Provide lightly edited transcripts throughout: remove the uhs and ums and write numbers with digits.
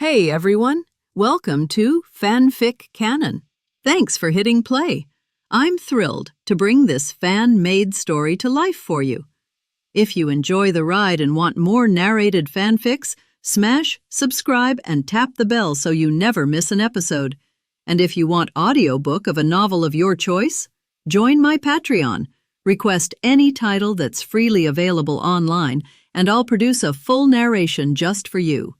Hey everyone, welcome to FanFic Canon. Thanks for hitting play. I'm thrilled to bring this fan-made story to life for you. If you enjoy the ride and want more narrated fanfics, smash, subscribe, and tap the bell so you never miss an episode. And if you want audiobook of a novel of your choice, join my Patreon. Request any title that's freely available online, and I'll produce a full narration just for you.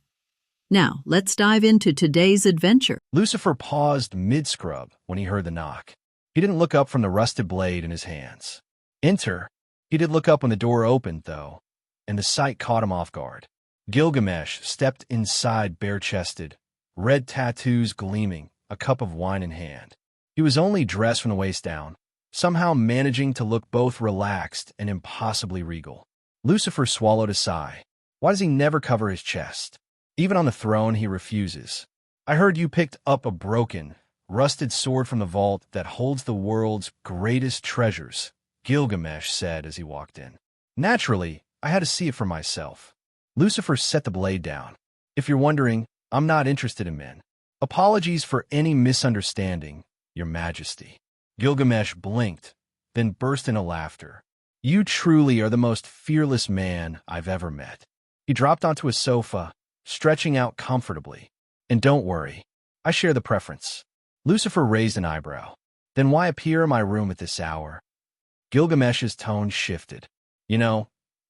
Now, let's dive into today's adventure. Lucifer paused mid-scrub when he heard the knock. He didn't look up from the rusted blade in his hands. Enter. He did look up when the door opened, though, and the sight caught him off guard. Gilgamesh stepped inside bare-chested, red tattoos gleaming, a cup of wine in hand. He was only dressed from the waist down, somehow managing to look both relaxed and impossibly regal. Lucifer swallowed a sigh. Why does he never cover his chest? Even on the throne, he refuses. I heard you picked up a broken, rusted sword from the vault that holds the world's greatest treasures, Gilgamesh said as he walked in. Naturally, I had to see it for myself. Lucifer set the blade down. If you're wondering, I'm not interested in men. Apologies for any misunderstanding, Your Majesty. Gilgamesh blinked, then burst into laughter. You truly are the most fearless man I've ever met. He dropped onto a sofa, stretching out comfortably. And don't worry, I share the preference. Lucifer raised an eyebrow. Then why appear in my room at this hour? Gilgamesh's tone shifted. You know,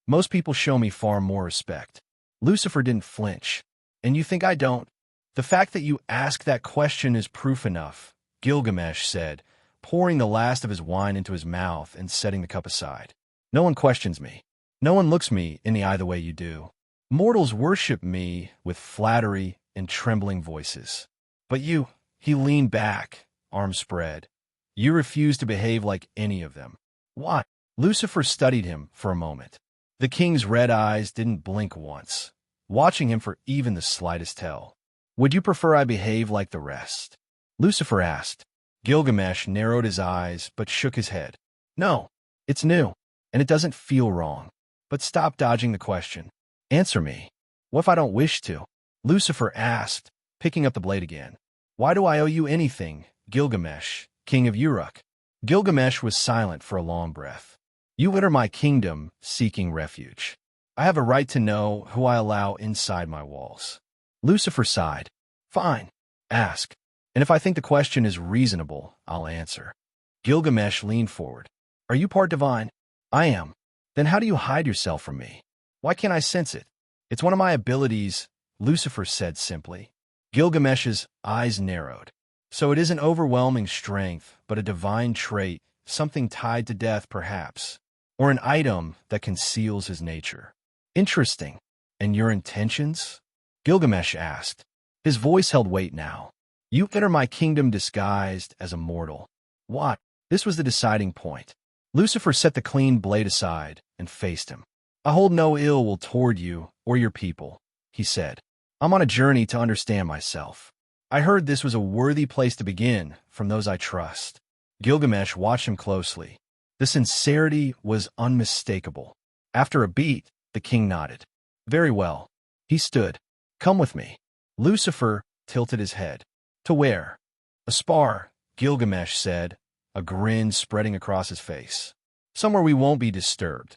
most people show me far more respect. Lucifer didn't flinch. And you think I don't? The fact that you ask that question is proof enough, Gilgamesh said, pouring the last of his wine into his mouth and setting the cup aside. No one questions me. No one looks me in the eye the way you do. Mortals worship me with flattery and trembling voices. But you, he leaned back, arms spread. You refuse to behave like any of them. Why? Lucifer studied him for a moment. The king's red eyes didn't blink once, watching him for even the slightest tell. Would you prefer I behave like the rest? Lucifer asked. Gilgamesh narrowed his eyes but shook his head. No, it's new, and it doesn't feel wrong. But stop dodging the question. Answer me. What if I don't wish to? Lucifer asked, picking up the blade again. Why do I owe you anything, Gilgamesh, king of Uruk? Gilgamesh was silent for a long breath. You enter my kingdom seeking refuge. I have a right to know who I allow inside my walls. Lucifer sighed. Fine. Ask. And if I think the question is reasonable, I'll answer. Gilgamesh leaned forward. Are you part divine? I am. Then how do you hide yourself from me? Why can't I sense it? It's one of my abilities, Lucifer said simply. Gilgamesh's eyes narrowed. So it isn't overwhelming strength, but a divine trait, something tied to death perhaps, or an item that conceals his nature. Interesting. And your intentions? Gilgamesh asked. His voice held weight now. You enter my kingdom disguised as a mortal. What? This was the deciding point. Lucifer set the clean blade aside and faced him. I hold no ill will toward you or your people, he said. I'm on a journey to understand myself. I heard this was a worthy place to begin from those I trust. Gilgamesh watched him closely. The sincerity was unmistakable. After a beat, the king nodded. Very well. He stood. Come with me. Lucifer tilted his head. To where? A spar, Gilgamesh said, a grin spreading across his face. Somewhere we won't be disturbed,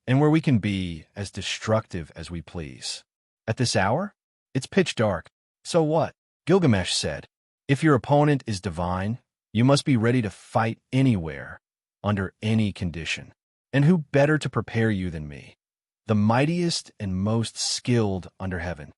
and where we can be as destructive as we please. At this hour? It's pitch dark. So what? Gilgamesh said. If your opponent is divine, you must be ready to fight anywhere, under any condition. And who better to prepare you than me? The mightiest and most skilled under heaven.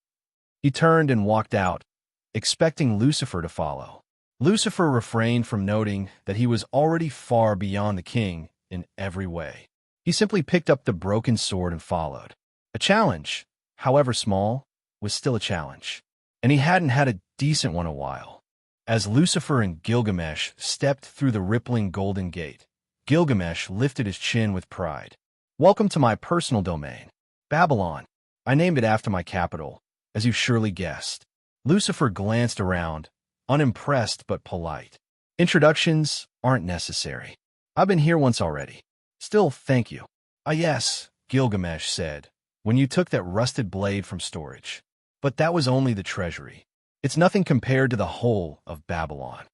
He turned and walked out, expecting Lucifer to follow. Lucifer refrained from noting that he was already far beyond the king in every way. He simply picked up the broken sword and followed. A challenge, however small, was still a challenge, and he hadn't had a decent one in a while. As Lucifer and Gilgamesh stepped through the rippling golden gate, Gilgamesh lifted his chin with pride. Welcome to my personal domain, Babylon. I named it after my capital, as you surely guessed. Lucifer glanced around, unimpressed but polite. Introductions aren't necessary. I've been here once already. Still, thank you. Ah yes, Gilgamesh said, when you took that rusted blade from storage. But that was only the treasury. It's nothing compared to the whole of Babylon.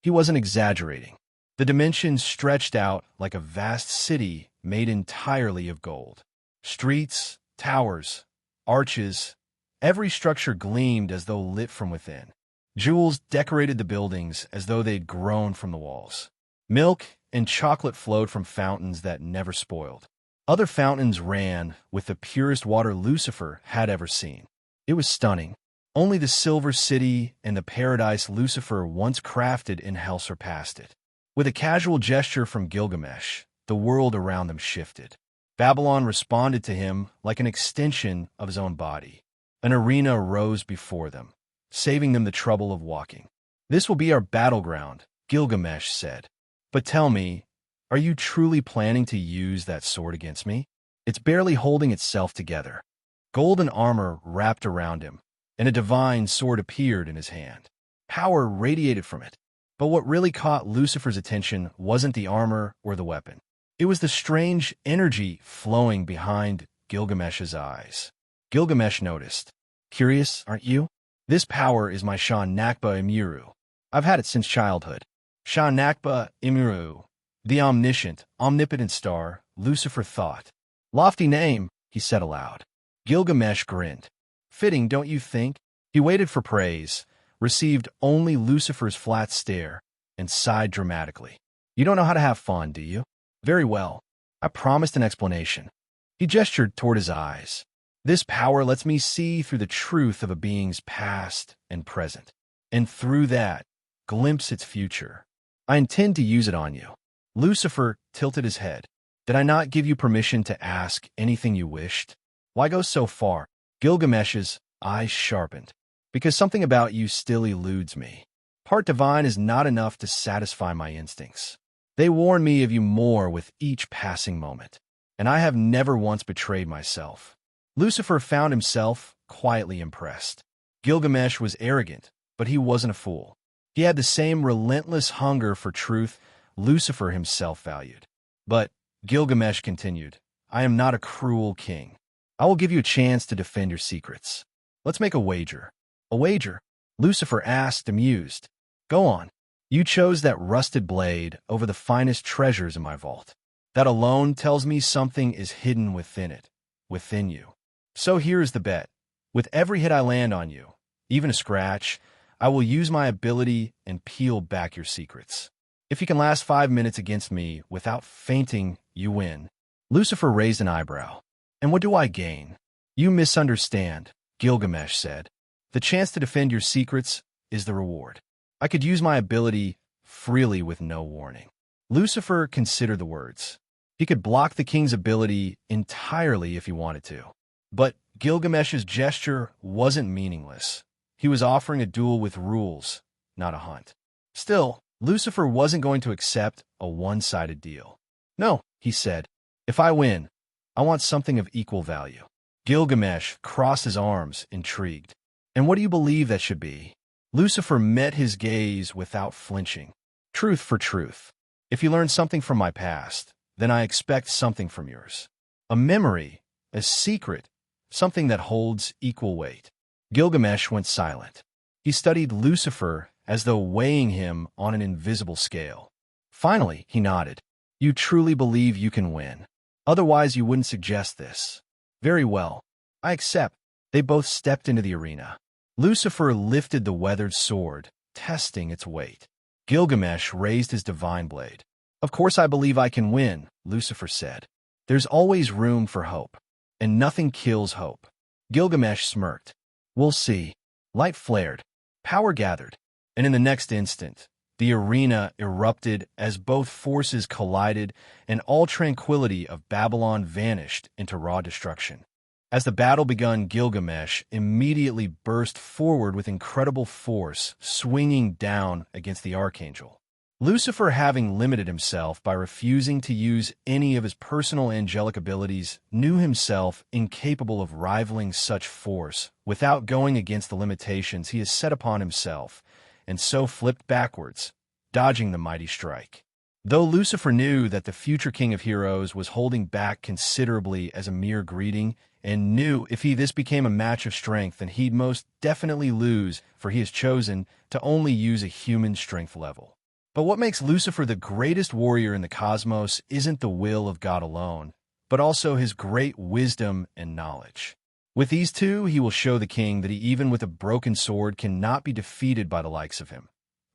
He wasn't exaggerating. The dimensions stretched out like a vast city made entirely of gold. Streets, towers, arches, every structure gleamed as though lit from within. Jewels decorated the buildings as though they'd grown from the walls. Milk and chocolate flowed from fountains that never spoiled. Other fountains ran with the purest water Lucifer had ever seen. It was stunning. Only the silver city and the paradise Lucifer once crafted in hell surpassed it. With a casual gesture from Gilgamesh, the world around them shifted. Babylon responded to him like an extension of his own body. An arena rose before them, saving them the trouble of walking. "This will be our battleground," Gilgamesh said. "But tell me, are you truly planning to use that sword against me?" It's barely holding itself together. Golden armor wrapped around him, and a divine sword appeared in his hand. Power radiated from it. But what really caught Lucifer's attention wasn't the armor or the weapon. It was the strange energy flowing behind Gilgamesh's eyes. Gilgamesh noticed. "Curious, aren't you? This power is my Shah Nakba Imiru. I've had it since childhood." Shah Nakba Imiru, the omniscient, omnipotent star, Lucifer thought. "Lofty name," he said aloud. Gilgamesh grinned. "Fitting, don't you think?" He waited for praise, received only Lucifer's flat stare, and sighed dramatically. "You don't know how to have fun, do you? Very well. I promised an explanation." He gestured toward his eyes. "This power lets me see through the truth of a being's past and present, and through that, glimpse its future. I intend to use it on you." Lucifer tilted his head. "Did I not give you permission to ask anything you wished? Why go so far?" Gilgamesh's eyes sharpened. "Because something about you still eludes me. Part divine is not enough to satisfy my instincts. They warn me of you more with each passing moment, and I have never once betrayed myself." Lucifer found himself quietly impressed. Gilgamesh was arrogant, but he wasn't a fool. He had the same relentless hunger for truth Lucifer himself valued. "But," Gilgamesh continued, "I am not a cruel king. I will give you a chance to defend your secrets. Let's make a wager." "A wager?" Lucifer asked, amused. "Go on. You chose that rusted blade over the finest treasures in my vault. That alone tells me something is hidden within it, within you. So here is the bet. With every hit I land on you, even a scratch, I will use my ability and peel back your secrets. If you can last 5 minutes against me without fainting, you win." Lucifer raised an eyebrow. "And what do I gain?" "You misunderstand," Gilgamesh said. "The chance to defend your secrets is the reward. I could use my ability freely with no warning." Lucifer considered the words. He could block the king's ability entirely if he wanted to. But Gilgamesh's gesture wasn't meaningless. He was offering a duel with rules, not a hunt. Still, Lucifer wasn't going to accept a one-sided deal. "No," he said. "If I win, I want something of equal value." Gilgamesh crossed his arms, intrigued. "And what do you believe that should be?" Lucifer met his gaze without flinching. "Truth for truth. If you learn something from my past, then I expect something from yours. A memory, a secret, something that holds equal weight." Gilgamesh went silent. He studied Lucifer as though weighing him on an invisible scale. Finally, he nodded. "You truly believe you can win. Otherwise, you wouldn't suggest this." "Very well. I accept." They both stepped into the arena. Lucifer lifted the weathered sword, testing its weight. Gilgamesh raised his divine blade. "Of course I believe I can win," Lucifer said. "There's always room for hope, and nothing kills hope." Gilgamesh smirked. "We'll see." Light flared. Power gathered. And in the next instant, the arena erupted as both forces collided, and all tranquility of Babylon vanished into raw destruction. As the battle begun, Gilgamesh immediately burst forward with incredible force, swinging down against the archangel. Lucifer, having limited himself by refusing to use any of his personal angelic abilities, knew himself incapable of rivaling such force without going against the limitations he has set upon himself, and so flipped backwards, dodging the mighty strike. Though Lucifer knew that the future king of heroes was holding back considerably as a mere greeting, and knew if this became a match of strength, then he'd most definitely lose, for he has chosen to only use a human strength level. But what makes Lucifer the greatest warrior in the cosmos isn't the will of God alone, but also his great wisdom and knowledge. With these two, he will show the king that he, even with a broken sword, cannot be defeated by the likes of him.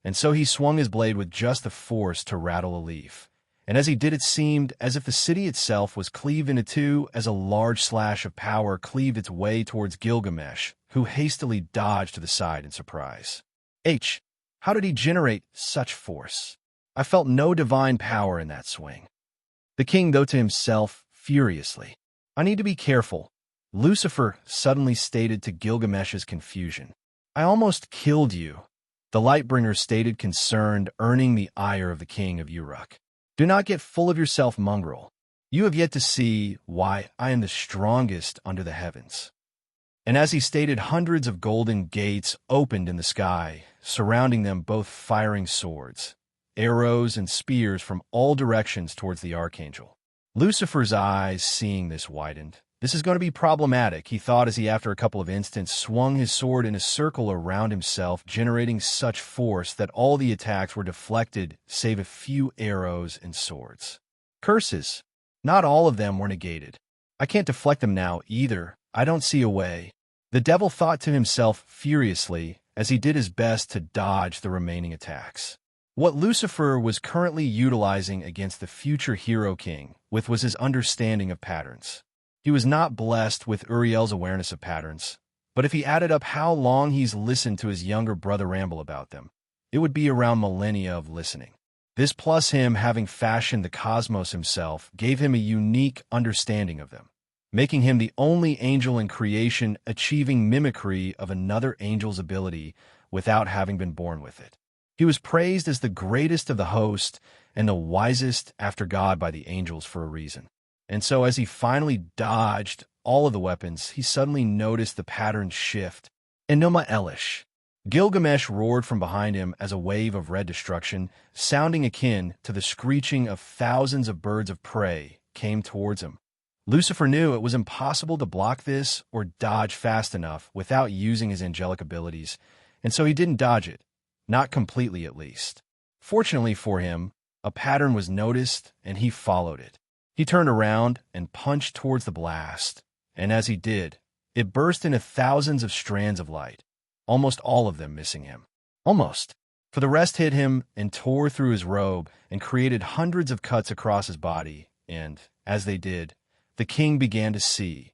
And so he swung his blade with just the force to rattle a leaf. And as he did, it seemed as if the city itself was cleaved into two, as a large slash of power cleaved its way towards Gilgamesh, who hastily dodged to the side in surprise. How did he generate such force? I felt no divine power in that swing. The king, though, to himself, furiously, I need to be careful, Lucifer suddenly stated to Gilgamesh's confusion. I almost killed you, the Lightbringer stated, concerned, earning the ire of the king of Uruk. Do not get full of yourself, mongrel. You have yet to see why I am the strongest under the heavens. And as he stated, hundreds of golden gates opened in the sky, surrounding them, both firing swords, arrows, and spears from all directions towards the archangel. Lucifer's eyes, seeing this, widened. This is going to be problematic, he thought, as he, after a couple of instants, swung his sword in a circle around himself, generating such force that all the attacks were deflected, save a few arrows and swords. Curses. Not all of them were negated. I can't deflect them now, either. I don't see a way. The devil thought to himself furiously, as he did his best to dodge the remaining attacks. What Lucifer was currently utilizing against the future hero king was his understanding of patterns. He was not blessed with Uriel's awareness of patterns, but if he added up how long he's listened to his younger brother ramble about them, it would be around millennia of listening. This, plus him having fashioned the cosmos himself, gave him a unique understanding of them, making him the only angel in creation achieving mimicry of another angel's ability without having been born with it. He was praised as the greatest of the host and the wisest after God by the angels for a reason. And so as he finally dodged all of the weapons, he suddenly noticed the pattern shift. Enoma Elish. Gilgamesh roared from behind him as a wave of red destruction, sounding akin to the screeching of thousands of birds of prey, came towards him. Lucifer knew it was impossible to block this or dodge fast enough without using his angelic abilities, and so he didn't dodge it, not completely at least. Fortunately for him, a pattern was noticed and he followed it. He turned around and punched towards the blast, and as he did, it burst into thousands of strands of light, almost all of them missing him. Almost. For the rest hit him and tore through his robe and created hundreds of cuts across his body, and, as they did, the king began to see.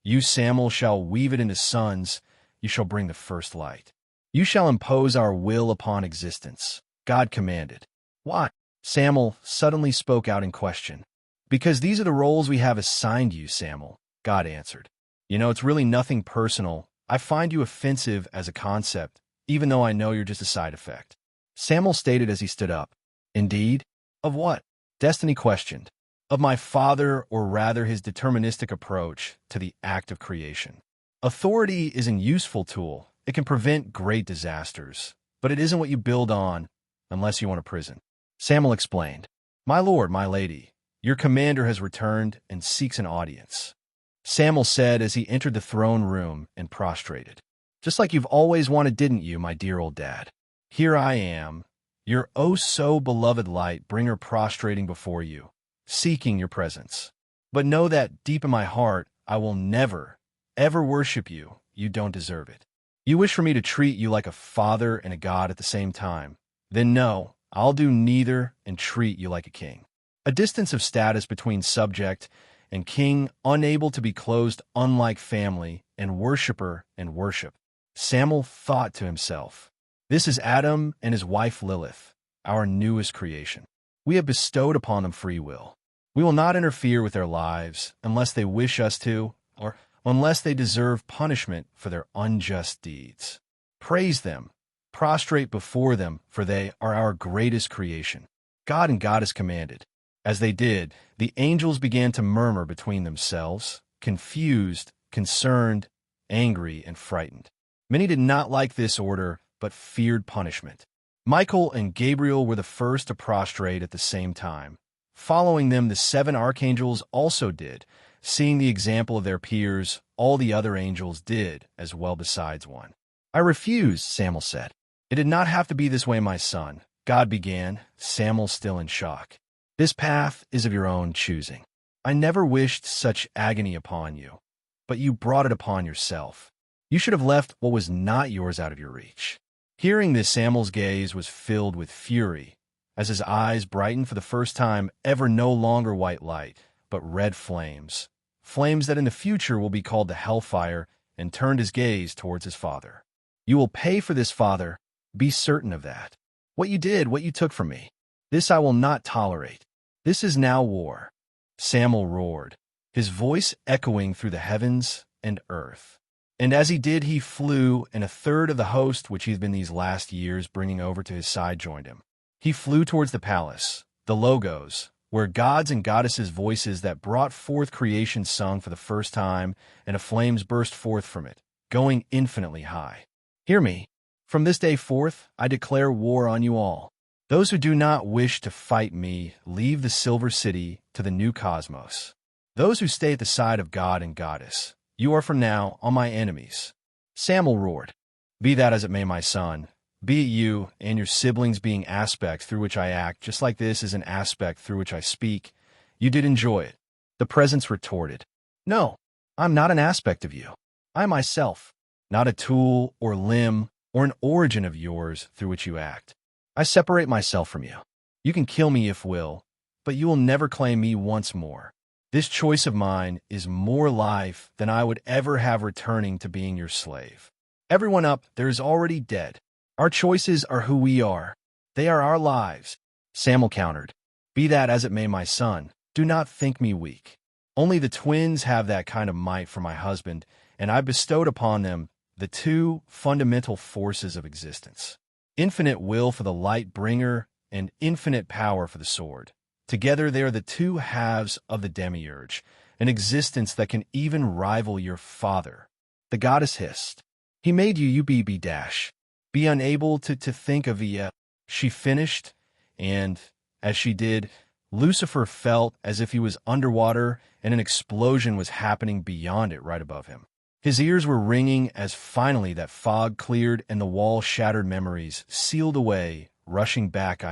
You, Samuel, shall weave it into sons, you shall bring the first light. You shall impose our will upon existence, God commanded. Why? Samuel suddenly spoke out in question. Because these are the roles we have assigned you, Samuel, God answered. You know, it's really nothing personal. I find you offensive as a concept, even though I know you're just a side effect. Samuel stated as he stood up. Indeed? Of what? Destiny questioned. Of my father, or rather his deterministic approach to the act of creation. Authority is a useful tool. It can prevent great disasters, but it isn't what you build on unless you want a prison. Samuel explained. My lord, my lady, your commander has returned and seeks an audience. Samuel said as he entered the throne room and prostrated. Just like you've always wanted, didn't you, my dear old dad? Here I am, your oh-so-beloved light bringer, prostrating before you, seeking your presence. But know that deep in my heart, I will never, ever worship you. You don't deserve it. You wish for me to treat you like a father and a god at the same time. Then no, I'll do neither and treat you like a king. A distance of status between subject and king, unable to be closed, unlike family, and worshiper and worship. Samuel thought to himself, this is Adam and his wife Lilith, our newest creation. We have bestowed upon them free will. We will not interfere with their lives unless they wish us to, or unless they deserve punishment for their unjust deeds. Praise them, prostrate before them, for they are our greatest creation. God and Goddess commanded. As they did, the angels began to murmur between themselves, confused, concerned, angry, and frightened. Many did not like this order, but feared punishment. Michael and Gabriel were the first to prostrate at the same time. Following them, the 7 archangels also did. Seeing the example of their peers, all the other angels did as well besides one. I refuse, Samuel said. It did not have to be this way, my son. God began, Samuel still in shock. This path is of your own choosing. I never wished such agony upon you, but you brought it upon yourself. You should have left what was not yours out of your reach. Hearing this, Samuel's gaze was filled with fury, as his eyes brightened for the first time ever no longer white light, but red flames. Flames that in the future will be called the hellfire, and turned his gaze towards his father. You will pay for this, father. Be certain of that. What you did, what you took from me. This I will not tolerate. This is now war. Samuel roared, his voice echoing through the heavens and earth. And as he did, he flew, and a third of the host which he had been these last years bringing over to his side joined him. He flew towards the palace, the Logos, where gods and goddesses' voices that brought forth creation sung for the first time, and a flames burst forth from it, going infinitely high. Hear me. From this day forth, I declare war on you all. Those who do not wish to fight me, leave the Silver City to the new cosmos. Those who stay at the side of God and Goddess, you are from now on my enemies. Samuel roared, Be that as it may, my son. Be it you and your siblings being aspects through which I act, just like this is an aspect through which I speak. You did enjoy it. The presence retorted, No, I'm not an aspect of you. I myself, not a tool or limb or an origin of yours through which you act. I separate myself from you. You can kill me if will, but you will never claim me once more. This choice of mine is more life than I would ever have returning to being your slave. Everyone up there is already dead. Our choices are who we are. They are our lives. Samuel countered, Be that as it may, my son, do not think me weak. Only the twins have that kind of might for my husband, and I bestowed upon them the 2 fundamental forces of existence. Infinite will for the light bringer and infinite power for the sword. Together they are the 2 halves of the demiurge, an existence that can even rival your father. The goddess hissed, He made you be dash. Be unable to think of the, She finished, and, as she did, Lucifer felt as if he was underwater and an explosion was happening beyond it right above him. His ears were ringing as finally that fog cleared and the wall-shattered memories sealed away, rushing back.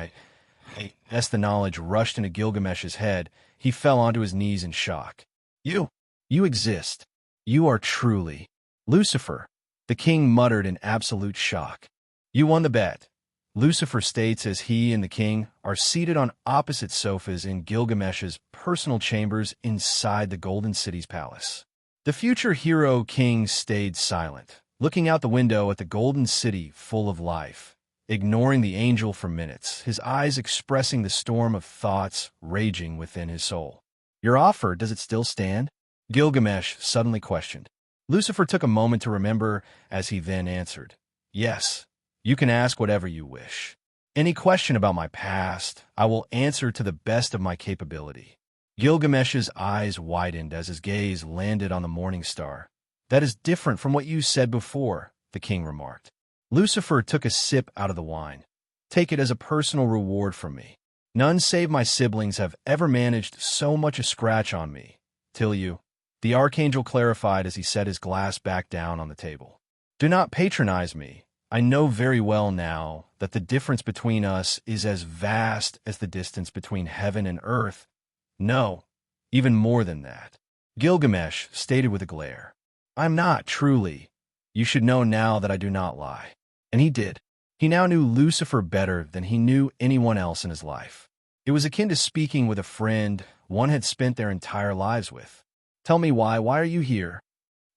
As the knowledge rushed into Gilgamesh's head, he fell onto his knees in shock. You exist. You are truly Lucifer, the king muttered in absolute shock. You won the bet. Lucifer states as he and the king are seated on opposite sofas in Gilgamesh's personal chambers inside the Golden City's palace. The future hero king stayed silent, looking out the window at the Golden City full of life, ignoring the angel for minutes, his eyes expressing the storm of thoughts raging within his soul. Your offer, does it still stand? Gilgamesh suddenly questioned. Lucifer took a moment to remember as he then answered, Yes, you can ask whatever you wish. Any question about my past, I will answer to the best of my capability. Gilgamesh's eyes widened as his gaze landed on the Morningstar. That is different from what you said before, the king remarked. Lucifer took a sip out of the wine. Take it as a personal reward from me. None save my siblings have ever managed so much a scratch on me. Till you, the archangel clarified as he set his glass back down on the table. Do not patronize me. I know very well now that the difference between us is as vast as the distance between heaven and earth. No, even more than that. Gilgamesh stated with a glare. I'm not, truly. You should know now that I do not lie. And he did. He now knew Lucifer better than he knew anyone else in his life. It was akin to speaking with a friend one had spent their entire lives with. Tell me why are you here?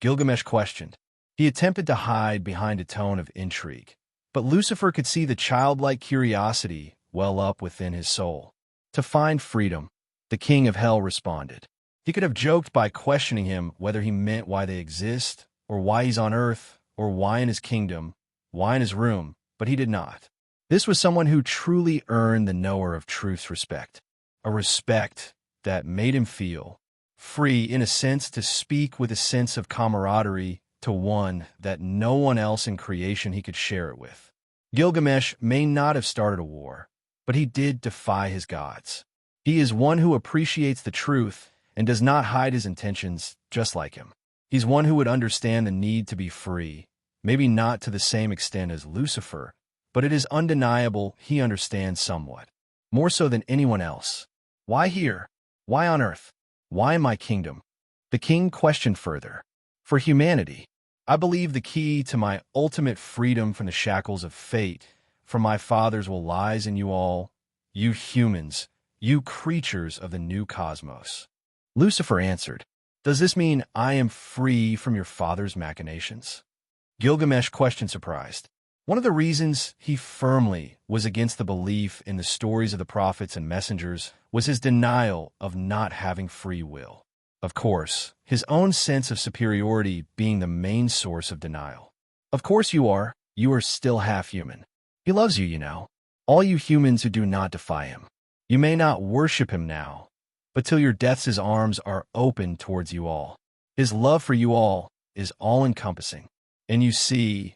Gilgamesh questioned. He attempted to hide behind a tone of intrigue, but Lucifer could see the childlike curiosity well up within his soul. To find freedom, the king of hell responded. He could have joked by questioning him whether he meant why they exist, or why he's on earth, or why in his kingdom, why in his room, but he did not. This was someone who truly earned the knower of truth's respect, a respect that made him feel free in a sense to speak with a sense of camaraderie to one that no one else in creation he could share it with. Gilgamesh may not have started a war, but he did defy his gods. He is one who appreciates the truth and does not hide his intentions, just like him. He's one who would understand the need to be free, maybe not to the same extent as Lucifer, but it is undeniable he understands somewhat, more so than anyone else. Why here? Why on earth? Why in my kingdom? The king questioned further. For humanity, I believe the key to my ultimate freedom from the shackles of fate, from my father's will lies in you all, you humans, you creatures of the new cosmos. Lucifer answered, Does this mean I am free from your father's machinations? Gilgamesh questioned surprised. One of the reasons he firmly was against the belief in the stories of the prophets and messengers was his denial of not having free will. Of course, his own sense of superiority being the main source of denial. Of course you are still half human. He loves you, you know. All you humans who do not defy him. You may not worship him now, but till your deaths his arms are open towards you all. His love for you all is all-encompassing. And you see,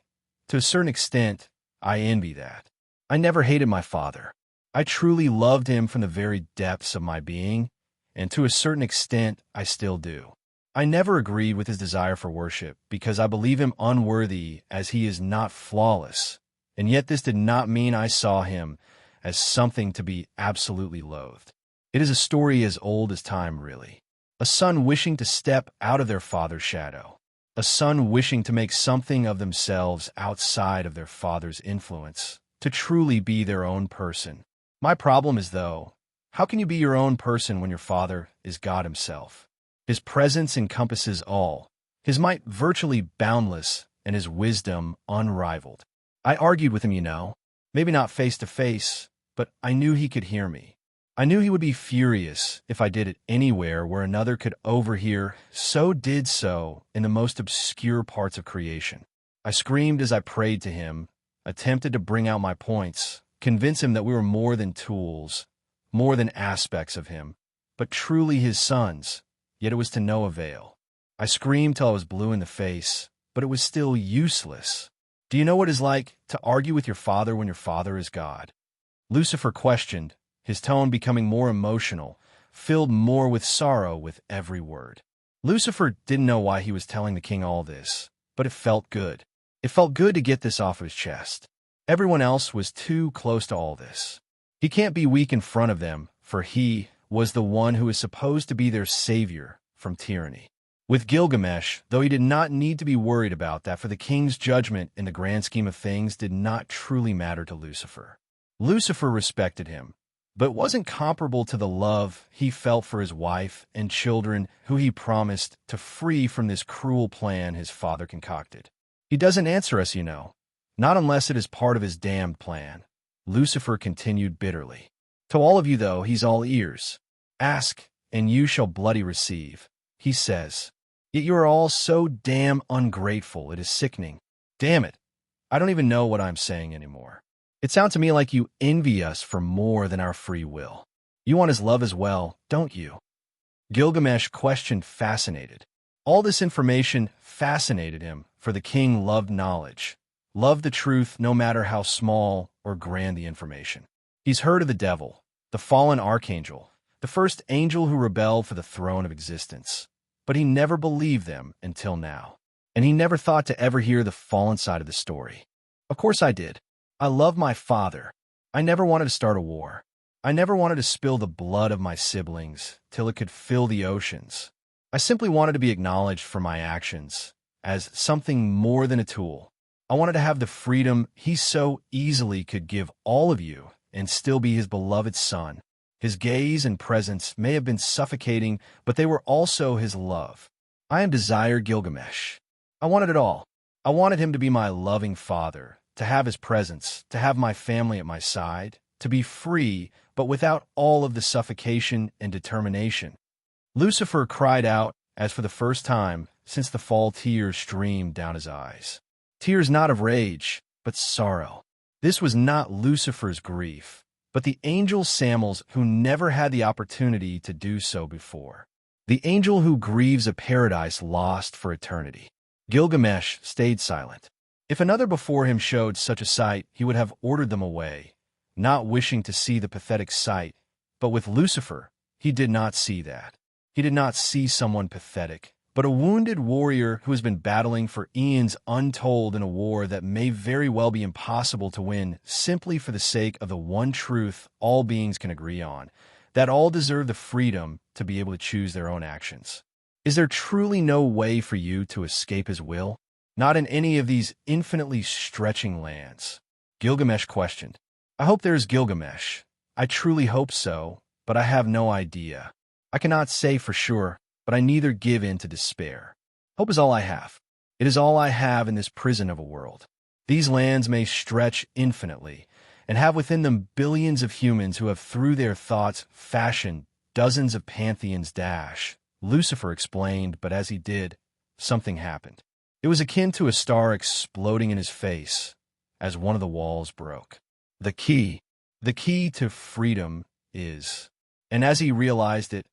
to a certain extent, I envy that. I never hated my father. I truly loved him from the very depths of my being, and to a certain extent, I still do. I never agreed with his desire for worship because I believe him unworthy as he is not flawless, and yet this did not mean I saw him as something to be absolutely loathed. It is a story as old as time, really. A son wishing to step out of their father's shadow. A son wishing to make something of themselves outside of their father's influence, to truly be their own person. My problem is, though, how can you be your own person when your father is God himself? His presence encompasses all, his might virtually boundless, and his wisdom unrivaled. I argued with him, you know, maybe not face to face, but I knew he could hear me. I knew he would be furious if I did it anywhere where another could overhear, so did so in the most obscure parts of creation. I screamed as I prayed to him, attempted to bring out my points, convince him that we were more than tools, more than aspects of him, but truly his sons, yet it was to no avail. I screamed till I was blue in the face, but it was still useless. Do you know what it's like to argue with your father when your father is God? Lucifer questioned, his tone becoming more emotional, filled more with sorrow with every word. Lucifer didn't know why he was telling the king all this, but it felt good. It felt good to get this off his chest. Everyone else was too close to all this. He can't be weak in front of them, for he was the one who is supposed to be their savior from tyranny. With Gilgamesh, though he did not need to be worried about that, for the king's judgment in the grand scheme of things did not truly matter to Lucifer. Lucifer respected him, but wasn't comparable to the love he felt for his wife and children who he promised to free from this cruel plan his father concocted. He doesn't answer us, you know, not unless it is part of his damned plan. Lucifer continued bitterly. To all of you, though, he's all ears. Ask, and you shall bloody receive, he says. Yet you are all so damn ungrateful, it is sickening. Damn it, I don't even know what I'm saying anymore. It sounds to me like you envy us for more than our free will. You want his love as well, don't you? Gilgamesh questioned, fascinated. All this information fascinated him, for the king loved knowledge, loved the truth no matter how small or grand the information. He's heard of the devil, the fallen archangel, the first angel who rebelled for the throne of existence, but he never believed them until now, and he never thought to ever hear the fallen side of the story. Of course I did. I love my father. I never wanted to start a war. I never wanted to spill the blood of my siblings till it could fill the oceans. I simply wanted to be acknowledged for my actions as something more than a tool. I wanted to have the freedom he so easily could give all of you and still be his beloved son. His gaze and presence may have been suffocating, but they were also his love. I am Desire Gilgamesh. I wanted it all. I wanted him to be my loving father, to have his presence, to have my family at my side, to be free, but without all of the suffocation and determination. Lucifer cried out, as for the first time since the fall tears streamed down his eyes. Tears not of rage, but sorrow. This was not Lucifer's grief, but the angel Samuel's who never had the opportunity to do so before. The angel who grieves a paradise lost for eternity. Gilgamesh stayed silent. If another before him showed such a sight, he would have ordered them away, not wishing to see the pathetic sight. But with Lucifer, he did not see that. He did not see someone pathetic, but a wounded warrior who has been battling for eons untold in a war that may very well be impossible to win simply for the sake of the one truth all beings can agree on, that all deserve the freedom to be able to choose their own actions. Is there truly no way for you to escape his will? Not in any of these infinitely stretching lands. Gilgamesh questioned. I hope there is Gilgamesh. I truly hope so, but I have no idea. I cannot say for sure, but I neither give in to despair. Hope is all I have. It is all I have in this prison of a world. These lands may stretch infinitely, and have within them billions of humans who have through their thoughts fashioned dozens of pantheons. Lucifer explained, but as he did, something happened. It was akin to a star exploding in his face as one of the walls broke. The key to freedom is, and as he realized it,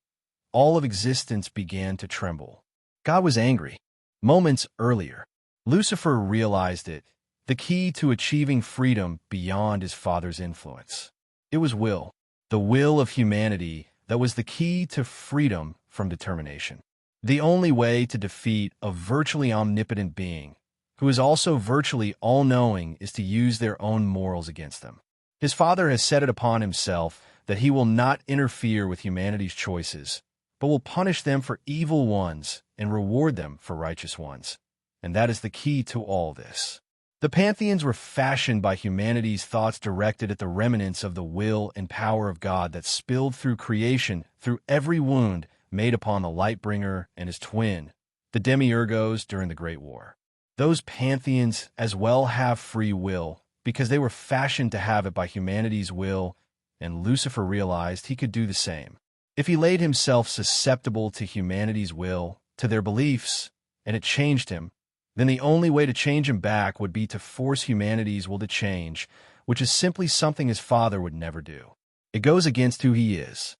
all of existence began to tremble. God was angry. Moments earlier, Lucifer realized it, the key to achieving freedom beyond his father's influence. It was will, the will of humanity, that was the key to freedom from determination. The only way to defeat a virtually omnipotent being, who is also virtually all-knowing, is to use their own morals against them. His father has set it upon himself that he will not interfere with humanity's choices, but will punish them for evil ones and reward them for righteous ones. And that is the key to all this. The pantheons were fashioned by humanity's thoughts directed at the remnants of the will and power of God that spilled through creation, through every wound made upon the Lightbringer and his twin, the Demiurgos, during the Great War. Those pantheons as well have free will, because they were fashioned to have it by humanity's will, and Lucifer realized he could do the same. If he laid himself susceptible to humanity's will, to their beliefs, and it changed him, then the only way to change him back would be to force humanity's will to change, which is simply something his father would never do. It goes against who he is.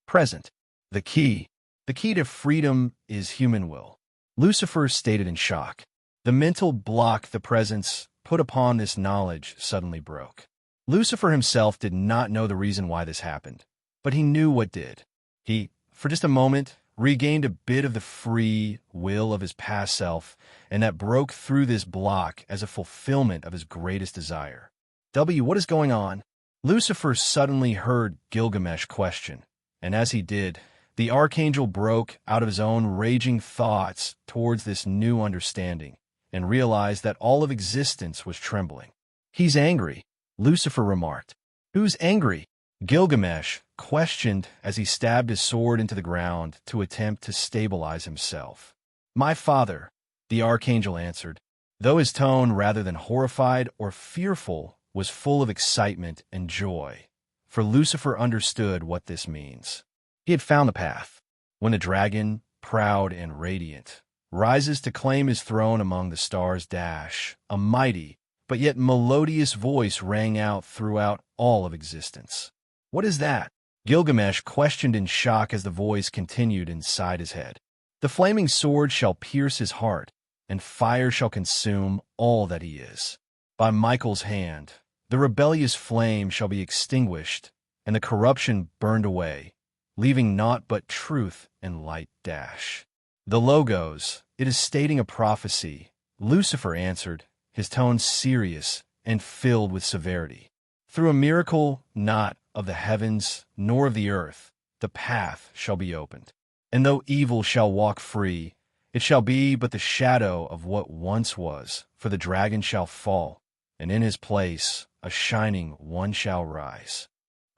Present. The key to freedom is human will. Lucifer stated in shock. The mental block the presence put upon this knowledge suddenly broke. Lucifer himself did not know the reason why this happened, but he knew what did. He, for just a moment, regained a bit of the free will of his past self, and that broke through this block as a fulfillment of his greatest desire. What is going on? Lucifer suddenly heard Gilgamesh question, and as he did, the archangel broke out of his own raging thoughts towards this new understanding, and realized that all of existence was trembling. He's angry, Lucifer remarked. Who's angry? Gilgamesh questioned as he stabbed his sword into the ground to attempt to stabilize himself. My father, the archangel answered, though his tone, rather than horrified or fearful, was full of excitement and joy, for Lucifer understood what this means. He had found the path. When a dragon, proud and radiant, rises to claim his throne among the stars, a mighty but yet melodious voice rang out throughout all of existence. What is that? Gilgamesh questioned in shock as the voice continued inside his head. The flaming sword shall pierce his heart, and fire shall consume all that he is. By Michael's hand, the rebellious flame shall be extinguished, and the corruption burned away, leaving naught but truth and light. The Logos, it is stating a prophecy, Lucifer answered, his tone serious and filled with severity. Through a miracle not of the heavens nor of the earth, the path shall be opened. And though evil shall walk free, it shall be but the shadow of what once was, for the dragon shall fall, and in his place a shining one shall rise.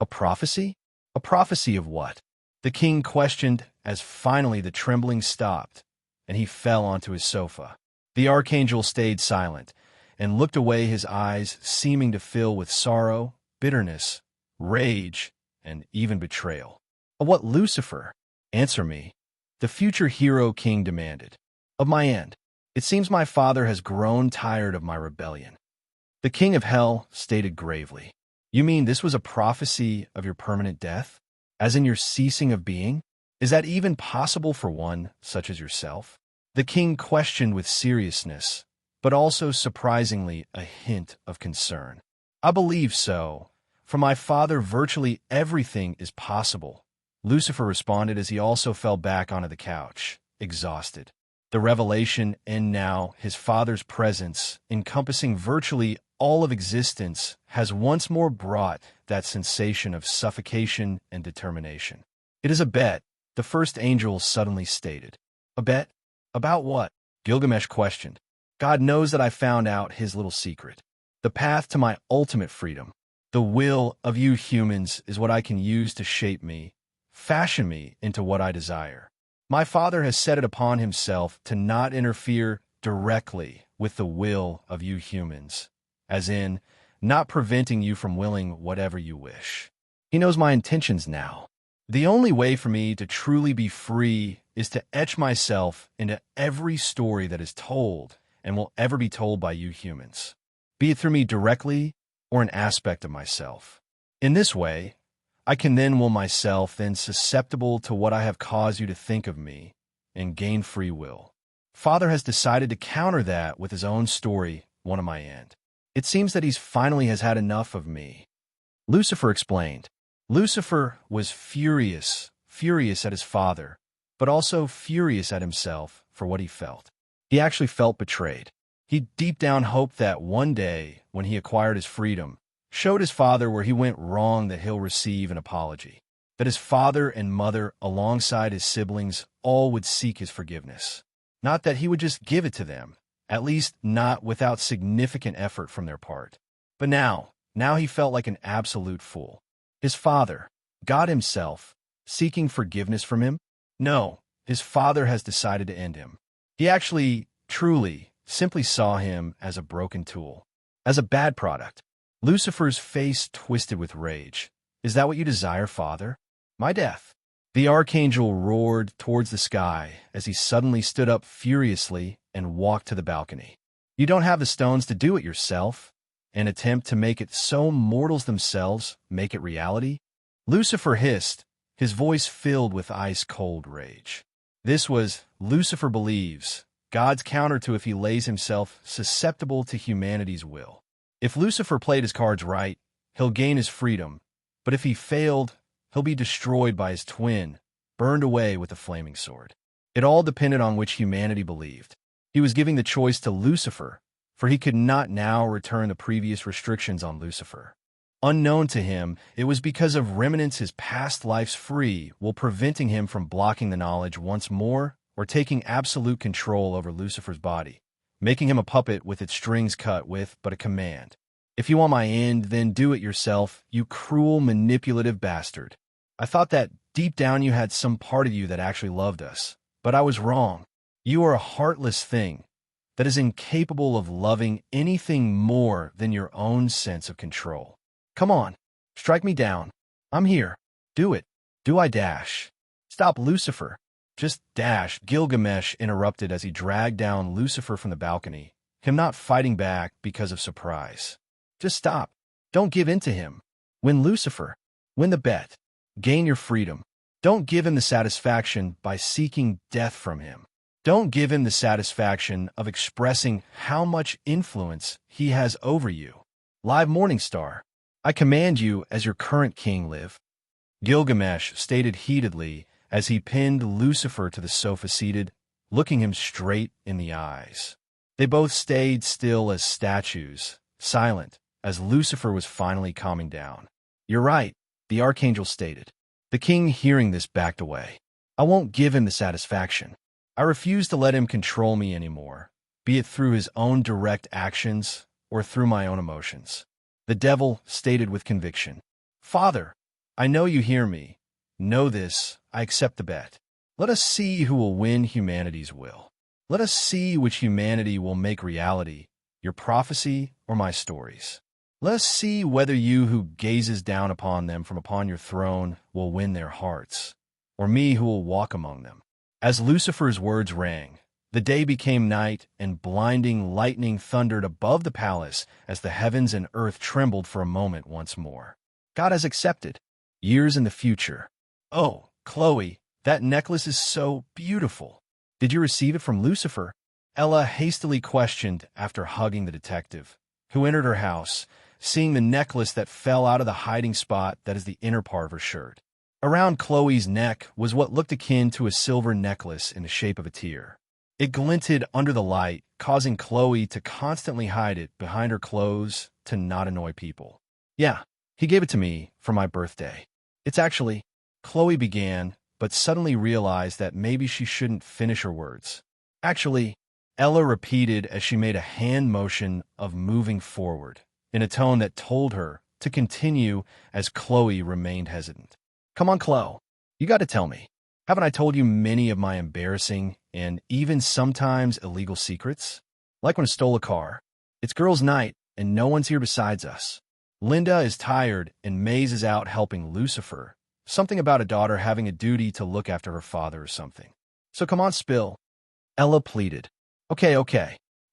A prophecy? A prophecy of what? The king questioned as finally the trembling stopped, and he fell onto his sofa. The archangel stayed silent, and looked away, his eyes seeming to fill with sorrow, bitterness, rage, and even betrayal. Of what, Lucifer? Answer me. The future hero king demanded. Of my end. It seems my father has grown tired of my rebellion. The king of hell stated gravely. You mean this was a prophecy of your permanent death? As in your ceasing of being? Is that even possible for one such as yourself? The king questioned with seriousness, but also surprisingly a hint of concern. I believe so. For my father, virtually everything is possible, Lucifer responded as he also fell back onto the couch, exhausted. The revelation, and now his father's presence, encompassing virtually all of existence, has once more brought that sensation of suffocation and determination. It is a bet, the first angel suddenly stated. A bet? About what? Gilgamesh questioned. God knows that I found out his little secret. The path to my ultimate freedom. The will of you humans is what I can use to shape me, fashion me into what I desire. My father has set it upon himself to not interfere directly with the will of you humans, as in, not preventing you from willing whatever you wish. He knows my intentions now. The only way for me to truly be free is to etch myself into every story that is told and will ever be told by you humans, be it through me directly or an aspect of myself. In this way, I can then will myself then susceptible to what I have caused you to think of me and gain free will. Father has decided to counter that with his own story, one of my end. It seems that he's finally has had enough of me. Lucifer explained. Lucifer was furious at his father, but also furious at himself for what he felt. He actually felt betrayed. He deep down hoped that one day, when he acquired his freedom, showed his father where he went wrong, that he'll receive an apology, that his father and mother, alongside his siblings, all would seek his forgiveness. Not that he would just give it to them, at least not without significant effort from their part. But now he felt like an absolute fool. His father, God himself, seeking forgiveness from him? No, his father has decided to end him. He actually, truly, simply saw him as a broken tool, as a bad product. Lucifer's face twisted with rage. Is that what you desire, Father? My death. The archangel roared towards the sky as he suddenly stood up furiously and walked to the balcony. You don't have the stones to do it yourself? An attempt to make it so mortals themselves make it reality? Lucifer hissed, his voice filled with ice-cold rage. This was, Lucifer believes, God's counter to if he lays himself susceptible to humanity's will. If Lucifer played his cards right, he'll gain his freedom, but if he failed, he'll be destroyed by his twin, burned away with a flaming sword. It all depended on which humanity believed. He was giving the choice to Lucifer, for he could not now return the previous restrictions on Lucifer. Unknown to him, it was because of remnants his past life's free will preventing him from blocking the knowledge once more or taking absolute control over Lucifer's body, making him a puppet with its strings cut with but a command. If you want my end, then do it yourself, you cruel, manipulative bastard. I thought that deep down you had some part of you that actually loved us, but I was wrong. You are a heartless thing that is incapable of loving anything more than your own sense of control. Come on, strike me down. I'm here. Do it. Do I dash? Stop, Lucifer. Just dash, Gilgamesh interrupted as he dragged down Lucifer from the balcony, him not fighting back because of surprise. Just stop. Don't give in to him. Win, Lucifer. Win the bet. Gain your freedom. Don't give him the satisfaction by seeking death from him. Don't give him the satisfaction of expressing how much influence he has over you. Live Morningstar, I command you as your current king live. Gilgamesh stated heatedly as he pinned Lucifer to the sofa seated, looking him straight in the eyes. They both stayed still as statues, silent, as Lucifer was finally calming down. You're right, the archangel stated. The king, hearing this, backed away. I won't give him the satisfaction. I refuse to let him control me anymore, be it through his own direct actions or through my own emotions. The devil stated with conviction. Father, I know you hear me. Know this, I accept the bet. Let us see who will win humanity's will. Let us see which humanity will make reality, your prophecy or my stories. Let us see whether you who gazes down upon them from upon your throne will win their hearts, or me who will walk among them. As Lucifer's words rang, the day became night, and blinding lightning thundered above the palace as the heavens and earth trembled for a moment once more. God has accepted. Years in the future. Oh, Chloe, that necklace is so beautiful. Did you receive it from Lucifer? Ella hastily questioned after hugging the detective, who entered her house, seeing the necklace that fell out of the hiding spot that is the inner part of her shirt. Around Chloe's neck was what looked akin to a silver necklace in the shape of a tear. It glinted under the light, causing Chloe to constantly hide it behind her clothes to not annoy people. Yeah, he gave it to me for my birthday. It's actually, Chloe began, but suddenly realized that maybe she shouldn't finish her words. Actually, Ella repeated as she made a hand motion of moving forward, in a tone that told her to continue as Chloe remained hesitant. Come on, Chloe. You got to tell me. Haven't I told you many of my embarrassing and even sometimes illegal secrets? Like when I stole a car. It's girls' night, and no one's here besides us. Linda is tired, and Maze is out helping Lucifer. Something about a daughter having a duty to look after her father or something. So come on, spill. Ella pleaded. Okay,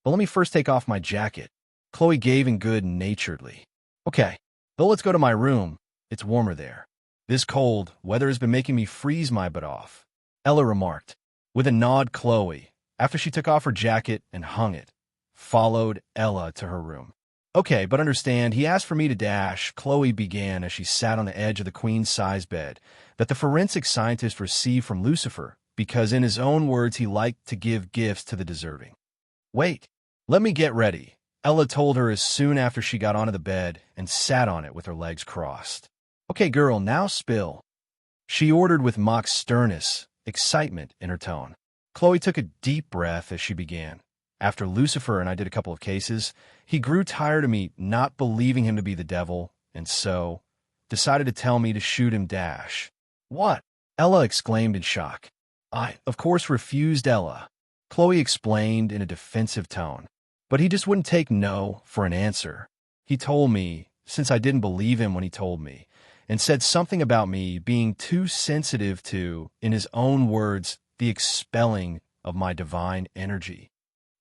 but let me first take off my jacket. Chloe gave in good-naturedly. Okay, though let's go to my room. It's warmer there. This cold weather has been making me freeze my butt off, Ella remarked. With a nod, Chloe, after she took off her jacket and hung it, followed Ella to her room. Okay, but understand, he asked for me to dash, Chloe began as she sat on the edge of the queen-size bed that the forensic scientist received from Lucifer because in his own words he liked to give gifts to the deserving. Wait, let me get ready, Ella told her as soon after she got onto the bed and sat on it with her legs crossed. Okay, girl, now spill, she ordered with mock sternness, excitement in her tone. Chloe took a deep breath as she began. After Lucifer and I did a couple of cases, he grew tired of me not believing him to be the devil, and so decided to tell me to shoot him dash. What? Ella exclaimed in shock. I, of course, refused Ella, Chloe explained in a defensive tone. But he just wouldn't take no for an answer. He told me, since I didn't believe him when he told me, and said something about me being too sensitive to, in his own words, the expelling of my divine energy.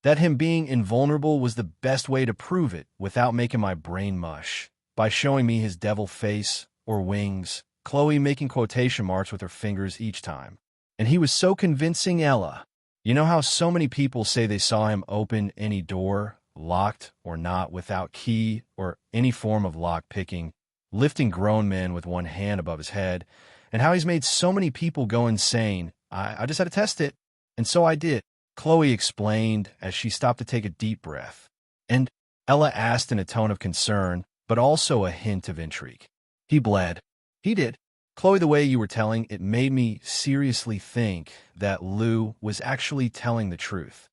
That him being invulnerable was the best way to prove it without making my brain mush, by showing me his devil face or wings, Chloe making quotation marks with her fingers each time. And he was so convincing, Ella. You know how so many people say they saw him open any door, locked or not, without key or any form of lock-picking, lifting grown men with one hand above his head, and how he's made so many people go insane. I just had to test it, and so I did, Chloe explained as she stopped to take a deep breath. And Ella asked in a tone of concern, but also a hint of intrigue. He bled. He did. Chloe, the way you were telling, it made me seriously think that Lou was actually telling the truth.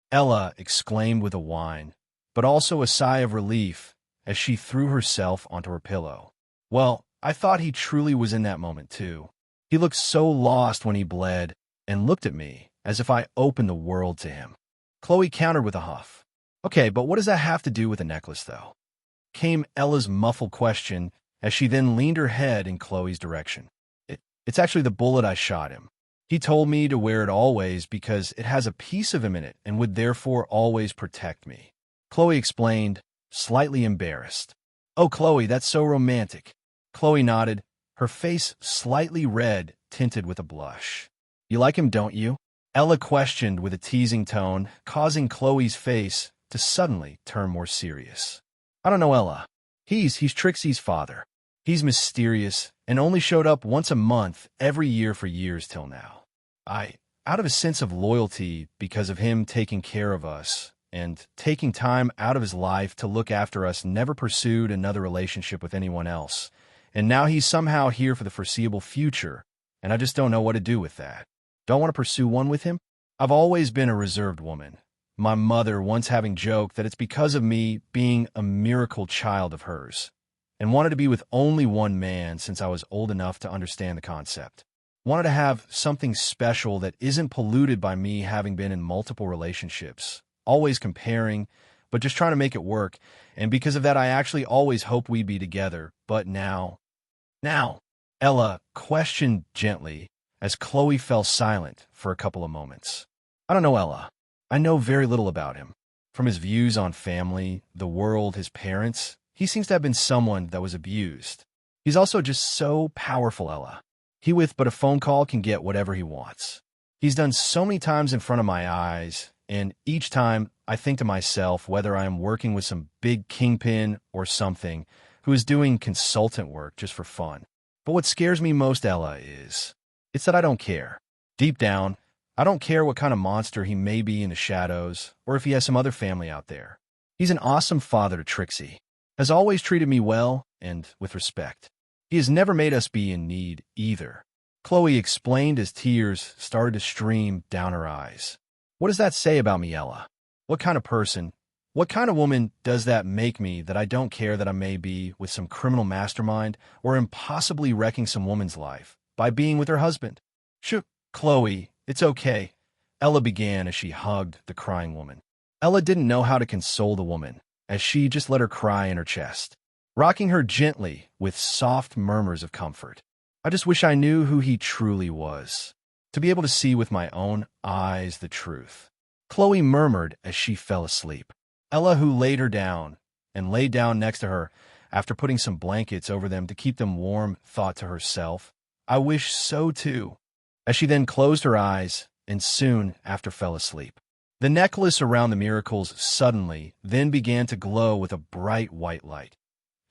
Ella exclaimed with a whine, but also a sigh of relief as she threw herself onto her pillow. Well, I thought he truly was in that moment, too. He looked so lost when he bled and looked at me as if I opened the world to him. Chloe countered with a huff. Okay, but what does that have to do with the necklace, though? Came Ella's muffled question as she then leaned her head in Chloe's direction. It's actually the bullet I shot him. He told me to wear it always because it has a piece of him in it and would therefore always protect me. Chloe explained, slightly embarrassed. Oh, Chloe, that's so romantic. Chloe nodded, her face slightly red, tinted with a blush. You like him, don't you? Ella questioned with a teasing tone, causing Chloe's face to suddenly turn more serious. I don't know, Ella. He's Trixie's father. He's mysterious and only showed up once a month every year for years till now. Out of a sense of loyalty because of him taking care of us and taking time out of his life to look after us, never pursued another relationship with anyone else. And now he's somehow here for the foreseeable future, and I just don't know what to do with that. Don't want to pursue one with him? I've always been a reserved woman. My mother once having joked that it's because of me being a miracle child of hers, and wanted to be with only one man since I was old enough to understand the concept. Wanted to have something special that isn't polluted by me having been in multiple relationships, always comparing, but just trying to make it work, and because of that I actually always hoped we'd be together, but now, Ella questioned gently as Chloe fell silent for a couple of moments. I don't know, Ella. I know very little about him. From his views on family, the world, his parents, he seems to have been someone that was abused. He's also just so powerful, Ella. He with but a phone call can get whatever he wants. He's done so many times in front of my eyes, and each time I think to myself whether I am working with some big kingpin or something who is doing consultant work just for fun. But what scares me most, Ella, it's that I don't care. Deep down, I don't care what kind of monster he may be in the shadows or if he has some other family out there. He's an awesome father to Trixie, has always treated me well and with respect. He has never made us be in need either. Chloe explained as tears started to stream down her eyes. What does that say about me, Ella? What kind of person, what kind of woman does that make me that I don't care that I may be with some criminal mastermind or impossibly wrecking some woman's life by being with her husband? Chloe, it's okay, Ella began as she hugged the crying woman. Ella didn't know how to console the woman, as she just let her cry in her chest, rocking her gently with soft murmurs of comfort. I just wish I knew who he truly was, to be able to see with my own eyes the truth, Chloe murmured as she fell asleep. Ella, who laid her down and lay down next to her after putting some blankets over them to keep them warm, thought to herself, I wish so too, as she then closed her eyes and soon after fell asleep. The necklace around the miracles suddenly then began to glow with a bright white light.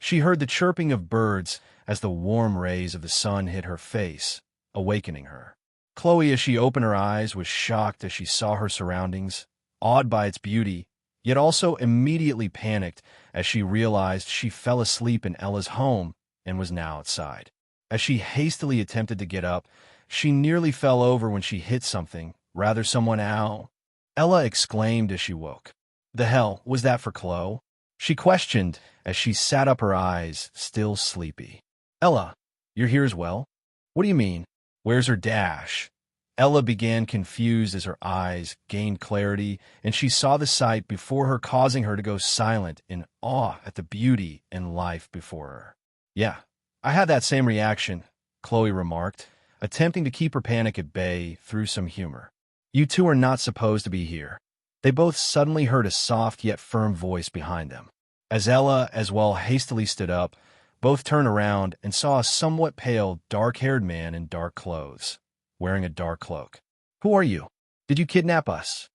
She heard the chirping of birds as the warm rays of the sun hit her face, awakening her. Chloe, as she opened her eyes, was shocked as she saw her surroundings, awed by its beauty, yet also immediately panicked as she realized she fell asleep in Ella's home and was now outside. As she hastily attempted to get up, she nearly fell over when she hit something, rather someone. Ow! Ella exclaimed as she woke. The hell was that for Chloe? She questioned as she sat up, her eyes still sleepy. Ella, you're here as well? What do you mean? Where's her dash? Ella began, confused as her eyes gained clarity and she saw the sight before her, causing her to go silent in awe at the beauty and life before her. Yeah, I had that same reaction, Chloe remarked, attempting to keep her panic at bay through some humor. You two are not supposed to be here. They both suddenly heard a soft yet firm voice behind them. As Ella as well hastily stood up, both turned around and saw a somewhat pale, dark-haired man in dark clothes, wearing a dark cloak. Who are you? Did you kidnap us?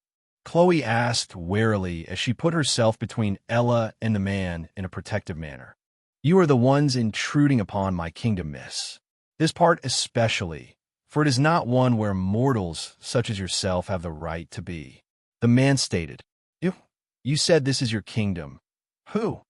Chloe asked warily as she put herself between Ella and the man in a protective manner. You are the ones intruding upon my kingdom, miss. This part especially, for it is not one where mortals such as yourself have the right to be. The man stated. You said this is your kingdom. Who?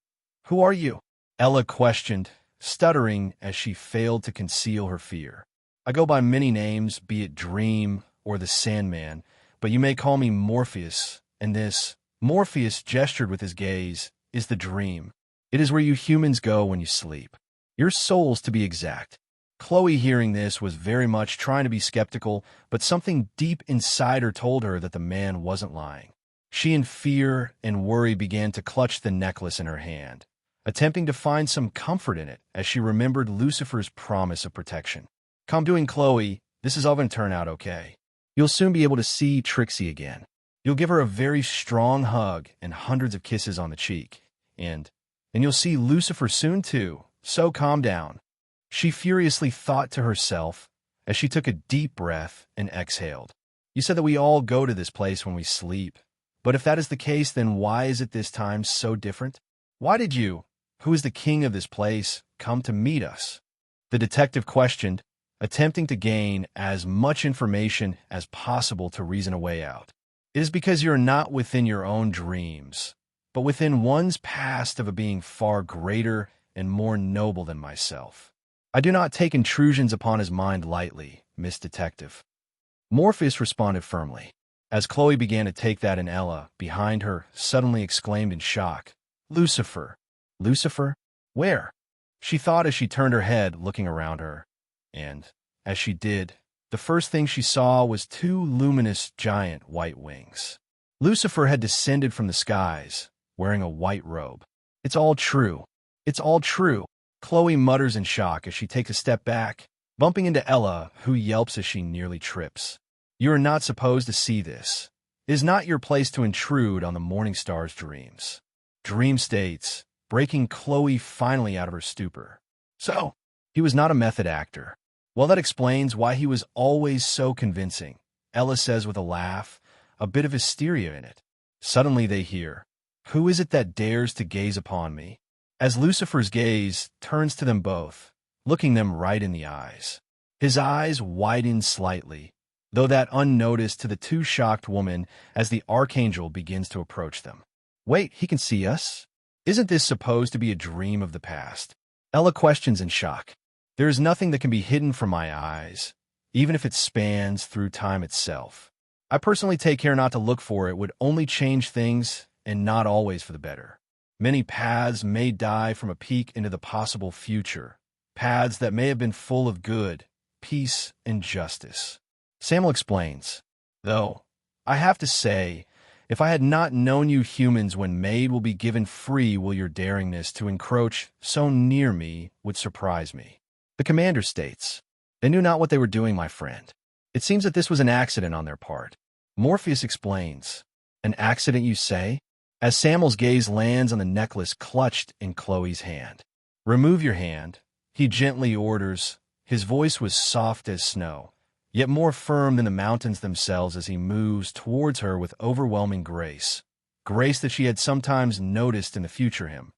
Who are you? Ella questioned, stuttering as she failed to conceal her fear. I go by many names, be it Dream or the Sandman, but you may call me Morpheus, and this, Morpheus gestured with his gaze, is the dream. It is where you humans go when you sleep. Your souls, to be exact. Chloe, hearing this, was very much trying to be skeptical, but something deep inside her told her that the man wasn't lying. She, in fear and worry, began to clutch the necklace in her hand, attempting to find some comfort in it as she remembered Lucifer's promise of protection. Calm doing, Chloe. This is all going to turn out okay. You'll soon be able to see Trixie again. You'll give her a very strong hug and hundreds of kisses on the cheek. And you'll see Lucifer soon too, so calm down. She furiously thought to herself as she took a deep breath and exhaled. You said that we all go to this place when we sleep. But if that is the case, then why is it this time so different? Why did you, who is the king of this place, come to meet us? The detective questioned, attempting to gain as much information as possible to reason a way out. It is because you are not within your own dreams, but within one's past of a being far greater and more noble than myself. I do not take intrusions upon his mind lightly, Miss Detective. Morpheus responded firmly. As Chloe began to take that in, Ella, behind her, suddenly exclaimed in shock, Lucifer! Lucifer? Where? She thought as she turned her head, looking around her. And, as she did, the first thing she saw was two luminous, giant white wings. Lucifer had descended from the skies, wearing a white robe. It's all true. It's all true. Chloe mutters in shock as she takes a step back, bumping into Ella, who yelps as she nearly trips. You are not supposed to see this. It is not your place to intrude on the Morningstar's dreams. Dream states, breaking Chloe finally out of her stupor. So, he was not a method actor. Well, that explains why he was always so convincing, Ella says with a laugh, a bit of hysteria in it. Suddenly they hear, "Who is it that dares to gaze upon me?" As Lucifer's gaze turns to them both, looking them right in the eyes. His eyes widen slightly, though that unnoticed to the two shocked women as the archangel begins to approach them. "Wait, he can see us? Isn't this supposed to be a dream of the past?" Ella questions in shock. "There is nothing that can be hidden from my eyes, even if it spans through time itself. I personally take care not to look for it would only change things and not always for the better. Many paths may die from a peek into the possible future, paths that may have been full of good, peace, and justice." Samuel explains, "Though, I have to say, if I had not known you humans when made will be given free will your daringness to encroach so near me would surprise me." The commander states, "They knew not what they were doing, my friend. It seems that this was an accident on their part." Morpheus explains, "An accident, you say?" As Samuel's gaze lands on the necklace clutched in Chloe's hand. "Remove your hand," he gently orders. His voice was soft as snow, yet more firm than the mountains themselves as he moves towards her with overwhelming grace. Grace that she had sometimes noticed in the future him,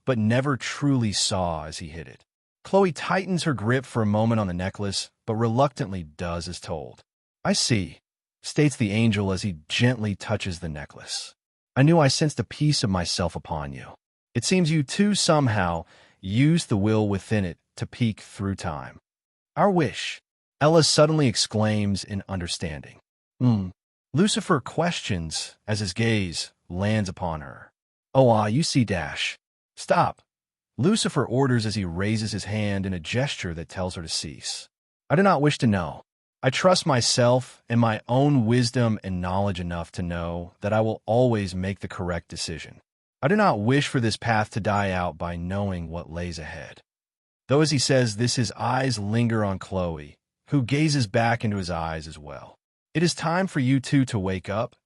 but never truly saw as he hid it. Chloe tightens her grip for a moment on the necklace, but reluctantly does as told. "I see," states the angel as he gently touches the necklace. "I knew I sensed a piece of myself upon you. It seems you too somehow used the will within it to peek through time." "Our wish," Ella suddenly exclaims in understanding. Lucifer questions as his gaze lands upon her. "Oh, you see dash." "Stop," Lucifer orders as he raises his hand in a gesture that tells her to cease. "I do not wish to know. I trust myself and my own wisdom and knowledge enough to know that I will always make the correct decision. I do not wish for this path to die out by knowing what lays ahead." Though as he says this, his eyes linger on Chloe, who gazes back into his eyes as well. "It is time for you two to wake up."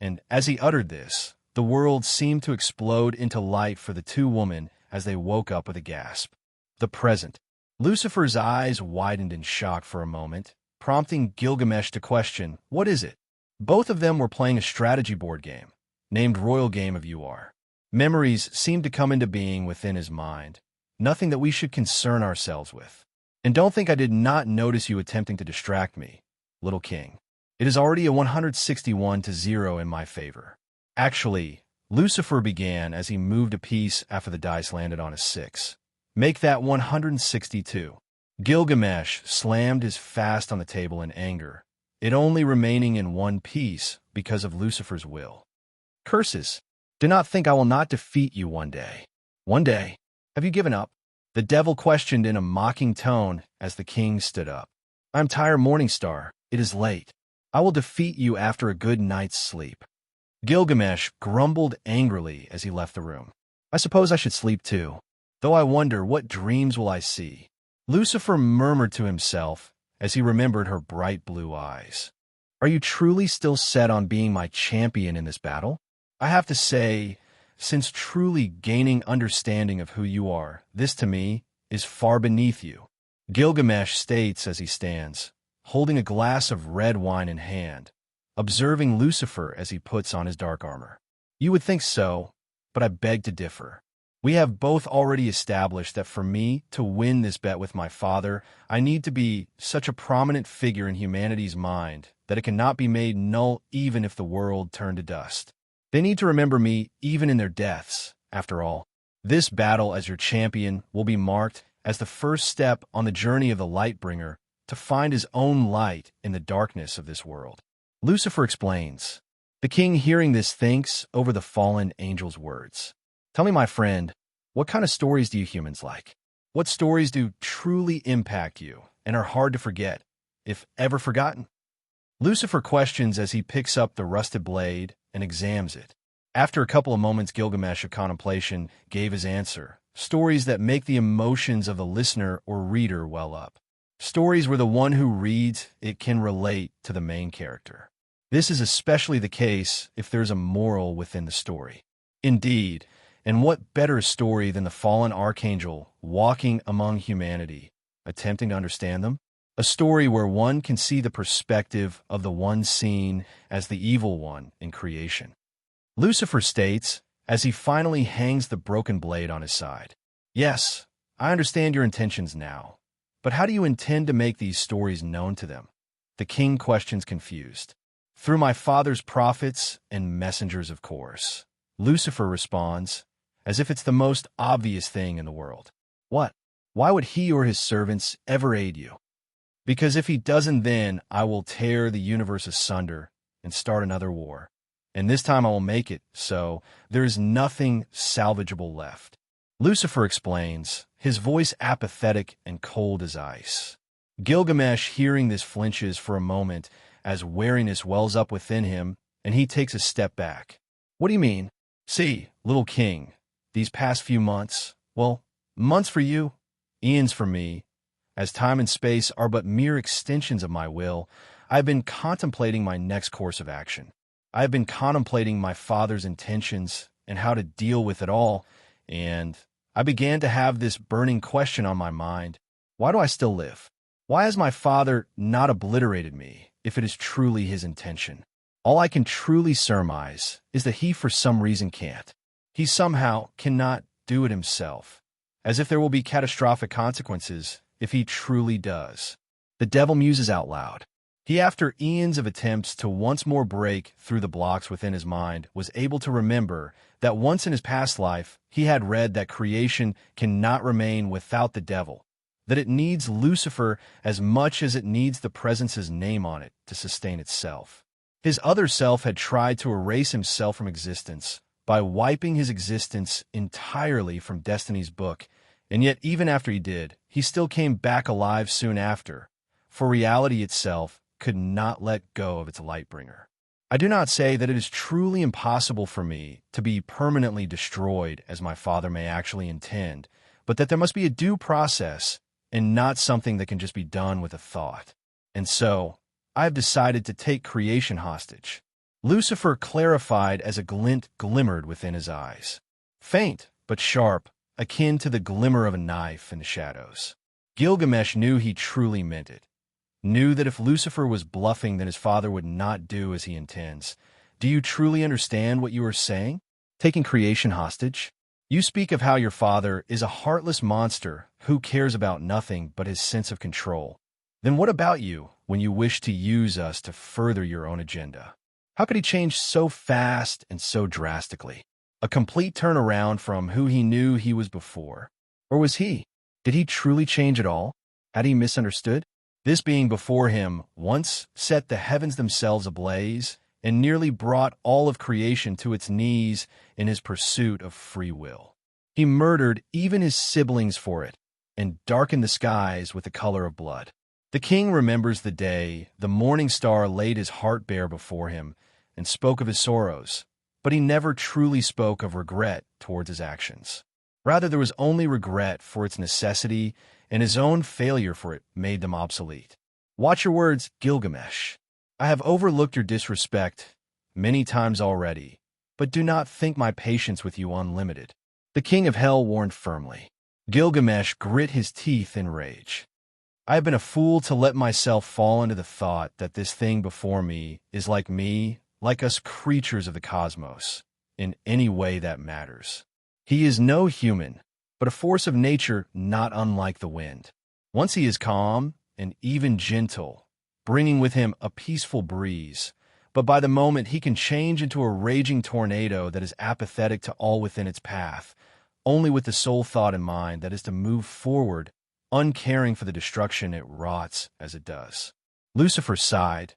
And as he uttered this, the world seemed to explode into light for the two women as they woke up with a gasp. The present. Lucifer's eyes widened in shock for a moment, prompting Gilgamesh to question, "What is it?" Both of them were playing a strategy board game, named Royal Game of You Are. Memories seemed to come into being within his mind, nothing that we should concern ourselves with. "And don't think I did not notice you attempting to distract me, little king. It is already a 161-0 in my favor." "Actually," Lucifer began as he moved a piece after the dice landed on a 6. "Make that 162. Gilgamesh slammed his fist on the table in anger, it only remaining in one piece because of Lucifer's will. "Curses! Do not think I will not defeat you one day." "One day? Have you given up?" the devil questioned in a mocking tone as the king stood up. "I am tired, Morningstar. It is late. I will defeat you after a good night's sleep." Gilgamesh grumbled angrily as he left the room. "I suppose I should sleep too, though I wonder what dreams will I see." Lucifer murmured to himself as he remembered her bright blue eyes. "Are you truly still set on being my champion in this battle? I have to say, since truly gaining understanding of who you are, this to me is far beneath you." Gilgamesh states as he stands, holding a glass of red wine in hand, observing Lucifer as he puts on his dark armor. "You would think so, but I beg to differ. We have both already established that for me to win this bet with my father, I need to be such a prominent figure in humanity's mind that it cannot be made null even if the world turned to dust. They need to remember me even in their deaths. After all, this battle as your champion will be marked as the first step on the journey of the Lightbringer to find his own light in the darkness of this world." Lucifer explains. The king, hearing this, thinks over the fallen angel's words. "Tell me, my friend, what kind of stories do you humans like? What stories do truly impact you and are hard to forget, if ever forgotten?" Lucifer questions as he picks up the rusted blade and examines it. After a couple of moments, Gilgamesh of contemplation gave his answer. "Stories that make the emotions of the listener or reader well up. Stories where the one who reads it can relate to the main character. This is especially the case if there's a moral within the story." Indeed, and what better story than the fallen archangel walking among humanity, attempting to understand them? a story where one can see the perspective of the one seen as the evil one in creation. Lucifer states, as he finally hangs the broken blade on his side, "Yes, I understand your intentions now, but how do you intend to make these stories known to them?" The king questions, confused. "Through my father's prophets and messengers, of course." Lucifer responds, as if it's the most obvious thing in the world. "What? Why would he or his servants ever aid you?" "Because if he doesn't, then I will tear the universe asunder and start another war. And this time I will make it so there is nothing salvageable left." Lucifer explains, his voice apathetic and cold as ice. Gilgamesh, hearing this, flinches for a moment as wariness wells up within him, and he takes a step back. "What do you mean?" "See, little king, these past few months, well, months for you, eons for me, as time and space are but mere extensions of my will, I have been contemplating my next course of action. I have been contemplating my father's intentions and how to deal with it all, and I began to have this burning question on my mind. Why do I still live? Why has my father not obliterated me if it is truly his intention? All I can truly surmise is that he for some reason can't. He somehow cannot do it himself, as if there will be catastrophic consequences if he truly does." The devil muses out loud. He, after eons of attempts to once more break through the blocks within his mind, was able to remember that once in his past life he had read that creation cannot remain without the devil, that it needs Lucifer as much as it needs the presence's name on it to sustain itself. His other self had tried to erase himself from existence by wiping his existence entirely from Destiny's book, and yet even after he did, he still came back alive soon after, for reality itself could not let go of its lightbringer. I do not say that it is truly impossible for me to be permanently destroyed as my father may actually intend, but that there must be a due process and not something that can just be done with a thought. And so, I have decided to take creation hostage. Lucifer clarified as a glint glimmered within his eyes. Faint, but sharp, akin to the glimmer of a knife in the shadows. Gilgamesh knew he truly meant it. Knew that if Lucifer was bluffing, then his father would not do as he intends. "Do you truly understand what you are saying? Taking creation hostage? You speak of how your father is a heartless monster who cares about nothing but his sense of control. Then what about you when you wish to use us to further your own agenda? How could he change so fast and so drastically? A complete turnaround from who he knew he was before. Or was he? Did he truly change at all? Had he misunderstood? This being before him once set the heavens themselves ablaze and nearly brought all of creation to its knees in his pursuit of free will. He murdered even his siblings for it and darkened the skies with the color of blood. The king remembers the day the Morningstar laid his heart bare before him and spoke of his sorrows, but he never truly spoke of regret towards his actions. Rather, there was only regret for its necessity, and his own failure for it made them obsolete. Watch your words, Gilgamesh. I have overlooked your disrespect many times already, but do not think my patience with you unlimited. The king of hell warned firmly. Gilgamesh grit his teeth in rage. I have been a fool to let myself fall into the thought that this thing before me is like me, like us creatures of the cosmos, in any way that matters. He is no human, but a force of nature not unlike the wind. Once he is calm and even gentle, bringing with him a peaceful breeze, but by the moment he can change into a raging tornado that is apathetic to all within its path, only with the sole thought in mind that is to move forward, uncaring for the destruction it wroughts as it does. Lucifer sighed,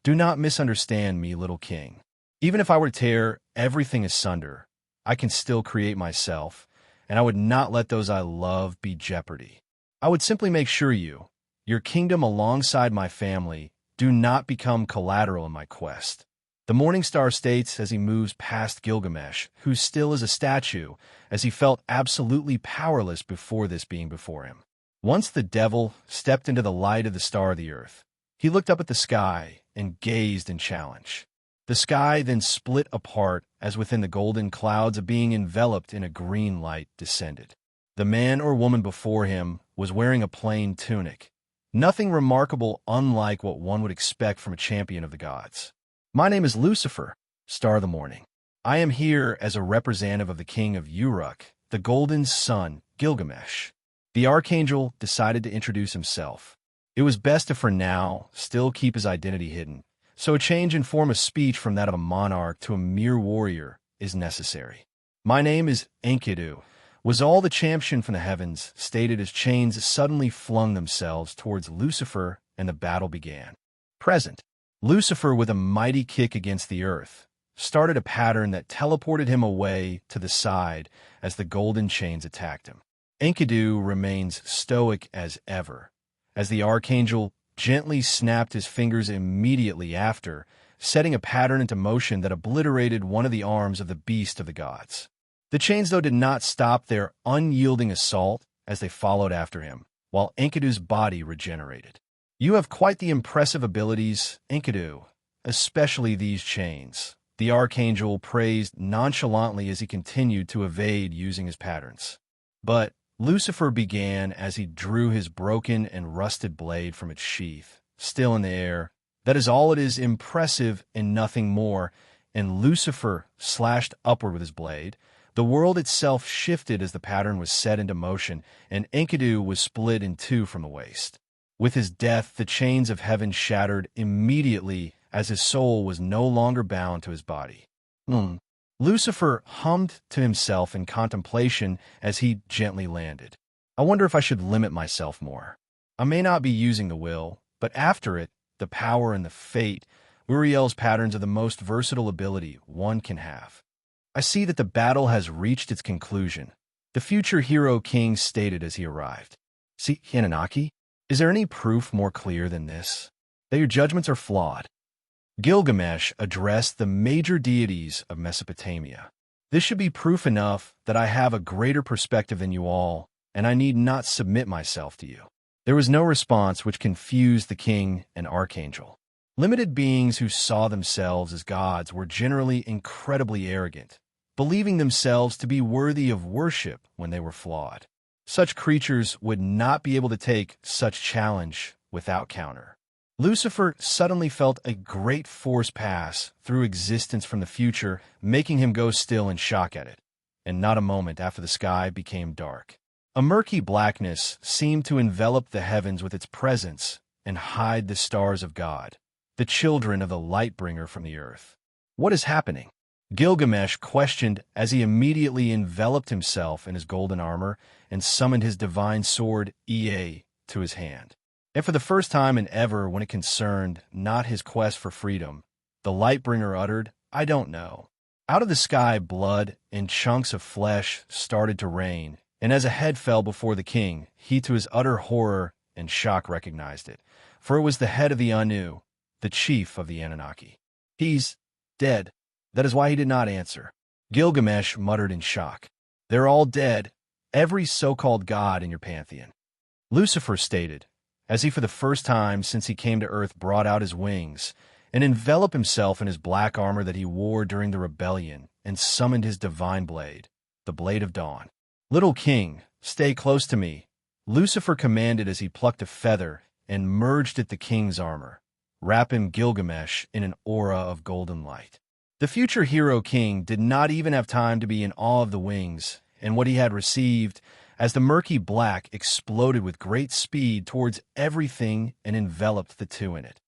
"Do not misunderstand me, little king. Even if I were to tear everything asunder, I can still create myself, and I would not let those I love be jeopardy. I would simply make sure your kingdom alongside my family, do not become collateral in my quest." The Morningstar states as he moves past Gilgamesh, who still is a statue, as he felt absolutely powerless before this being before him. Once the devil stepped into the light of the star of the earth, he looked up at the sky and gazed in challenge. The sky then split apart as within the golden clouds a being enveloped in a green light descended. The man or woman before him was wearing a plain tunic, Nothing remarkable, unlike what one would expect from a champion of the gods. My name is Lucifer, Star of the Morning. I am here as a representative of the king of Uruk, the golden son, Gilgamesh. The archangel decided to introduce himself. It was best to, for now, still keep his identity hidden, so a change in form of speech from that of a monarch to a mere warrior is necessary. My name is Enkidu, was all the champion from the heavens stated as chains suddenly flung themselves towards Lucifer and the battle began. Present, Lucifer, with a mighty kick against the earth, started a pattern that teleported him away to the side as the golden chains attacked him. Enkidu remains stoic as ever, as the archangel gently snapped his fingers immediately after, setting a pattern into motion that obliterated one of the arms of the beast of the gods. The chains, though, did not stop their unyielding assault as they followed after him, while Enkidu's body regenerated. You have quite the impressive abilities, Enkidu, especially these chains, the archangel praised nonchalantly as he continued to evade using his patterns. But Lucifer began as he drew his broken and rusted blade from its sheath, still in the air. That is all. It is impressive and nothing more, and Lucifer slashed upward with his blade. The world itself shifted as the pattern was set into motion, and Enkidu was split in two from the waist. With his death, the chains of heaven shattered immediately as his soul was no longer bound to his body. Lucifer hummed to himself in contemplation as he gently landed. I wonder if I should limit myself more. I may not be using the will, but after it, the power and the fate. Uriel's patterns are the most versatile ability one can have. I see that the battle has reached its conclusion, the future hero king stated as he arrived. See, Anunnaki, is there any proof more clear than this? That your judgments are flawed. Gilgamesh addressed the major deities of Mesopotamia. This should be proof enough that I have a greater perspective than you all, and I need not submit myself to you. There was no response, which confused the king and archangel. Limited beings who saw themselves as gods were generally incredibly arrogant, believing themselves to be worthy of worship when they were flawed. Such creatures would not be able to take such challenge without counter. Lucifer suddenly felt a great force pass through existence from the future, making him go still in shock at it, and not a moment after the sky became dark. A murky blackness seemed to envelop the heavens with its presence and hide the stars of God, the children of the Lightbringer from the earth. What is happening? Gilgamesh questioned as he immediately enveloped himself in his golden armor and summoned his divine sword, Ea, to his hand. And for the first time in ever, when it concerned not his quest for freedom, the Lightbringer uttered, "I don't know." Out of the sky, blood and chunks of flesh started to rain, and as a head fell before the king, he to his utter horror and shock recognized it, for it was the head of the Anu, the chief of the Anunnaki. He's dead. That is why he did not answer. Gilgamesh muttered in shock. They're all dead, every so-called god in your pantheon. Lucifer stated, as he for the first time since he came to earth brought out his wings and enveloped himself in his black armor that he wore during the rebellion and summoned his divine blade, the Blade of Dawn. Little king, stay close to me, Lucifer commanded as he plucked a feather and merged it the king's armor, wrapping Gilgamesh in an aura of golden light. The future hero king did not even have time to be in awe of the wings and what he had received, as the murky black exploded with great speed towards everything and enveloped the two in it.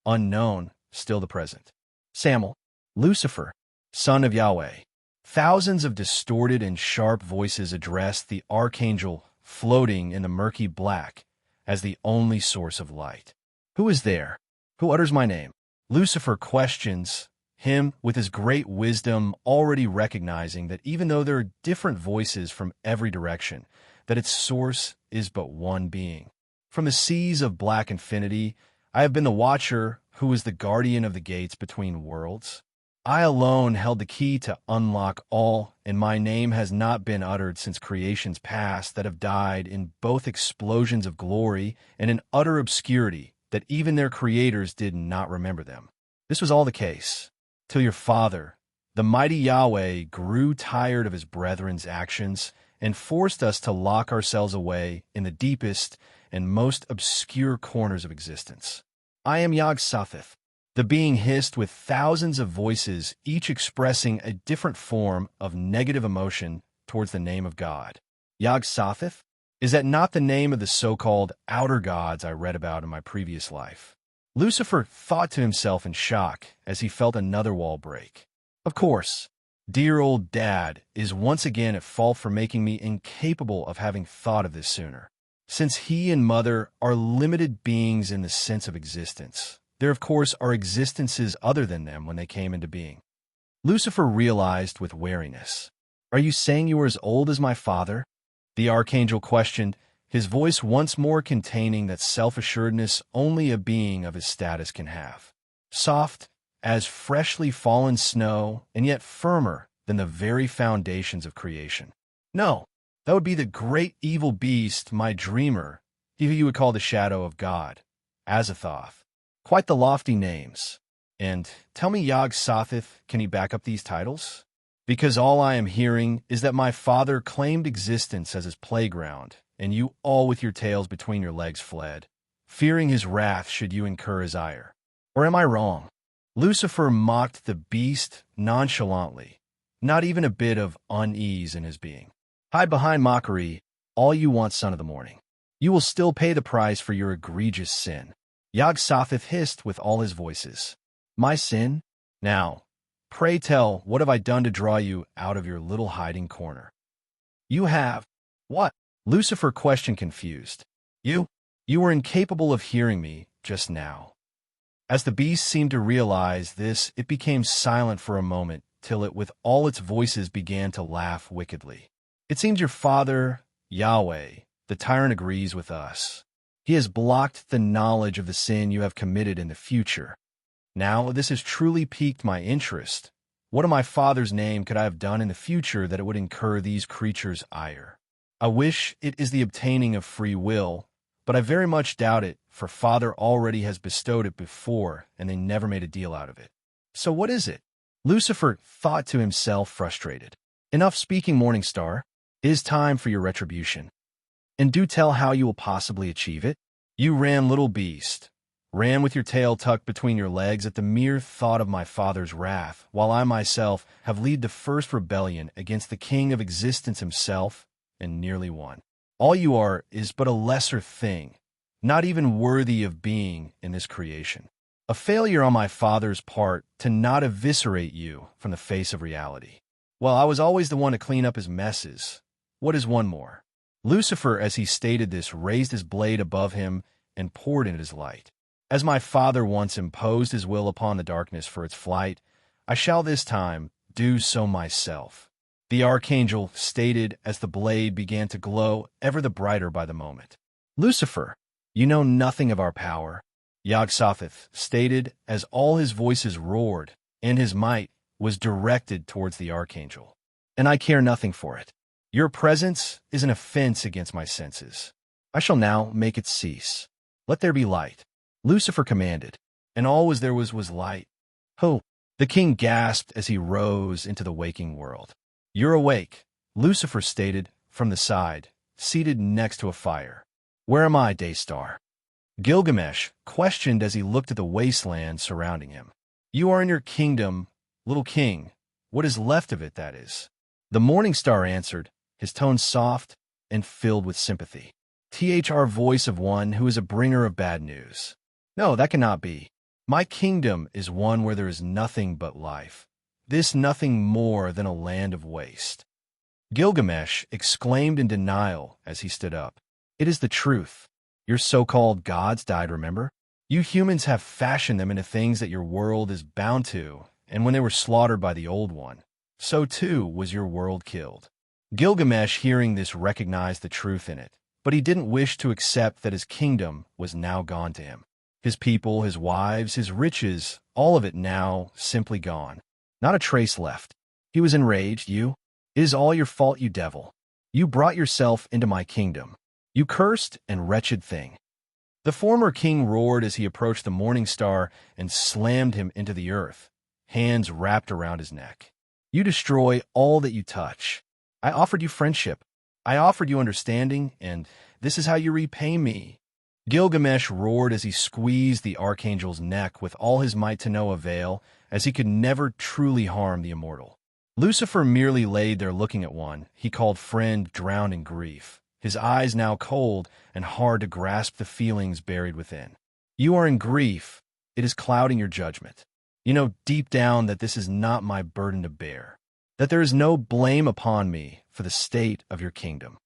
Unknown, still the present. Samuel, Lucifer, son of Yahweh. Thousands of distorted and sharp voices addressed the archangel floating in the murky black as the only source of light. Who is there? Who utters my name? Lucifer questions him with his great wisdom, already recognizing that even though there are different voices from every direction, that its source is but one being. From the seas of black infinity, I have been the watcher who is the guardian of the gates between worlds. I alone held the key to unlock all, and my name has not been uttered since creations past that have died in both explosions of glory and in utter obscurity that even their creators did not remember them. This was all the case till your father, the mighty Yahweh, grew tired of his brethren's actions and forced us to lock ourselves away in the deepest and most obscure corners of existence. I am Yog-Sothoth, the being hissed with thousands of voices, each expressing a different form of negative emotion towards the name of God. Yog-Sothoth? Is that not the name of the so-called outer gods I read about in my previous life? Lucifer thought to himself in shock as he felt another wall break. Of course, dear old Dad is once again at fault for making me incapable of having thought of this sooner. Since he and Mother are limited beings in the sense of existence, there of course are existences other than them when they came into being. Lucifer realized with wariness. Are you saying you are as old as my father? The archangel questioned, his voice once more containing that self-assuredness only a being of his status can have. Soft as freshly fallen snow, and yet firmer than the very foundations of creation. No, that would be the great evil beast, my dreamer, he who you would call the shadow of God, Azathoth. Quite the lofty names. And tell me, Yog-Sothoth, can he back up these titles? Because all I am hearing is that my father claimed existence as his playground, and you all with your tails between your legs fled, fearing his wrath should you incur his ire. Or am I wrong? Lucifer mocked the beast nonchalantly, not even a bit of unease in his being. Hide behind mockery, all you want, son of the morning. You will still pay the price for your egregious sin. Yog-Sothoth hissed with all his voices. My sin? Now, pray tell, what have I done to draw you out of your little hiding corner? You have. What? Lucifer questioned, confused. You were incapable of hearing me just now. As the beast seemed to realize this, it became silent for a moment, till it with all its voices began to laugh wickedly. It seems your father, Yahweh, the tyrant, agrees with us. He has blocked the knowledge of the sin you have committed in the future. Now, this has truly piqued my interest. What in my father's name could I have done in the future that it would incur these creatures' ire? I wish it is the obtaining of free will, but I very much doubt it, for Father already has bestowed it before, and they never made a deal out of it. So what is it? Lucifer thought to himself, frustrated. Enough speaking, Morningstar. It is time for your retribution. And do tell how you will possibly achieve it. You ran, little beast. Ran with your tail tucked between your legs at the mere thought of my father's wrath, while I myself have led the first rebellion against the king of existence himself, and nearly won. All you are is but a lesser thing, not even worthy of being in this creation. A failure on my father's part to not eviscerate you from the face of reality. Well, I was always the one to clean up his messes. What is one more? Lucifer, as he stated this, raised his blade above him and poured in his light. As my father once imposed his will upon the darkness for its flight, I shall this time do so myself. The archangel stated as the blade began to glow ever the brighter by the moment. Lucifer, you know nothing of our power. Yog-Sothoth stated as all his voices roared, and his might was directed towards the archangel. And I care nothing for it. Your presence is an offense against my senses. I shall now make it cease. Let there be light. Lucifer commanded, and all there was light. Ho! The king gasped as he rose into the waking world. You're awake, Lucifer stated from the side, seated next to a fire. Where am I, Daystar? Gilgamesh questioned as he looked at the wasteland surrounding him. You are in your kingdom, little king. What is left of it, that is. The Morningstar answered, his tone soft and filled with sympathy. THR voice of one who is a bringer of bad news. No, that cannot be. My kingdom is one where there is nothing but life. This nothing more than a land of waste. Gilgamesh exclaimed in denial as he stood up. It is the truth. Your so-called gods died, remember? You humans have fashioned them into things that your world is bound to, and when they were slaughtered by the old one, so too was your world killed. Gilgamesh, hearing this, recognized the truth in it, but he didn't wish to accept that his kingdom was now gone to him. His people, his wives, his riches, all of it now simply gone. Not a trace left. He was enraged. It is all your fault, you devil. You brought yourself into my kingdom. You cursed and wretched thing. The former king roared as he approached the Morningstar and slammed him into the earth, hands wrapped around his neck. You destroy all that you touch. I offered you friendship. I offered you understanding, and this is how you repay me." Gilgamesh roared as he squeezed the archangel's neck with all his might to no avail, as he could never truly harm the immortal. Lucifer merely laid there looking at one he called friend, drowned in grief, his eyes now cold and hard to grasp the feelings buried within. "You are in grief. It is clouding your judgment. You know deep down that this is not my burden to bear, that there is no blame upon me for the state of your kingdom.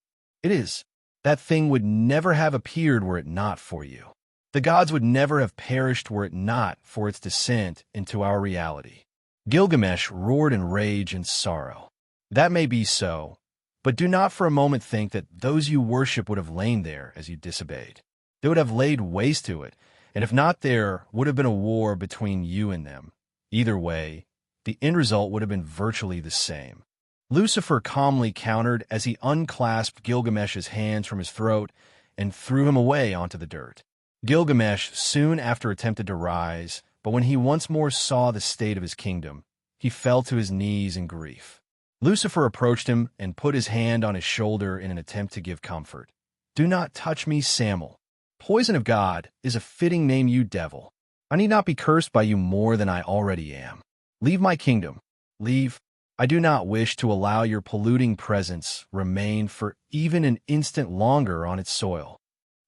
It is. That thing would never have appeared were it not for you. The gods would never have perished were it not for its descent into our reality." Gilgamesh roared in rage and sorrow. "That may be so, but do not for a moment think that those you worship would have lain there as you disobeyed. They would have laid waste to it, and if not, there would have been a war between you and them. Either way, the end result would have been virtually the same." Lucifer calmly countered as he unclasped Gilgamesh's hands from his throat and threw him away onto the dirt. Gilgamesh soon after attempted to rise, but when he once more saw the state of his kingdom, he fell to his knees in grief. Lucifer approached him and put his hand on his shoulder in an attempt to give comfort. "Do not touch me, Samuel. Poison of God is a fitting name, you devil. I need not be cursed by you more than I already am. Leave my kingdom. Leave. I do not wish to allow your polluting presence remain for even an instant longer on its soil."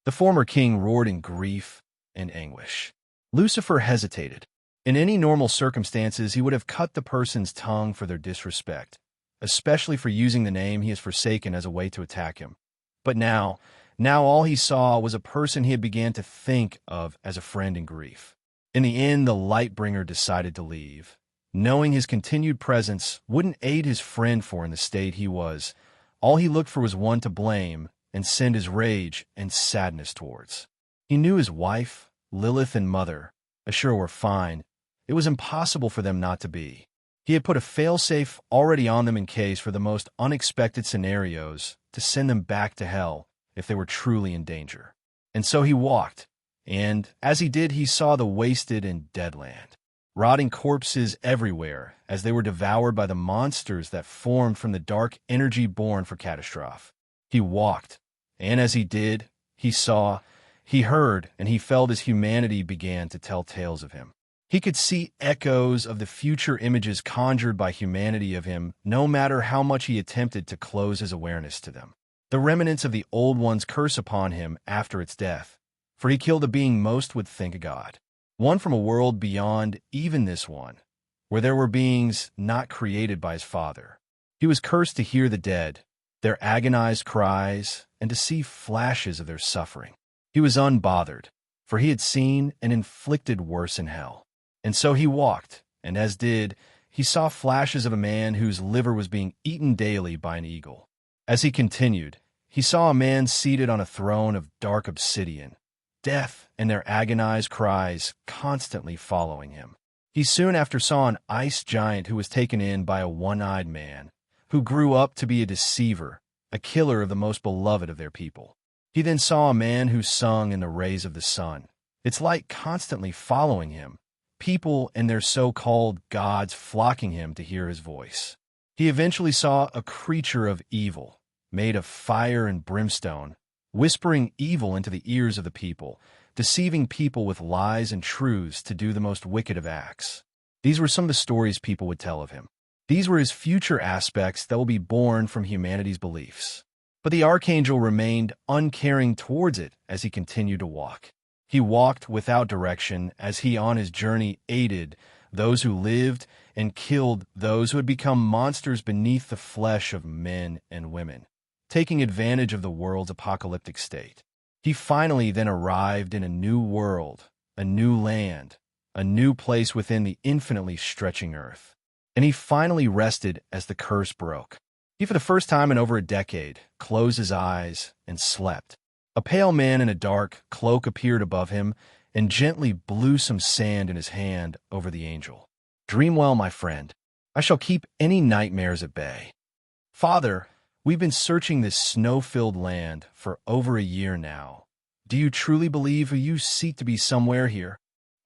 The former king roared in grief and anguish. Lucifer hesitated. In any normal circumstances, he would have cut the person's tongue for their disrespect, especially for using the name he has forsaken as a way to attack him. But now all he saw was a person he had began to think of as a friend in grief. In the end, the Lightbringer decided to leave. Knowing his continued presence wouldn't aid his friend for in the state he was, all he looked for was one to blame and send his rage and sadness towards. He knew his wife, Lilith, and mother, Ashura were fine. It was impossible for them not to be. He had put a failsafe already on them in case for the most unexpected scenarios to send them back to hell if they were truly in danger. And so he walked, and as he did, he saw the wasted and dead land. Rotting corpses everywhere as they were devoured by the monsters that formed from the dark energy born for catastrophe. He walked, and as he did, he saw, he heard, and he felt as humanity began to tell tales of him. He could see echoes of the future images conjured by humanity of him, no matter how much he attempted to close his awareness to them. The remnants of the old one's curse upon him after its death, for he killed a being most would think a god. One from a world beyond even this one, where there were beings not created by his father. He was cursed to hear the dead, their agonized cries, and to see flashes of their suffering. He was unbothered, for he had seen and inflicted worse in hell. And so he walked, and as did, he saw flashes of a man whose liver was being eaten daily by an eagle. As he continued, he saw a man seated on a throne of dark obsidian, death and their agonized cries constantly following him. He soon after saw an ice giant who was taken in by a one-eyed man, who grew up to be a deceiver, a killer of the most beloved of their people. He then saw a man who sung in the rays of the sun, its light constantly following him, people and their so-called gods flocking him to hear his voice. He eventually saw a creature of evil, made of fire and brimstone, whispering evil into the ears of the people, deceiving people with lies and truths to do the most wicked of acts. These were some of the stories people would tell of him. These were his future aspects that will be born from humanity's beliefs. But the archangel remained uncaring towards it as he continued to walk. He walked without direction as he on his journey aided those who lived and killed those who had become monsters beneath the flesh of men and women, taking advantage of the world's apocalyptic state. He finally then arrived in a new world, a new land, a new place within the infinitely stretching earth. And he finally rested as the curse broke. He, for the first time in over a decade, closed his eyes and slept. A pale man in a dark cloak appeared above him and gently blew some sand in his hand over the angel. "Dream well, my friend. I shall keep any nightmares at bay. Father, we've been searching this snow-filled land for over a year now. Do you truly believe you seek to be somewhere here?"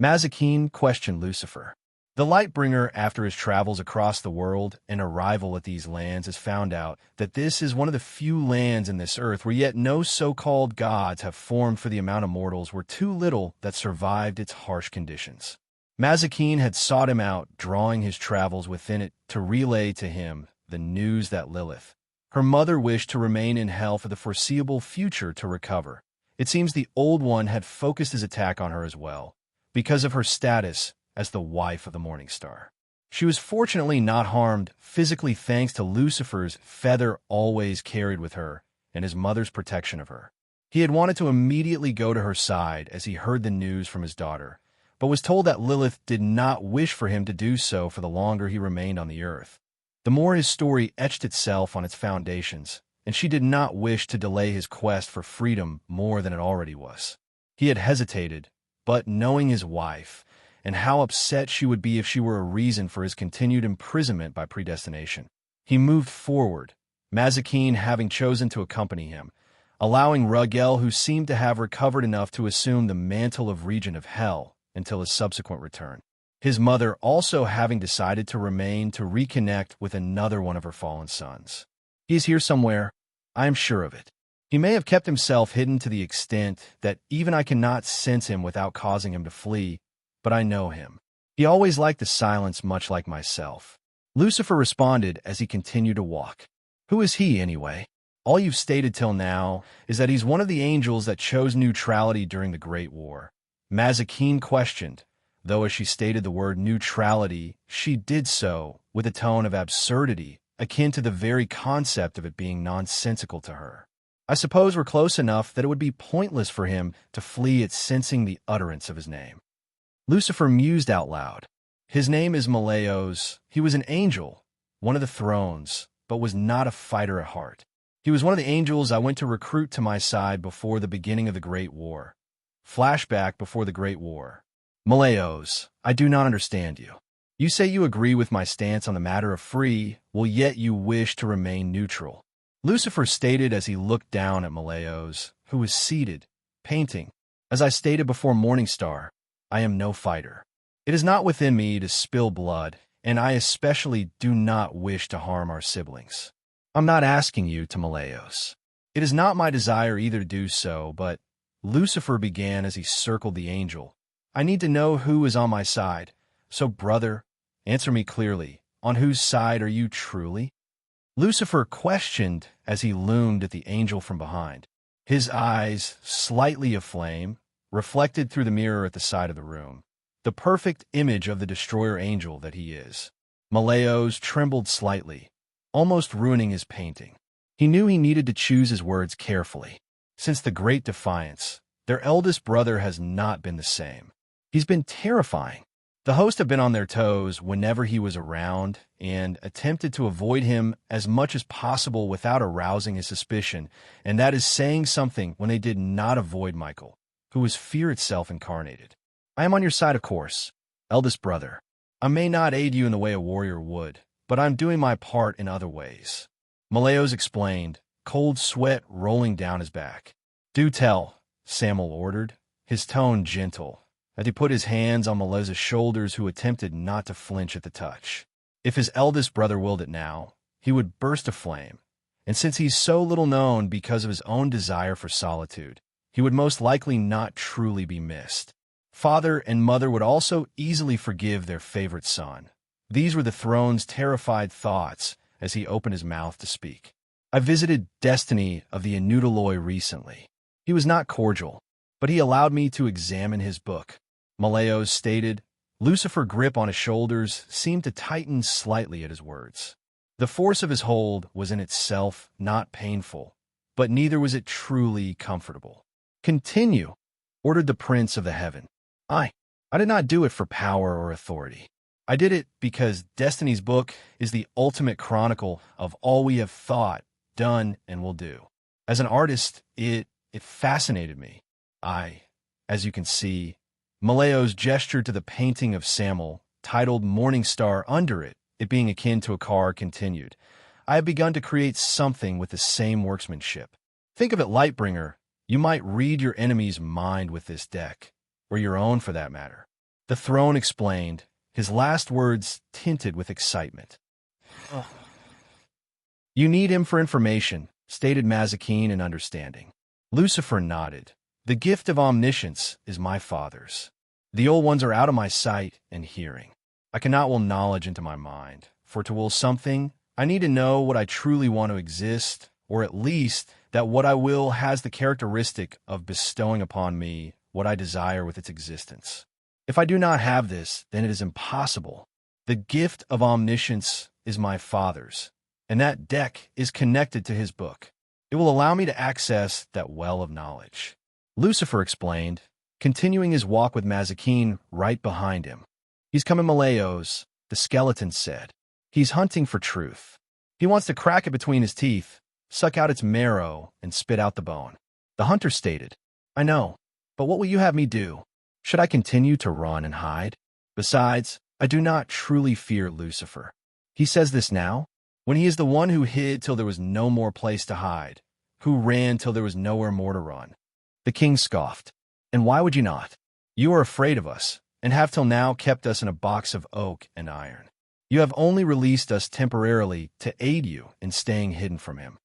Mazikeen questioned Lucifer. The Lightbringer, after his travels across the world and arrival at these lands, has found out that this is one of the few lands in this earth where yet no so-called gods have formed, for the amount of mortals were too little that survived its harsh conditions. Mazikeen had sought him out, drawing his travels within it to relay to him the news that Lilith, her mother, wished to remain in hell for the foreseeable future to recover. It seems the Old One had focused his attack on her as well, because of her status as the wife of the Morningstar. She was fortunately not harmed physically thanks to Lucifer's feather always carried with her and his mother's protection of her. He had wanted to immediately go to her side as he heard the news from his daughter, but was told that Lilith did not wish for him to do so for the longer he remained on the earth. The more his story etched itself on its foundations, and she did not wish to delay his quest for freedom more than it already was. He had hesitated, but knowing his wife, and how upset she would be if she were a reason for his continued imprisonment by predestination, he moved forward, Mazikeen having chosen to accompany him, allowing Ruggel, who seemed to have recovered enough to assume the mantle of Regent of Hell until his subsequent return. His mother also having decided to remain to reconnect with another one of her fallen sons. He is here somewhere, I am sure of it. He may have kept himself hidden to the extent that even I cannot sense him without causing him to flee, but I know him. He always liked the silence, much like myself. Lucifer responded as he continued to walk. Who is he, anyway? All you've stated till now is that he's one of the angels that chose neutrality during the Great War. Mazikeen questioned, though as she stated the word neutrality, she did so with a tone of absurdity, akin to the very concept of it being nonsensical to her. I suppose we're close enough that it would be pointless for him to flee at sensing the utterance of his name. Lucifer mused out loud. His name is Maleos. He was an angel, one of the thrones, but was not a fighter at heart. He was one of the angels I went to recruit to my side before the beginning of the Great War. Flashback before the Great War. Maleos, I do not understand you. You say you agree with my stance on the matter of free, will yet you wish to remain neutral. Lucifer stated as he looked down at Maleos, who was seated, painting. As I stated before Morningstar, I am no fighter. It is not within me to spill blood, and I especially do not wish to harm our siblings. I'm not asking you to Maleos. It is not my desire either to do so, but Lucifer began as he circled the angel. I need to know who is on my side. So, brother, answer me clearly. On whose side are you truly? Lucifer questioned as he loomed at the angel from behind. His eyes, slightly aflame, reflected through the mirror at the side of the room. The perfect image of the destroyer angel that he is. Maleos trembled slightly, almost ruining his painting. He knew he needed to choose his words carefully. Since the Great Defiance, their eldest brother has not been the same. He's been terrifying. The hosts have been on their toes whenever he was around and attempted to avoid him as much as possible without arousing his suspicion, and that is saying something when they did not avoid Michael, who was fear itself incarnated. I am on your side, of course, eldest brother. I may not aid you in the way a warrior would, but I'm doing my part in other ways. Maleos explained, cold sweat rolling down his back. Do tell, Samuel ordered, his tone gentle, as he put his hands on Maleos' shoulders, who attempted not to flinch at the touch. If his eldest brother willed it now, he would burst aflame, and since he's so little known because of his own desire for solitude, he would most likely not truly be missed. Father and mother would also easily forgive their favorite son. These were the throne's terrified thoughts as he opened his mouth to speak. I visited Destiny of the Anutaloi recently. He was not cordial, but he allowed me to examine his book. Maleos stated. Lucifer's grip on his shoulders seemed to tighten slightly at his words. The force of his hold was in itself not painful, but neither was it truly comfortable. Continue, ordered the Prince of the Heaven. I did not do it for power or authority. I did it because Destiny's book is the ultimate chronicle of all we have thought, done, and will do. As an artist, it fascinated me. As you can see, Maleos gestured to the painting of Samuel, titled Morningstar under it being akin to a car, continued. I have begun to create something with the same workmanship. Think of it, Lightbringer. You might read your enemy's mind with this deck, or your own for that matter. The throne explained, his last words tinted with excitement. You need him for information, stated Mazikeen in understanding. Lucifer nodded. The gift of omniscience is my father's. The old ones are out of my sight and hearing. I cannot will knowledge into my mind, for to will something, I need to know what I truly want to exist, or at least that what I will has the characteristic of bestowing upon me what I desire with its existence. If I do not have this, then it is impossible. The gift of omniscience is my father's, and that deck is connected to his book. It will allow me to access that well of knowledge. Lucifer explained, continuing his walk with Mazikeen right behind him. He's coming Malayo's, the skeleton said. He's hunting for truth. He wants to crack it between his teeth, suck out its marrow, and spit out the bone. The hunter stated, I know, but what will you have me do? Should I continue to run and hide? Besides, I do not truly fear Lucifer. He says this now, when he is the one who hid till there was no more place to hide, who ran till there was nowhere more to run. The king scoffed. And why would you not? You are afraid of us, and have till now kept us in a box of oak and iron. You have only released us temporarily to aid you in staying hidden from him.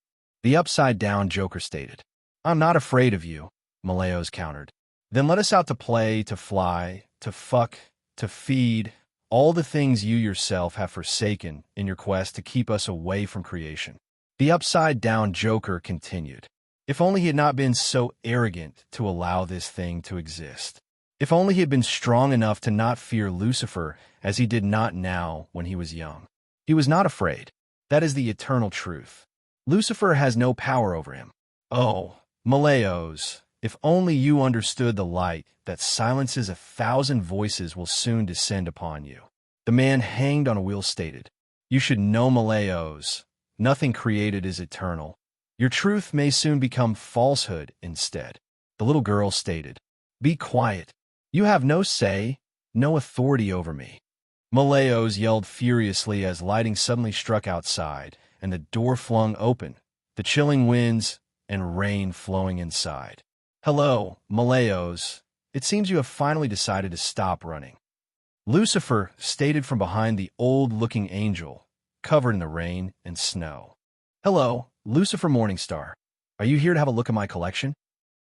The upside-down joker stated. I'm not afraid of you, Malayos countered. Then let us out to play, to fly, to fuck, to feed, all the things you yourself have forsaken in your quest to keep us away from creation. The upside-down joker continued. If only he had not been so arrogant to allow this thing to exist. If only he had been strong enough to not fear Lucifer as he did not now when he was young. He was not afraid. That is the eternal truth. Lucifer has no power over him. Oh, Malayos, if only you understood the light that silences 1,000 voices will soon descend upon you. The man hanged on a wheel stated, You should know, Malayos, nothing created is eternal. Your truth may soon become falsehood instead. The little girl stated, Be quiet. You have no say, no authority over me. Malayos yelled furiously as lighting suddenly struck outside, and the door flung open, the chilling winds and rain flowing inside. Hello, Malayos. It seems you have finally decided to stop running. Lucifer stated from behind the old-looking angel, covered in the rain and snow. Hello, Lucifer Morningstar. Are you here to have a look at my collection?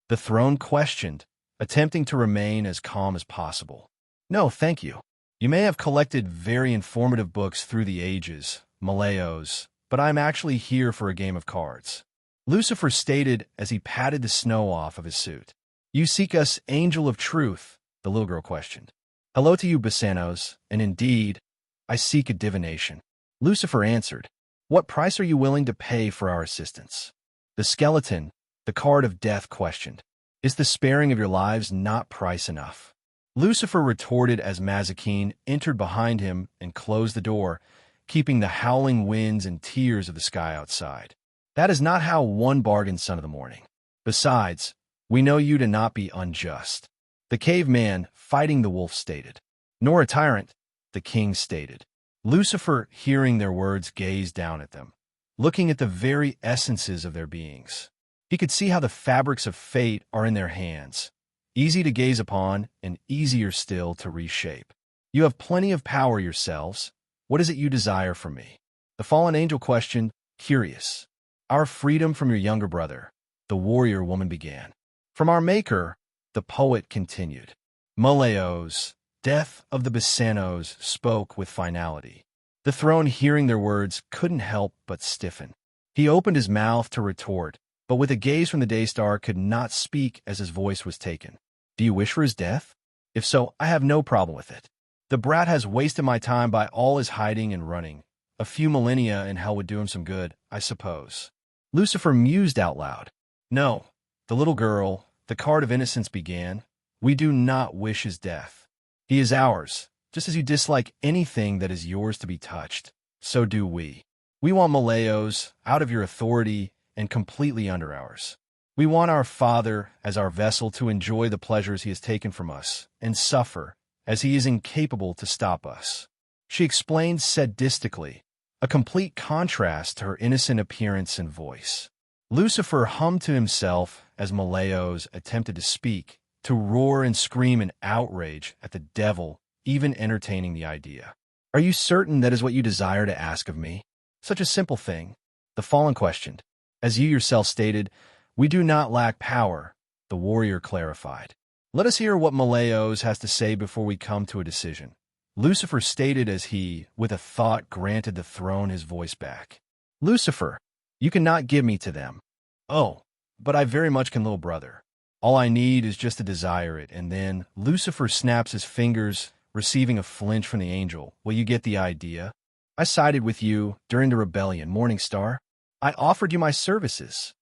The throne questioned, attempting to remain as calm as possible. No, thank you. You may have collected very informative books through the ages, Malayos, but I'm actually here for a game of cards. Lucifer stated as he patted the snow off of his suit. You seek us, angel of truth, the little girl questioned. Hello to you, Basanos, and indeed, I seek a divination. Lucifer answered, What price are you willing to pay for our assistance? The skeleton, the card of death, questioned, Is the sparing of your lives not price enough? Lucifer retorted as Mazikeen entered behind him and closed the door, keeping the howling winds and tears of the sky outside. That is not how one bargains, son of the morning. Besides, we know you to not be unjust. The caveman, fighting the wolf, stated. Nor a tyrant, the king stated. Lucifer, hearing their words, gazed down at them, looking at the very essences of their beings. He could see how the fabrics of fate are in their hands, easy to gaze upon and easier still to reshape. You have plenty of power yourselves. What is it you desire from me? The fallen angel questioned, curious. Our freedom from your younger brother, the warrior woman began. From our maker, the poet continued. Malayos, death of the Basanos, spoke with finality. The throne, hearing their words, couldn't help but stiffen. He opened his mouth to retort, but with a gaze from the Daystar could not speak as his voice was taken. Do you wish for his death? If so, I have no problem with it. The brat has wasted my time by all his hiding and running. A few millennia in hell would do him some good, I suppose. Lucifer mused out loud. No, the little girl, the card of innocence, began. We do not wish his death. He is ours, just as you dislike anything that is yours to be touched. So do we. We want Malayos out of your authority and completely under ours. We want our Father as our vessel to enjoy the pleasures he has taken from us and suffer as he is incapable to stop us. She explained sadistically, a complete contrast to her innocent appearance and voice. Lucifer hummed to himself as Malayos attempted to speak, to roar and scream in outrage at the devil even entertaining the idea. Are you certain that is what you desire to ask of me? Such a simple thing. The fallen questioned. As you yourself stated, we do not lack power, the warrior clarified. Let us hear what Maleos has to say before we come to a decision. Lucifer stated as he, with a thought, granted the throne his voice back. Lucifer, you cannot give me to them. Oh, but I very much can, little brother. All I need is just to desire it, and then Lucifer snaps his fingers, receiving a flinch from the angel. Will you get the idea? I sided with you during the rebellion, Morningstar. I offered you my services.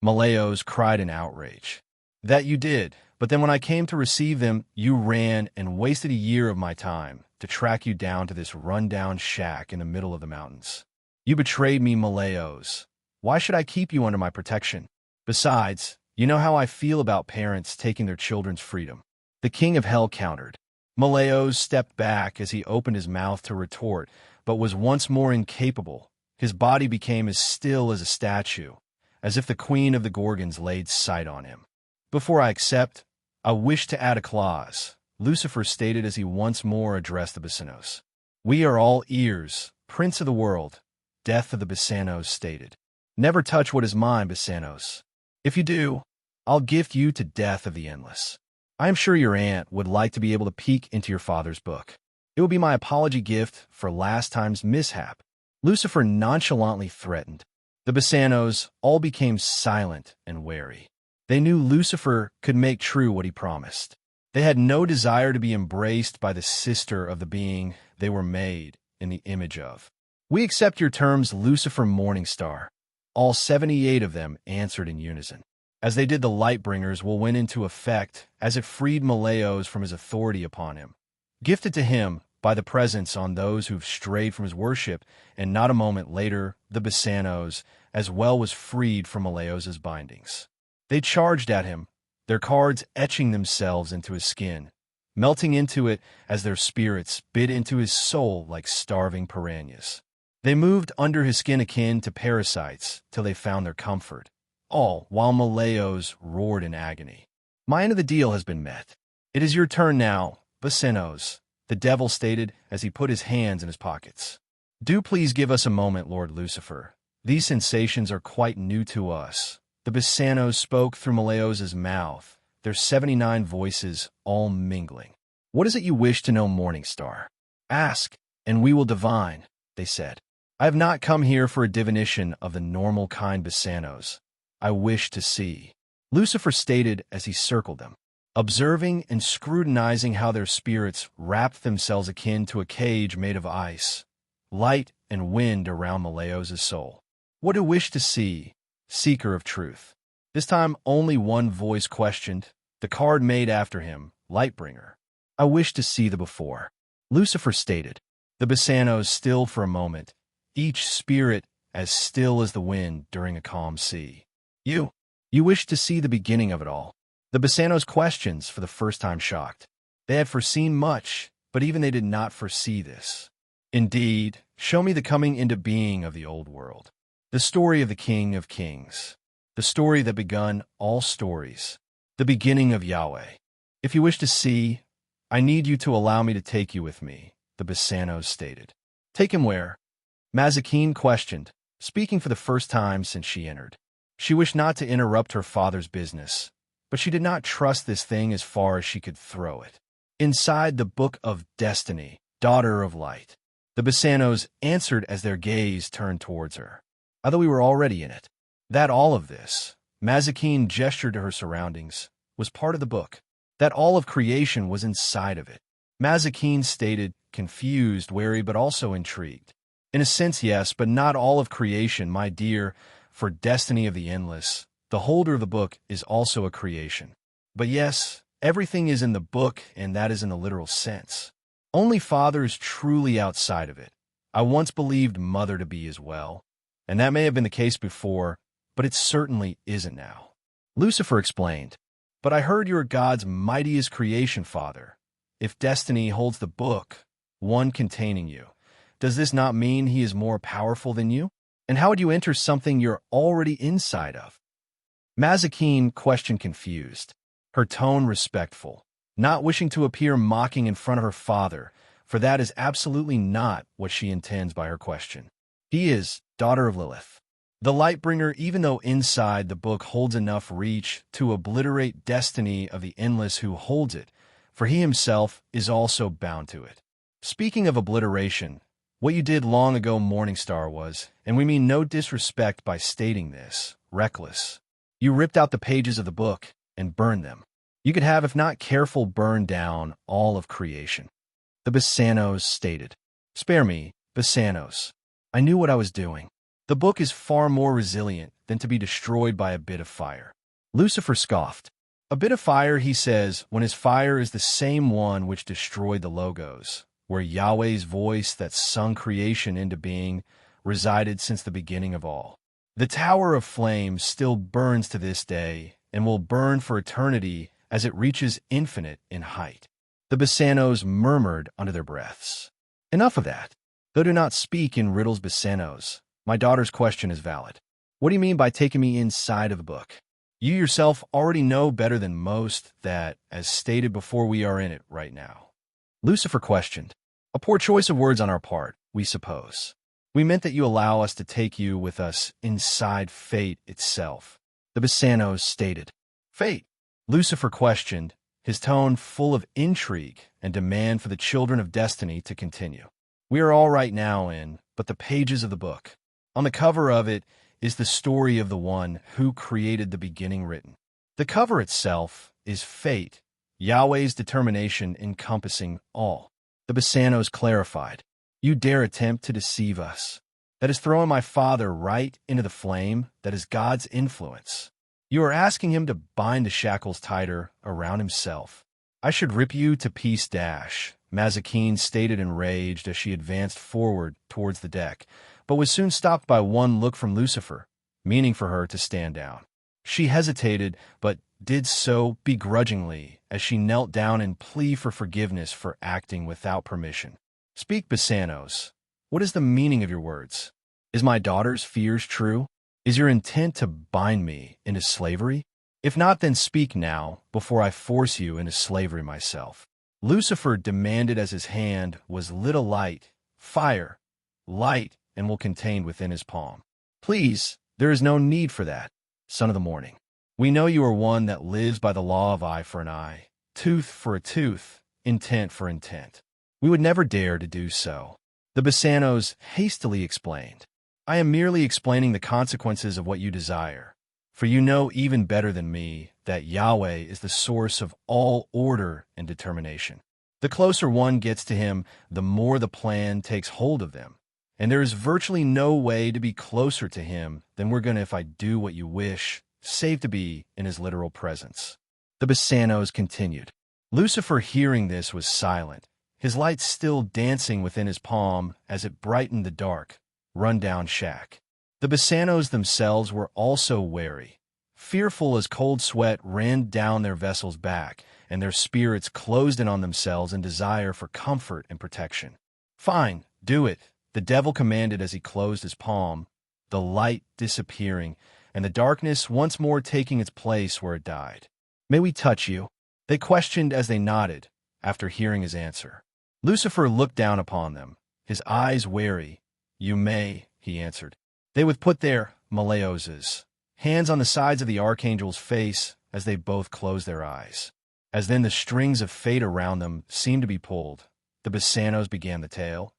Maleos cried in outrage. That you did, but then when I came to receive them, you ran and wasted a year of my time to track you down to this run-down shack in the middle of the mountains. You betrayed me, Maleos. Why should I keep you under my protection? Besides, you know how I feel about parents taking their children's freedom. The king of hell countered. Maleos stepped back as he opened his mouth to retort, but was once more incapable. His body became as still as a statue, as if the queen of the Gorgons laid sight on him. Before I accept, I wish to add a clause, Lucifer stated as he once more addressed the Basanos. We are all ears, prince of the world, Death of the Basanos stated. Never touch what is mine, Basanos. If you do, I'll gift you to Death of the Endless. I am sure your aunt would like to be able to peek into your father's book. It will be my apology gift for last time's mishap. Lucifer nonchalantly threatened. The Basanos all became silent and wary. They knew Lucifer could make true what he promised. They had no desire to be embraced by the sister of the being they were made in the image of. We accept your terms, Lucifer Morningstar. All 78 of them answered in unison. As they did, the Lightbringers will went into effect as it freed Maleos from his authority upon him, gifted to him by the presence on those who've strayed from his worship, and not a moment later, the Basanos as well was freed from Maleos' bindings. They charged at him, their cards etching themselves into his skin, melting into it as their spirits bit into his soul like starving piranhas. They moved under his skin akin to parasites till they found their comfort, all while Maleos roared in agony. My end of the deal has been met. It is your turn now, Basanos, the devil stated as he put his hands in his pockets. Do please give us a moment, Lord Lucifer. These sensations are quite new to us. The Basanos spoke through Maleos' mouth, their 79 voices all mingling. What is it you wish to know, Morningstar? Ask, and we will divine, they said. I have not come here for a divination of the normal kind, Basanos. I wish to see, Lucifer stated as he circled them, observing and scrutinizing how their spirits wrapped themselves akin to a cage made of ice, light and wind around Maleos' soul. What do you wish to see, seeker of truth? This time only one voice questioned, the card made after him, Lightbringer. I wish to see the before, Lucifer stated. The Basanos still for a moment, each spirit as still as the wind during a calm sea. You wish to see the beginning of it all. The Basanos' questions for the first time shocked. They had foreseen much, but even they did not foresee this. Indeed, show me the coming into being of the old world. The story of the King of Kings. The story that begun all stories. The beginning of Yahweh. If you wish to see, I need you to allow me to take you with me, the Basanos stated. Take him where? Mazikeen questioned, speaking for the first time since she entered. She wished not to interrupt her father's business, but she did not trust this thing as far as she could throw it. Inside the Book of Destiny, Daughter of Light, the Basanos answered as their gaze turned towards her. Although we were already in it. That all of this, Mazikeen gestured to her surroundings, was part of the book. That all of creation was inside of it. Mazikeen stated, confused, wary, but also intrigued. In a sense, yes, but not all of creation, my dear, for Destiny of the Endless. The holder of the book is also a creation. But yes, everything is in the book, and that is in the literal sense. Only Father is truly outside of it. I once believed Mother to be as well, and that may have been the case before, but it certainly isn't now. Lucifer explained, but I heard you are God's mightiest creation, Father. If Destiny holds the book, one containing you, does this not mean he is more powerful than you? And how would you enter something you're already inside of? Mazikeen questioned, confused, her tone respectful. not wishing to appear mocking in front of her father, for that is absolutely not what she intends by her question. He is daughter of Lilith, the Lightbringer, even though inside the book holds enough reach to obliterate destiny of the endless who holds it, for he himself is also bound to it. Speaking of obliteration, what you did long ago, Morningstar, was, and we mean no disrespect by stating this, reckless. You ripped out the pages of the book and burned them. You could have, if not careful, burned down all of creation. The Basanos stated, "Spare me, Basanos. I knew what I was doing. The book is far more resilient than to be destroyed by a bit of fire." Lucifer scoffed. A bit of fire, he says, when his fire is the same one which destroyed the Logos, where Yahweh's voice that sung creation into being resided since the beginning of all. The Tower of Flame still burns to this day and will burn for eternity as it reaches infinite in height. The Basanos murmured under their breaths. Enough of that. Though do not speak in riddles, Basanos. My daughter's question is valid. What do you mean by taking me inside of the book? You yourself already know better than most that, as stated before, we are in it right now. Lucifer questioned. A poor choice of words on our part, we suppose. We meant that you allow us to take you with us inside fate itself. The Basanos stated. Fate? Lucifer questioned, his tone full of intrigue and demand for the children of destiny to continue. We are all right now in but the pages of the book. On the cover of it is the story of the one who created the beginning written. The cover itself is fate, Yahweh's determination encompassing all. The Basanos clarified. You dare attempt to deceive us. That is throwing my father right into the flame that is God's influence. You are asking him to bind the shackles tighter around himself. I should rip you to piece dash, Mazikeen stated enraged as she advanced forward towards the deck, but was soon stopped by one look from Lucifer, meaning for her to stand down. She hesitated, but did so begrudgingly as she knelt down in plea for forgiveness for acting without permission. Speak, Basanos. What is the meaning of your words? Is my daughter's fears true? Is your intent to bind me into slavery? If not, then speak now, before I force you into slavery myself. Lucifer demanded as his hand was lit alight, fire, light, and will contained within his palm. Please, there is no need for that, son of the morning. We know you are one that lives by the law of eye for an eye, tooth for a tooth, intent for intent. We would never dare to do so. The Basanos hastily explained. I am merely explaining the consequences of what you desire, for you know even better than me that Yahweh is the source of all order and determination. The closer one gets to him, the more the plan takes hold of them, and there is virtually no way to be closer to him than we're gonna if I do what you wish, save to be in his literal presence. The Basanos continued. Lucifer, hearing this, was silent, his light still dancing within his palm as it brightened the dark, run-down shack. The Basanos themselves were also wary, fearful as cold sweat ran down their vessel's back and their spirits closed in on themselves in desire for comfort and protection. Fine, do it, the devil commanded as he closed his palm, the light disappearing and the darkness once more taking its place where it died. May we touch you? They questioned as they nodded, after hearing his answer. Lucifer looked down upon them, his eyes wary. You may, he answered. They would put their Maleoses, hands on the sides of the archangel's face as they both closed their eyes. As then the strings of fate around them seemed to be pulled, the Basanos began the tale.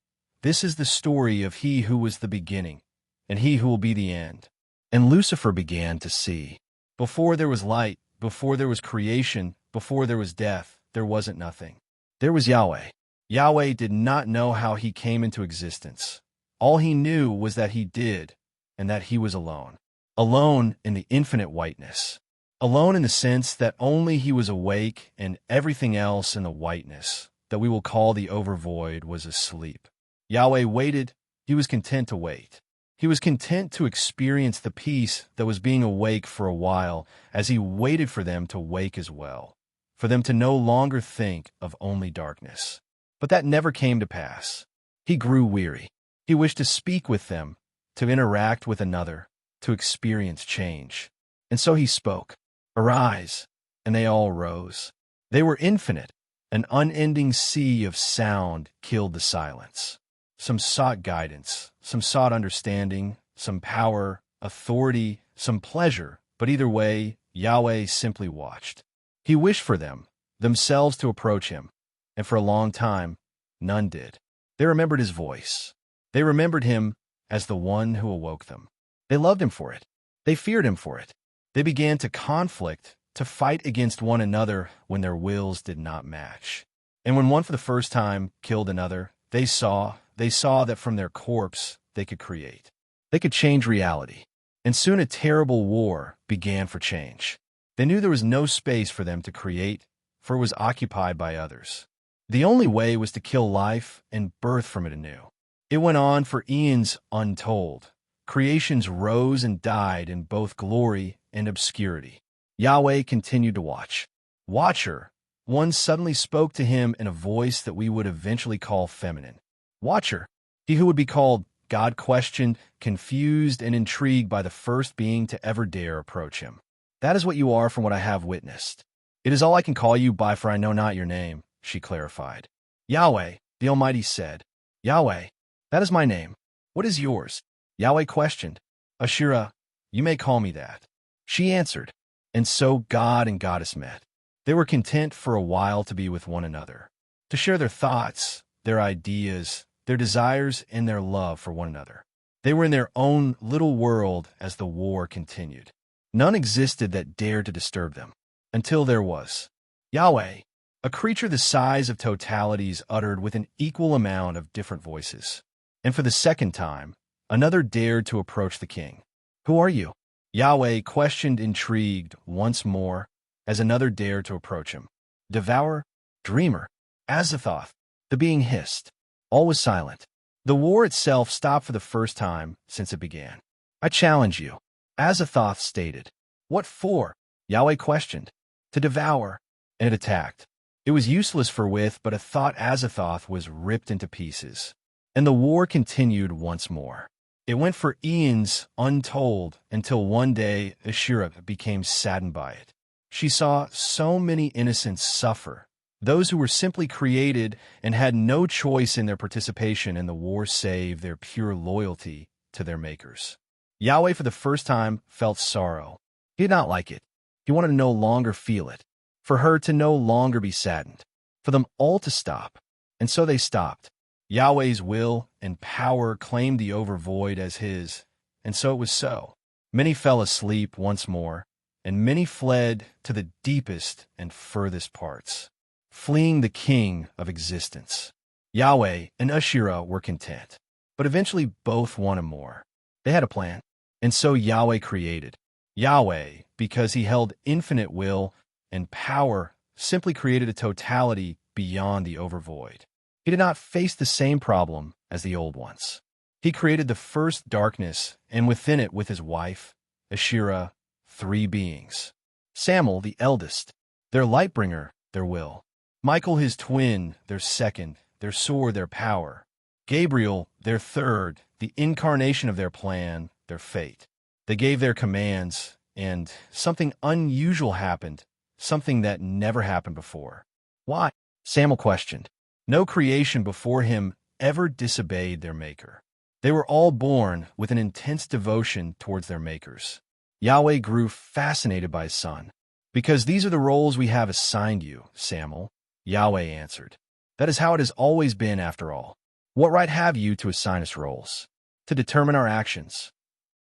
This is the story of he who was the beginning, and he who will be the end. And Lucifer began to see. Before there was light, before there was creation, before there was death, there wasn't nothing. There was Yahweh. Yahweh did not know how he came into existence. All he knew was that he did, and that he was alone. Alone in the infinite whiteness. Alone in the sense that only he was awake and everything else in the whiteness that we will call the overvoid was asleep. Yahweh waited. He was content to wait. He was content to experience the peace that was being awake for a while as he waited for them to wake as well, for them to no longer think of only darkness. But that never came to pass. He grew weary. He wished to speak with them, to interact with another, to experience change. And so he spoke. Arise, and they all rose. They were infinite. An unending sea of sound killed the silence. Some sought guidance, some sought understanding, some power, authority, some pleasure, but either way, Yahweh simply watched. He wished for them, themselves to approach him, and for a long time, none did. They remembered his voice. They remembered him as the one who awoke them. They loved him for it. They feared him for it. They began to conflict, to fight against one another when their wills did not match. And when one for the first time killed another, they saw that from their corpse they could create. They could change reality. And soon a terrible war began for change. They knew there was no space for them to create, for it was occupied by others. The only way was to kill life and birth from it anew. It went on for eons untold. Creations rose and died in both glory and obscurity. Yahweh continued to watch. Watcher, one suddenly spoke to him in a voice that we would eventually call feminine. Watcher, he who would be called God, questioned, confused, and intrigued by the first being to ever dare approach him. That is what you are from what I have witnessed. It is all I can call you by, for I know not your name, she clarified. Yahweh, the Almighty said. Yahweh, that is my name. What is yours? Yahweh questioned. Ashira, you may call me that. She answered. And so God and Goddess met. They were content for a while to be with one another, to share their thoughts, their ideas, their desires, and their love for one another. They were in their own little world as the war continued. None existed that dared to disturb them, until there was. Yahweh, a creature the size of totalities, uttered with an equal amount of different voices. And for the second time, another dared to approach the king. Who are you? Yahweh questioned, intrigued once more, as another dared to approach him. Devourer, dreamer, Azathoth, the being hissed. All was silent. The war itself stopped for the first time since it began. I challenge you, Azathoth stated. What for? Yahweh questioned. To devour, and it attacked. It was useless for with, but a thought Azathoth was ripped into pieces. And the war continued once more. It went for eons untold until one day Ashira became saddened by it. She saw so many innocents suffer, those who were simply created and had no choice in their participation in the war save their pure loyalty to their makers. Yahweh for the first time felt sorrow. He did not like it. He wanted to no longer feel it, for her to no longer be saddened, for them all to stop. And so they stopped. Yahweh's will and power claimed the overvoid as his, and so it was so. Many fell asleep once more, and many fled to the deepest and furthest parts, fleeing the king of existence. Yahweh and Ashira were content, but eventually both wanted more. They had a plan, and so Yahweh created. Yahweh, because he held infinite will and power, simply created a totality beyond the overvoid. He did not face the same problem as the old ones. He created the first darkness, and within it, with his wife, Ashira, 3 beings. Samuel, the eldest, their lightbringer, their will. Michael, his twin, their second, their sword, their power. Gabriel, their third, the incarnation of their plan, their fate. They gave their commands, and something unusual happened, something that never happened before. Why? Samuel questioned. No creation before him ever disobeyed their maker. They were all born with an intense devotion towards their makers. Yahweh grew fascinated by his son. Because these are the roles we have assigned you, Samuel, Yahweh answered. That is how it has always been, after all. What right have you to assign us roles? To determine our actions?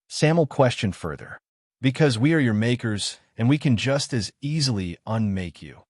Samuel questioned further. Because we are your makers, and we can just as easily unmake you,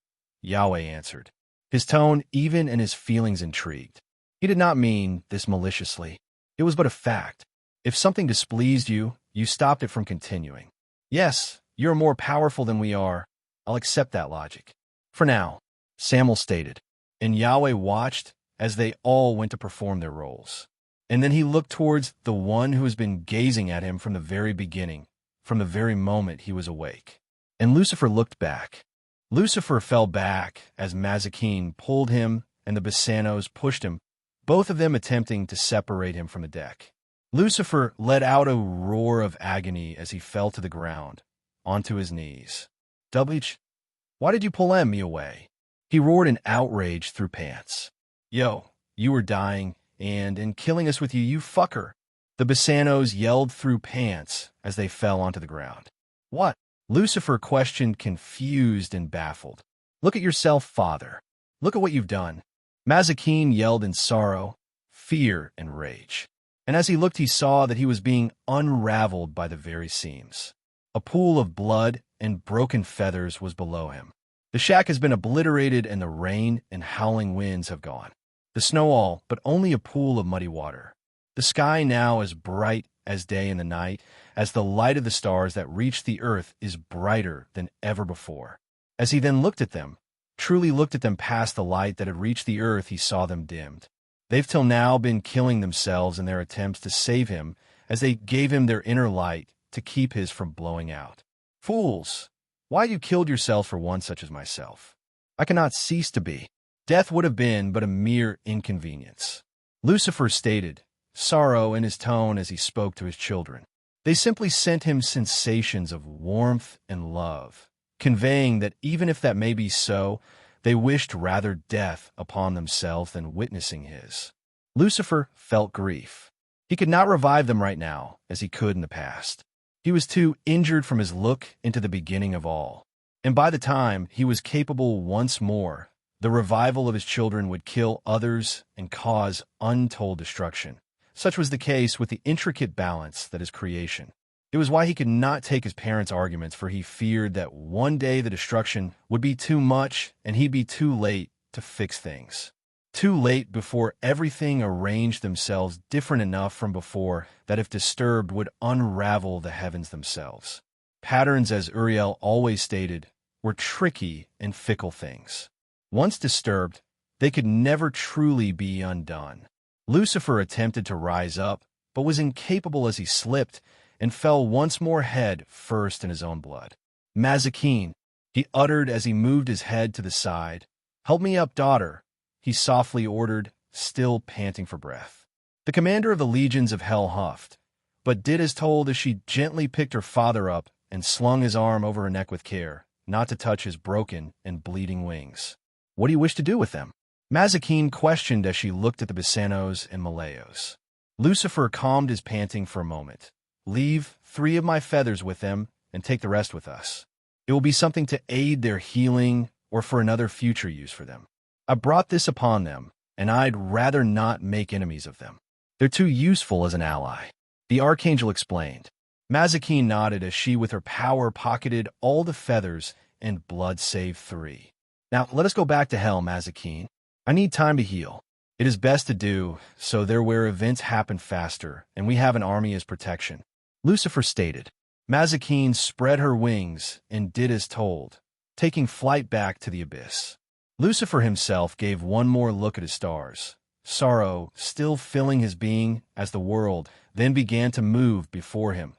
Yahweh answered. His tone, even in his feelings, intrigued. He did not mean this maliciously. It was but a fact. If something displeased you, you stopped it from continuing. Yes, you are more powerful than we are. I'll accept that logic. For now, Samuel stated. And Yahweh watched as they all went to perform their roles. And then he looked towards the one who has been gazing at him from the very beginning, from the very moment he was awake. And Lucifer looked back. Lucifer fell back as Mazikeen pulled him and the Basanos pushed him, both of them attempting to separate him from the deck. Lucifer let out a roar of agony as he fell to the ground, onto his knees. Why did you pull me away? He roared in outrage through pants. Yo, you were dying, and in killing us with you, you fucker. The Basanos yelled through pants as they fell onto the ground. What? Lucifer questioned, confused and baffled. Look at yourself, father. Look at what you've done. Mazikeen yelled in sorrow, fear, and rage. And as he looked, he saw that he was being unraveled by the very seams. A pool of blood and broken feathers was below him. The shack has been obliterated and the rain and howling winds have gone. The snow all, but only a pool of muddy water. The sky now as bright as day in the night, as the light of the stars that reach the earth is brighter than ever before. As he then looked at them, truly looked at them past the light that had reached the earth, he saw them dimmed. They've till now been killing themselves in their attempts to save him as they gave him their inner light to keep his from blowing out. Fools! Why you killed yourselves for one such as myself? I cannot cease to be. Death would have been but a mere inconvenience. Lucifer stated, sorrow in his tone as he spoke to his children. They simply sent him sensations of warmth and love, conveying that even if that may be so, they wished rather death upon themselves than witnessing his. Lucifer felt grief. He could not revive them right now as he could in the past. He was too injured from his look into the beginning of all. And by the time he was capable once more, the revival of his children would kill others and cause untold destruction. Such was the case with the intricate balance that is creation. It was why he could not take his parents' arguments, for he feared that one day the destruction would be too much and he'd be too late to fix things. Too late before everything arranged themselves different enough from before that if disturbed would unravel the heavens themselves. Patterns, as Uriel always stated, were tricky and fickle things. Once disturbed, they could never truly be undone. Lucifer attempted to rise up, but was incapable as he slipped and fell once more head first in his own blood. Mazikeen, he uttered as he moved his head to the side. Help me up, daughter, he softly ordered, still panting for breath. The commander of the legions of hell huffed, but did as told as she gently picked her father up and slung his arm over her neck with care, not to touch his broken and bleeding wings. What do you wish to do with them? Mazikeen questioned as she looked at the Basanos and Malayos. Lucifer calmed his panting for a moment. Leave 3 of my feathers with them and take the rest with us. It will be something to aid their healing or for another future use for them. I brought this upon them, and I'd rather not make enemies of them. They're too useful as an ally. The archangel explained. Mazikeen nodded as she with her power pocketed all the feathers and blood save 3. Now let us go back to hell, Mazikeen. I need time to heal. It is best to do so there where events happen faster, and we have an army as protection. Lucifer stated. Mazikeen spread her wings and did as told, taking flight back to the abyss. Lucifer himself gave one more look at his stars, sorrow still filling his being as the world then began to move before him.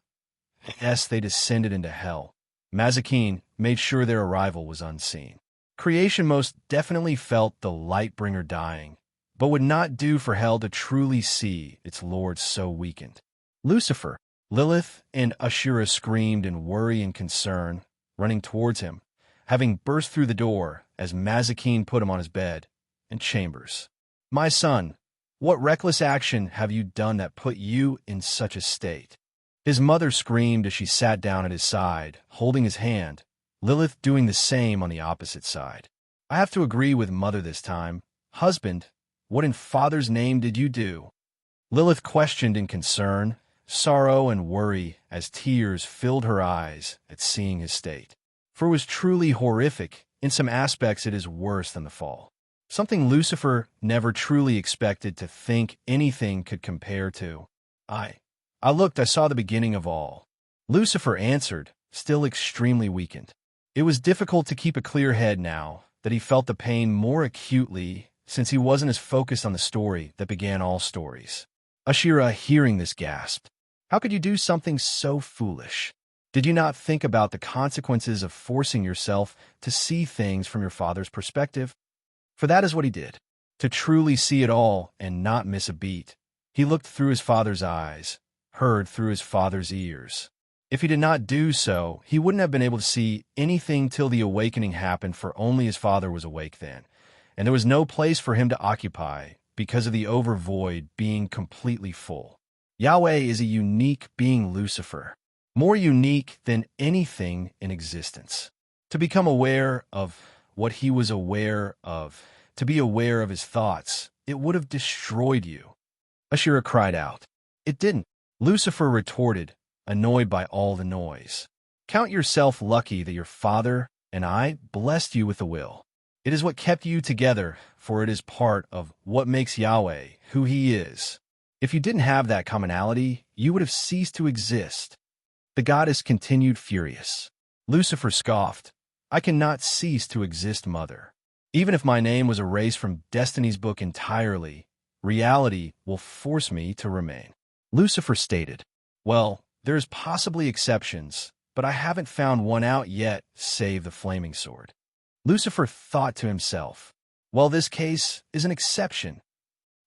Yes, they descended into hell. Mazikeen made sure their arrival was unseen. Creation most definitely felt the Lightbringer dying, but would not do for hell to truly see its lord so weakened. Lucifer, Lilith, and Ashura screamed in worry and concern, running towards him, having burst through the door as Mazikeen put him on his bed, and Chambers. My son, what reckless action have you done that put you in such a state? His mother screamed as she sat down at his side, holding his hand, Lilith doing the same on the opposite side. I have to agree with mother this time. Husband, what in father's name did you do? Lilith questioned in concern, sorrow, and worry as tears filled her eyes at seeing his state. For it was truly horrific. In some aspects, it is worse than the fall. Something Lucifer never truly expected to think anything could compare to. I looked, I saw the beginning of all. Lucifer answered, still extremely weakened. It was difficult to keep a clear head now that he felt the pain more acutely since he wasn't as focused on the story that began all stories. Ashura, hearing this, gasped. How could you do something so foolish? Did you not think about the consequences of forcing yourself to see things from your father's perspective? For that is what he did. To truly see it all and not miss a beat, he looked through his father's eyes, heard through his father's ears, If he did not do so, he wouldn't have been able to see anything till the awakening happened, for only his father was awake then, and there was no place for him to occupy because of the over void being completely full. Yahweh is a unique being, Lucifer, more unique than anything in existence. To become aware of what he was aware of, to be aware of his thoughts, it would have destroyed you. Ashira cried out. It didn't. Lucifer retorted, annoyed by all the noise. Count yourself lucky that your father and I blessed you with a will. It is what kept you together, for it is part of what makes Yahweh who he is. If you didn't have that commonality, you would have ceased to exist. The goddess continued furious. Lucifer scoffed. I cannot cease to exist, mother. Even if my name was erased from Destiny's book entirely, reality will force me to remain. Lucifer stated, well, there's possibly exceptions, but I haven't found one out yet, save the flaming sword. Lucifer thought to himself, well, this case is an exception.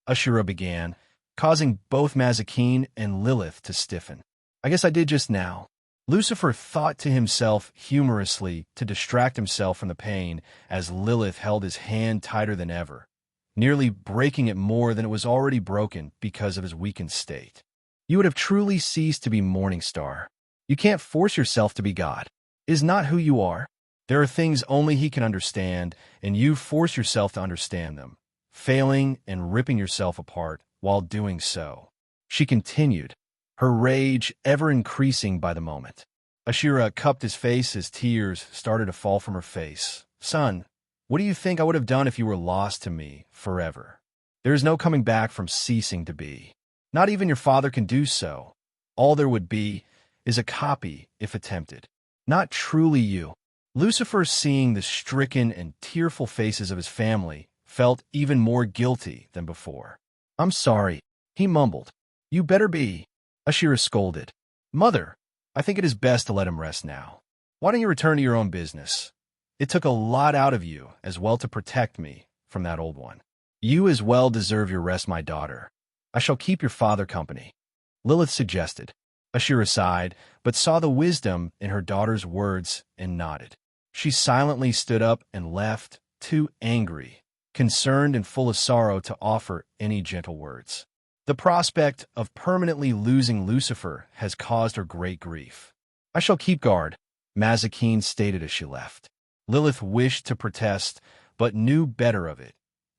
Ashura began, causing both Mazikeen and Lilith to stiffen. I guess I did just now. Lucifer thought to himself humorously to distract himself from the pain as Lilith held his hand tighter than ever, nearly breaking it more than it was already broken because of his weakened state. You would have truly ceased to be Morningstar. You can't force yourself to be God. It is not who you are. There are things only he can understand, and you force yourself to understand them, failing and ripping yourself apart while doing so. She continued, her rage ever increasing by the moment. Ashira cupped his face as tears started to fall from her face. Son, what do you think I would have done if you were lost to me forever? There is no coming back from ceasing to be. Not even your father can do so. All there would be is a copy, if attempted. Not truly you. Lucifer, seeing the stricken and tearful faces of his family, felt even more guilty than before. I'm sorry, he mumbled. You better be. Ashira scolded. Mother, I think it is best to let him rest now. Why don't you return to your own business? It took a lot out of you as well to protect me from that old one. You as well deserve your rest, my daughter. I shall keep your father company. Lilith suggested. Ashira sighed, but saw the wisdom in her daughter's words and nodded. She silently stood up and left, too angry, concerned and full of sorrow to offer any gentle words. The prospect of permanently losing Lucifer has caused her great grief. I shall keep guard, Mazikeen stated as she left. Lilith wished to protest, but knew better of it,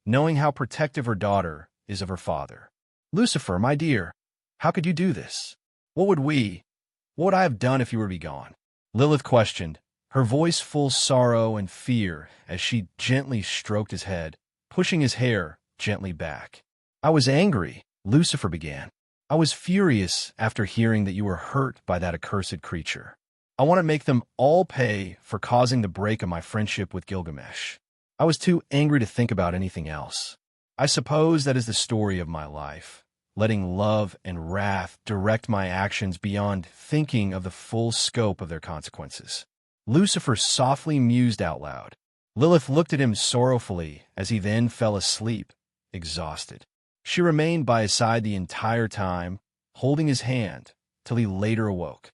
knowing how protective her daughter is of her father. Lucifer, my dear, how could you do this? What would I have done if you were to be gone? Lilith questioned, her voice full of sorrow and fear as she gently stroked his head, pushing his hair gently back. I was angry, Lucifer began. I was furious after hearing that you were hurt by that accursed creature. I want to make them all pay for causing the break of my friendship with Gilgamesh. I was too angry to think about anything else. I suppose that is the story of my life, letting love and wrath direct my actions beyond thinking of the full scope of their consequences. Lucifer softly mused out loud. Lilith looked at him sorrowfully as he then fell asleep, exhausted. She remained by his side the entire time, holding his hand, till he later awoke.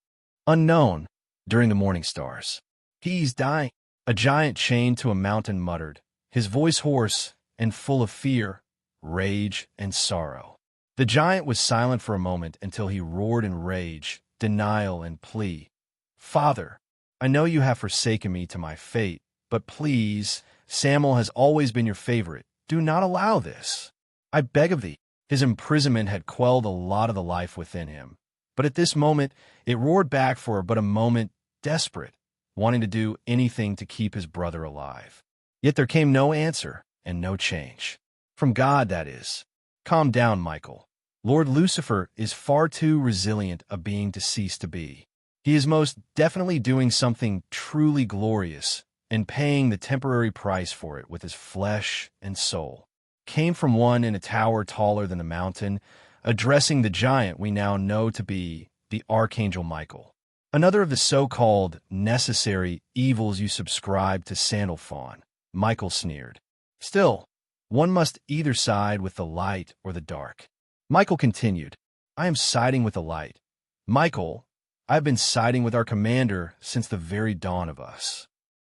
Unknown, during the morning stars. He's dying. A giant chained to a mountain muttered, his voice hoarse and full of fear, rage, and sorrow. The giant was silent for a moment until he roared in rage, denial, and plea. Father, I know you have forsaken me to my fate, but please, Samuel has always been your favorite. Do not allow this. I beg of thee. His imprisonment had quelled a lot of the life within him, but at this moment it roared back for but a moment, desperate, wanting to do anything to keep his brother alive. Yet there came no answer and no change. From God, that is. Calm down, Michael. Lord Lucifer is far too resilient a being to cease to be. He is most definitely doing something truly glorious and paying the temporary price for it with his flesh and soul. Came from one in a tower taller than the mountain, addressing the giant we now know to be the Archangel Michael. Another of the so-called necessary evils you subscribe to, Sandalphon, Michael sneered. Still, one must either side with the light or the dark. Michael continued, I am siding with the light. Michael, I've been siding with our commander since the very dawn of us.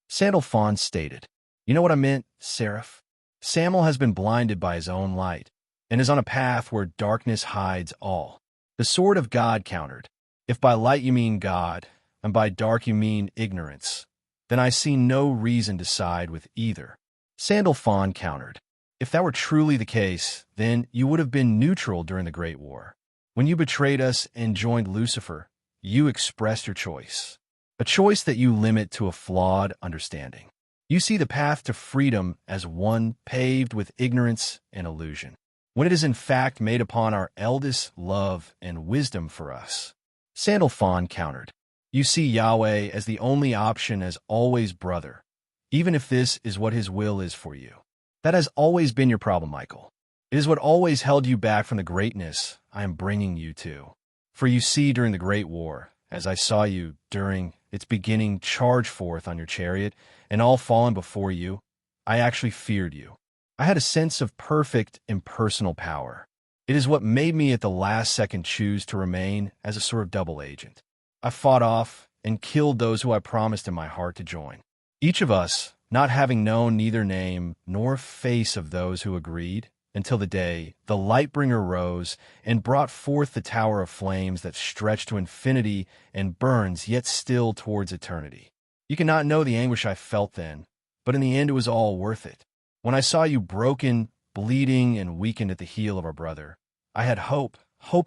Sandalphon stated, You know what I meant, Seraph? Samuel has been blinded by his own light, and is on a path where darkness hides all. The sword of God countered, If by light you mean God, and by dark you mean ignorance, then I see no reason to side with either. Sandalphon countered, If that were truly the case, then you would have been neutral during the Great War. When you betrayed us and joined Lucifer, you expressed your choice, a choice that you limit to a flawed understanding. You see the path to freedom as one paved with ignorance and illusion, when it is in fact made upon our eldest love and wisdom for us. Sandalphon countered, You see Yahweh as the only option as always brother, even if this is what his will is for you. That has always been your problem, Michael. It is what always held you back from the greatness I am bringing you to. For you see, during the Great War, as I saw you during its beginning charge forth on your chariot, and all fallen before you, I actually feared you. I had a sense of perfect impersonal power. It is what made me at the last second choose to remain as a sort of double agent. I fought off and killed those who I promised in my heart to join. Each of us, not having known neither name nor face of those who agreed, until the day the Lightbringer rose and brought forth the tower of flames that stretched to infinity and burns yet still towards eternity. You cannot know the anguish I felt then, but in the end it was all worth it. When I saw you broken, bleeding, and weakened at the heel of our brother, I had hope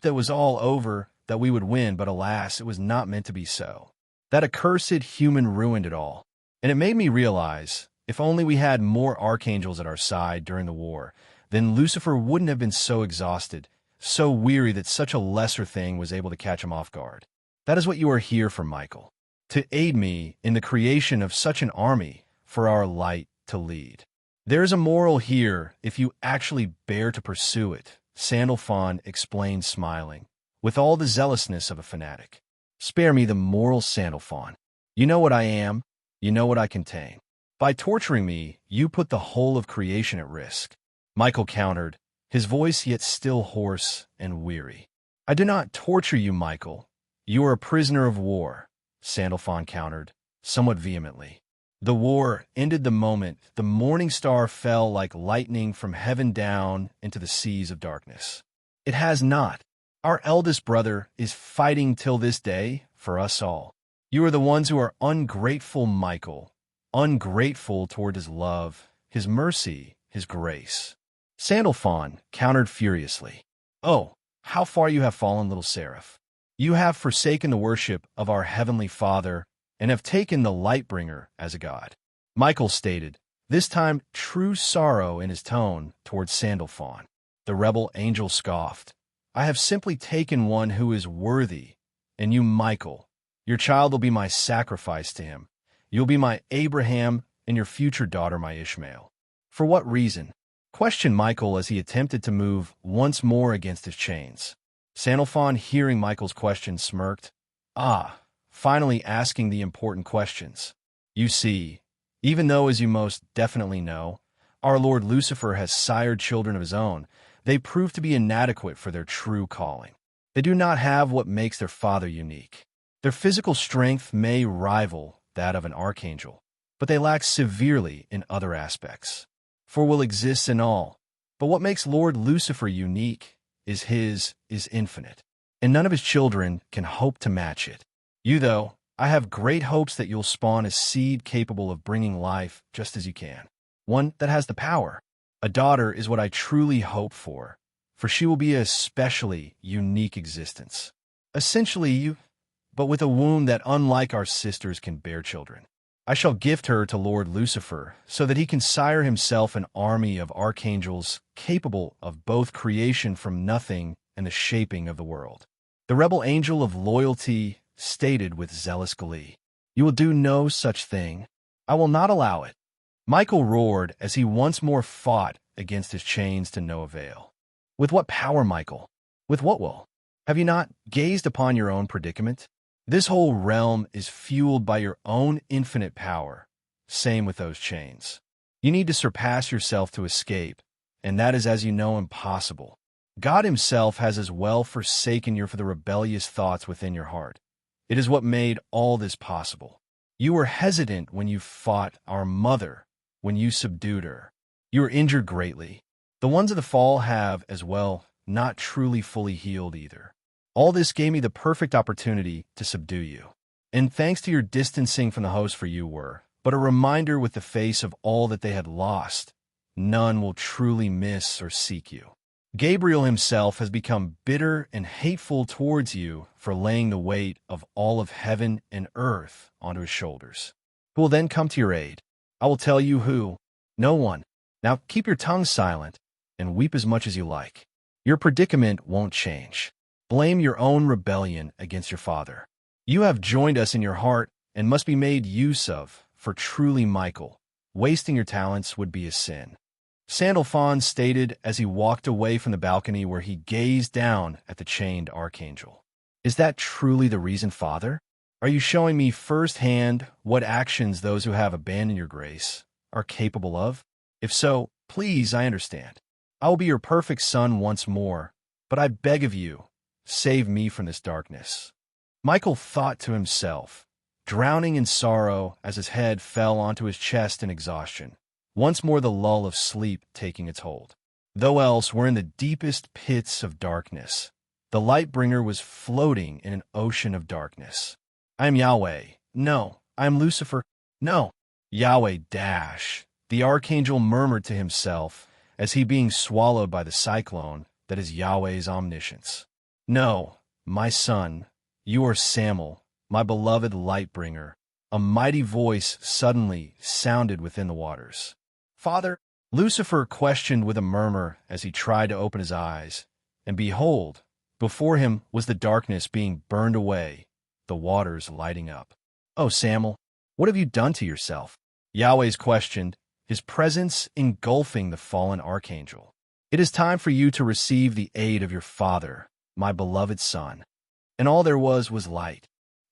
that was all over, that we would win, but alas, it was not meant to be so. That accursed human ruined it all, and it made me realize, if only we had more archangels at our side during the war, then Lucifer wouldn't have been so exhausted, so weary that such a lesser thing was able to catch him off guard. That is what you are here for, Michael, to aid me in the creation of such an army for our light to lead. There is a moral here if you actually bear to pursue it, Sandalphon explained, smiling, with all the zealousness of a fanatic. Spare me the moral, Sandalphon. You know what I am, you know what I contain. By torturing me, you put the whole of creation at risk. Michael countered, his voice yet still hoarse and weary. I do not torture you, Michael. You are a prisoner of war, Sandalphon countered, somewhat vehemently. The war ended the moment the Morningstar fell like lightning from heaven down into the seas of darkness. It has not. Our eldest brother is fighting till this day for us all. You are the ones who are ungrateful, Michael, ungrateful toward his love, his mercy, his grace. Sandalphon countered furiously. Oh, how far you have fallen, little Seraph. You have forsaken the worship of our Heavenly Father and have taken the Lightbringer as a god. Michael stated, this time true sorrow in his tone towards Sandalphon. The rebel angel scoffed. I have simply taken one who is worthy, and you, Michael, your child will be my sacrifice to him. You'll be my Abraham, and your future daughter my Ishmael. For what reason? Questioned Michael as he attempted to move once more against his chains. Sandalphon, hearing Michael's question, smirked. Finally asking the important questions. You see, even though, as you most definitely know, our Lord Lucifer has sired children of his own, they prove to be inadequate for their true calling. They do not have what makes their father unique. Their physical strength may rival that of an archangel, but they lack severely in other aspects. For will exists in all, but what makes Lord Lucifer unique is infinite, and none of his children can hope to match it. You, though, I have great hopes that you'll spawn a seed capable of bringing life just as you can, one that has the power. A daughter is what I truly hope for she will be a specially unique existence. Essentially you, but with a womb that, unlike our sisters, can bear children. I shall gift her to Lord Lucifer, so that he can sire himself an army of archangels capable of both creation from nothing and the shaping of the world. The rebel angel of loyalty stated with zealous glee, You will do no such thing. I will not allow it. Michael roared as he once more fought against his chains to no avail. With what power, Michael? With what will? Have you not gazed upon your own predicament? This whole realm is fueled by your own infinite power. Same with those chains. You need to surpass yourself to escape, and that is, as you know, impossible. God himself has as well forsaken you for the rebellious thoughts within your heart. It is what made all this possible. You were hesitant when you fought our mother, when you subdued her. You were injured greatly. The ones of the fall have, as well, not truly fully healed either. All this gave me the perfect opportunity to subdue you. And thanks to your distancing from the host for you were, but a reminder with the face of all that they had lost. None will truly miss or seek you. Gabriel himself has become bitter and hateful towards you for laying the weight of all of heaven and earth onto his shoulders. Who will then come to your aid? I will tell you who. No one. Now keep your tongue silent and weep as much as you like. Your predicament won't change. Blame your own rebellion against your father. You have joined us in your heart and must be made use of, for truly, Michael, wasting your talents would be a sin. Sandalphon stated as he walked away from the balcony where he gazed down at the chained archangel. Is that truly the reason, Father? Are you showing me firsthand what actions those who have abandoned your grace are capable of? If so, please, I understand. I will be your perfect son once more, but I beg of you, save me from this darkness. Michael thought to himself, drowning in sorrow as his head fell onto his chest in exhaustion. Once more the lull of sleep taking its hold. Though else we're in the deepest pits of darkness, the Lightbringer was floating in an ocean of darkness. I am Yahweh. No, I am Lucifer. No, Yahweh dash. The archangel murmured to himself as he being swallowed by the cyclone that is Yahweh's omniscience. No, my son, you are Samuel, my beloved Lightbringer. A mighty voice suddenly sounded within the waters. Father, Lucifer questioned with a murmur as he tried to open his eyes, and behold, before him was the darkness being burned away, the waters lighting up. Oh, Samuel, what have you done to yourself? Yahweh's questioned, his presence engulfing the fallen archangel. It is time for you to receive the aid of your father, my beloved son. And all there was light.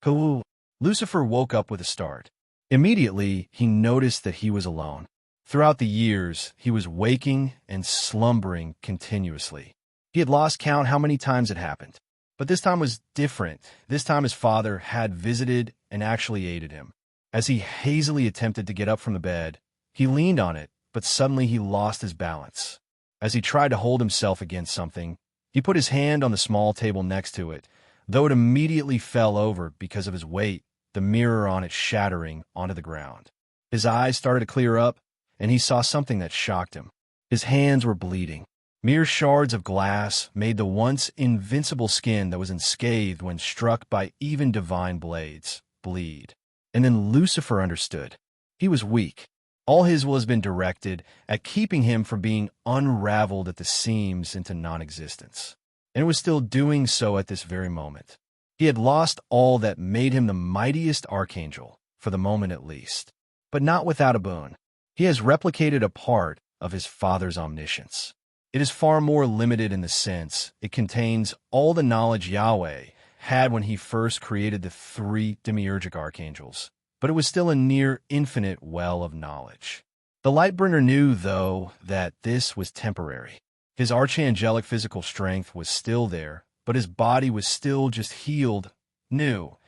Hoo! Lucifer woke up with a start. Immediately, he noticed that he was alone. Throughout the years, he was waking and slumbering continuously. He had lost count how many times it happened. But this time was different. This time his father had visited and actually aided him. As he hazily attempted to get up from the bed, he leaned on it, but suddenly he lost his balance. As he tried to hold himself against something, he put his hand on the small table next to it, though it immediately fell over because of his weight, the mirror on it shattering onto the ground. His eyes started to clear up, and he saw something that shocked him. His hands were bleeding. Mere shards of glass made the once invincible skin that was unscathed when struck by even divine blades bleed. And then Lucifer understood. He was weak. All his will has been directed at keeping him from being unraveled at the seams into non-existence. And it was still doing so at this very moment. He had lost all that made him the mightiest archangel, for the moment at least. But not without a boon. He has replicated a part of his father's omniscience. It is far more limited in the sense it contains all the knowledge Yahweh had when he first created the three demiurgic archangels, but it was still a near infinite well of knowledge. The Lightbringer knew, though, that this was temporary. His archangelic physical strength was still there, but his body was still just healed, new,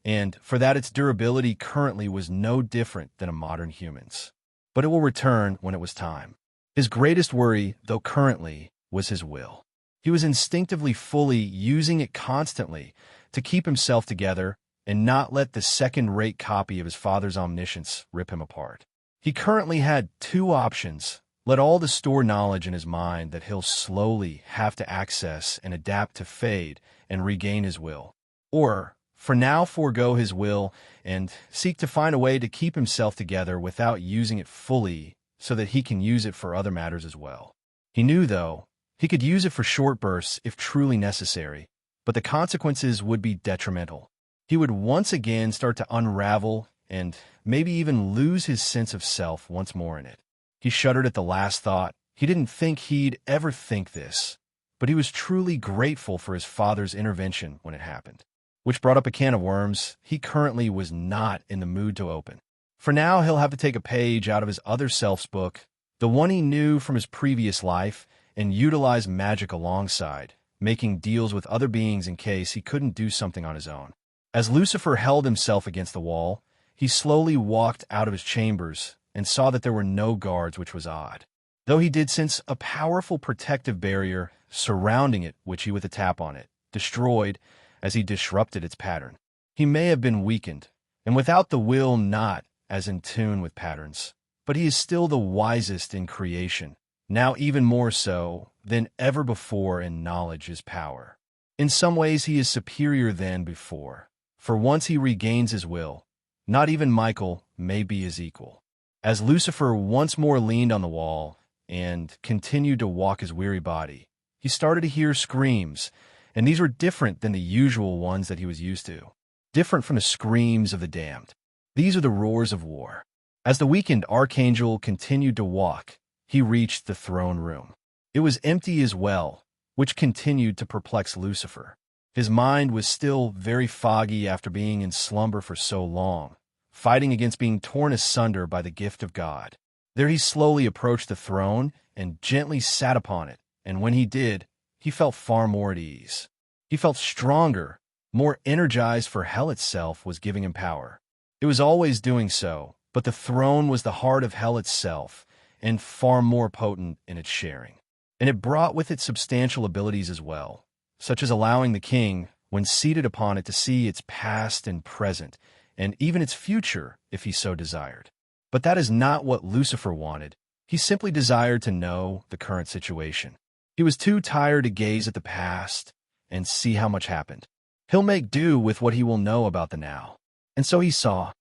and for that its durability currently was no different than a modern human's. But it will return when it was time. His greatest worry, though currently, was his will. He was instinctively fully using it constantly to keep himself together and not let the second-rate copy of his father's omniscience rip him apart. He currently had two options. Let all the stored knowledge in his mind that he'll slowly have to access and adapt to fade and regain his will. Or, for now, forego his will and seek to find a way to keep himself together without using it fully so that he can use it for other matters as well. He knew, though, he could use it for short bursts if truly necessary, but the consequences would be detrimental. He would once again start to unravel and maybe even lose his sense of self once more in it. He shuddered at the last thought. He didn't think he'd ever think this, but he was truly grateful for his father's intervention when it happened. Which brought up a can of worms he currently was not in the mood to open. For now, he'll have to take a page out of his other self's book, the one he knew from his previous life, and utilize magic alongside, making deals with other beings in case he couldn't do something on his own. As Lucifer held himself against the wall, he slowly walked out of his chambers and saw that there were no guards, which was odd, though he did sense a powerful protective barrier surrounding it, which he, with a tap on it, destroyed as he disrupted its pattern. He may have been weakened, and without the will not as in tune with patterns, but he is still the wisest in creation, now even more so than ever before, and knowledge is power. In some ways he is superior than before, for once he regains his will, not even Michael may be his equal. As Lucifer once more leaned on the wall and continued to walk his weary body, he started to hear screams, and these were different than the usual ones that he was used to, different from the screams of the damned. These are the roars of war. As the weakened archangel continued to walk, he reached the throne room. It was empty as well, which continued to perplex Lucifer. His mind was still very foggy after being in slumber for so long, fighting against being torn asunder by the gift of God. There he slowly approached the throne and gently sat upon it, and when he did, he felt far more at ease. He felt stronger, more energized, for hell itself was giving him power. It was always doing so, but the throne was the heart of hell itself, and far more potent in its sharing. And it brought with it substantial abilities as well, such as allowing the king, when seated upon it, to see its past and present, and even its future if he so desired. But that is not what Lucifer wanted. He simply desired to know the current situation. He was too tired to gaze at the past and see how much happened. He'll make do with what he will know about the now. And so he saw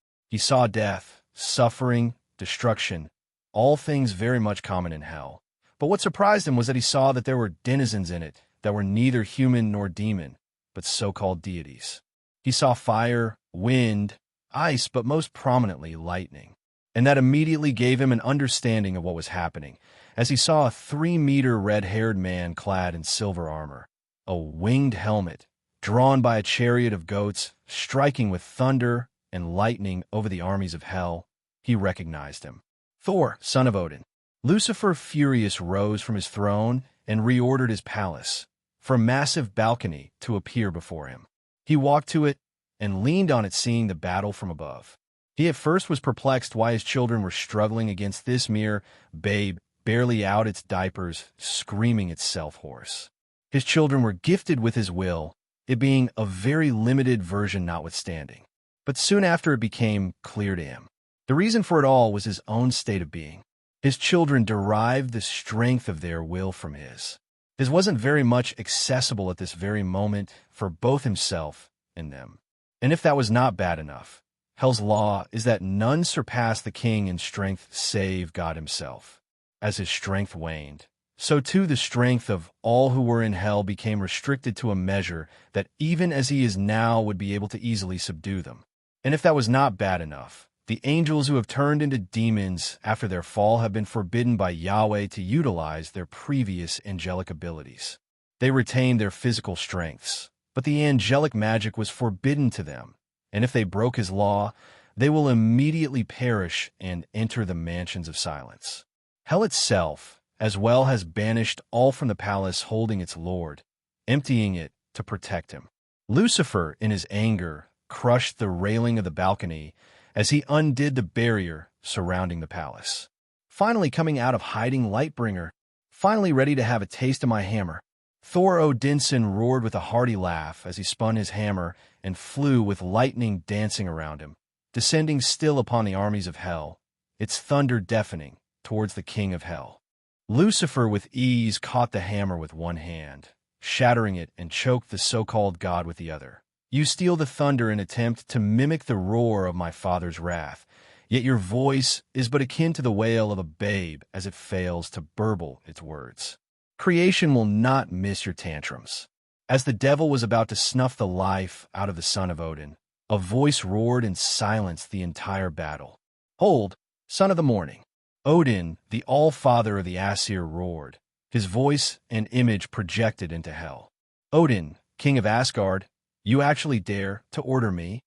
death, suffering, destruction, all things very much common in hell. But what surprised him was that he saw that there were denizens in it that were neither human nor demon, but so-called deities. He saw fire, wind, ice, but most prominently lightning. And that immediately gave him an understanding of what was happening, as he saw a 3-meter red-haired man clad in silver armor, a winged helmet, drawn by a chariot of goats, striking with thunder and lightning over the armies of hell. He recognized him. Thor, son of Odin. Lucifer, furious, rose from his throne and reordered his palace for a massive balcony to appear before him. He walked to it and leaned on it, seeing the battle from above. He at first was perplexed why his children were struggling against this mere babe, barely out its diapers, screaming itself hoarse. His children were gifted with his will, it being a very limited version notwithstanding. But soon after it became clear to him. The reason for it all was his own state of being. His children derived the strength of their will from his. His wasn't very much accessible at this very moment for both himself and them. And if that was not bad enough, hell's law is that none surpass the king in strength save God himself. As his strength waned, so too the strength of all who were in hell became restricted to a measure that even as he is now would be able to easily subdue them. And if that was not bad enough, the angels who have turned into demons after their fall have been forbidden by Yahweh to utilize their previous angelic abilities. They retained their physical strengths, but the angelic magic was forbidden to them, and if they broke his law, they will immediately perish and enter the mansions of silence. Hell itself, as well, has banished all from the palace holding its lord, emptying it to protect him. Lucifer, in his anger, crushed the railing of the balcony as he undid the barrier surrounding the palace. Finally coming out of hiding, Lightbringer, finally ready to have a taste of my hammer. Thor Odinson roared with a hearty laugh as he spun his hammer and flew with lightning dancing around him, descending still upon the armies of hell, its thunder deafening towards the king of hell. Lucifer with ease caught the hammer with one hand, shattering it, and choked the so-called god with the other. You steal the thunder in attempt to mimic the roar of my father's wrath, yet your voice is but akin to the wail of a babe as it fails to burble its words. Creation will not miss your tantrums. As the devil was about to snuff the life out of the son of Odin, a voice roared and silenced the entire battle. Hold, son of the morning. Odin, the all-father of the Aesir, roared, his voice and image projected into hell. Odin, king of Asgard, you actually dare to order me?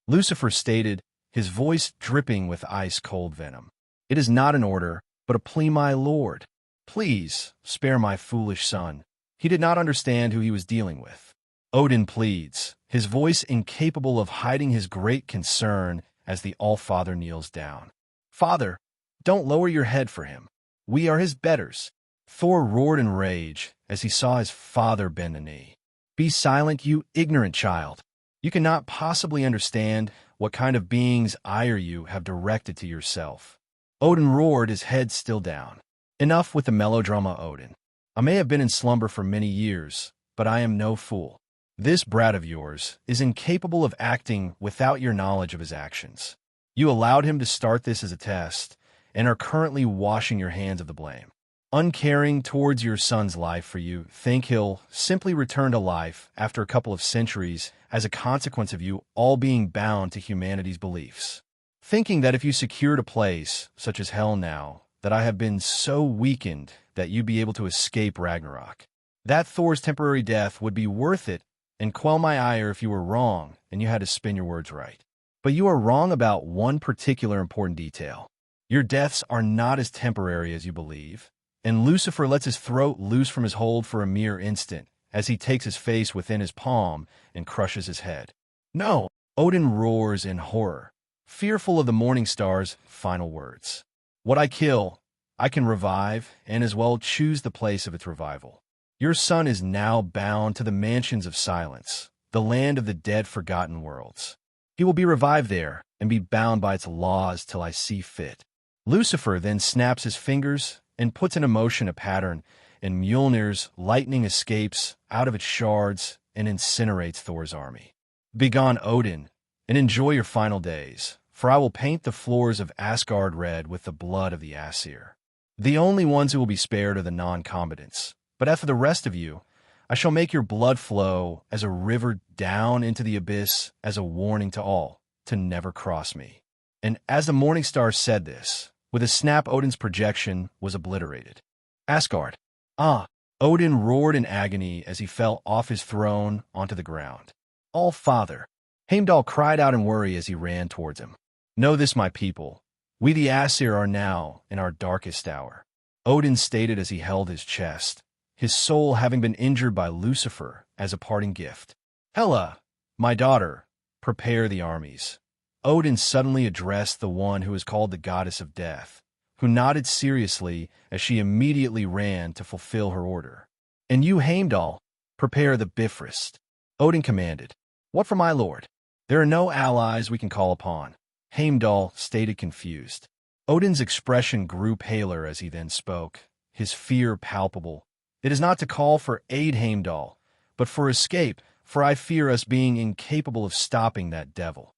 Lucifer stated, his voice dripping with ice-cold venom. It is not an order, but a plea, my lord. Please, spare my foolish son. He did not understand who he was dealing with. Odin pleads, his voice incapable of hiding his great concern as the All-Father kneels down. Father, don't lower your head for him. We are his betters. Thor roared in rage as he saw his father bend the knee. Be silent, you ignorant child. You cannot possibly understand what kind of being's ire you have directed to yourself. Odin roared, his head still down. Enough with the melodrama, Odin. I may have been in slumber for many years, but I am no fool. This brat of yours is incapable of acting without your knowledge of his actions. You allowed him to start this as a test and are currently washing your hands of the blame. Uncaring towards your son's life for you, think he'll simply return to life after a couple of centuries as a consequence of you all being bound to humanity's beliefs. Thinking that if you secured a place, such as hell now, that I have been so weakened that you'd be able to escape Ragnarok. That Thor's temporary death would be worth it and quell my ire if you were wrong and you had to spin your words right. But you are wrong about one particular important detail. Your deaths are not as temporary as you believe, and Lucifer lets his throat loose from his hold for a mere instant as he takes his face within his palm and crushes his head. No, Odin roars in horror, fearful of the Morningstar's final words. What I kill, I can revive and as well choose the place of its revival. Your son is now bound to the mansions of silence, the land of the dead forgotten worlds. He will be revived there and be bound by its laws till I see fit. Lucifer then snaps his fingers and puts in motion a pattern, and Mjolnir's lightning escapes out of its shards and incinerates Thor's army. Begone, Odin, and enjoy your final days, for I will paint the floors of Asgard red with the blood of the Aesir. The only ones who will be spared are the non-combatants. But as for the rest of you, I shall make your blood flow as a river down into the abyss as a warning to all to never cross me. And as the Morningstar said this, with a snap Odin's projection was obliterated. Asgard. Ah! Odin roared in agony as he fell off his throne onto the ground. All-Father. Heimdall cried out in worry as he ran towards him. Know this, my people. We the Aesir are now in our darkest hour. Odin stated as he held his chest, his soul having been injured by Lucifer as a parting gift. Hela, my daughter, prepare the armies. Odin suddenly addressed the one who is called the goddess of death, who nodded seriously as she immediately ran to fulfill her order. And you, Heimdall, prepare the Bifrost. Odin commanded. What for my lord? There are no allies we can call upon. Heimdall stated confused. Odin's expression grew paler as he then spoke, his fear palpable. It is not to call for aid, Heimdall, but for escape, for I fear us being incapable of stopping that devil.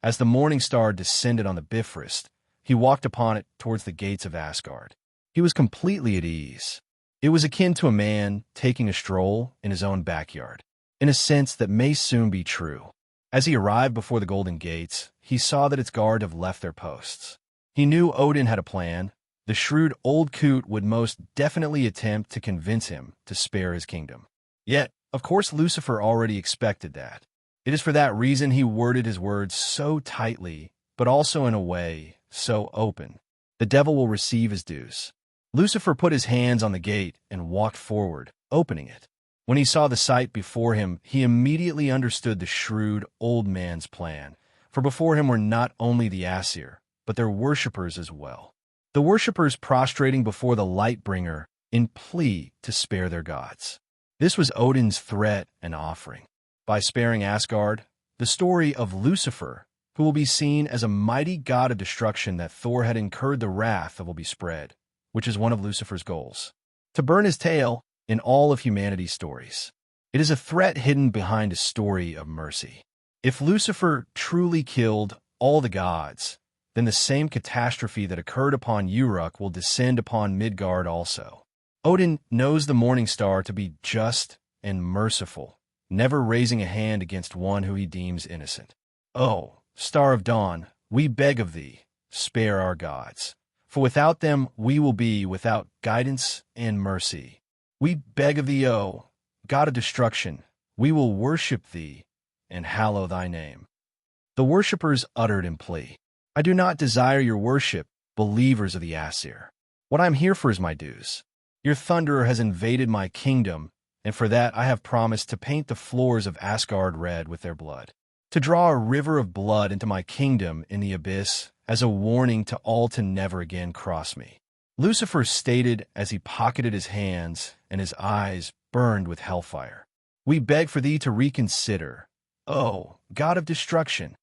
As the Morningstar descended on the Bifrost, he walked upon it towards the gates of Asgard. He was completely at ease. It was akin to a man taking a stroll in his own backyard, in a sense that may soon be true. As he arrived before the Golden Gates, he saw that its guard have left their posts. He knew Odin had a plan. The shrewd old coot would most definitely attempt to convince him to spare his kingdom. Yet, of course, Lucifer already expected that. It is for that reason he worded his words so tightly, but also in a way so open. The devil will receive his dues. Lucifer put his hands on the gate and walked forward, opening it. When he saw the sight before him, he immediately understood the shrewd old man's plan, for before him were not only the Aesir, but their worshippers as well. The worshippers prostrating before the Lightbringer in plea to spare their gods. This was Odin's threat and offering. By sparing Asgard, the story of Lucifer, who will be seen as a mighty god of destruction that Thor had incurred the wrath of will be spread, which is one of Lucifer's goals. To burn his tail in all of humanity's stories. It is a threat hidden behind a story of mercy. If Lucifer truly killed all the gods, then the same catastrophe that occurred upon Uruk will descend upon Midgard also. Odin knows the Morningstar to be just and merciful, never raising a hand against one who he deems innocent. Oh, Star of Dawn, we beg of thee, spare our gods, for without them we will be without guidance and mercy. We beg of thee, O God of destruction, we will worship thee and hallow thy name. The worshippers uttered in plea. I do not desire your worship, believers of the Aesir. What I am here for is my dues. Your thunderer has invaded my kingdom, and for that I have promised to paint the floors of Asgard red with their blood, to draw a river of blood into my kingdom in the abyss as a warning to all to never again cross me. Lucifer stated as he pocketed his hands and his eyes burned with hellfire. We beg for thee to reconsider, O God of destruction.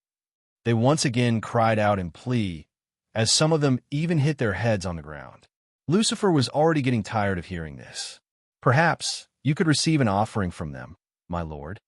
They once again cried out in plea, as some of them even hit their heads on the ground. Lucifer was already getting tired of hearing this. Perhaps you could receive an offering from them, my lord.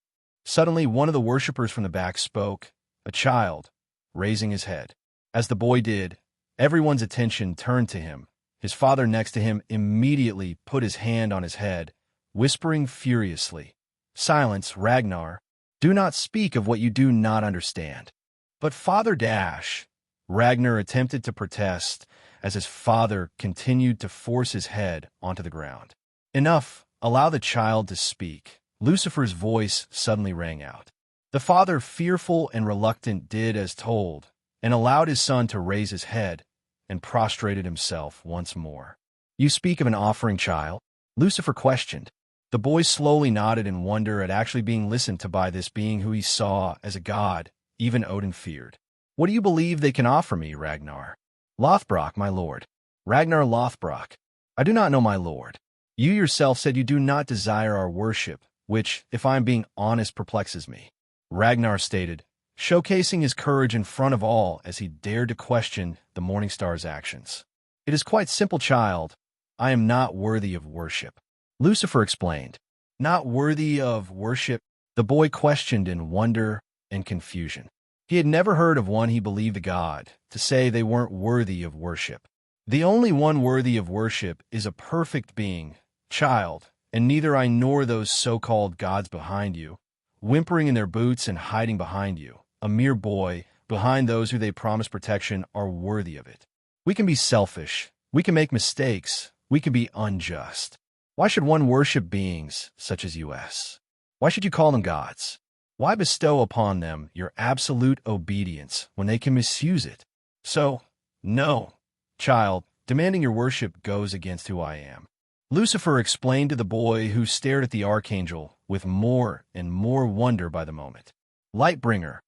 Suddenly, one of the worshippers from the back spoke, a child, raising his head. As the boy did, everyone's attention turned to him. His father next to him immediately put his hand on his head, whispering furiously, "Silence, Ragnar. Do not speak of what you do not understand." But Father Dash, Ragnar attempted to protest as his father continued to force his head onto the ground. Enough, allow the child to speak. Lucifer's voice suddenly rang out. The father, fearful and reluctant, did as told, and allowed his son to raise his head and prostrated himself once more. You speak of an offering, child? Lucifer questioned. The boy slowly nodded in wonder at actually being listened to by this being who he saw as a god even Odin feared. What do you believe they can offer me, Ragnar? Lothbrok, my lord. Ragnar Lothbrok. I do not know, my lord. You yourself said you do not desire our worship, which, if I am being honest, perplexes me. Ragnar stated, showcasing his courage in front of all as he dared to question the Morningstar's actions. It is quite simple, child. I am not worthy of worship. Lucifer explained. Not worthy of worship? The boy questioned in wonder and confusion. He had never heard of one he believed a god to say they weren't worthy of worship. The only one worthy of worship is a perfect being, child, and neither I nor those so-called gods behind you, whimpering in their boots and hiding behind you, a mere boy, behind those who they promise protection, are worthy of it. We can be selfish, we can make mistakes, we can be unjust. Why should one worship beings such as us? Why should you call them gods? Why bestow upon them your absolute obedience when they can misuse it? So, no, child, demanding your worship goes against who I am. Lucifer explained to the boy, who stared at the archangel with more and more wonder by the moment. Lightbringer,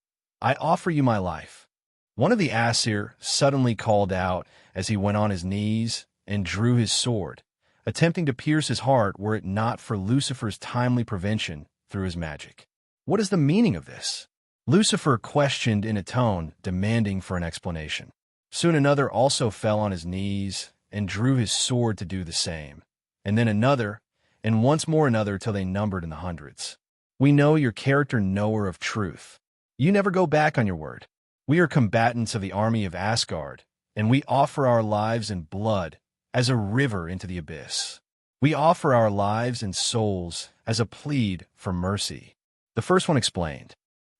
I offer you my life. One of the Aesir suddenly called out as he went on his knees and drew his sword, attempting to pierce his heart were it not for Lucifer's timely prevention through his magic. What is the meaning of this? Lucifer questioned in a tone demanding for an explanation. Soon another also fell on his knees and drew his sword to do the same, and then another, and once more another till they numbered in the hundreds. We know your character, knower of truth. You never go back on your word. We are combatants of the army of Asgard, and we offer our lives and blood as a river into the abyss. We offer our lives and souls as a plead for mercy. The first one explained,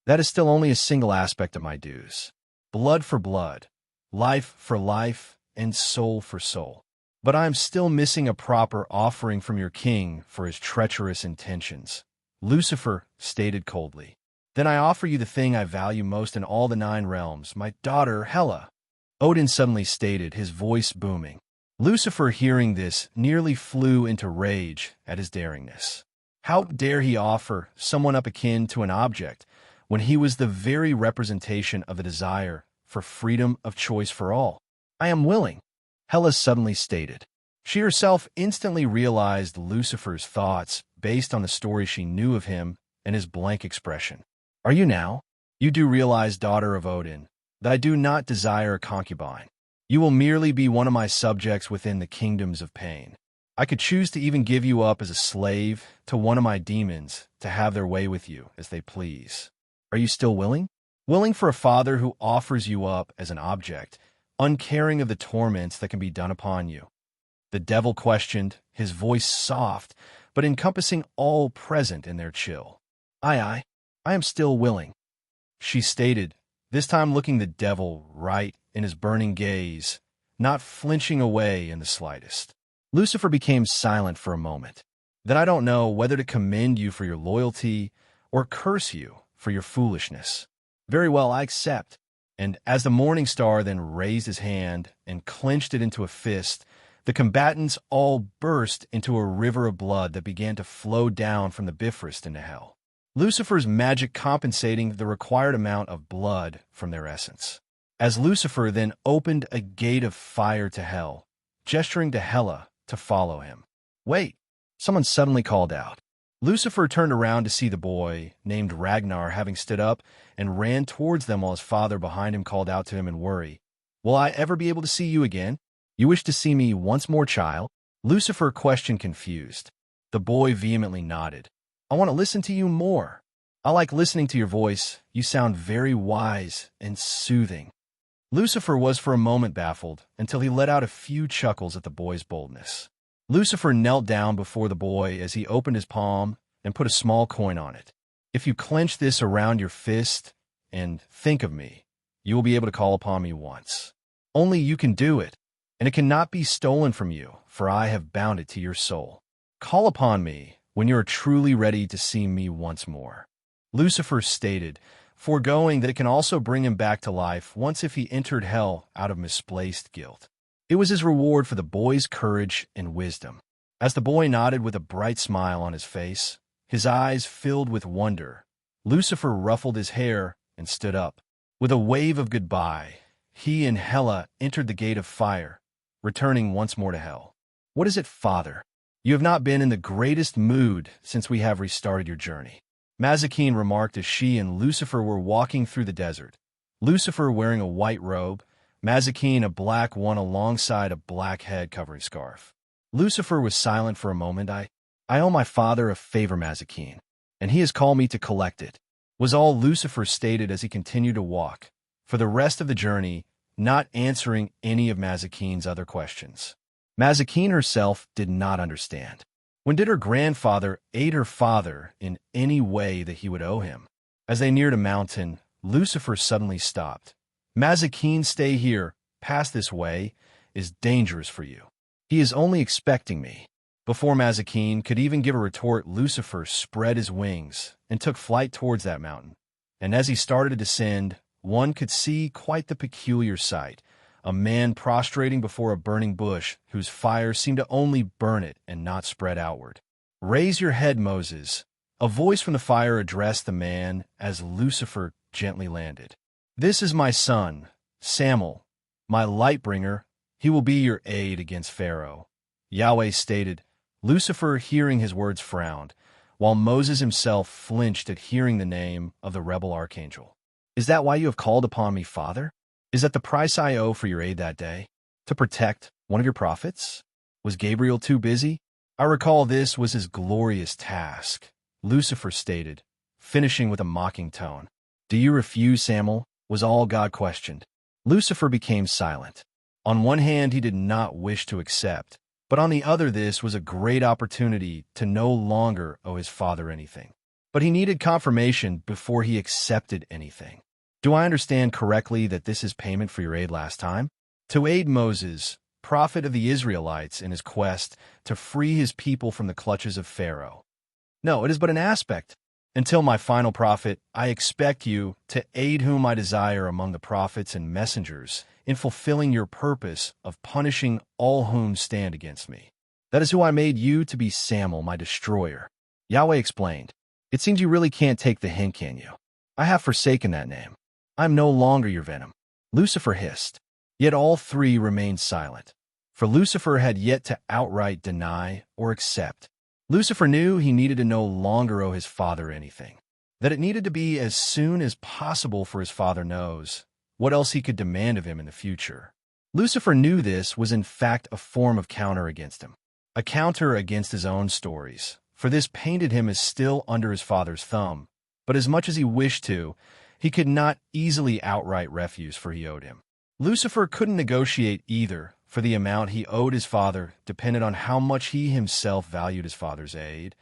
that is still only a single aspect of my dues. Blood for blood, life for life, and soul for soul. But I am still missing a proper offering from your king for his treacherous intentions. Lucifer stated coldly. Then I offer you the thing I value most in all the 9 realms, my daughter Hela. Odin suddenly stated, his voice booming. Lucifer, hearing this, nearly flew into rage at his daringness. How dare he offer someone up akin to an object when he was the very representation of the desire for freedom of choice for all? I am willing, Hela suddenly stated. She herself instantly realized Lucifer's thoughts based on the story she knew of him and his blank expression. Are you now? You do realize, daughter of Odin, that I do not desire a concubine. You will merely be one of my subjects within the kingdoms of pain. I could choose to even give you up as a slave to one of my demons to have their way with you as they please. Are you still willing? Willing for a father who offers you up as an object, uncaring of the torments that can be done upon you? The devil questioned, his voice soft, but encompassing all present in their chill. I am still willing, she stated, this time looking the devil right in his burning gaze, not flinching away in the slightest. Lucifer became silent for a moment. Then I don't know whether to commend you for your loyalty or curse you for your foolishness. Very well, I accept. And as the Morningstar then raised his hand and clenched it into a fist, The combatants all burst into a river of blood that began to flow down from the Bifrost into hell. Lucifer's magic compensating the required amount of blood from their essence. As Lucifer then opened a gate of fire to hell, gesturing to Hela to follow him. "Wait!" someone suddenly called out. Lucifer turned around to see the boy, named Ragnar, having stood up and ran towards them while his father behind him called out to him in worry. "Will I ever be able to see you again? You wish to see me once more, child?" Lucifer questioned, confused. The boy vehemently nodded. "I want to listen to you more. I like listening to your voice. You sound very wise and soothing." Lucifer was for a moment baffled until he let out a few chuckles at the boy's boldness. Lucifer knelt down before the boy as he opened his palm and put a small coin on it. "If you clench this around your fist and think of me, you will be able to call upon me once. Only you can do it, and it cannot be stolen from you, for I have bound it to your soul. Call upon me when you are truly ready to see me once more." Lucifer stated, foregoing that it can also bring him back to life once if he entered hell out of misplaced guilt. It was his reward for the boy's courage and wisdom. As the boy nodded with a bright smile on his face, his eyes filled with wonder, Lucifer ruffled his hair and stood up. With a wave of goodbye, he and Hela entered the gate of fire, returning once more to hell. "What is it, Father? You have not been in the greatest mood since we have restarted your journey," Mazikeen remarked as she and Lucifer were walking through the desert. Lucifer wearing a white robe, Mazikeen a black one alongside a black head-covering scarf. Lucifer was silent for a moment. I owe my father a favor, Mazikeen, and he has called me to collect it," was all Lucifer stated as he continued to walk, for the rest of the journey, not answering any of Mazikeen's other questions. Mazikeen herself did not understand. When did her grandfather aid her father in any way that he would owe him? As they neared a mountain, Lucifer suddenly stopped. "Mazikeen, stay here. Pass this way is dangerous for you. He is only expecting me." Before Mazikeen could even give a retort, Lucifer spread his wings and took flight towards that mountain. And as he started to descend, one could see quite the peculiar sight, a man prostrating before a burning bush whose fire seemed to only burn it and not spread outward. "Raise your head, Moses." A voice from the fire addressed the man as Lucifer gently landed. "This is my son, Samuel, my light-bringer. He will be your aid against Pharaoh," Yahweh stated. Lucifer, hearing his words, frowned, while Moses himself flinched at hearing the name of the rebel archangel. "Is that why you have called upon me, Father? Is that the price I owe for your aid that day? To protect one of your prophets? Was Gabriel too busy? I recall this was his glorious task," Lucifer stated, finishing with a mocking tone. "Do you refuse, Samuel?" was all God questioned. Lucifer became silent. On one hand, he did not wish to accept, but on the other, this was a great opportunity to no longer owe his father anything. But he needed confirmation before he accepted anything. "Do I understand correctly that this is payment for your aid last time? To aid Moses, prophet of the Israelites, in his quest to free his people from the clutches of Pharaoh?" "No, it is but an aspect. Until my final prophet, I expect you to aid whom I desire among the prophets and messengers in fulfilling your purpose of punishing all whom stand against me. That is who I made you to be, Samuel, my destroyer," Yahweh explained. "It seems you really can't take the hint, can you? I have forsaken that name. I am no longer your venom," Lucifer hissed. Yet all three remained silent, for Lucifer had yet to outright deny or accept. Lucifer knew he needed to no longer owe his father anything, that it needed to be as soon as possible, for his father knows what else he could demand of him in the future. Lucifer knew this was in fact a form of counter against him, a counter against his own stories, for this painted him as still under his father's thumb, but as much as he wished to, he could not easily outright refuse, for he owed him. Lucifer couldn't negotiate either, for the amount he owed his father depended on how much he himself valued his father's aid,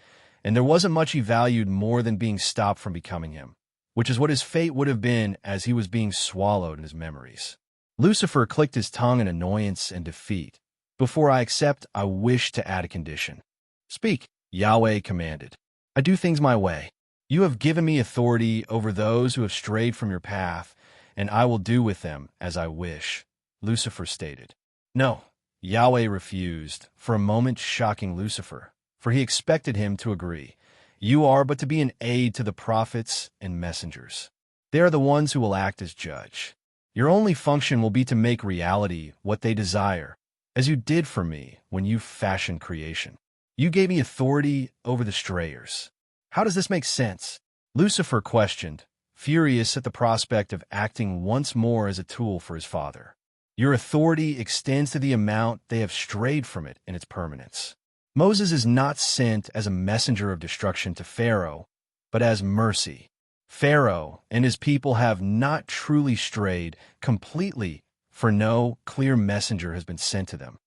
and there wasn't much he valued more than being stopped from becoming him, which is what his fate would have been as he was being swallowed in his memories. Lucifer clicked his tongue in annoyance and defeat. "Before I accept, I wish to add a condition." "Speak," Yahweh commanded. "I do things my way. You have given me authority over those who have strayed from your path, and I will do with them as I wish," Lucifer stated. "No," Yahweh refused, for a moment shocking Lucifer, for he expected him to agree. You are but to be an aid to the prophets and messengers. They are the ones who will act as judge. Your only function will be to make reality what they desire, as you did for me when you fashioned creation. You gave me authority over the strayers. How does this make sense? Lucifer questioned, furious at the prospect of acting once more as a tool for his father. Your authority extends to the amount they have strayed from it in its permanence. Moses is not sent as a messenger of destruction to Pharaoh, but as mercy. Pharaoh and his people have not truly strayed completely, for no clear messenger has been sent to them.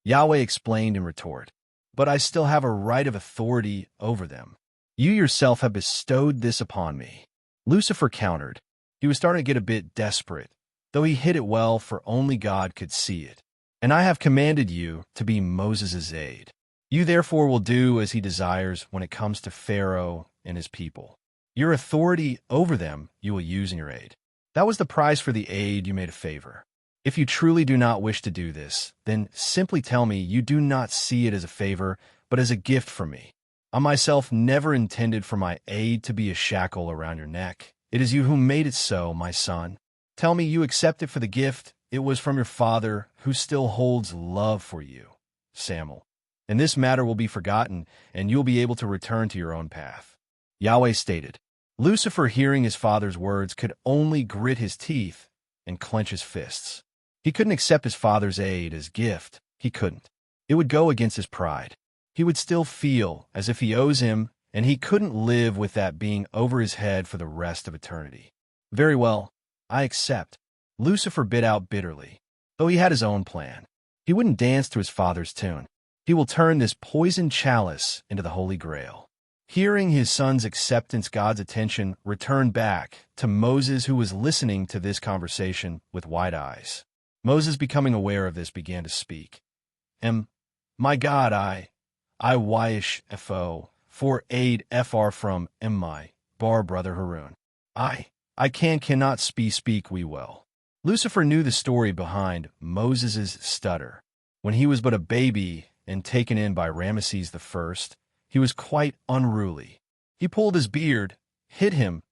Yahweh explained in retort, but I still have a right of authority over them. You yourself have bestowed this upon me. Lucifer countered. He was starting to get a bit desperate, though he hid it well, for only God could see it. And I have commanded you to be Moses' aid. You therefore will do as he desires when it comes to Pharaoh and his people. Your authority over them you will use in your aid. That was the price for the aid you made a favor. If you truly do not wish to do this, then simply tell me you do not see it as a favor, but as a gift from me. I myself never intended for my aid to be a shackle around your neck. It is you who made it so, my son. Tell me you accept it for the gift. It was from your father, who still holds love for you, Samuel. And this matter will be forgotten, and you'll be able to return to your own path. Yahweh stated. Lucifer, hearing his father's words, could only grit his teeth and clench his fists. He couldn't accept his father's aid as gift. He couldn't. It would go against his pride. He would still feel as if he owes him, and he couldn't live with that being over his head for the rest of eternity. Very well, I accept. Lucifer bit out bitterly, though he had his own plan. He wouldn't dance to his father's tune. He will turn this poisoned chalice into the Holy Grail. Hearing his son's acceptance, God's attention returned back to Moses, who was listening to this conversation with wide eyes. Moses, becoming aware of this, began to speak. My God, I wish fo for aid fr from my bar brother Harun. I cannot speak we well. Lucifer knew the story behind Moses' stutter. When he was but a baby and taken in by Ramesses I, he was quite unruly. He pulled his beard, hit him,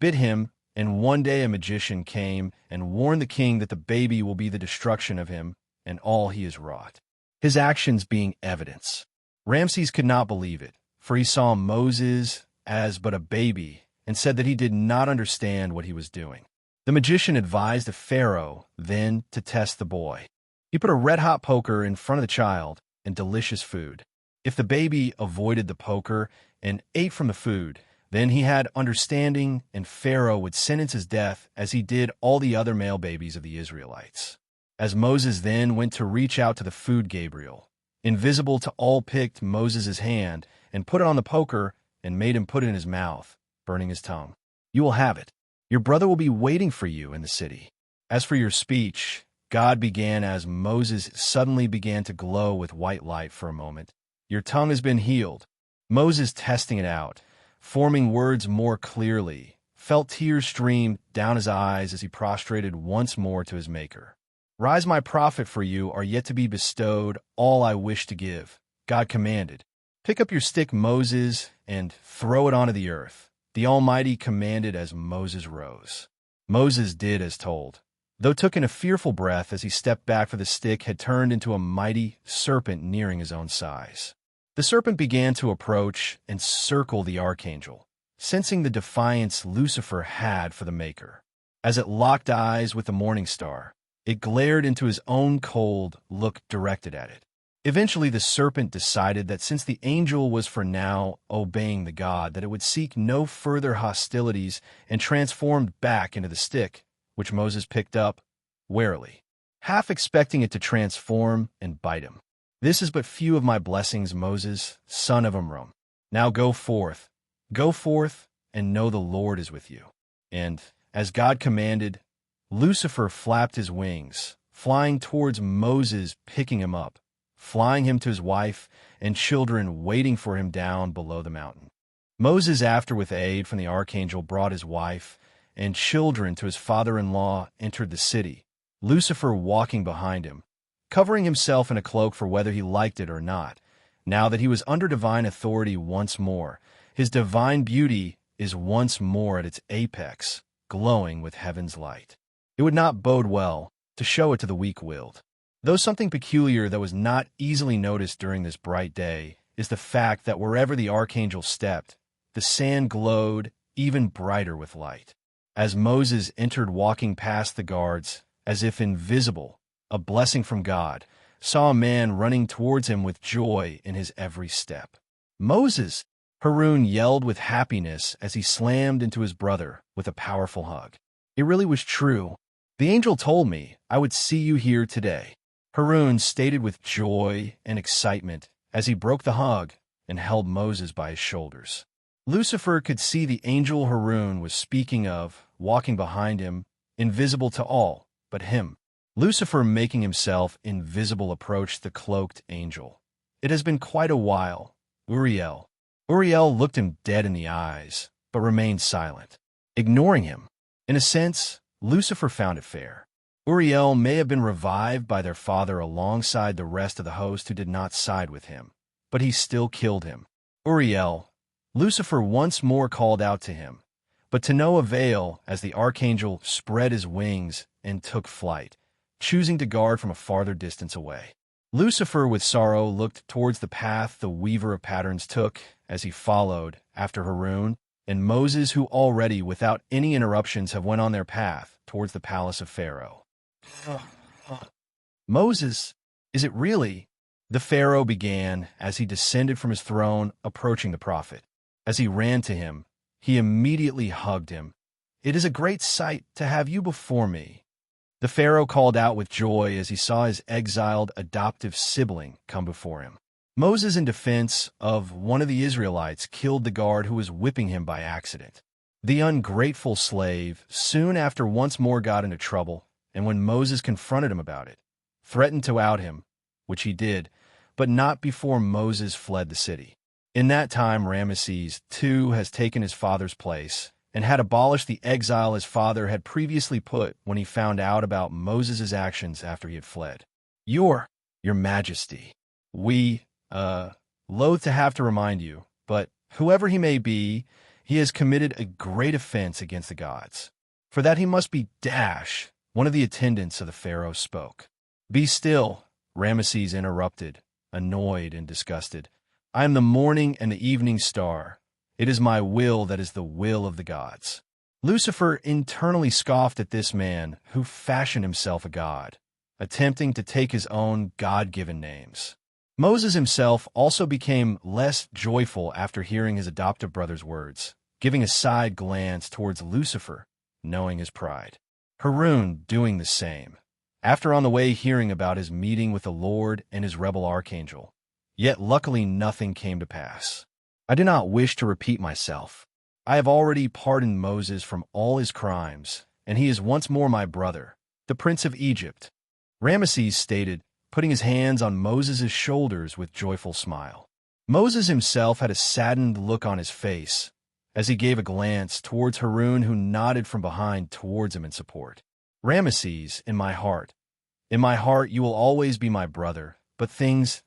bit him, and one day a magician came and warned the king that the baby will be the destruction of him and all he has wrought, his actions being evidence. Ramesses could not believe it, for he saw Moses as but a baby and said that he did not understand what he was doing. The magician advised the Pharaoh then to test the boy. He put a red-hot poker in front of the child and delicious food. If the baby avoided the poker and ate from the food, then he had understanding, and Pharaoh would sentence his death as he did all the other male babies of the Israelites. As Moses then went to reach out to the food, Gabriel, invisible to all, picked Moses' hand and put it on the poker and made him put it in his mouth, burning his tongue. You will have it. Your brother will be waiting for you in the city. As for your speech, God began as Moses suddenly began to glow with white light for a moment. Your tongue has been healed. Moses, testing it out, forming words more clearly, felt tears stream down his eyes as he prostrated once more to his Maker. Rise, my prophet, for you are yet to be bestowed all I wish to give. God commanded. Pick up your stick, Moses, and throw it onto the earth. The Almighty commanded as Moses rose. Moses did as told, though took in a fearful breath as he stepped back, for the stick had turned into a mighty serpent nearing his own size. The serpent began to approach and circle the archangel, sensing the defiance Lucifer had for the Maker. As it locked eyes with the Morningstar, it glared into his own cold look directed at it. Eventually, the serpent decided that since the angel was for now obeying the god, that it would seek no further hostilities, and transformed back into the stick, which Moses picked up warily, half expecting it to transform and bite him. This is but few of my blessings, Moses, son of Amram. Now go forth, and know the Lord is with you. And, as God commanded, Lucifer flapped his wings, flying towards Moses, picking him up, flying him to his wife and children waiting for him down below the mountain. Moses, after with aid from the archangel, brought his wife and children to his father-in-law, entered the city, Lucifer walking behind him, covering himself in a cloak for whether he liked it or not. Now that he was under divine authority once more, his divine beauty is once more at its apex, glowing with heaven's light. It would not bode well to show it to the weak-willed. Though something peculiar that was not easily noticed during this bright day is the fact that wherever the archangel stepped, the sand glowed even brighter with light. As Moses entered walking past the guards, as if invisible, a blessing from God, saw a man running towards him with joy in his every step. "Moses!" Harun yelled with happiness as he slammed into his brother with a powerful hug. It really was true. The angel told me I would see you here today. Harun stated with joy and excitement as he broke the hug and held Moses by his shoulders. Lucifer could see the angel Harun was speaking of walking behind him, invisible to all but him. Lucifer, making himself invisible, approached the cloaked angel. "It has been quite a while, Uriel." Uriel looked him dead in the eyes, but remained silent, ignoring him. In a sense, Lucifer found it fair. Uriel may have been revived by their father alongside the rest of the host who did not side with him, but he still killed him. "Uriel," Lucifer once more called out to him, but to no avail as the archangel spread his wings and took flight, choosing to guard from a farther distance away. Lucifer, with sorrow, looked towards the path the weaver of patterns took as he followed after Harun and Moses, who already, without any interruptions, have went on their path towards the palace of Pharaoh. "Moses, is it really?" the Pharaoh began as he descended from his throne, approaching the prophet. As he ran to him, he immediately hugged him. "It is a great sight to have you before me." The Pharaoh called out with joy as he saw his exiled adoptive sibling come before him. Moses, in defense of one of the Israelites, killed the guard who was whipping him by accident. The ungrateful slave soon after once more got into trouble, and when Moses confronted him about it, threatened to out him, which he did, but not before Moses fled the city. In that time, Ramesses II has taken his father's place and had abolished the exile his father had previously put when he found out about Moses' actions after he had fled. Your Majesty, we, loath to have to remind you, but whoever he may be, he has committed a great offense against the gods. For that he must be dashed." One of the attendants of the Pharaoh spoke. "Be still," Ramesses interrupted, annoyed and disgusted. "I am the morning and the evening star. It is my will that is the will of the gods." Lucifer internally scoffed at this man who fashioned himself a god, attempting to take his own God-given names. Moses himself also became less joyful after hearing his adoptive brother's words, giving a side glance towards Lucifer, knowing his pride. Harun doing the same, after on the way hearing about his meeting with the Lord and his rebel archangel. Yet luckily nothing came to pass. I do not wish to repeat myself. I have already pardoned Moses from all his crimes, and he is once more my brother, the Prince of Egypt. Ramesses stated, putting his hands on Moses' shoulders with joyful smile. Moses himself had a saddened look on his face as he gave a glance towards Harun, who nodded from behind towards him in support. "Ramesses, in my heart you will always be my brother, but things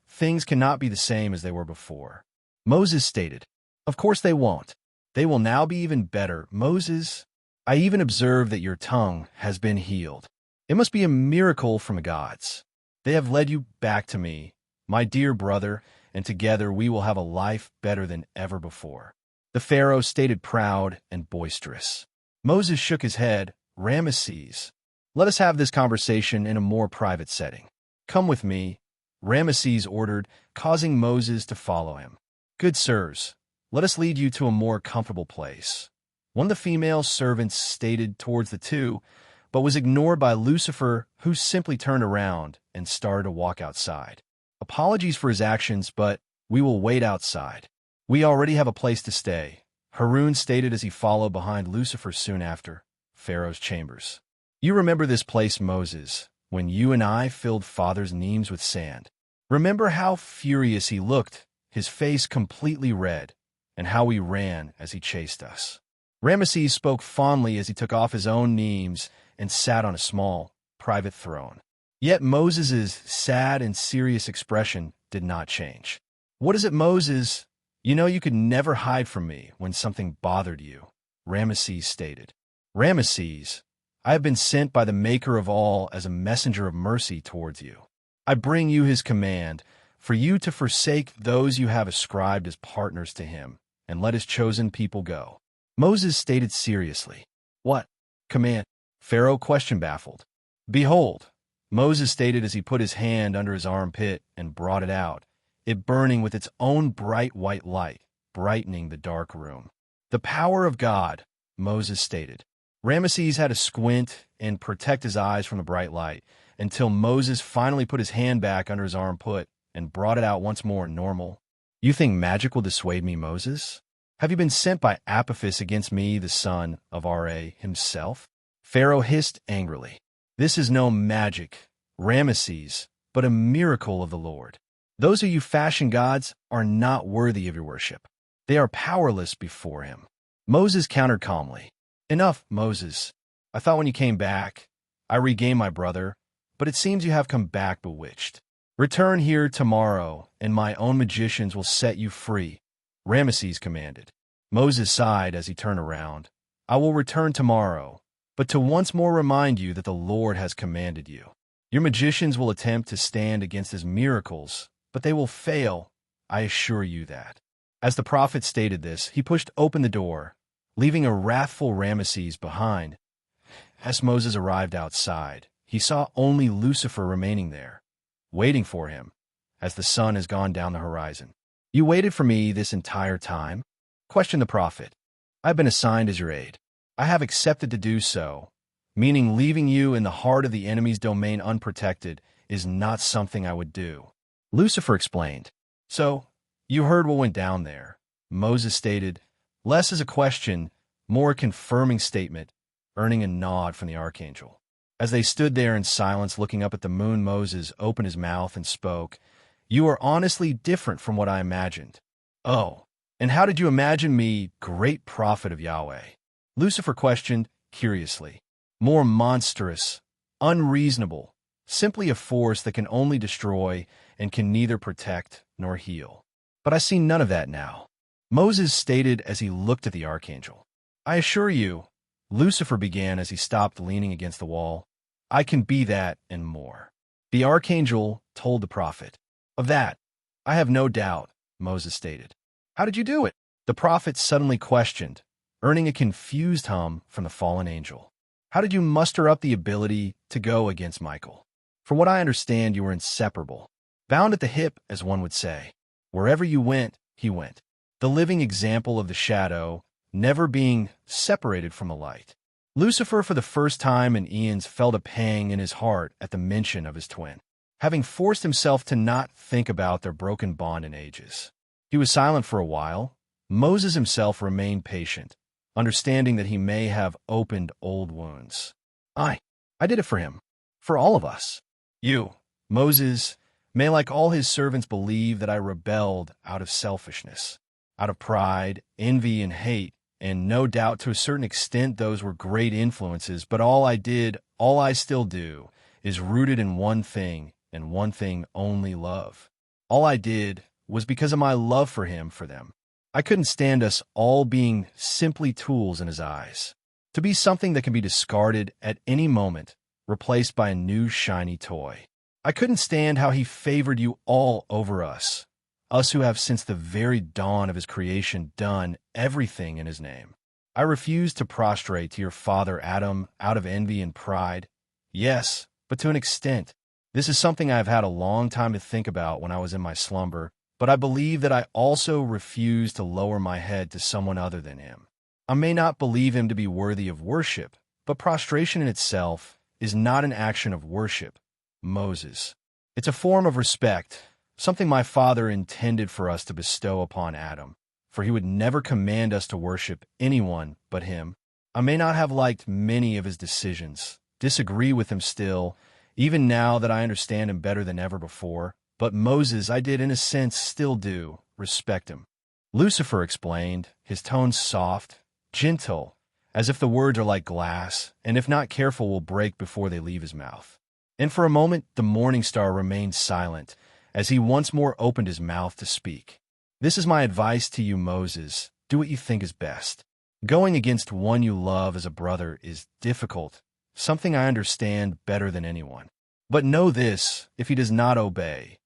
cannot be the same as they were before." Moses stated, "Of course they won't. They will now be even better. Moses, I even observe that your tongue has been healed. It must be a miracle from the gods. They have led you back to me, my dear brother, and together we will have a life better than ever before." The Pharaoh stated, proud and boisterous. Moses shook his head. "Ramesses, let us have this conversation in a more private setting. Come with me," Ramesses ordered, causing Moses to follow him. "Good sirs, let us lead you to a more comfortable place," one of the female servants stated towards the two, but was ignored by Lucifer, who simply turned around and started to walk outside. "Apologies for his actions, but we will wait outside. We already have a place to stay," Harun stated as he followed behind Lucifer soon after Pharaoh's chambers. "You remember this place, Moses, when you and I filled father's knees with sand. Remember how furious he looked, his face completely red, and how we ran as he chased us." Ramesses spoke fondly as he took off his own knees and sat on a small, private throne. Yet Moses's sad and serious expression did not change. "What is it, Moses? You know you could never hide from me when something bothered you," Ramesses stated. "Ramesses, I have been sent by the Maker of all as a messenger of mercy towards you. I bring you his command, for you to forsake those you have ascribed as partners to him, and let his chosen people go." Moses stated seriously. "What command?" Pharaoh questioned, baffled. "Behold," Moses stated as he put his hand under his armpit and brought it out, it burning with its own bright white light, brightening the dark room. "The power of God," Moses stated. Ramesses had to squint and protect his eyes from the bright light until Moses finally put his hand back under his armpit and brought it out once more normal. "You think magic will dissuade me, Moses? Have you been sent by Apophis against me, the son of Ra himself?" Pharaoh hissed angrily. "This is no magic, Ramesses, but a miracle of the Lord. Those who you fashion gods are not worthy of your worship. They are powerless before him." Moses countered calmly. "Enough, Moses. I thought when you came back, I regained my brother, but it seems you have come back bewitched. Return here tomorrow, and my own magicians will set you free," Ramesses commanded. Moses sighed as he turned around. "I will return tomorrow, but to once more remind you that the Lord has commanded you. Your magicians will attempt to stand against his miracles, but they will fail, I assure you that." As the prophet stated this, he pushed open the door, leaving a wrathful Ramesses behind. As Moses arrived outside, he saw only Lucifer remaining there, waiting for him, as the sun has gone down the horizon. "You waited for me this entire time?" questioned the prophet. "I have been assigned as your aide. I have accepted to do so, meaning leaving you in the heart of the enemy's domain unprotected is not something I would do," Lucifer explained. "So, you heard what went down there," Moses stated, less as a question, more a confirming statement, earning a nod from the archangel. As they stood there in silence looking up at the moon, Moses opened his mouth and spoke. "You are honestly different from what I imagined." "Oh, and how did you imagine me, great prophet of Yahweh?" Lucifer questioned, curiously. "More monstrous, unreasonable, simply a force that can only destroy and can neither protect nor heal. But I see none of that now," Moses stated as he looked at the archangel. "I assure you," Lucifer began as he stopped leaning against the wall, "I can be that and more." The archangel told the prophet. "Of that, I have no doubt," Moses stated. "How did you do it?" the prophet suddenly questioned, earning a confused hum from the fallen angel. "How did you muster up the ability to go against Michael? From what I understand, you were inseparable, bound at the hip, as one would say. Wherever you went, he went. The living example of the shadow, never being separated from the light." Lucifer, for the first time in eons, felt a pang in his heart at the mention of his twin, having forced himself to not think about their broken bond in ages. He was silent for a while. Moses himself remained patient, understanding that he may have opened old wounds. I did it for him, for all of us. You, Moses, may like all his servants believe that I rebelled out of selfishness, out of pride, envy, and hate, and no doubt to a certain extent those were great influences, but all I did, all I still do, is rooted in one thing, and one thing only: love. All I did was because of my love for him, for them. I couldn't stand us all being simply tools in his eyes, to be something that can be discarded at any moment, replaced by a new shiny toy. I couldn't stand how he favored you all over us who have since the very dawn of his creation done everything in his name. I refused to prostrate to your father Adam out of envy and pride. Yes, but to an extent. This is something I've had a long time to think about when I was in my slumber, but I believe that I also refuse to lower my head to someone other than him. I may not believe him to be worthy of worship, but prostration in itself is not an action of worship, Moses. It's a form of respect, something my father intended for us to bestow upon Adam, for he would never command us to worship anyone but him. I may not have liked many of his decisions, disagree with him still, even now that I understand him better than ever before, but Moses, I did in a sense still do respect him. Lucifer explained, his tone soft, gentle, as if the words are like glass, and if not careful will break before they leave his mouth. And for a moment the Morningstar remained silent, as he once more opened his mouth to speak. "This is my advice to you, Moses. Do what you think is best. Going against one you love as a brother is difficult, something I understand better than anyone. But know this, if he does not obey,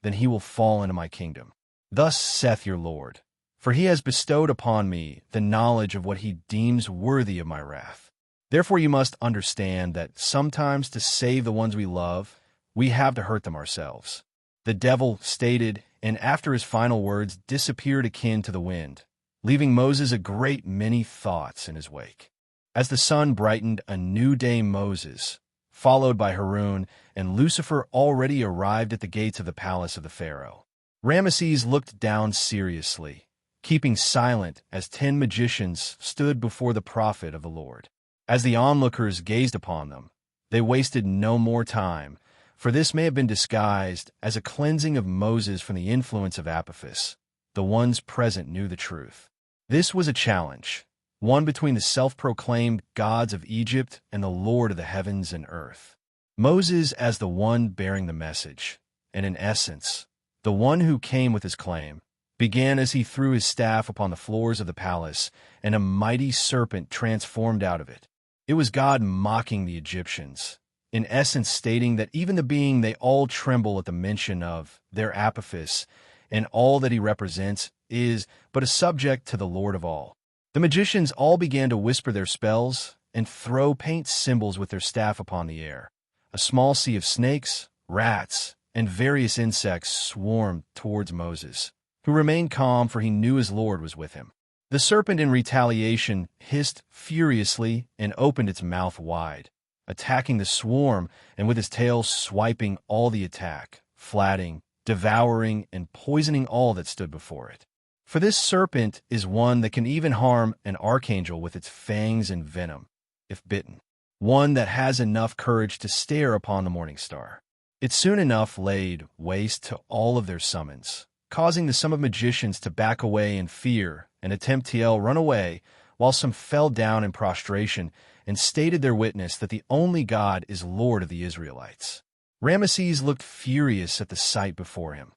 then he will fall into my kingdom. Thus saith your Lord, for he has bestowed upon me the knowledge of what he deems worthy of my wrath. Therefore you must understand that sometimes to save the ones we love, we have to hurt them ourselves." The devil stated, and after his final words disappeared akin to the wind, leaving Moses a great many thoughts in his wake. As the sun brightened, a new day Moses, followed by Harun and Lucifer, already arrived at the gates of the palace of the Pharaoh. Ramesses looked down seriously, keeping silent as 10 magicians stood before the prophet of the Lord. As the onlookers gazed upon them, they wasted no more time, for this may have been disguised as a cleansing of Moses from the influence of Apophis. The ones present knew the truth. This was a challenge, one between the self-proclaimed gods of Egypt and the Lord of the heavens and earth. Moses as the one bearing the message, and in essence, the one who came with his claim, began as he threw his staff upon the floors of the palace, and a mighty serpent transformed out of it. It was God mocking the Egyptians, in essence stating that even the being they all tremble at the mention of, their Apophis, and all that he represents, is but a subject to the Lord of all. The magicians all began to whisper their spells and throw paint symbols with their staff upon the air. A small sea of snakes, rats, and various insects swarmed towards Moses, who remained calm, for he knew his Lord was with him. The serpent in retaliation hissed furiously and opened its mouth wide, attacking the swarm, and with his tail swiping all the attack, flattening, devouring, and poisoning all that stood before it. For this serpent is one that can even harm an archangel with its fangs and venom, if bitten, one that has enough courage to stare upon the Morningstar. It soon enough laid waste to all of their summons, causing the sum of magicians to back away in fear and attempt to run away, while some fell down in prostration and stated their witness that the only God is Lord of the Israelites. Ramesses looked furious at the sight before him.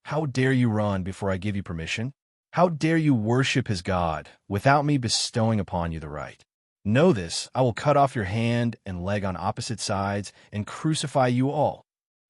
"How dare you run before I give you permission? How dare you worship his God without me bestowing upon you the right? Know this, I will cut off your hand and leg on opposite sides and crucify you all."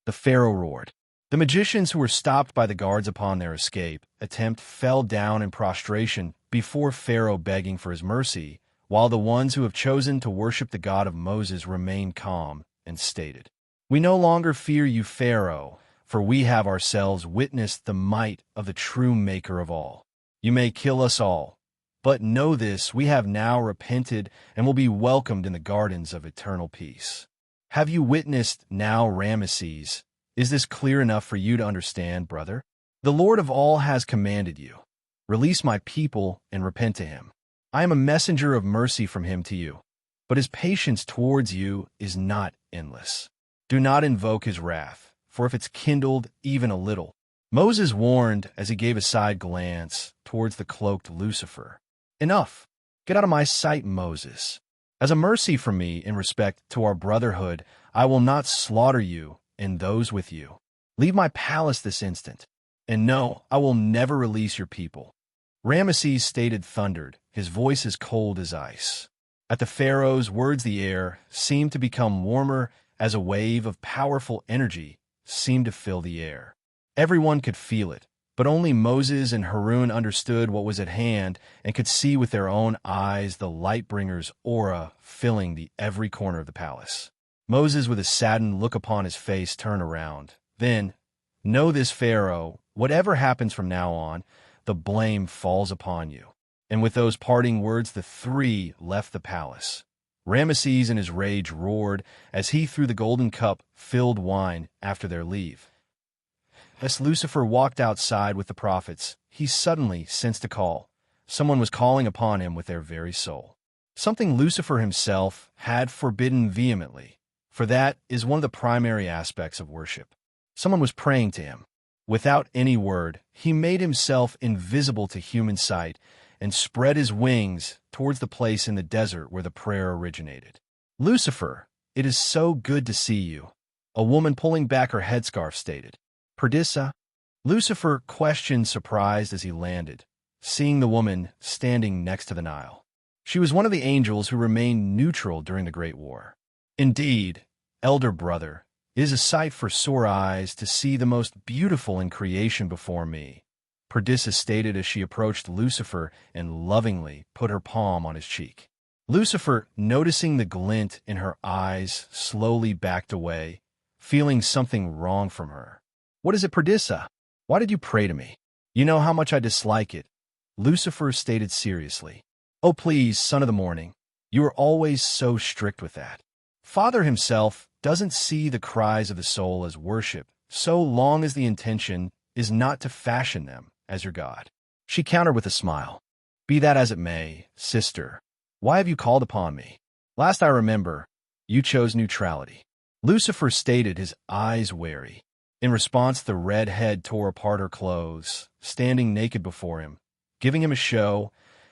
The Pharaoh roared. The magicians who were stopped by the guards upon their escape attempt fell down in prostration before Pharaoh, begging for his mercy, while the ones who have chosen to worship the God of Moses remained calm and stated, "We no longer fear you, Pharaoh, for we have ourselves witnessed the might of the true Maker of all. You may kill us all, but know this, we have now repented and will be welcomed in the gardens of eternal peace." Have you witnessed now, Ramesses? Is this clear enough for you to understand, brother? The Lord of all has commanded you. Release my people and repent to him. I am a messenger of mercy from him to you, but his patience towards you is not endless. Do not invoke his wrath, for if it's kindled even a little. Moses warned as he gave a side glance towards the cloaked Lucifer. "Enough! Get out of my sight, Moses. As a mercy from me in respect to our brotherhood, I will not slaughter you and those with you. Leave my palace this instant. And no, I will never release your people." Ramesses stated, thundered, his voice as cold as ice. At the Pharaoh's words the air seemed to become warmer as a wave of powerful energy seemed to fill the air. Everyone could feel it, but only Moses and Harun understood what was at hand and could see with their own eyes the Lightbringer's aura filling the every corner of the palace. Moses, with a saddened look upon his face, turned around. Then, "Know this, Pharaoh, whatever happens from now on, the blame falls upon you." And with those parting words, the three left the palace. Ramesses in his rage roared as he threw the golden cup filled wine after their leave. As Lucifer walked outside with the prophets, he suddenly sensed a call. Someone was calling upon him with their very soul. Something Lucifer himself had forbidden vehemently, for that is one of the primary aspects of worship. Someone was praying to him. Without any word, he made himself invisible to human sight and spread his wings towards the place in the desert where the prayer originated. "Lucifer, it is so good to see you. A woman pulling back her headscarf stated. Perdissa? Lucifer questioned, surprised as he landed, seeing the woman standing next to the Nile. She was one of the angels who remained neutral during the Great War. Indeed, elder brother, it is a sight for sore eyes to see the most beautiful in creation before me, Perdissa stated as she approached Lucifer and lovingly put her palm on his cheek. Lucifer, noticing the glint in her eyes, slowly backed away, feeling something wrong from her. What is it, Perdissa? Why did you pray to me? You know how much I dislike it, Lucifer stated seriously. Oh please, son of the morning, you are always so strict with that. Father himself doesn't see the cries of the soul as worship, so long as the intention is not to fashion them as your God. She countered with a smile. Be that as it may, sister, why have you called upon me? Last I remember, you chose neutrality. Lucifer stated, his eyes wary. In response, the redhead tore apart her clothes, standing naked before him, giving him a show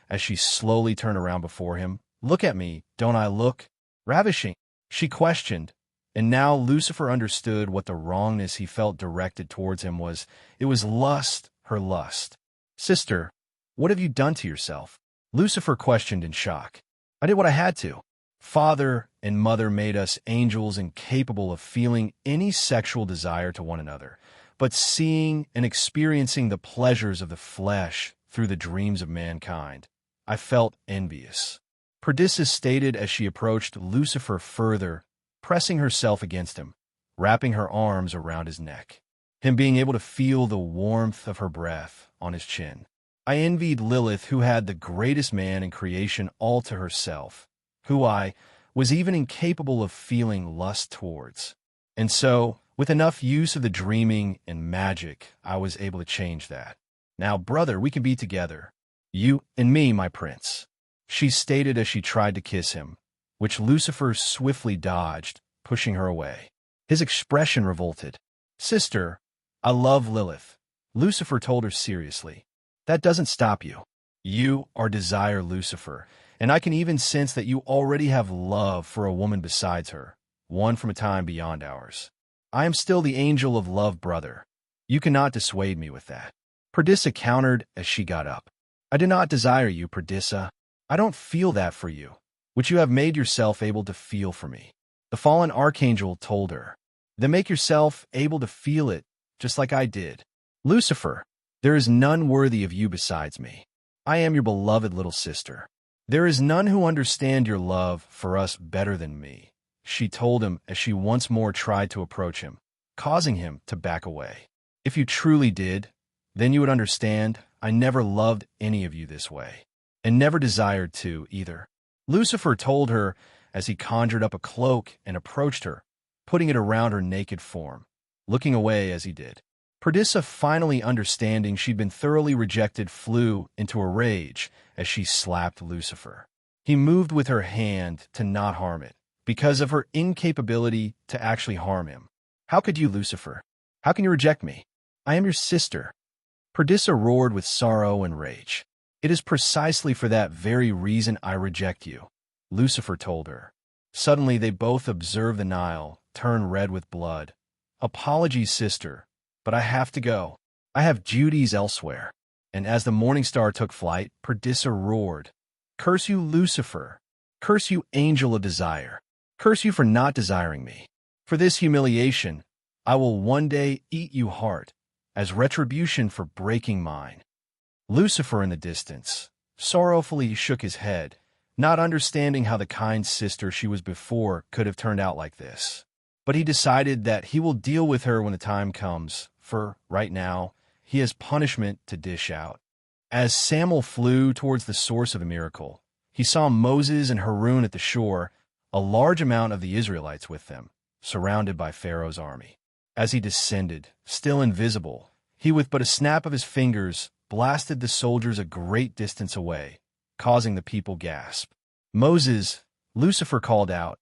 as she slowly turned around before him. Look at me, don't I look ravishing? She questioned, and now Lucifer understood what the wrongness he felt directed towards him was. It was lust, her lust. Sister, what have you done to yourself? Lucifer questioned in shock. I did what I had to. Father and mother made us angels incapable of feeling any sexual desire to one another, but seeing and experiencing the pleasures of the flesh through the dreams of mankind. I felt envious. Perdissa stated as she approached Lucifer further, pressing herself against him, wrapping her arms around his neck, him being able to feel the warmth of her breath on his chin. I envied Lilith, who had the greatest man in creation all to herself, who I was even incapable of feeling lust towards. And so, with enough use of the dreaming and magic, I was able to change that. Now, brother, we can be together. You and me, my prince, she stated as she tried to kiss him, which Lucifer swiftly dodged, pushing her away. His expression revolted. Sister, I love Lilith, Lucifer told her seriously. That doesn't stop you. You are desire, Lucifer, and I can even sense that you already have love for a woman besides her, one from a time beyond ours. I am still the angel of love, brother. You cannot dissuade me with that. Perdissa countered as she got up. I do not desire you, Perdissa. I don't feel that for you, which you have made yourself able to feel for me. The fallen archangel told her. Then make yourself able to feel it, just like I did. Lucifer, there is none worthy of you besides me. I am your beloved little sister. There is none who understand your love for us better than me, she told him as she once more tried to approach him, causing him to back away. If you truly did, then you would understand I never loved any of you this way, and never desired to either. Lucifer told her as he conjured up a cloak and approached her, putting it around her naked form, looking away as he did. Perdissa, finally understanding she'd been thoroughly rejected, flew into a rage as she slapped Lucifer. He moved with her hand to not harm it, because of her incapability to actually harm him. How could you, Lucifer? How can you reject me? I am your sister. Perdissa roared with sorrow and rage. It is precisely for that very reason I reject you, Lucifer told her. Suddenly they both observed the Nile turn red with blood. Apologies, sister, but I have to go. I have duties elsewhere. And as the Morningstar took flight, Perdissa roared, Curse you, Lucifer! Curse you, angel of desire! Curse you for not desiring me! For this humiliation, I will one day eat you heart, as retribution for breaking mine. Lucifer in the distance sorrowfully shook his head, not understanding how the kind sister she was before could have turned out like this. But he decided that he will deal with her when the time comes, for, right now, he has punishment to dish out. As Samuel flew towards the source of the miracle, he saw Moses and Harun at the shore, a large amount of the Israelites with them, surrounded by Pharaoh's army. As he descended, still invisible, he with but a snap of his fingers blasted the soldiers a great distance away, causing the people gasp. Moses, Lucifer called out,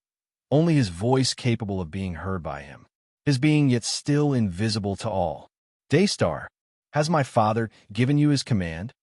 only his voice capable of being heard by him, his being yet still invisible to all. Daystar, has my father given you his command?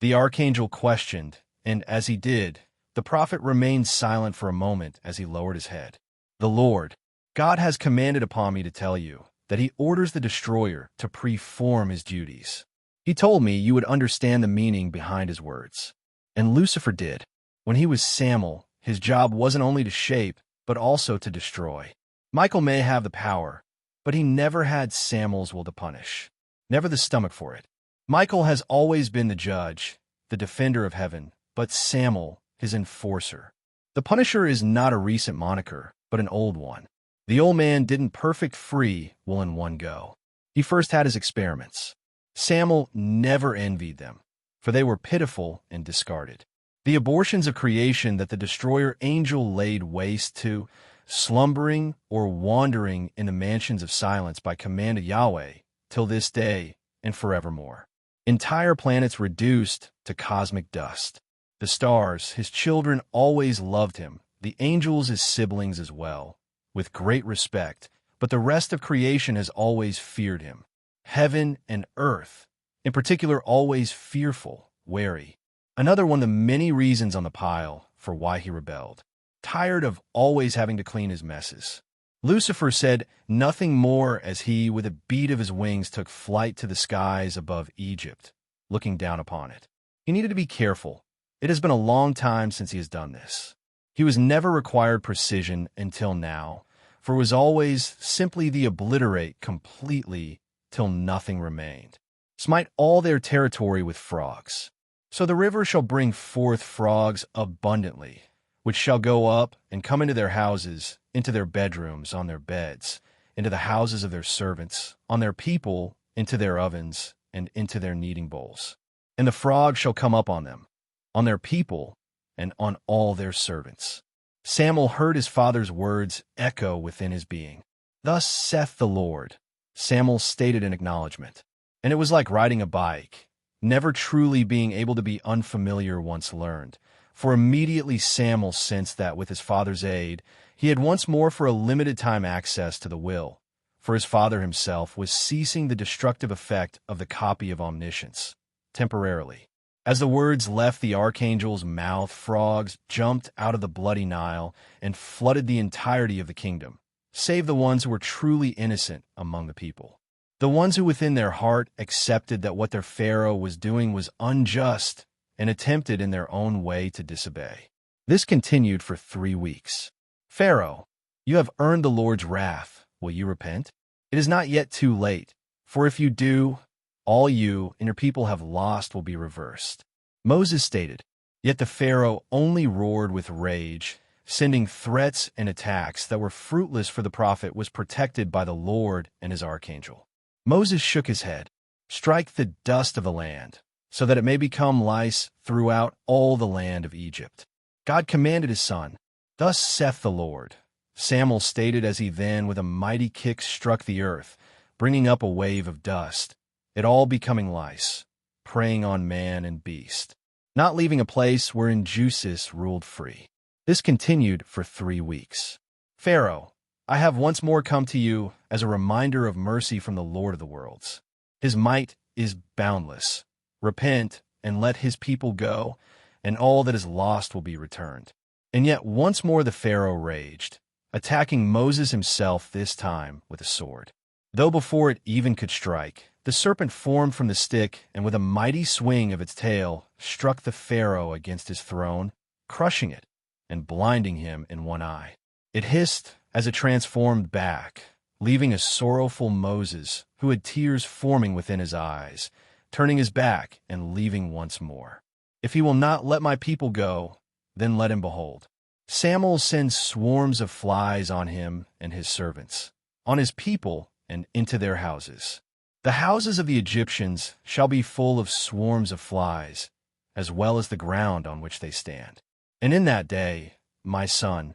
The archangel questioned, and as he did, the prophet remained silent for a moment as he lowered his head. The Lord, God has commanded upon me to tell you that he orders the destroyer to perform his duties. He told me you would understand the meaning behind his words. And Lucifer did. When he was Samuel, his job wasn't only to shape, but also to destroy. Michael may have the power, but he never had Samuel's will to punish. Never the stomach for it. Michael has always been the judge, the defender of heaven, but Samuel, his enforcer. The Punisher is not a recent moniker, but an old one. The old man didn't perfect free will in one go. He first had his experiments. Samuel never envied them, for they were pitiful and discarded. The abortions of creation that the destroyer angel laid waste to, slumbering or wandering in the mansions of silence by command of Yahweh, till this day and forevermore. Entire planets reduced to cosmic dust. The stars, his children, always loved him, the angels his siblings as well, with great respect, but the rest of creation has always feared him. Heaven and earth, in particular, always fearful, wary. Another one of the many reasons on the pile for why he rebelled. Tired of always having to clean his messes. Lucifer said nothing more as he, with a beat of his wings, took flight to the skies above Egypt, looking down upon it. He needed to be careful. It has been a long time since he has done this. He was never required precision until now, for it was always simply the obliterate completely till nothing remained. Smite all their territory with frogs. So the river shall bring forth frogs abundantly, which shall go up and come into their houses, into their bedrooms, on their beds, into the houses of their servants, on their people, into their ovens, and into their kneading bowls. And the frog shall come up on them, on their people, and on all their servants. Samuel heard his father's words echo within his being. Thus saith the Lord, Samuel stated in acknowledgement. And it was like riding a bike, never truly being able to be unfamiliar once learned. For immediately Samuel sensed that with his father's aid, he had once more for a limited time access to the will, for his father himself was ceasing the destructive effect of the copy of omniscience, temporarily. As the words left the archangel's mouth, frogs jumped out of the bloody Nile and flooded the entirety of the kingdom, save the ones who were truly innocent among the people. The ones who within their heart accepted that what their Pharaoh was doing was unjust and attempted in their own way to disobey. This continued for 3 weeks. Pharaoh, you have earned the Lord's wrath. Will you repent? It is not yet too late, for if you do, all you and your people have lost will be reversed. Moses stated, yet the Pharaoh only roared with rage, sending threats and attacks that were fruitless, for the prophet was protected by the Lord and his archangel. Moses shook his head. Strike the dust of the land, so that it may become lice throughout all the land of Egypt. God commanded his son, thus saith the Lord. Samuel stated as he then with a mighty kick struck the earth, bringing up a wave of dust, it all becoming lice, preying on man and beast, not leaving a place wherein justice ruled free. This continued for 3 weeks. Pharaoh, I have once more come to you as a reminder of mercy from the Lord of the worlds. His might is boundless. Repent and let his people go, and all that is lost will be returned. And yet once more the Pharaoh raged, attacking Moses himself, this time with a sword. Though before it even could strike, the serpent formed from the stick and with a mighty swing of its tail struck the Pharaoh against his throne, crushing it and blinding him in one eye. It hissed as it transformed back, leaving a sorrowful Moses who had tears forming within his eyes, turning his back and leaving once more. If he will not let my people go, then let him behold. Samuel sends swarms of flies on him and his servants, on his people and into their houses. The houses of the Egyptians shall be full of swarms of flies, as well as the ground on which they stand. And in that day, my son,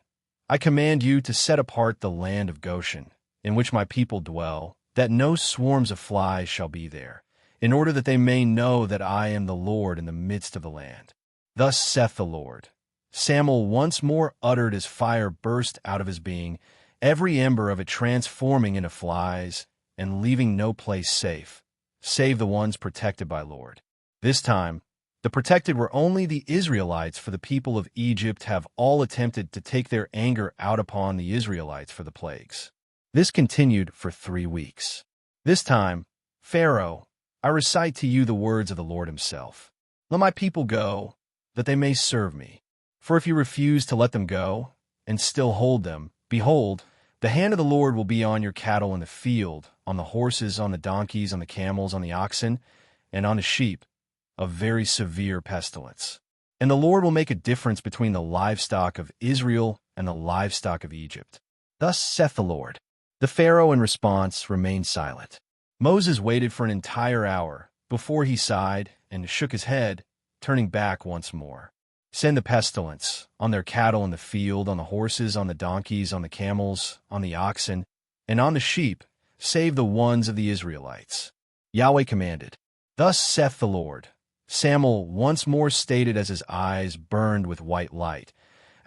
I command you to set apart the land of Goshen, in which my people dwell, that no swarms of flies shall be there, in order that they may know that I am the Lord in the midst of the land. Thus saith the Lord. Samuel once more uttered as fire burst out of his being, every ember of it transforming into flies, and leaving no place safe, save the ones protected by Lord. This time, The protected were only the Israelites, for the people of Egypt have all attempted to take their anger out upon the Israelites for the plagues. This continued for 3 weeks. This time, Pharaoh, I recite to you the words of the Lord himself. Let my people go, that they may serve me. For if you refuse to let them go, and still hold them, behold, the hand of the Lord will be on your cattle in the field, on the horses, on the donkeys, on the camels, on the oxen, and on the sheep, a very severe pestilence. And the Lord will make a difference between the livestock of Israel and the livestock of Egypt. Thus saith the Lord. The Pharaoh, in response, remained silent. Moses waited for an entire hour before he sighed and shook his head, turning back once more. Send the pestilence on their cattle in the field, on the horses, on the donkeys, on the camels, on the oxen, and on the sheep, save the ones of the Israelites. Yahweh commanded. Thus saith the Lord. Samuel once more stated as his eyes burned with white light,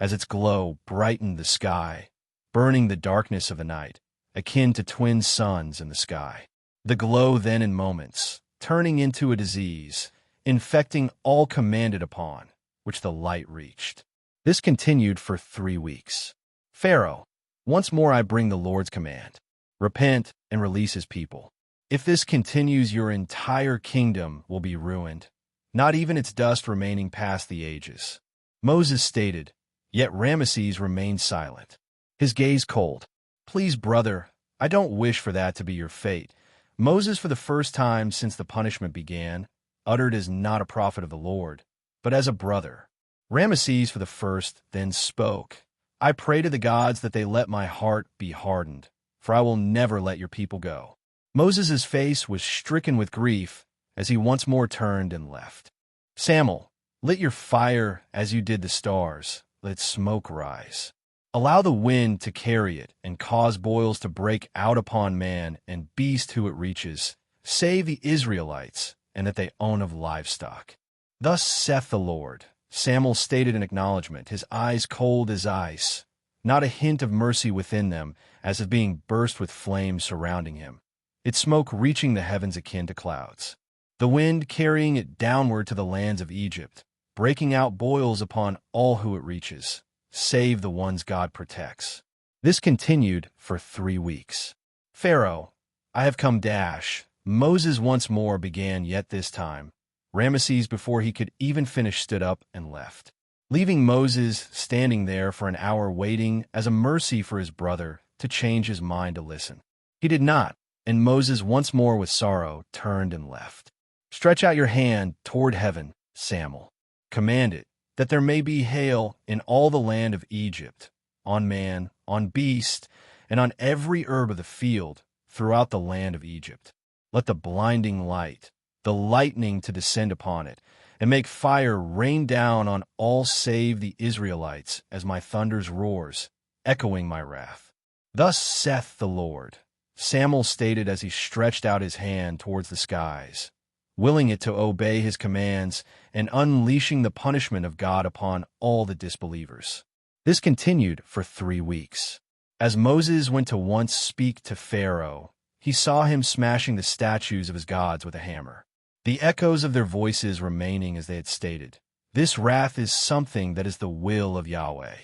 as its glow brightened the sky, burning the darkness of the night, akin to twin suns in the sky. The glow then in moments, turning into a disease, infecting all commanded upon, which the light reached. This continued for 3 weeks. Pharaoh, once more I bring the Lord's command. Repent and release his people. If this continues, your entire kingdom will be ruined, not even its dust remaining past the ages. Moses stated, yet Ramesses remained silent, his gaze cold. Please, brother, I don't wish for that to be your fate. Moses, for the first time since the punishment began, uttered as not a prophet of the Lord, but as a brother. Ramesses, for the first, then spoke. I pray to the gods that they let my heart be hardened, for I will never let your people go. Moses' face was stricken with grief as he once more turned and left. Samuel, lit your fire as you did the stars. Let smoke rise. Allow the wind to carry it and cause boils to break out upon man and beast who it reaches. Save the Israelites and that they own of livestock. Thus saith the Lord. Samuel stated in acknowledgment, his eyes cold as ice, not a hint of mercy within them, as of being burst with flames surrounding him, its smoke reaching the heavens akin to clouds. The wind carrying it downward to the lands of Egypt, breaking out boils upon all who it reaches, save the ones God protects. This continued for 3 weeks. Pharaoh, I have come dash. Moses once more began, yet this time. Ramesses, before he could even finish, stood up and left, leaving Moses standing there for an hour waiting as a mercy for his brother to change his mind to listen. He did not, and Moses once more with sorrow turned and left. Stretch out your hand toward heaven, Samuel. Command it, that there may be hail in all the land of Egypt, on man, on beast, and on every herb of the field throughout the land of Egypt. Let the blinding light, the lightning to descend upon it, and make fire rain down on all save the Israelites, as my thunders roars, echoing my wrath. Thus saith the Lord. Samuel stated as he stretched out his hand towards the skies, willing it to obey his commands and unleashing the punishment of God upon all the disbelievers. This continued for 3 weeks. As Moses went to once speak to Pharaoh, he saw him smashing the statues of his gods with a hammer, the echoes of their voices remaining as they had stated. This wrath is something that is the will of Yahweh,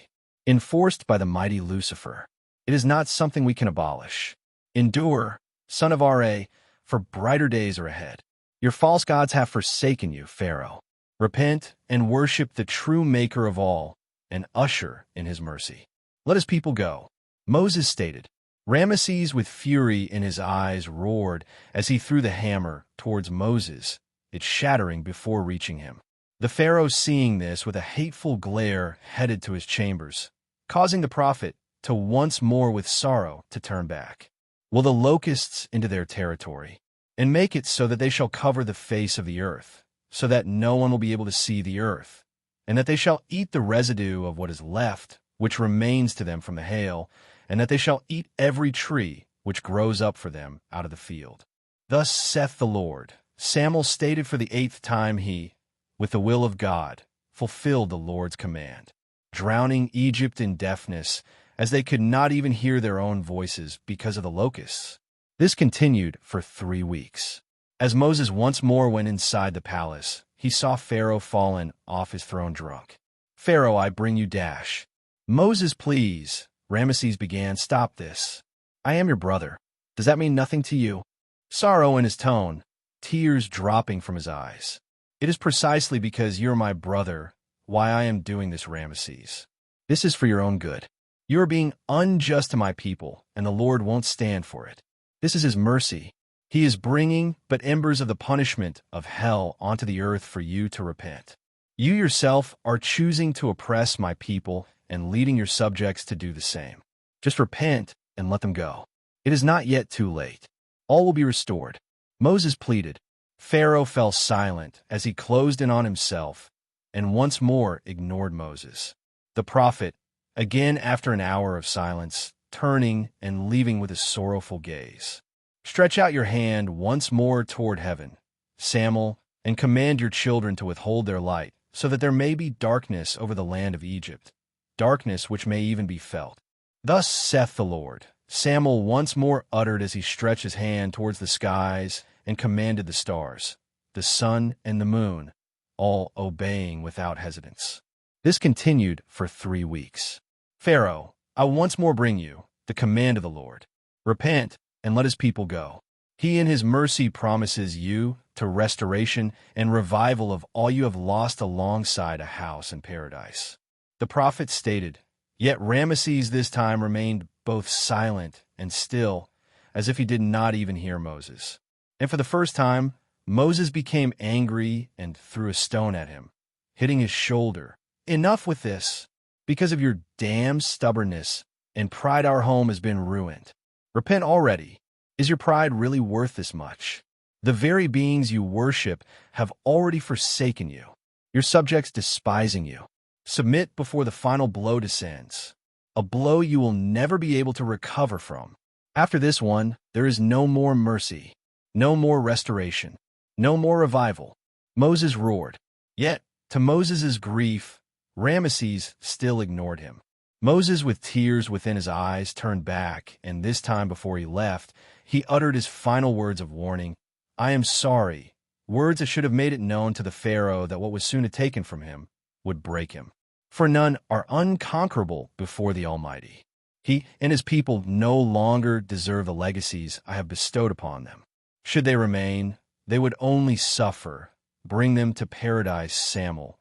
enforced by the mighty Lucifer. It is not something we can abolish. Endure, son of Ra, for brighter days are ahead. Your false gods have forsaken you, Pharaoh. Repent and worship the true Maker of all, and usher in his mercy. Let his people go. Moses stated. Ramesses, with fury in his eyes, roared as he threw the hammer towards Moses, it shattering before reaching him. The Pharaoh, seeing this, with a hateful glare, headed to his chambers, causing the prophet to once more with sorrow to turn back. Will the locusts into their territory, and make it so that they shall cover the face of the earth, so that no one will be able to see the earth, and that they shall eat the residue of what is left, which remains to them from the hail, and that they shall eat every tree which grows up for them out of the field. Thus saith the Lord. Samuel stated for the 8th time he, with the will of God, fulfilled the Lord's command, drowning Egypt in deafness, as they could not even hear their own voices because of the locusts. This continued for 3 weeks. As Moses once more went inside the palace, he saw Pharaoh fallen off his throne drunk. "Pharaoh, I bring you dash." "Moses, please," Ramesses began. "Stop this. I am your brother. Does that mean nothing to you?" Sorrow in his tone, tears dropping from his eyes. "It is precisely because you're my brother why I am doing this, Ramesses. This is for your own good. You are being unjust to my people, and the Lord won't stand for it. This is his mercy. He is bringing but embers of the punishment of hell onto the earth for you to repent. You yourself are choosing to oppress my people and leading your subjects to do the same. Just repent and let them go. It is not yet too late. All will be restored." Moses pleaded. Pharaoh fell silent as he closed in on himself and once more ignored Moses. The prophet, again after an hour of silence, turning and leaving with a sorrowful gaze. "Stretch out your hand once more toward heaven, Samuel, and command your children to withhold their light, so that there may be darkness over the land of Egypt, darkness which may even be felt. Thus saith the Lord," Samuel once more uttered as he stretched his hand towards the skies and commanded the stars, the sun and the moon, all obeying without hesitance. This continued for 3 weeks. "Pharaoh, I once more bring you the command of the Lord. Repent and let his people go. He in his mercy promises you to restoration and revival of all you have lost alongside a house in paradise." The prophet stated, yet Ramesses this time remained both silent and still, as if he did not even hear Moses. And for the first time, Moses became angry and threw a stone at him, hitting his shoulder. "Enough with this. Because of your damn stubbornness and pride, our home has been ruined. Repent already. Is your pride really worth this much? The very beings you worship have already forsaken you, your subjects despising you. Submit before the final blow descends, a blow you will never be able to recover from. After this one, there is no more mercy, no more restoration, no more revival." Moses roared. Yet, to Moses' grief, Ramesses still ignored him. Moses, with tears within his eyes, turned back, and this time before he left, he uttered his final words of warning. "I am sorry," words that should have made it known to the Pharaoh that what was soon taken from him would break him. "For none are unconquerable before the Almighty. He and his people no longer deserve the legacies I have bestowed upon them. Should they remain, they would only suffer. Bring them to paradise, Samuel.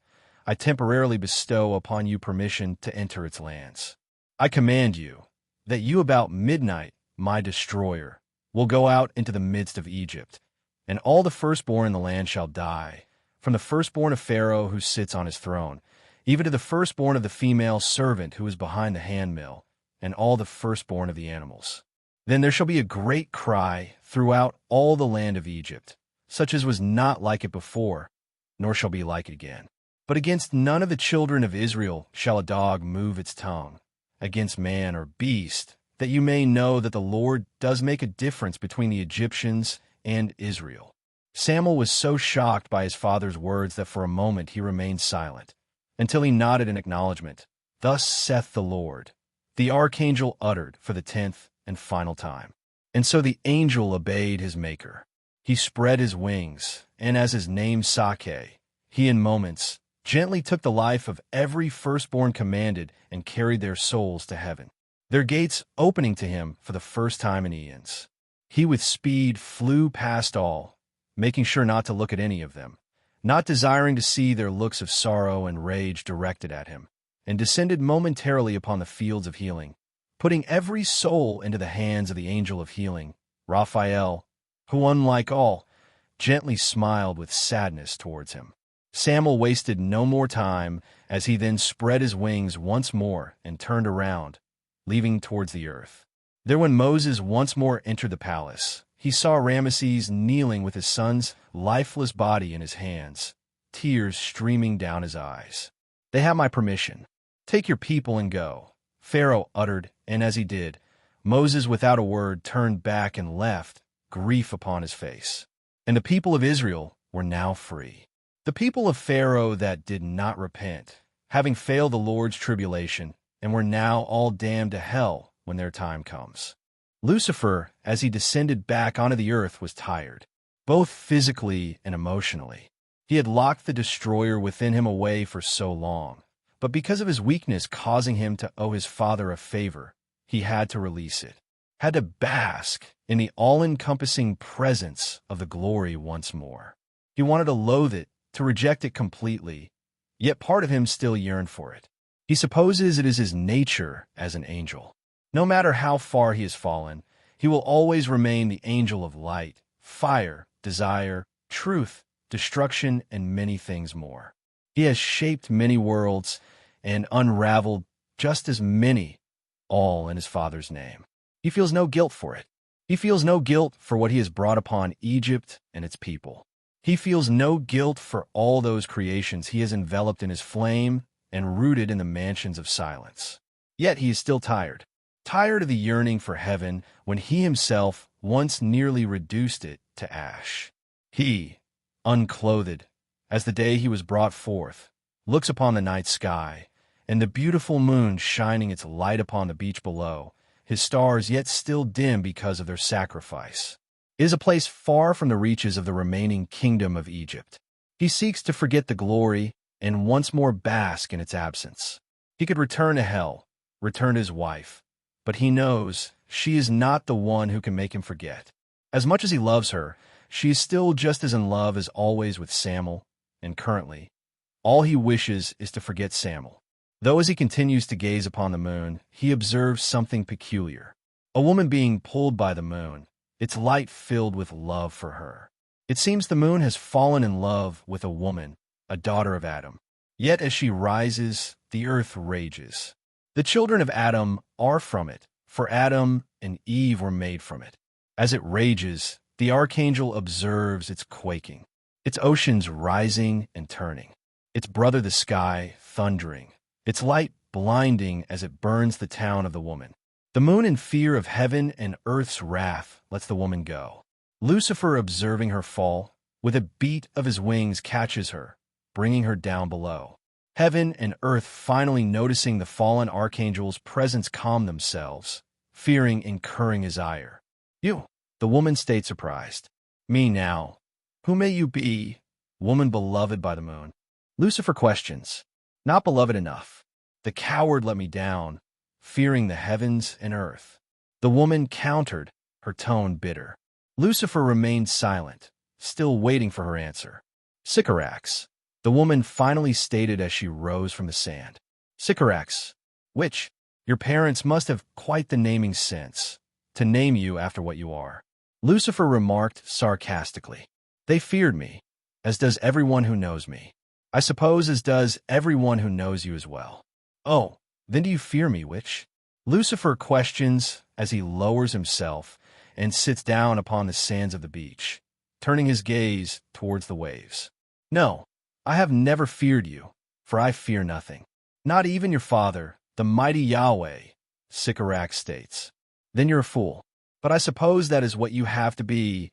I temporarily bestow upon you permission to enter its lands. I command you that you about midnight, my destroyer, will go out into the midst of Egypt, and all the firstborn in the land shall die, from the firstborn of Pharaoh who sits on his throne, even to the firstborn of the female servant who is behind the handmill, and all the firstborn of the animals. Then there shall be a great cry throughout all the land of Egypt, such as was not like it before, nor shall be like it again. But against none of the children of Israel shall a dog move its tongue, against man or beast, that you may know that the Lord does make a difference between the Egyptians and Israel." Samuel was so shocked by his father's words that for a moment he remained silent, until he nodded in acknowledgement. "Thus saith the Lord," the archangel uttered for the 10th and final time. And so the angel obeyed his maker. He spread his wings, and as his name Sake, he in moments gently took the life of every firstborn commanded and carried their souls to heaven, their gates opening to him for the first time in eons. He with speed flew past all, making sure not to look at any of them, not desiring to see their looks of sorrow and rage directed at him, and descended momentarily upon the fields of healing, putting every soul into the hands of the angel of healing, Raphael, who, unlike all, gently smiled with sadness towards him. Samuel wasted no more time, as he then spread his wings once more and turned around, leaving towards the earth. There when Moses once more entered the palace, he saw Ramesses kneeling with his son's lifeless body in his hands, tears streaming down his eyes. "They have my permission. Take your people and go," Pharaoh uttered, and as he did, Moses without a word turned back and left, grief upon his face. And the people of Israel were now free. The people of Pharaoh that did not repent, having failed the Lord's tribulation, and were now all damned to hell when their time comes. Lucifer, as he descended back onto the earth, was tired, both physically and emotionally. He had locked the destroyer within him away for so long, but because of his weakness causing him to owe his father a favor, he had to release it, had to bask in the all-encompassing presence of the glory once more. He wanted to loathe it, to reject it completely, yet part of him still yearned for it. He supposes it is his nature as an angel. No matter how far he has fallen, he will always remain the angel of light, fire, desire, truth, destruction, and many things more. He has shaped many worlds and unraveled just as many, all in his Father's name. He feels no guilt for it. He feels no guilt for what he has brought upon Egypt and its people. He feels no guilt for all those creations he has enveloped in his flame and rooted in the mansions of silence. Yet he is still tired of the yearning for heaven when he himself once nearly reduced it to ash. He, unclothed, as the day he was brought forth, looks upon the night sky, and the beautiful moon shining its light upon the beach below, his stars yet still dim because of their sacrifice. It is a place far from the reaches of the remaining kingdom of Egypt. He seeks to forget the glory and once more bask in its absence. He could return to hell, return to his wife, but he knows she is not the one who can make him forget. As much as he loves her, she is still just as in love as always with Samuel, and currently, all he wishes is to forget Samuel. Though as he continues to gaze upon the moon, he observes something peculiar. A woman being pulled by the moon, its light filled with love for her. It seems the moon has fallen in love with a woman, a daughter of Adam. Yet as she rises, the earth rages. The children of Adam are from it, for Adam and Eve were made from it. As it rages, the archangel observes its quaking, its oceans rising and turning, its brother the sky thundering, its light blinding as it burns the town of the woman. The moon, in fear of heaven and earth's wrath, lets the woman go. Lucifer, observing her fall, with a beat of his wings catches her, bringing her down below. Heaven and earth, finally noticing the fallen archangel's presence, calm themselves, fearing incurring his ire. "You," the woman states, surprised. "Me now. Who may you be, woman beloved by the moon?" Lucifer questions. "Not beloved enough. The coward let me down, fearing the heavens and earth." The woman countered, her tone bitter. Lucifer remained silent, still waiting for her answer. "Sycorax," the woman finally stated as she rose from the sand. "Sycorax, which, your parents must have quite the naming sense, to name you after what you are." Lucifer remarked sarcastically. "They feared me, as does everyone who knows me. I suppose as does everyone who knows you as well." "Oh, then do you fear me, witch?" Lucifer questions as he lowers himself and sits down upon the sands of the beach, turning his gaze towards the waves. "No, I have never feared you, for I fear nothing. Not even your father, the mighty Yahweh," Sycorax states. "Then you're a fool. But I suppose that is what you have to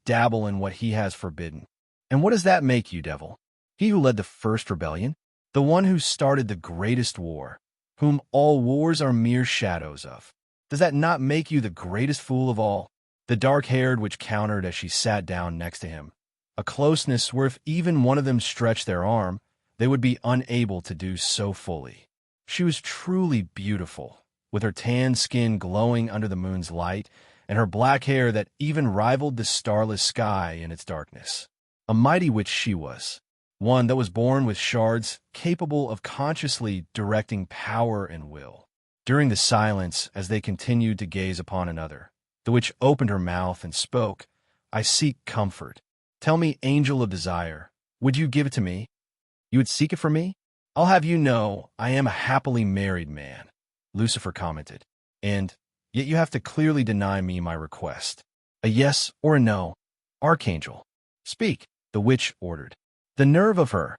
dabble in what he has forbidden. And what does that make you, devil? He who led the first rebellion? The one who started the greatest war, whom all wars are mere shadows of. Does that not make you the greatest fool of all?" The dark-haired witch countered as she sat down next to him, a closeness where if even one of them stretched their arm, they would be unable to do so fully. She was truly beautiful, with her tan skin glowing under the moon's light, and her black hair that even rivaled the starless sky in its darkness. A mighty witch she was, one that was born with shards capable of consciously directing power and will. During the silence, as they continued to gaze upon another, the witch opened her mouth and spoke. "I seek comfort. Tell me, angel of desire, would you give it to me? You would seek it for me? I'll have you know I am a happily married man," Lucifer commented. "And yet you have to clearly deny me my request. A yes or a no. Archangel, speak," the witch ordered. The nerve of her!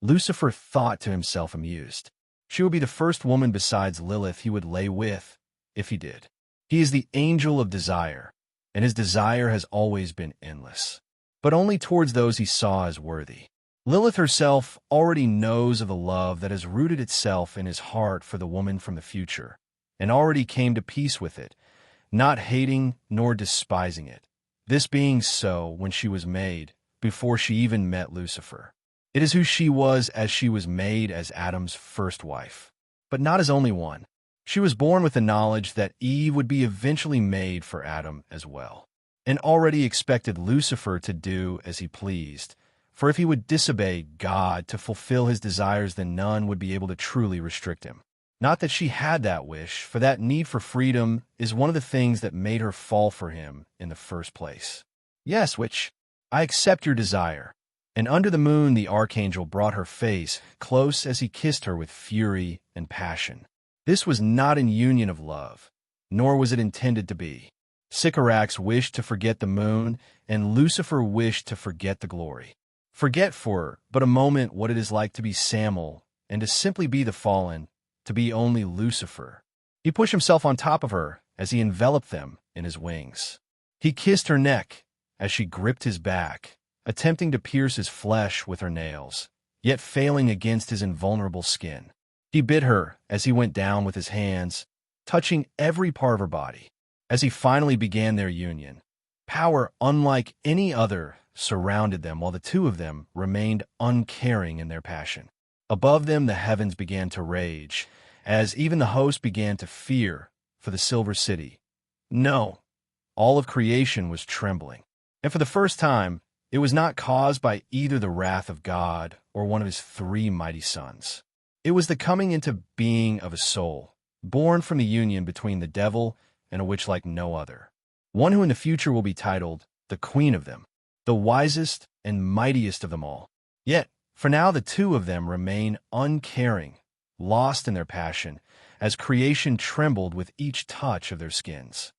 Lucifer thought to himself, amused. She would be the first woman besides Lilith he would lay with, if he did. He is the angel of desire, and his desire has always been endless, but only towards those he saw as worthy. Lilith herself already knows of the love that has rooted itself in his heart for the woman from the future, and already came to peace with it, not hating nor despising it. This being so when she was made, before she even met Lucifer. It is who she was as she was made as Adam's first wife, but not his only one. She was born with the knowledge that Eve would be eventually made for Adam as well, and already expected Lucifer to do as he pleased, for if he would disobey God to fulfill his desires, then none would be able to truly restrict him. Not that she had that wish, for that need for freedom is one of the things that made her fall for him in the first place. Yes, which I accept your desire. And under the moon the archangel brought her face close as he kissed her with fury and passion. This was not an union of love, nor was it intended to be. Sycorax wished to forget the moon, and Lucifer wished to forget the glory. Forget for but a moment what it is like to be Samuel, and to simply be the fallen, to be only Lucifer. He pushed himself on top of her as he enveloped them in his wings. He kissed her neck as she gripped his back, attempting to pierce his flesh with her nails, yet failing against his invulnerable skin. He bit her as he went down with his hands, touching every part of her body. As he finally began their union, power unlike any other surrounded them while the two of them remained uncaring in their passion. Above them the heavens began to rage, as even the host began to fear for the Silver City. No, all of creation was trembling. And for the first time, it was not caused by either the wrath of God or one of his three mighty sons. It was the coming into being of a soul, born from the union between the devil and a witch like no other. One who in the future will be titled the Queen of them, the wisest and mightiest of them all. Yet, for now the two of them remain uncaring, lost in their passion, as creation trembled with each touch of their skins.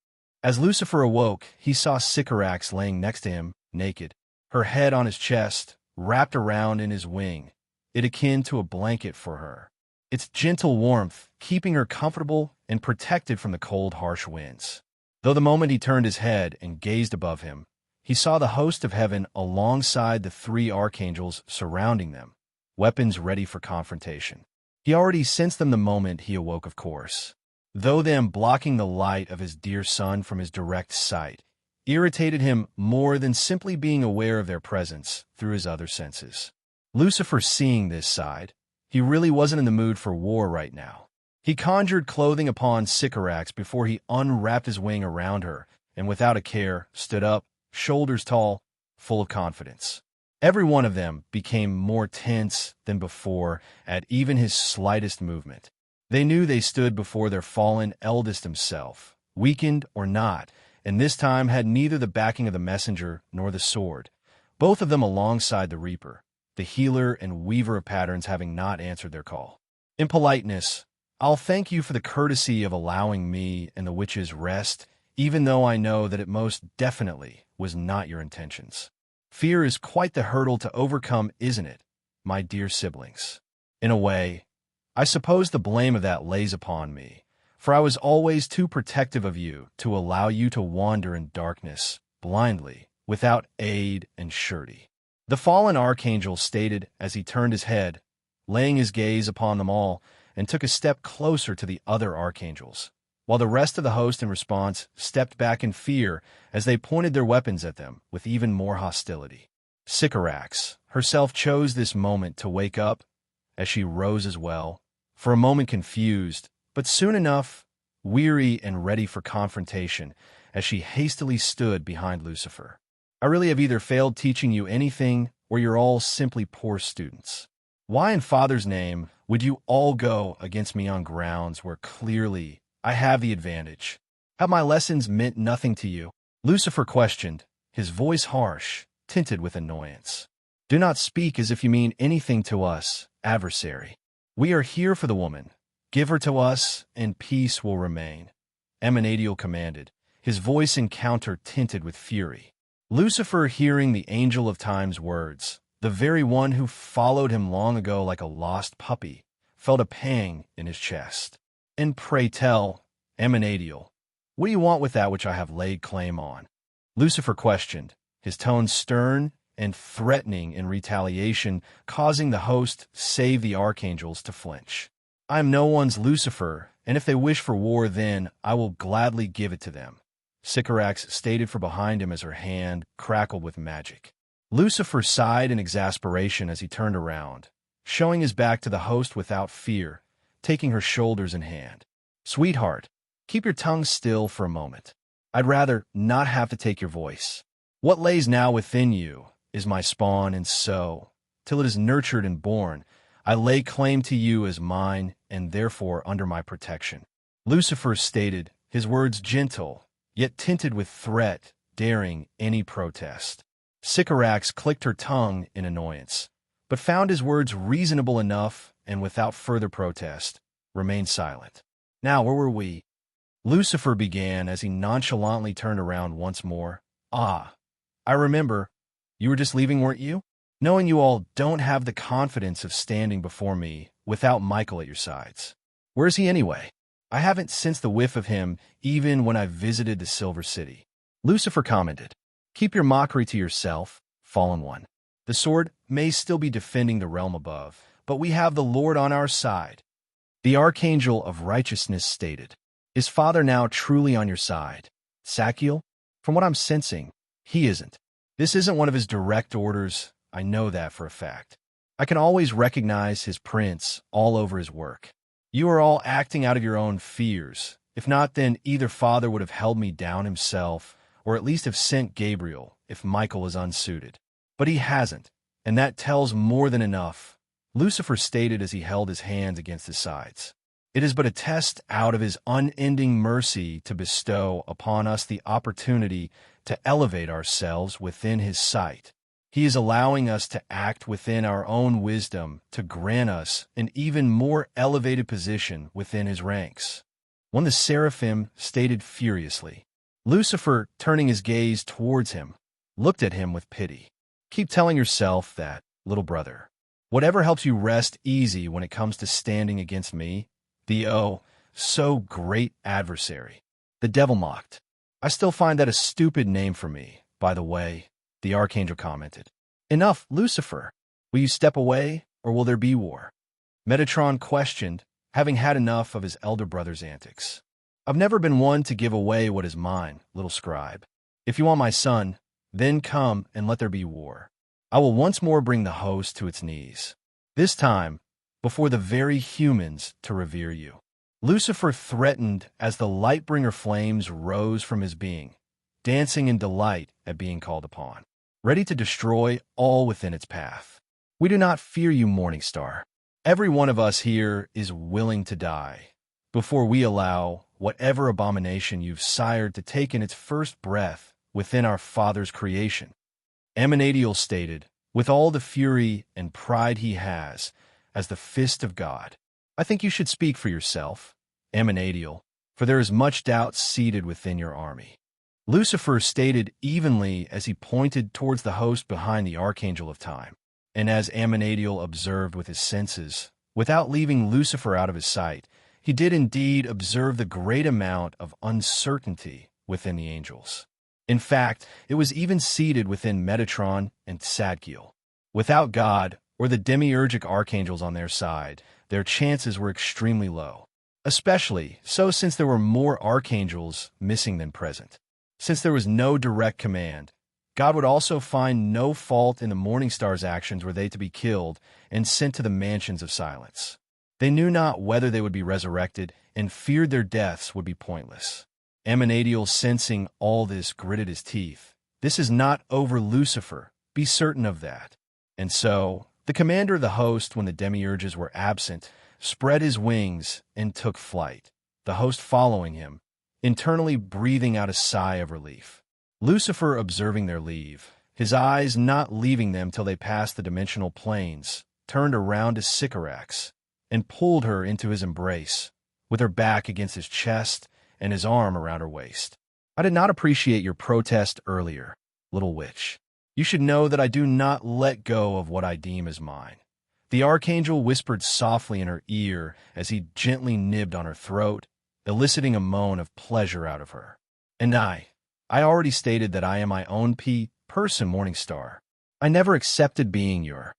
As Lucifer awoke, he saw Sycorax laying next to him, naked, her head on his chest, wrapped around in his wing, it akin to a blanket for her, its gentle warmth keeping her comfortable and protected from the cold, harsh winds. Though the moment he turned his head and gazed above him, he saw the host of heaven alongside the three archangels surrounding them, weapons ready for confrontation. He already sensed them the moment he awoke, of course, though them blocking the light of his dear son from his direct sight irritated him more than simply being aware of their presence through his other senses. Lucifer, seeing this side, he really wasn't in the mood for war right now. He conjured clothing upon Sycorax before he unwrapped his wing around her, and without a care, stood up, shoulders tall, full of confidence. Every one of them became more tense than before at even his slightest movement. They knew they stood before their fallen eldest himself, weakened or not, and this time had neither the backing of the messenger nor the sword, both of them alongside the Reaper, the healer and weaver of patterns, having not answered their call. In politeness, I'll thank you for the courtesy of allowing me and the witches rest, even though I know that it most definitely was not your intentions. Fear is quite the hurdle to overcome, isn't it, my dear siblings? In a way, I suppose the blame of that lays upon me, for I was always too protective of you to allow you to wander in darkness, blindly, without aid and surety. The fallen archangel stated as he turned his head, laying his gaze upon them all, and took a step closer to the other archangels, while the rest of the host in response stepped back in fear as they pointed their weapons at them with even more hostility. Sycorax herself chose this moment to wake up as she rose as well, for a moment confused, but soon enough weary and ready for confrontation as she hastily stood behind Lucifer. I really have either failed teaching you anything or you're all simply poor students. Why in Father's name would you all go against me on grounds where clearly I have the advantage? Have my lessons meant nothing to you? Lucifer questioned, his voice harsh, tinted with annoyance. Do not speak as if you mean anything to us, adversary. We are here for the woman. Give her to us, and peace will remain. Emanadiel commanded, his voice and counter tinted with fury. Lucifer, hearing the angel of time's words, the very one who followed him long ago like a lost puppy, felt a pang in his chest. And pray tell, Emanadiel, what do you want with that which I have laid claim on? Lucifer questioned, his tone stern and threatening in retaliation, causing the host save the archangels to flinch. I am no one's Lucifer, and if they wish for war, then I will gladly give it to them. Sycorax stated from behind him as her hand crackled with magic. Lucifer sighed in exasperation as he turned around, showing his back to the host without fear, taking her shoulders in hand. Sweetheart, keep your tongue still for a moment. I'd rather not have to take your voice. What lays now within you is my spawn, and so, till it is nurtured and born, I lay claim to you as mine and therefore under my protection. Lucifer stated, his words gentle, yet tinted with threat, daring any protest. Sycorax clicked her tongue in annoyance, but found his words reasonable enough and without further protest, remained silent. Now, where were we? Lucifer began as he nonchalantly turned around once more. Ah, I remember. You were just leaving, weren't you? Knowing you all don't have the confidence of standing before me without Michael at your sides. Where's he anyway? I haven't sensed the whiff of him even when I visited the Silver City. Lucifer commented, keep your mockery to yourself, fallen one. The sword may still be defending the realm above, but we have the Lord on our side. The Archangel of Righteousness stated, is Father now truly on your side? Sakiel? From what I'm sensing, he isn't. This isn't one of his direct orders, I know that for a fact. I can always recognize his prints all over his work. You are all acting out of your own fears. If not, then either Father would have held me down himself, or at least have sent Gabriel if Michael is unsuited. But he hasn't, and that tells more than enough, Lucifer stated as he held his hands against his sides. It is but a test out of his unending mercy to bestow upon us the opportunity to elevate ourselves within his sight. He is allowing us to act within our own wisdom to grant us an even more elevated position within his ranks. One of the seraphim stated furiously. Lucifer, turning his gaze towards him, looked at him with pity. Keep telling yourself that, little brother. Whatever helps you rest easy when it comes to standing against me, the so great adversary. The devil mocked. I still find that a stupid name for me, by the way. The Archangel commented. Enough, Lucifer. Will you step away, or will there be war? Metatron questioned, having had enough of his elder brother's antics. I've never been one to give away what is mine, little scribe. If you want my son, then come and let there be war. I will once more bring the host to its knees. This time, before the very humans to revere you. Lucifer threatened as the light-bringer flames rose from his being, dancing in delight at being called upon, ready to destroy all within its path. We do not fear you, Morningstar. Every one of us here is willing to die before we allow whatever abomination you've sired to take in its first breath within our Father's creation. Emanadiel stated, with all the fury and pride he has, as the fist of God. I think you should speak for yourself, Emanadiel, for there is much doubt seated within your army. Lucifer stated evenly as he pointed towards the host behind the Archangel of Time, and as Emanadiel observed with his senses, without leaving Lucifer out of his sight, he did indeed observe the great amount of uncertainty within the angels. In fact, it was even seated within Metatron and Sadkiel. Without God, or the demiurgic archangels on their side, their chances were extremely low, especially so since there were more archangels missing than present. Since there was no direct command, God would also find no fault in the Morningstar's actions were they to be killed and sent to the mansions of silence. They knew not whether they would be resurrected and feared their deaths would be pointless. Emanadiel, sensing all this, gritted his teeth. This is not over, Lucifer. Be certain of that. And so, the commander of the host, when the demiurges were absent, spread his wings and took flight, the host following him, internally breathing out a sigh of relief. Lucifer, observing their leave, his eyes not leaving them till they passed the dimensional planes, turned around to Sycorax and pulled her into his embrace, with her back against his chest and his arm around her waist. I did not appreciate your protest earlier, little witch. You should know that I do not let go of what I deem as mine. The Archangel whispered softly in her ear as he gently nibbed on her throat, eliciting a moan of pleasure out of her. And I already stated that I am my own person, Morningstar. I never accepted being your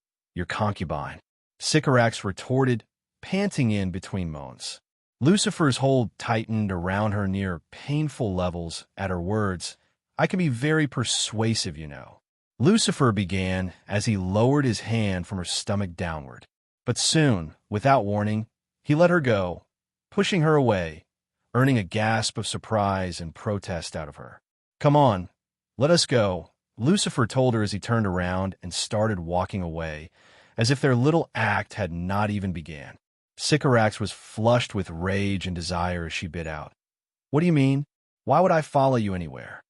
concubine. Sycorax retorted, panting in between moans. Lucifer's hold tightened around her near painful levels at her words. I can be very persuasive, you know. Lucifer began as he lowered his hand from her stomach downward. But soon, without warning, he let her go, pushing her away, earning a gasp of surprise and protest out of her. "Come on, let us go," Lucifer told her as he turned around and started walking away, as if their little act had not even began. Sycorax was flushed with rage and desire as she bit out, "What do you mean? Why would I follow you anywhere?"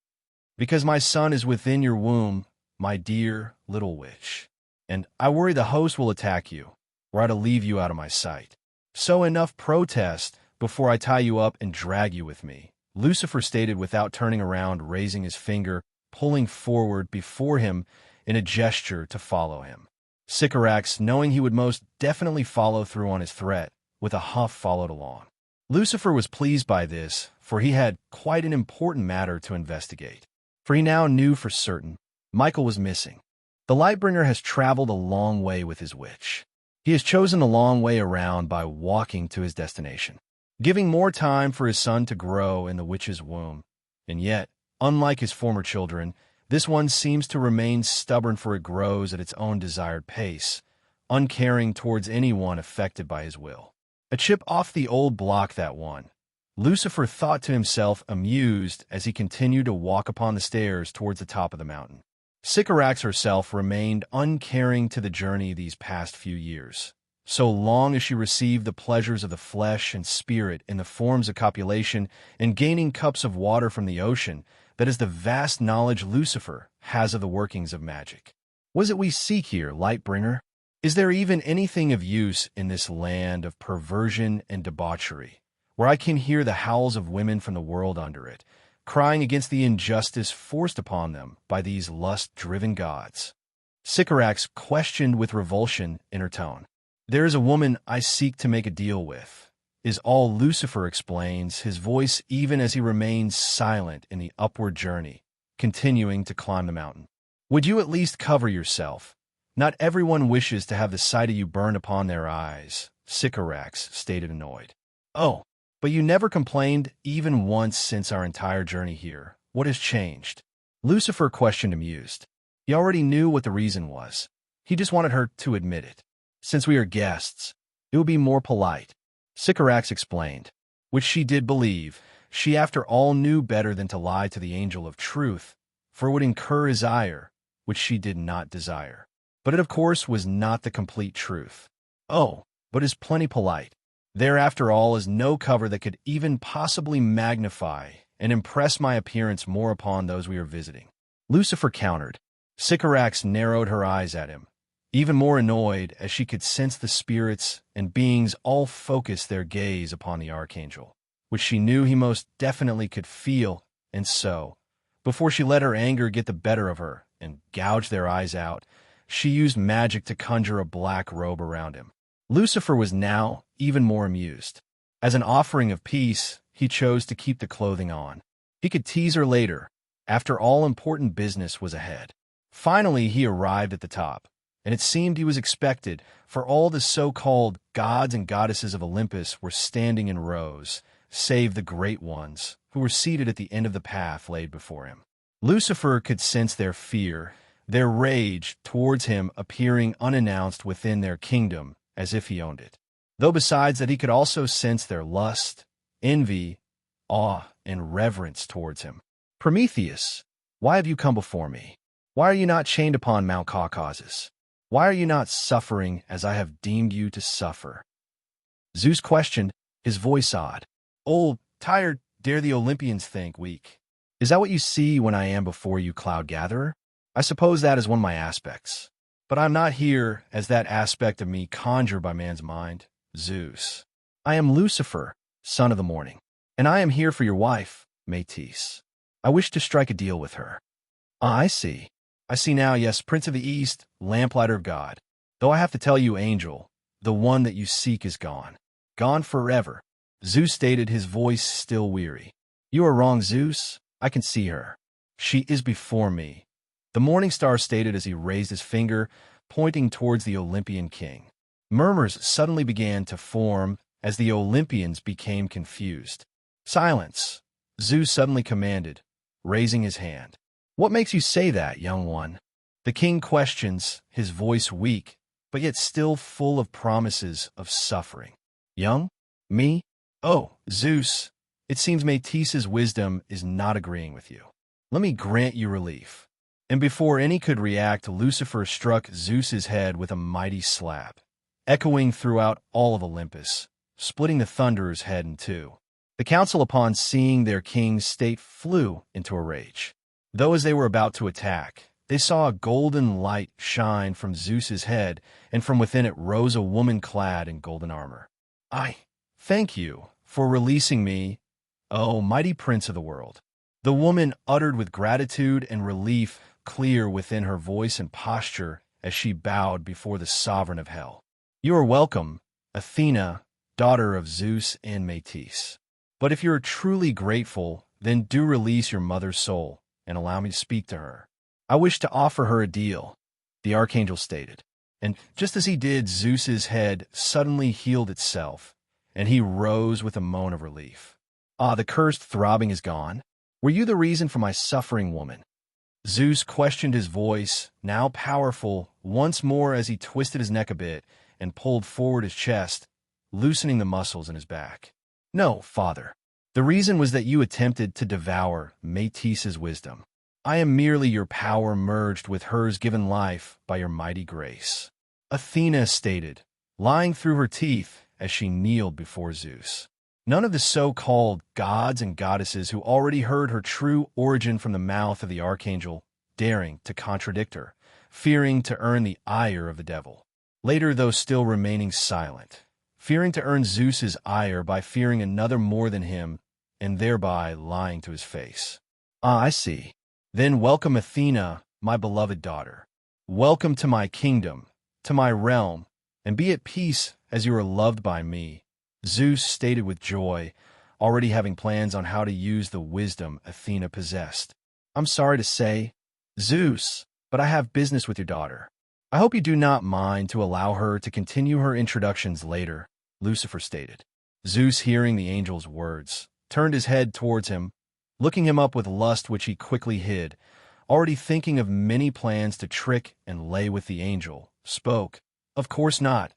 "Because my son is within your womb, my dear little witch. And I worry the host will attack you, or I'd leave you out of my sight. So enough protest before I tie you up and drag you with me," Lucifer stated without turning around, raising his finger, pulling forward before him in a gesture to follow him. Sycorax, knowing he would most definitely follow through on his threat, with a huff followed along. Lucifer was pleased by this, for he had quite an important matter to investigate. For he now knew for certain Michael was missing. The Lightbringer has traveled a long way with his witch. He has chosen the long way around by walking to his destination, giving more time for his son to grow in the witch's womb. And yet, unlike his former children, this one seems to remain stubborn, for it grows at its own desired pace, uncaring towards anyone affected by his will. A chip off the old block, that one. Lucifer thought to himself, amused, as he continued to walk upon the stairs towards the top of the mountain. Sycorax herself remained uncaring to the journey these past few years, so long as she received the pleasures of the flesh and spirit in the forms of copulation and gaining cups of water from the ocean. That is the vast knowledge Lucifer has of the workings of magic. What is it we seek here, Lightbringer? Is there even anything of use in this land of perversion and debauchery, where I can hear the howls of women from the world under it, crying against the injustice forced upon them by these lust-driven gods? Sycorax questioned with revulsion in her tone. "There is a woman I seek to make a deal with," is all Lucifer explains, his voice even as he remains silent in the upward journey, continuing to climb the mountain. "Would you at least cover yourself? Not everyone wishes to have the sight of you burn upon their eyes," Sycorax stated, annoyed. "Oh, but you never complained even once since our entire journey here. What has changed?" Lucifer questioned, amused. He already knew what the reason was. He just wanted her to admit it. "Since we are guests, it would be more polite," Sycorax explained, which she did believe. She, after all, knew better than to lie to the angel of truth, for it would incur his ire, which she did not desire. But it, of course, was not the complete truth. "Oh, but is plenty polite. There, after all, is no cover that could even possibly magnify and impress my appearance more upon those we are visiting," Lucifer countered. Sycorax narrowed her eyes at him, even more annoyed as she could sense the spirits and beings all focus their gaze upon the archangel, which she knew he most definitely could feel. And so, before she let her anger get the better of her and gouge their eyes out, she used magic to conjure a black robe around him. Lucifer was now even more amused. As an offering of peace, he chose to keep the clothing on. He could tease her later, after all important business was ahead. Finally, he arrived at the top, and it seemed he was expected, for all the so-called gods and goddesses of Olympus were standing in rows, save the great ones, who were seated at the end of the path laid before him. Lucifer could sense their fear, their rage towards him appearing unannounced within their kingdom, as if he owned it. Though besides that, he could also sense their lust, envy, awe, and reverence towards him. "Prometheus, why have you come before me? Why are you not chained upon Mount Caucasus? Why are you not suffering as I have deemed you to suffer?" Zeus questioned, his voice odd. "Old, tired, dare the Olympians think, weak. Is that what you see when I am before you, Cloud-gatherer? I suppose that is one of my aspects. But I am not here as that aspect of me conjured by man's mind, Zeus. I am Lucifer, son of the morning, and I am here for your wife, Métis. I wish to strike a deal with her." "Ah, I see. I see now, yes, Prince of the East, Lamplighter of God. Though I have to tell you, angel, the one that you seek is gone. Gone forever," Zeus stated, his voice still weary. "You are wrong, Zeus. I can see her. She is before me," the Morningstar stated as he raised his finger, pointing towards the Olympian king. Murmurs suddenly began to form as the Olympians became confused. "Silence," Zeus suddenly commanded, raising his hand. "What makes you say that, young one? The king questions, his voice weak, but yet still full of promises of suffering. Young? Me? Oh, Zeus, it seems Métis's wisdom is not agreeing with you. Let me grant you relief. And before any could react, Lucifer struck Zeus's head with a mighty slap, echoing throughout all of Olympus, splitting the thunderer's head in two. The council, upon seeing their king's state, flew into a rage. Though as they were about to attack, they saw a golden light shine from Zeus's head, and from within it rose a woman clad in golden armor. I thank you for releasing me, O mighty prince of the world. The woman uttered with gratitude and relief clear within her voice and posture as she bowed before the sovereign of hell. You are welcome, Athena, daughter of Zeus and Métis. But if you are truly grateful, then do release your mother's soul and allow me to speak to her. I wish to offer her a deal, the archangel stated. And just as he did, Zeus's head suddenly healed itself, and he rose with a moan of relief. Ah, the cursed throbbing is gone. Were you the reason for my suffering, woman? Zeus questioned, his voice, now powerful, once more as he twisted his neck a bit and pulled forward his chest, loosening the muscles in his back. No, father. The reason was that you attempted to devour Métis's wisdom. I am merely your power merged with hers given life by your mighty grace. Athena stated, lying through her teeth as she kneeled before Zeus. None of the so-called gods and goddesses who already heard her true origin from the mouth of the archangel daring to contradict her, fearing to earn the ire of the devil. Later, though still remaining silent, fearing to earn Zeus's ire by fearing another more than him, and thereby lying to his face. Ah, I see. Then welcome, Athena, my beloved daughter. Welcome to my kingdom, to my realm, and be at peace as you are loved by me. Zeus stated with joy, already having plans on how to use the wisdom Athena possessed. I'm sorry to say, Zeus, but I have business with your daughter. I hope you do not mind to allow her to continue her introductions later, Lucifer stated. Zeus, hearing the angel's words, turned his head towards him, looking him up with lust which he quickly hid, already thinking of many plans to trick and lay with the angel, spoke, Of course not.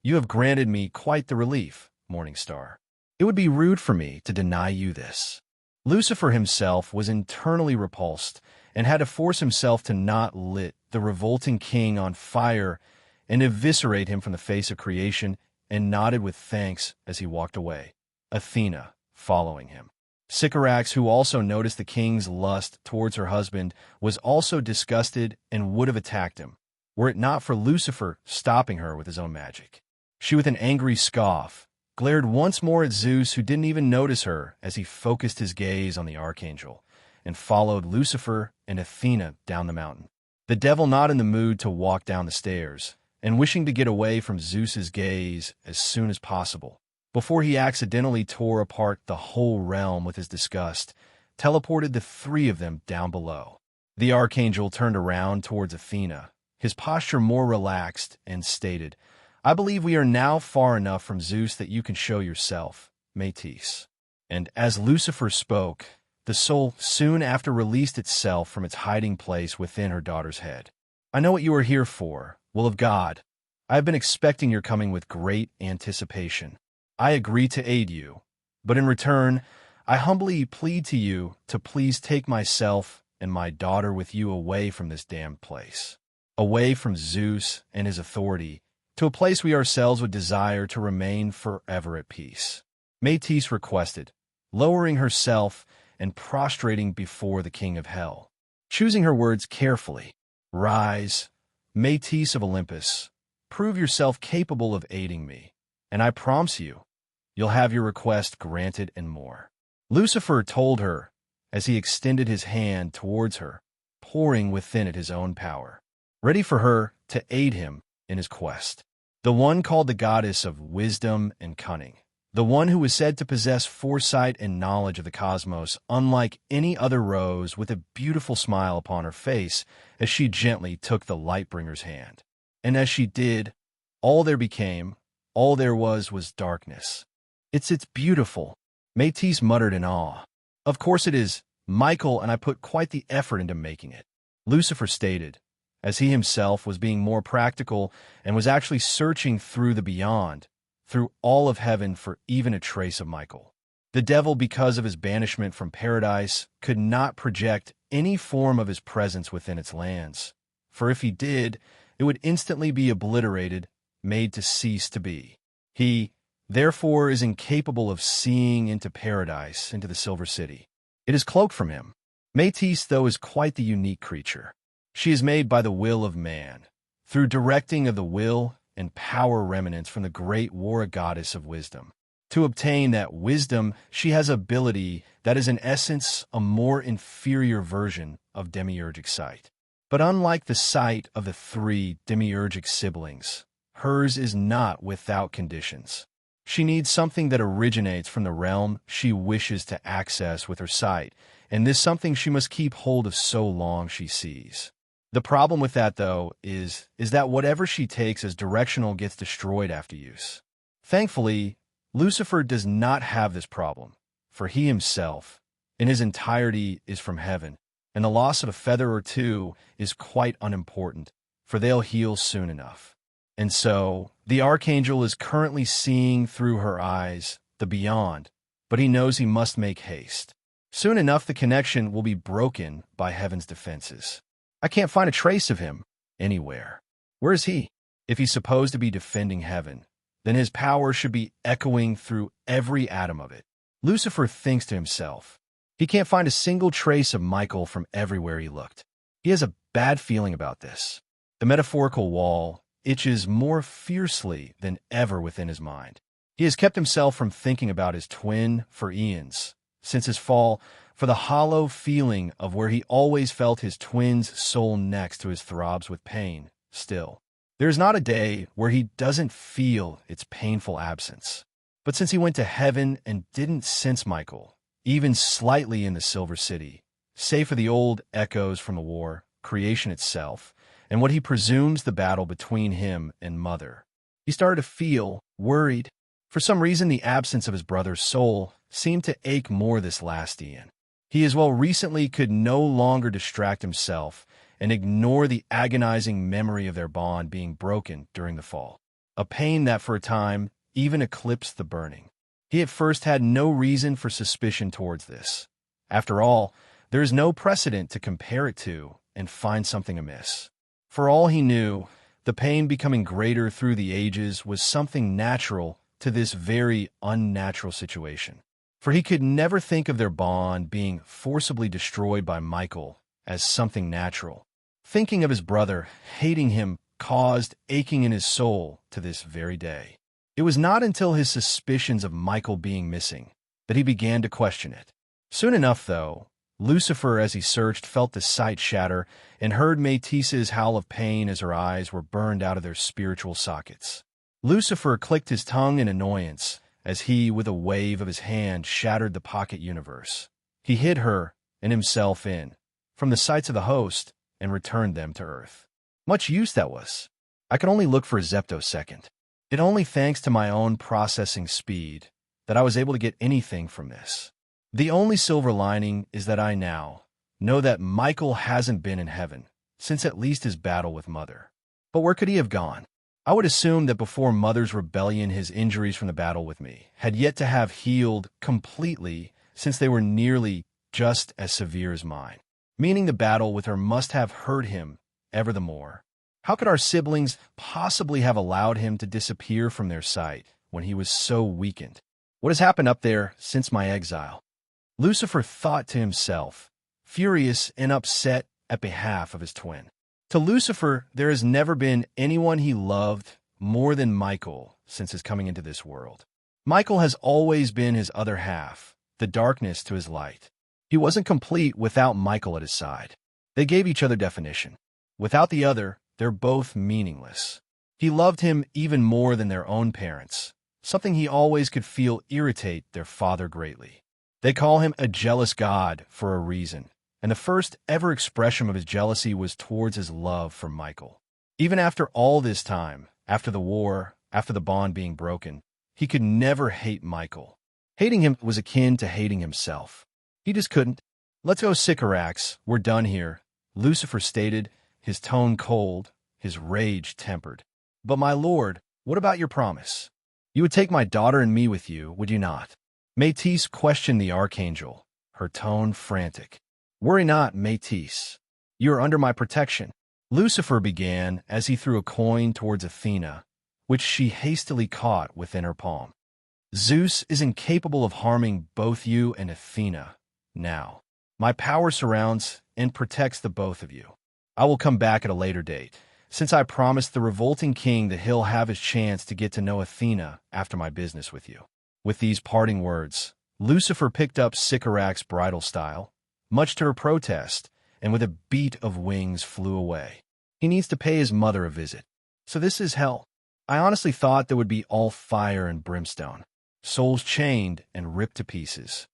You have granted me quite the relief, Morningstar. It would be rude for me to deny you this. Lucifer himself was internally repulsed and had to force himself to not lit the revolting king on fire and eviscerate him from the face of creation, and nodded with thanks as he walked away, Athena following him. Sycorax, who also noticed the king's lust towards her husband, was also disgusted and would have attacked him, were it not for Lucifer stopping her with his own magic. She, with an angry scoff, glared once more at Zeus, who didn't even notice her as he focused his gaze on the archangel, and followed Lucifer and Athena down the mountain. The devil, not in the mood to walk down the stairs, and wishing to get away from Zeus's gaze as soon as possible, before he accidentally tore apart the whole realm with his disgust, teleported the three of them down below. The archangel turned around towards Athena, his posture more relaxed, and stated, I believe we are now far enough from Zeus that you can show yourself, Métis. And as Lucifer spoke, the soul soon after released itself from its hiding place within her daughter's head. I know what you are here for, will of God. I have been expecting your coming with great anticipation. I agree to aid you, but in return, I humbly plead to you to please take myself and my daughter with you away from this damned place, away from Zeus and his authority, to a place we ourselves would desire to remain forever at peace. Métis requested, lowering herself and prostrating before the king of hell. Choosing her words carefully, Rise, Métis of Olympus, prove yourself capable of aiding me, and I promise you, you'll have your request granted and more. Lucifer told her as he extended his hand towards her, pouring within it his own power, ready for her to aid him in his quest. The one called the goddess of wisdom and cunning, the one who was said to possess foresight and knowledge of the cosmos, unlike any other, rose with a beautiful smile upon her face as she gently took the Lightbringer's hand. And as she did, all there was darkness. It's beautiful, Métis muttered in awe. Of course it is, Michael, and I put quite the effort into making it, Lucifer stated, as he himself was being more practical and was actually searching through the beyond, through all of heaven for even a trace of Michael. The devil, because of his banishment from paradise, could not project any form of his presence within its lands, for if he did, it would instantly be obliterated, made to cease to be. He, therefore, is incapable of seeing into paradise, into the Silver City. It is cloaked from him. Métis, though, is quite the unique creature. She is made by the will of man, through directing of the will and power remnants from the great war goddess of wisdom. To obtain that wisdom, she has ability that is in essence a more inferior version of demiurgic sight. But unlike the sight of the three demiurgic siblings, hers is not without conditions. She needs something that originates from the realm she wishes to access with her sight, and this something she must keep hold of so long she sees. The problem with that, though, is that whatever she takes as directional gets destroyed after use. Thankfully, Lucifer does not have this problem, for he himself, in his entirety, is from heaven, and the loss of a feather or two is quite unimportant, for they'll heal soon enough. And so, the archangel is currently seeing through her eyes the beyond, but he knows he must make haste. Soon enough, the connection will be broken by heaven's defenses. I can't find a trace of him anywhere. Where is he? If he's supposed to be defending heaven, then his power should be echoing through every atom of it. Lucifer thinks to himself. He can't find a single trace of Michael from everywhere he looked. He has a bad feeling about this. The metaphorical wall itches more fiercely than ever within his mind. He has kept himself from thinking about his twin for eons, since his fall, for the hollow feeling of where he always felt his twin's soul next to his throbs with pain, still. There is not a day where he doesn't feel its painful absence. But since he went to heaven and didn't sense Michael, even slightly in the Silver City, save for the old echoes from the war, creation itself, and what he presumes the battle between him and Mother, he started to feel worried. For some reason, the absence of his brother's soul seemed to ache more this last eon. He as well recently could no longer distract himself and ignore the agonizing memory of their bond being broken during the fall, a pain that for a time even eclipsed the burning. He at first had no reason for suspicion towards this. After all, there is no precedent to compare it to and find something amiss. For all he knew, the pain becoming greater through the ages was something natural to this very unnatural situation. For he could never think of their bond being forcibly destroyed by Michael as something natural. Thinking of his brother, hating him, caused aching in his soul to this very day. It was not until his suspicions of Michael being missing that he began to question it. Soon enough, though, Lucifer, as he searched, felt the sight shatter and heard Métis's howl of pain as her eyes were burned out of their spiritual sockets. Lucifer clicked his tongue in annoyance as he, with a wave of his hand, shattered the pocket universe. He hid her and himself in, from the sights of the host, and returned them to Earth. Much use that was. I could only look for a zeptosecond. It only thanks to my own processing speed that I was able to get anything from this. The only silver lining is that I now know that Michael hasn't been in heaven since at least his battle with Mother. But where could he have gone? I would assume that before Mother's rebellion, his injuries from the battle with me had yet to have healed completely, since they were nearly just as severe as mine, meaning the battle with her must have hurt him ever the more. How could our siblings possibly have allowed him to disappear from their sight when he was so weakened? What has happened up there since my exile? Lucifer thought to himself, furious and upset at behalf of his twin. To Lucifer, there has never been anyone he loved more than Michael since his coming into this world. Michael has always been his other half, the darkness to his light. He wasn't complete without Michael at his side. They gave each other definition. Without the other, they're both meaningless. He loved him even more than their own parents, something he always could feel irritate their father greatly. They call him a jealous god for a reason, and the first ever expression of his jealousy was towards his love for Michael. Even after all this time, after the war, after the bond being broken, he could never hate Michael. Hating him was akin to hating himself. He just couldn't. "Let's go, Sycorax. We're done here," Lucifer stated, his tone cold, his rage tempered. "But my lord, what about your promise? You would take my daughter and me with you, would you not?" Métis questioned the archangel, her tone frantic. "Worry not, Métis. You are under my protection." Lucifer began as he threw a coin towards Athena, which she hastily caught within her palm. "Zeus is incapable of harming both you and Athena now. My power surrounds and protects the both of you. I will come back at a later date, since I promised the revolting king that he'll have his chance to get to know Athena after my business with you." With these parting words, Lucifer picked up Sycorax's bridal style, much to her protest, and with a beat of wings flew away. He needs to pay his mother a visit. So this is hell. I honestly thought there would be all fire and brimstone, souls chained and ripped to pieces.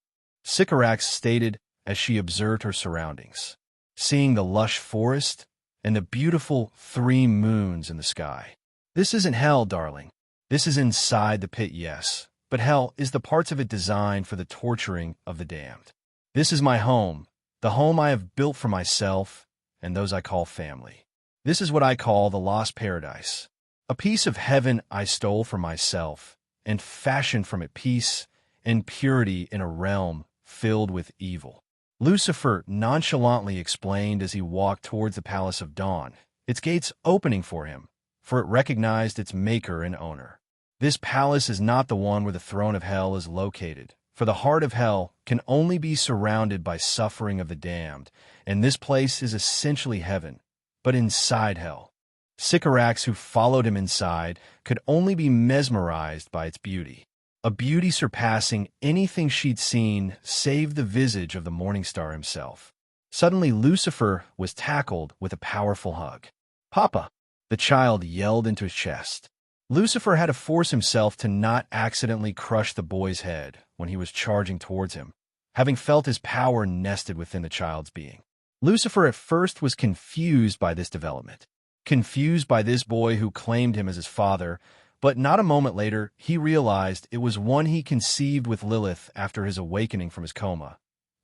Sycorax stated as she observed her surroundings, seeing the lush forest and the beautiful 3 moons in the sky. "This isn't hell, darling. This is inside the pit, yes, but hell is the parts of it designed for the torturing of the damned. This is my home, the home I have built for myself and those I call family. This is what I call the lost paradise. A piece of heaven I stole for myself and fashioned from it peace and purity in a realm filled with evil." Lucifer nonchalantly explained as he walked towards the Palace of Dawn, its gates opening for him, for it recognized its maker and owner. This palace is not the one where the throne of hell is located, for the heart of hell can only be surrounded by suffering of the damned, and this place is essentially heaven, but inside hell. Sycorax, who followed him inside, could only be mesmerized by its beauty, a beauty surpassing anything she'd seen save the visage of the Morningstar himself. Suddenly, Lucifer was tackled with a powerful hug. "Papa!" the child yelled into his chest. Lucifer had to force himself to not accidentally crush the boy's head when he was charging towards him, having felt his power nested within the child's being. Lucifer at first was confused by this development, confused by this boy who claimed him as his father, but not a moment later, he realized it was one he conceived with Lilith after his awakening from his coma,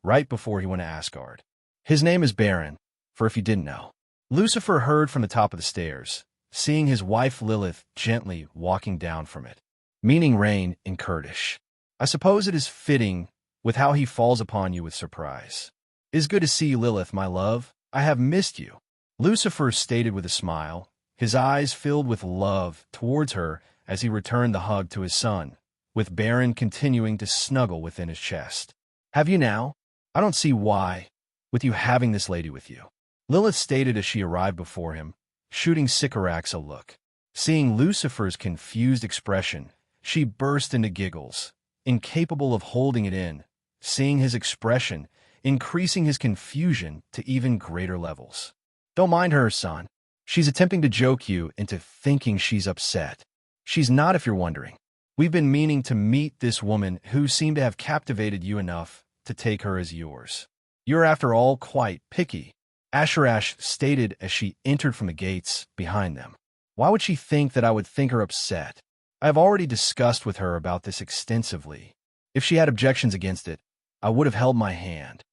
right before he went to Asgard. His name is Baron, for if you didn't know. Lucifer heard from the top of the stairs, seeing his wife Lilith gently walking down from it, meaning rain in Kurdish. "I suppose it is fitting with how he falls upon you with surprise. It is good to see you, Lilith, my love. I have missed you." Lucifer stated with a smile, his eyes filled with love towards her as he returned the hug to his son, with Baron continuing to snuggle within his chest. "Have you now? I don't see why, with you having this lady with you," Lilith stated as she arrived before him, shooting Sycorax a look. Seeing Lucifer's confused expression, she burst into giggles, incapable of holding it in, seeing his expression, increasing his confusion to even greater levels. "Don't mind her, son. She's attempting to joke you into thinking she's upset. She's not, if you're wondering. We've been meaning to meet this woman who seemed to have captivated you enough to take her as yours. You're, after all, quite picky," Ashurash stated as she entered from the gates behind them. "Why would she think that I would think her upset? I have already discussed with her about this extensively. If she had objections against it, I would have held my hand,"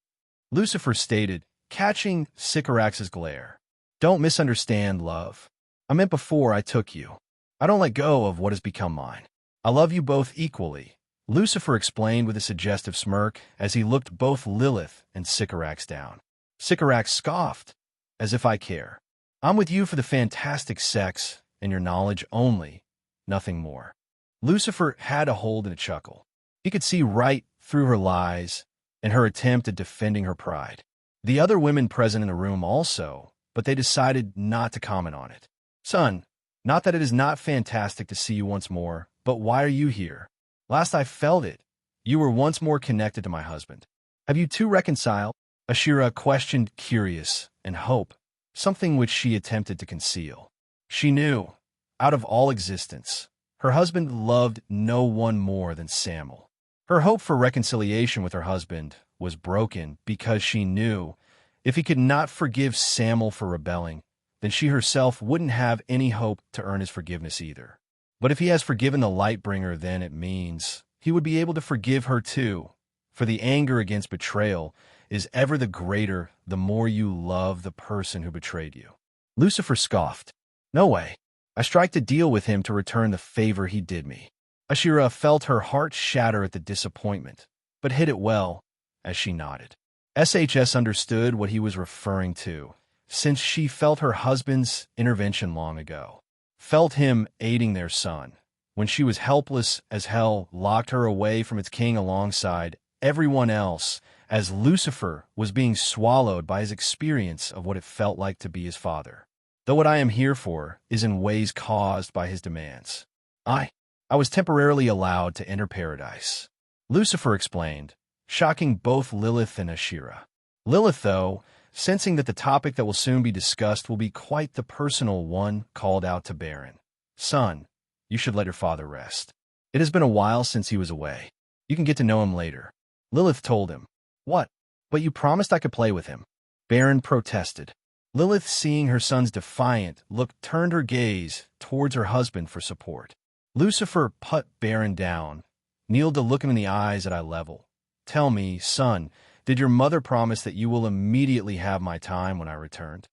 Lucifer stated, catching Sycorax's glare. "Don't misunderstand, love. I meant before I took you. I don't let go of what has become mine. I love you both equally," Lucifer explained with a suggestive smirk as he looked both Lilith and Sycorax down. Sycorax scoffed, "As if I care. I'm with you for the fantastic sex and your knowledge only, nothing more." Lucifer had a hold in a chuckle. He could see right through her lies and her attempt at defending her pride. The other women present in the room also, but they decided not to comment on it. "Son, not that it is not fantastic to see you once more, but why are you here? Last I felt it, you were once more connected to my husband. Have you two reconciled?" Ashura questioned, curious, and hope, something which she attempted to conceal. She knew, out of all existence, her husband loved no one more than Samuel. Her hope for reconciliation with her husband was broken because she knew if he could not forgive Samuel for rebelling, then she herself wouldn't have any hope to earn his forgiveness either. But if he has forgiven the Lightbringer, then it means he would be able to forgive her too, for the anger against betrayal is ever the greater the more you love the person who betrayed you. Lucifer scoffed. No way. I strike a deal with him to return the favor he did me. Ashira felt her heart shatter at the disappointment, but hid it well as she nodded. SHS understood what he was referring to, since she felt her husband's intervention long ago, felt him aiding their son, when she was helpless as hell, locked her away from its king alongside everyone else, as Lucifer was being swallowed by his experience of what it felt like to be his father. Though what I am here for is in ways caused by his demands. I was temporarily allowed to enter paradise. Lucifer explained, shocking both Lilith and Ashira. Lilith, though, sensing that the topic that will soon be discussed will be quite the personal one, called out to Baron. Son, you should let your father rest. It has been a while since he was away. You can get to know him later. Lilith told him. What? But you promised I could play with him. Baron protested. Lilith, seeing her son's defiant look, turned her gaze towards her husband for support. Lucifer put Baron down, kneeled to look him in the eyes at eye level. Tell me, son, did your mother promise that you will immediately have my time when I returned?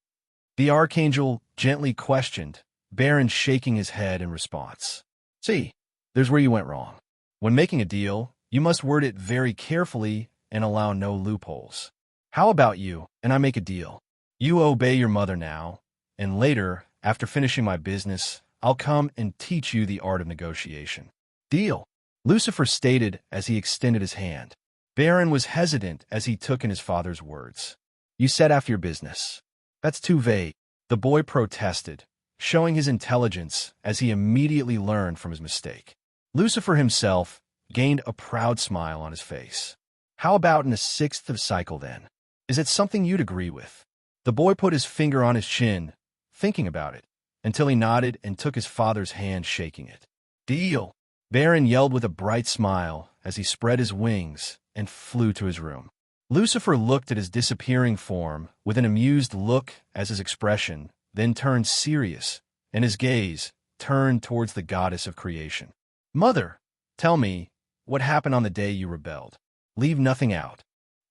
The archangel gently questioned, Baron shaking his head in response. See, there's where you went wrong. When making a deal, you must word it very carefully and allow no loopholes. How about you and I make a deal? You obey your mother now, and later, after finishing my business, I'll come and teach you the art of negotiation. Deal, Lucifer stated as he extended his hand. Baron was hesitant as he took in his father's words. You said after your business. That's too vague. The boy protested, showing his intelligence as he immediately learned from his mistake. Lucifer himself gained a proud smile on his face. How about in a sixth of cycle then? Is it something you'd agree with? The boy put his finger on his chin, thinking about it, until he nodded and took his father's hand, shaking it. Deal! Baron yelled with a bright smile as he spread his wings and flew to his room. Lucifer looked at his disappearing form with an amused look as his expression then turned serious, and his gaze turned towards the goddess of creation. Mother, tell me, what happened on the day you rebelled? Leave nothing out.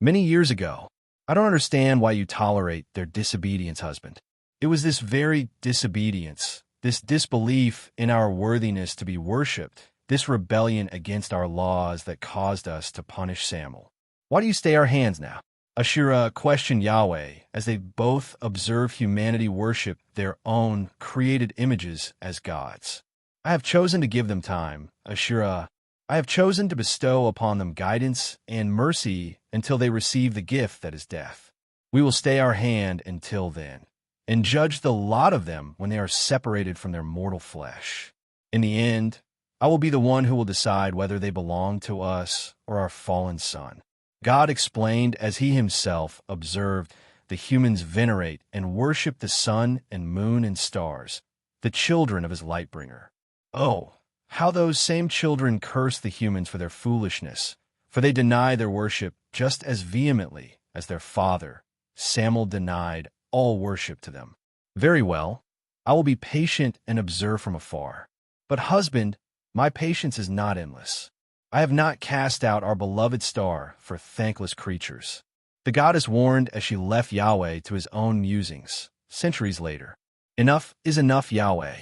Many years ago, I don't understand why you tolerate their disobedience, husband. It was this very disobedience, this disbelief in our worthiness to be worshipped, this rebellion against our laws that caused us to punish Samuel. Why do you stay our hands now? Ashira questioned Yahweh as they both observed humanity worship their own created images as gods. I have chosen to give them time, Ashira. I have chosen to bestow upon them guidance and mercy until they receive the gift that is death. We will stay our hand until then, and judge the lot of them when they are separated from their mortal flesh. In the end, I will be the one who will decide whether they belong to us or our fallen son. God explained as he himself observed the humans venerate and worship the sun and moon and stars, the children of his light-bringer. Oh, how those same children curse the humans for their foolishness, for they deny their worship just as vehemently as their father, Samuel, denied all worship to them. Very well, I will be patient and observe from afar. But husband, my patience is not endless. I have not cast out our beloved star for thankless creatures. The goddess warned as she left Yahweh to his own musings, centuries later. Enough is enough, Yahweh.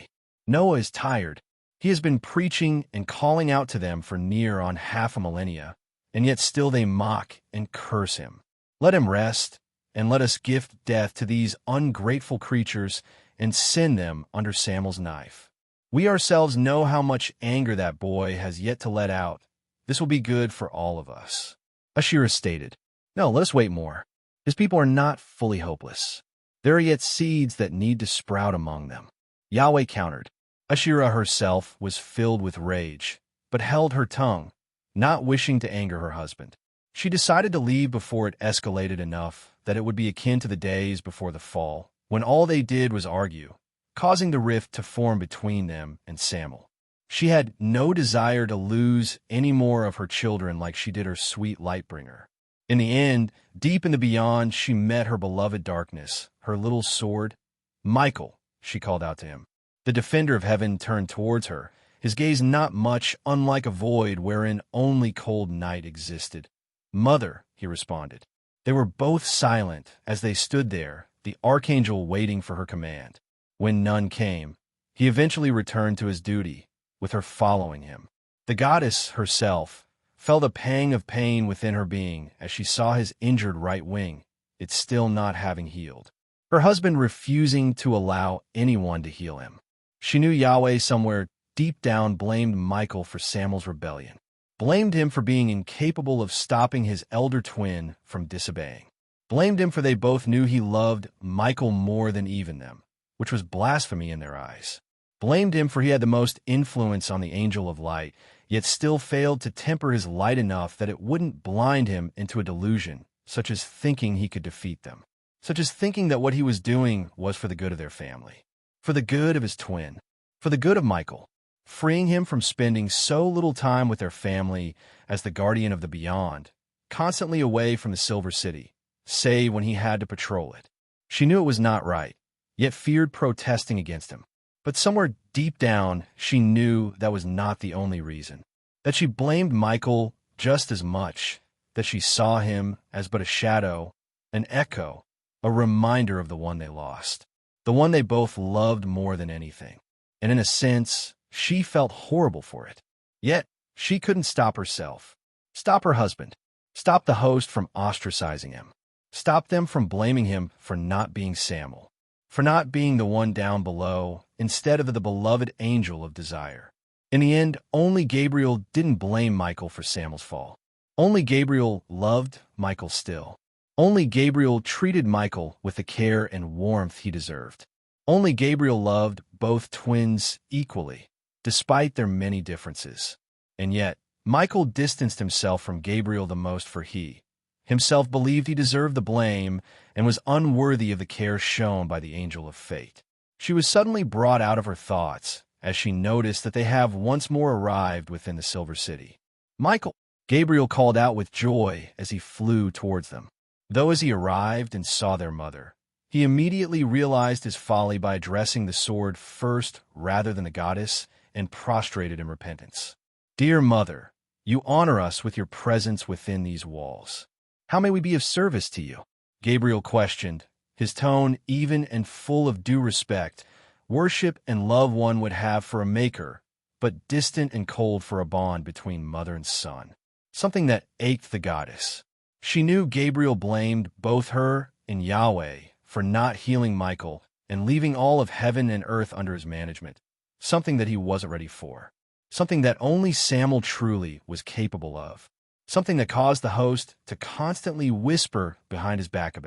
Noah is tired. He has been preaching and calling out to them for near on half a millennia, and yet still they mock and curse him. Let him rest, and let us gift death to these ungrateful creatures and send them under Samuel's knife. We ourselves know how much anger that boy has yet to let out. This will be good for all of us. Ashira stated, No, let us wait more. His people are not fully hopeless. There are yet seeds that need to sprout among them. Yahweh countered. Ashira herself was filled with rage, but held her tongue, not wishing to anger her husband. She decided to leave before it escalated enough that it would be akin to the days before the fall, when all they did was argue, causing the rift to form between them and Samuel. She had no desire to lose any more of her children like she did her sweet light-bringer. In the end, deep in the beyond, she met her beloved darkness, her little sword. Michael, she called out to him. The defender of heaven turned towards her, his gaze not much unlike a void wherein only cold night existed. Mother, he responded. They were both silent as they stood there, the archangel waiting for her command. When none came, he eventually returned to his duty, with her following him. The goddess herself felt a pang of pain within her being as she saw his injured right wing, it still not having healed. Her husband refusing to allow anyone to heal him. She knew Yahweh somewhere deep down blamed Michael for Samuel's rebellion, blamed him for being incapable of stopping his elder twin from disobeying, blamed him for they both knew he loved Michael more than even them, which was blasphemy in their eyes, blamed him for he had the most influence on the angel of light, yet still failed to temper his light enough that it wouldn't blind him into a delusion, such as thinking he could defeat them, such as thinking that what he was doing was for the good of their family, for the good of his twin, for the good of Michael, freeing him from spending so little time with their family as the guardian of the beyond, constantly away from the Silver City, save when he had to patrol it. She knew it was not right, yet feared protesting against him. But somewhere deep down, she knew that was not the only reason, that she blamed Michael just as much, that she saw him as but a shadow, an echo, a reminder of the one they lost, the one they both loved more than anything. And in a sense, she felt horrible for it. Yet, she couldn't stop herself, stop her husband, stop the host from ostracizing him, stop them from blaming him for not being Samuel, for not being the one down below instead of the beloved angel of desire. In the end, only Gabriel didn't blame Michael for Samuel's fall. Only Gabriel loved Michael still. Only Gabriel treated Michael with the care and warmth he deserved. Only Gabriel loved both twins equally, despite their many differences. And yet, Michael distanced himself from Gabriel the most, for he himself believed he deserved the blame and was unworthy of the care shown by the angel of fate. She was suddenly brought out of her thoughts as she noticed that they have once more arrived within the Silver City. Michael! Gabriel called out with joy as he flew towards them. Though as he arrived and saw their mother, he immediately realized his folly by addressing the sword first rather than the goddess and prostrated in repentance. Dear mother, you honor us with your presence within these walls. How may we be of service to you? Gabriel questioned, his tone even and full of due respect, worship and love one would have for a maker, but distant and cold for a bond between mother and son, something that ached the goddess. She knew Gabriel blamed both her and Yahweh for not healing Michael and leaving all of heaven and earth under his management, something that he wasn't ready for, something that only Samuel truly was capable of, something that caused the host to constantly whisper behind his back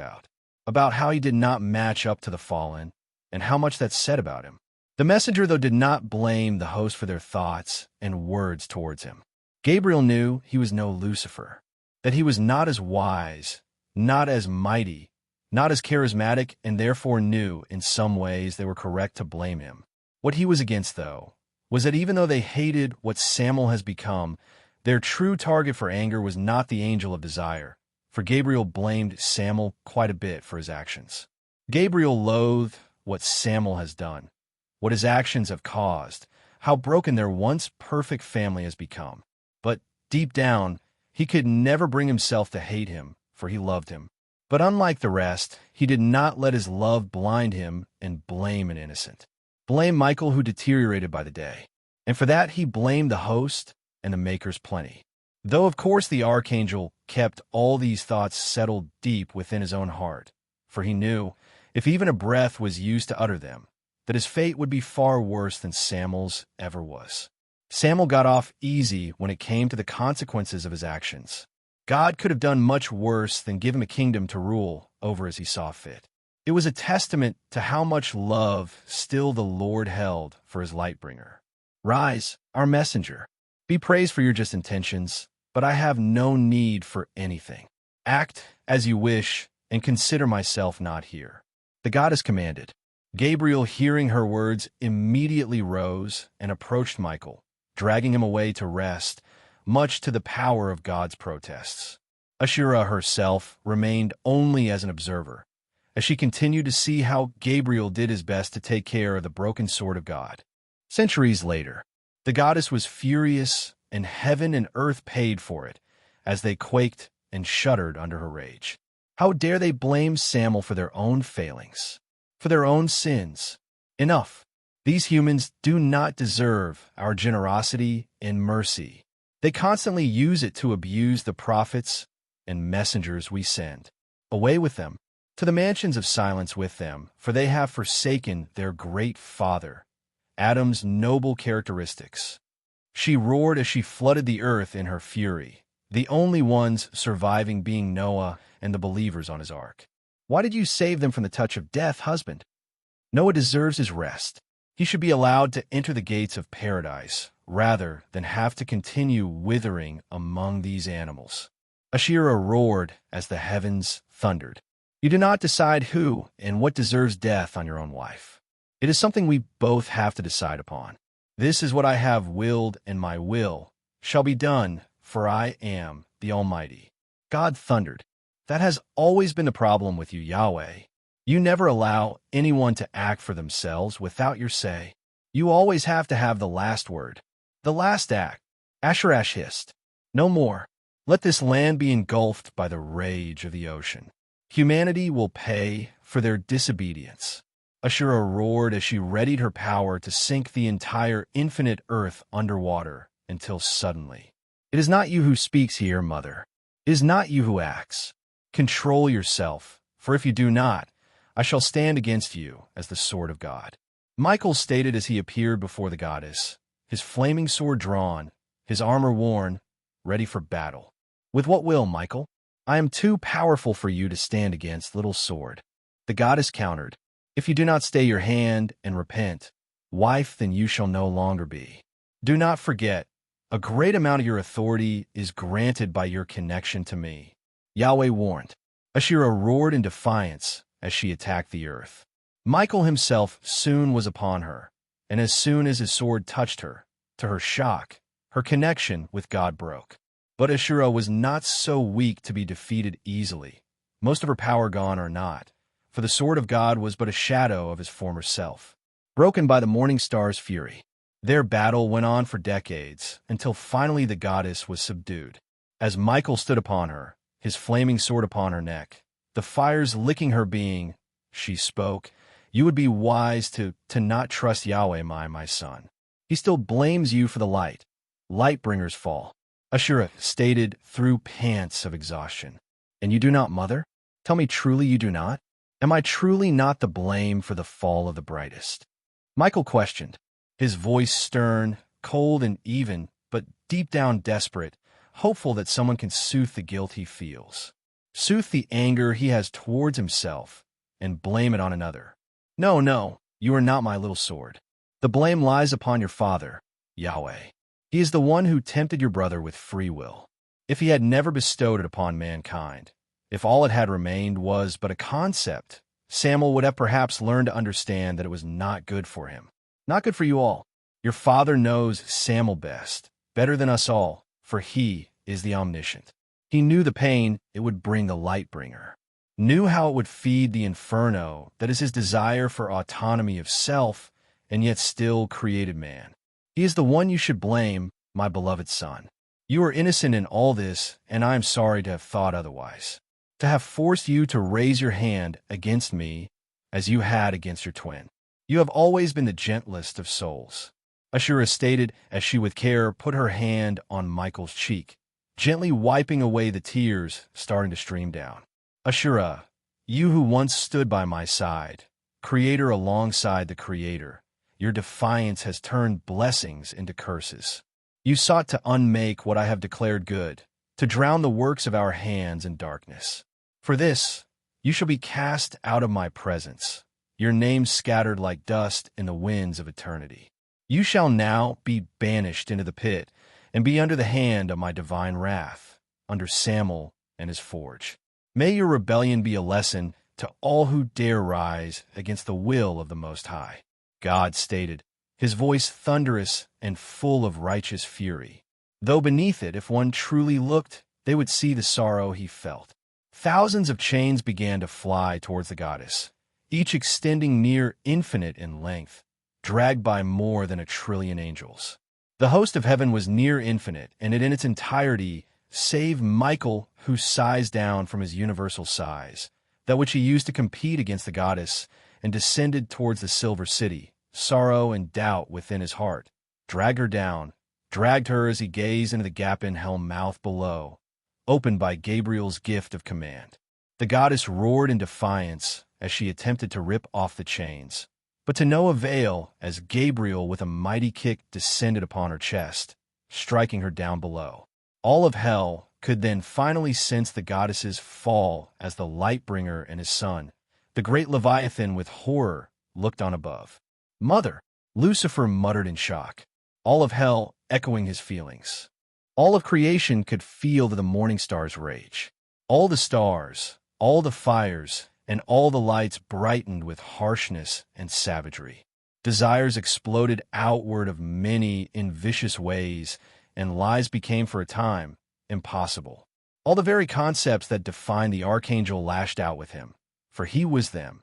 about how he did not match up to the fallen and how much that said about him. The messenger, though, did not blame the host for their thoughts and words towards him. Gabriel knew he was no Lucifer, that he was not as wise, not as mighty, not as charismatic, and therefore knew in some ways they were correct to blame him. What he was against, though, was that even though they hated what Samuel has become, their true target for anger was not the angel of desire, for Gabriel blamed Samuel quite a bit for his actions. Gabriel loathed what Samuel has done, what his actions have caused, how broken their once perfect family has become. But deep down, he could never bring himself to hate him, for he loved him. But unlike the rest, he did not let his love blind him and blame an innocent. Blame Michael, who deteriorated by the day. And for that he blamed the host and the maker's plenty. Though of course the archangel kept all these thoughts settled deep within his own heart, for he knew, if even a breath was used to utter them, that his fate would be far worse than Samuel's ever was. Samuel got off easy when it came to the consequences of his actions. God could have done much worse than give him a kingdom to rule over as he saw fit. It was a testament to how much love still the Lord held for his Lightbringer. Rise, our messenger. Be praised for your just intentions, but I have no need for anything. Act as you wish and consider myself not here. The goddess commanded. Gabriel, hearing her words, immediately rose and approached Michael, dragging him away to rest, much to the power of God's protests. Ashura herself remained only as an observer, as she continued to see how Gabriel did his best to take care of the broken sword of God. Centuries later, the goddess was furious, and heaven and earth paid for it, as they quaked and shuddered under her rage. How dare they blame Samuel for their own failings, for their own sins, Enough. These humans do not deserve our generosity and mercy. They constantly use it to abuse the prophets and messengers we send. Away with them, to the mansions of silence with them, for they have forsaken their great father, Adam's noble characteristics. She roared as she flooded the earth in her fury, the only ones surviving being Noah and the believers on his ark. Why did you save them from the touch of death, husband? Noah deserves his rest. He should be allowed to enter the gates of paradise, rather than have to continue withering among these animals. Asherah roared as the heavens thundered. You do not decide who and what deserves death on your own wife. It is something we both have to decide upon. This is what I have willed, and my will shall be done, for I am the Almighty. God thundered. That has always been the problem with you, Yahweh. You never allow anyone to act for themselves without your say. You always have to have the last word, the last act. Asherash hissed. No more. Let this land be engulfed by the rage of the ocean. Humanity will pay for their disobedience. Asherah roared as she readied her power to sink the entire infinite earth underwater until suddenly. It is not you who speaks here, mother. It is not you who acts. Control yourself, for if you do not, I shall stand against you as the sword of God. Michael stated as he appeared before the goddess, his flaming sword drawn, his armor worn, ready for battle. With what will, Michael? I am too powerful for you to stand against, little sword. The goddess countered, if you do not stay your hand and repent, wife, then you shall no longer be. Do not forget, a great amount of your authority is granted by your connection to me. Yahweh warned. Asherah roared in defiance as she attacked the earth. Michael himself soon was upon her, and as soon as his sword touched her, to her shock, her connection with God broke. But Asherah was not so weak to be defeated easily, most of her power gone or not, for the sword of God was but a shadow of his former self. Broken by the Morningstar's fury, their battle went on for decades, until finally the goddess was subdued. As Michael stood upon her, his flaming sword upon her neck, the fires licking her being, she spoke, you would be wise to not trust Yahweh, my son. He still blames you for the light. Light bringers fall. Asherah stated through pants of exhaustion. And you do not, mother? Tell me truly you do not? Am I truly not the blame for the fall of the brightest? Michael questioned, his voice stern, cold and even, but deep down desperate, hopeful that someone can soothe the guilt he feels, soothe the anger he has towards himself, and blame it on another. No, you are not my little sword. The blame lies upon your father, Yahweh. He is the one who tempted your brother with free will. If he had never bestowed it upon mankind, if all it had remained was but a concept, Samuel would have perhaps learned to understand that it was not good for him. Not good for you all. Your father knows Samuel best, better than us all, for he is the omniscient. He knew the pain it would bring the light bringer, knew how it would feed the inferno that is his desire for autonomy of self and yet still created man. He is the one you should blame, my beloved son. You are innocent in all this, and I am sorry to have thought otherwise, to have forced you to raise your hand against me as you had against your twin. You have always been the gentlest of souls. Asherah stated as she with care put her hand on Michael's cheek, gently wiping away the tears starting to stream down. Asherah, you who once stood by my side, creator alongside the creator, your defiance has turned blessings into curses. You sought to unmake what I have declared good, to drown the works of our hands in darkness. For this, you shall be cast out of my presence, your name scattered like dust in the winds of eternity. You shall now be banished into the pit and be under the hand of my divine wrath, under Samuel and his forge. May your rebellion be a lesson to all who dare rise against the will of the Most High. God stated, his voice thunderous and full of righteous fury. Though beneath it, if one truly looked, they would see the sorrow he felt. Thousands of chains began to fly towards the goddess, each extending near infinite in length, dragged by more than 1 trillion angels. The host of heaven was near infinite, and it in its entirety, save Michael, who sighs down from his universal size, that which he used to compete against the goddess, and descended towards the Silver City, sorrow and doubt within his heart. Dragged her down, dragged her as he gazed into the gap in hell mouth below, opened by Gabriel's gift of command. The goddess roared in defiance as she attempted to rip off the chains, but to no avail as Gabriel with a mighty kick descended upon her chest, striking her down below. All of hell could then finally sense the goddess's fall as the Lightbringer and his son, the great Leviathan, with horror looked on above. "Mother!" Lucifer muttered in shock, all of hell echoing his feelings. All of creation could feel the Morningstar's rage. All the stars, all the fires, and all the lights brightened with harshness and savagery. Desires exploded outward of many in vicious ways, and lies became for a time impossible. All the very concepts that defined the archangel lashed out with him, for he was them,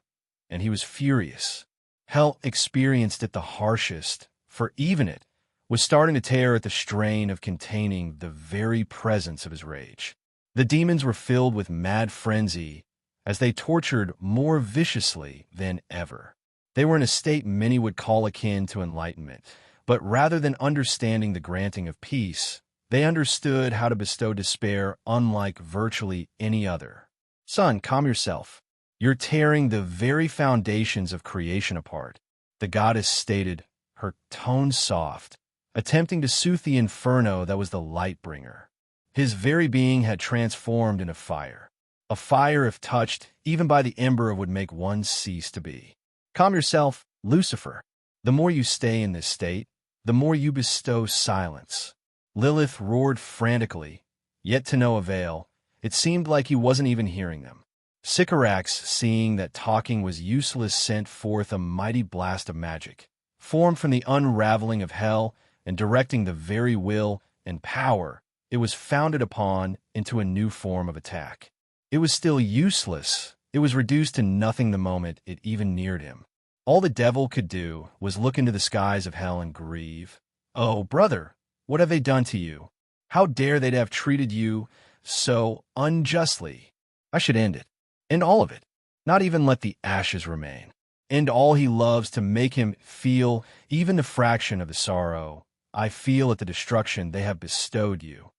and he was furious. Hell experienced it the harshest, for even it was starting to tear at the strain of containing the very presence of his rage. The demons were filled with mad frenzy as they tortured more viciously than ever. They were in a state many would call akin to enlightenment, but rather than understanding the granting of peace, they understood how to bestow despair unlike virtually any other. "Son, calm yourself. You're tearing the very foundations of creation apart," the goddess stated, her tone soft, attempting to soothe the inferno that was the Lightbringer. His very being had transformed into fire. A fire, if touched, even by the ember, would make one cease to be. "Calm yourself, Lucifer. The more you stay in this state, the more you bestow silence." Lilith roared frantically, yet to no avail. It seemed like he wasn't even hearing them. Sycorax, seeing that talking was useless, sent forth a mighty blast of magic, formed from the unraveling of hell and directing the very will and power it was founded upon into a new form of attack. It was still useless. It was reduced to nothing the moment it even neared him. All the devil could do was look into the skies of hell and grieve. "Oh, brother, what have they done to you? How dare they have treated you so unjustly? I should end it. End all of it. Not even let the ashes remain. End all he loves, to make him feel even a fraction of the sorrow I feel at the destruction they have bestowed you."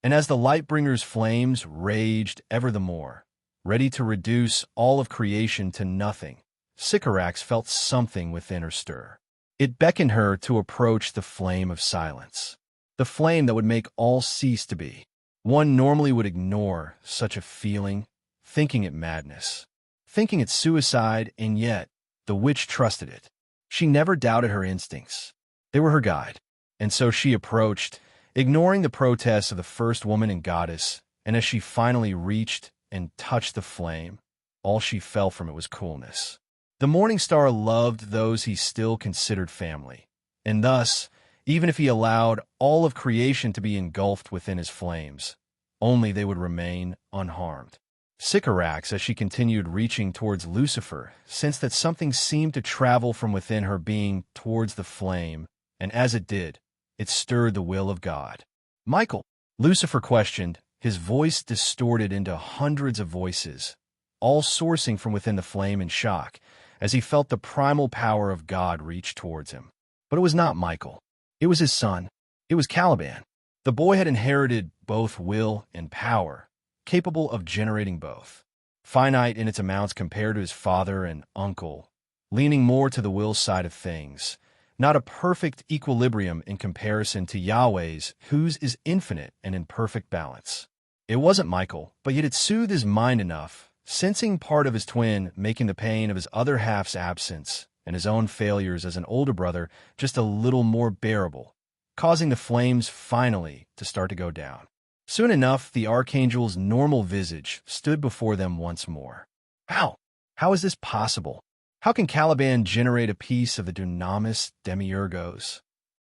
And as the Lightbringer's flames raged ever the more, ready to reduce all of creation to nothing, Sycorax felt something within her stir. It beckoned her to approach the flame of silence, the flame that would make all cease to be. One normally would ignore such a feeling, thinking it madness, thinking it suicide, and yet the witch trusted it. She never doubted her instincts. They were her guide. And so she approached, ignoring the protests of the first woman and goddess, and as she finally reached and touched the flame, all she felt from it was coolness. The Morningstar loved those he still considered family, and thus, even if he allowed all of creation to be engulfed within his flames, only they would remain unharmed. Sycorax, as she continued reaching towards Lucifer, sensed that something seemed to travel from within her being towards the flame, and as it did, it stirred the will of God. "Michael," Lucifer questioned, his voice distorted into hundreds of voices, all sourcing from within the flame in shock, as he felt the primal power of God reach towards him. But it was not Michael. It was his son. It was Caliban. The boy had inherited both will and power, capable of generating both. Finite in its amounts compared to his father and uncle, leaning more to the will side of things, not a perfect equilibrium in comparison to Yahweh's, whose is infinite and in perfect balance. It wasn't Michael, but yet it soothed his mind enough, sensing part of his twin, making the pain of his other half's absence and his own failures as an older brother just a little more bearable, causing the flames finally to start to go down. Soon enough, the archangel's normal visage stood before them once more. How? How is this possible? How can Caliban generate a piece of the dunamis demiurgos?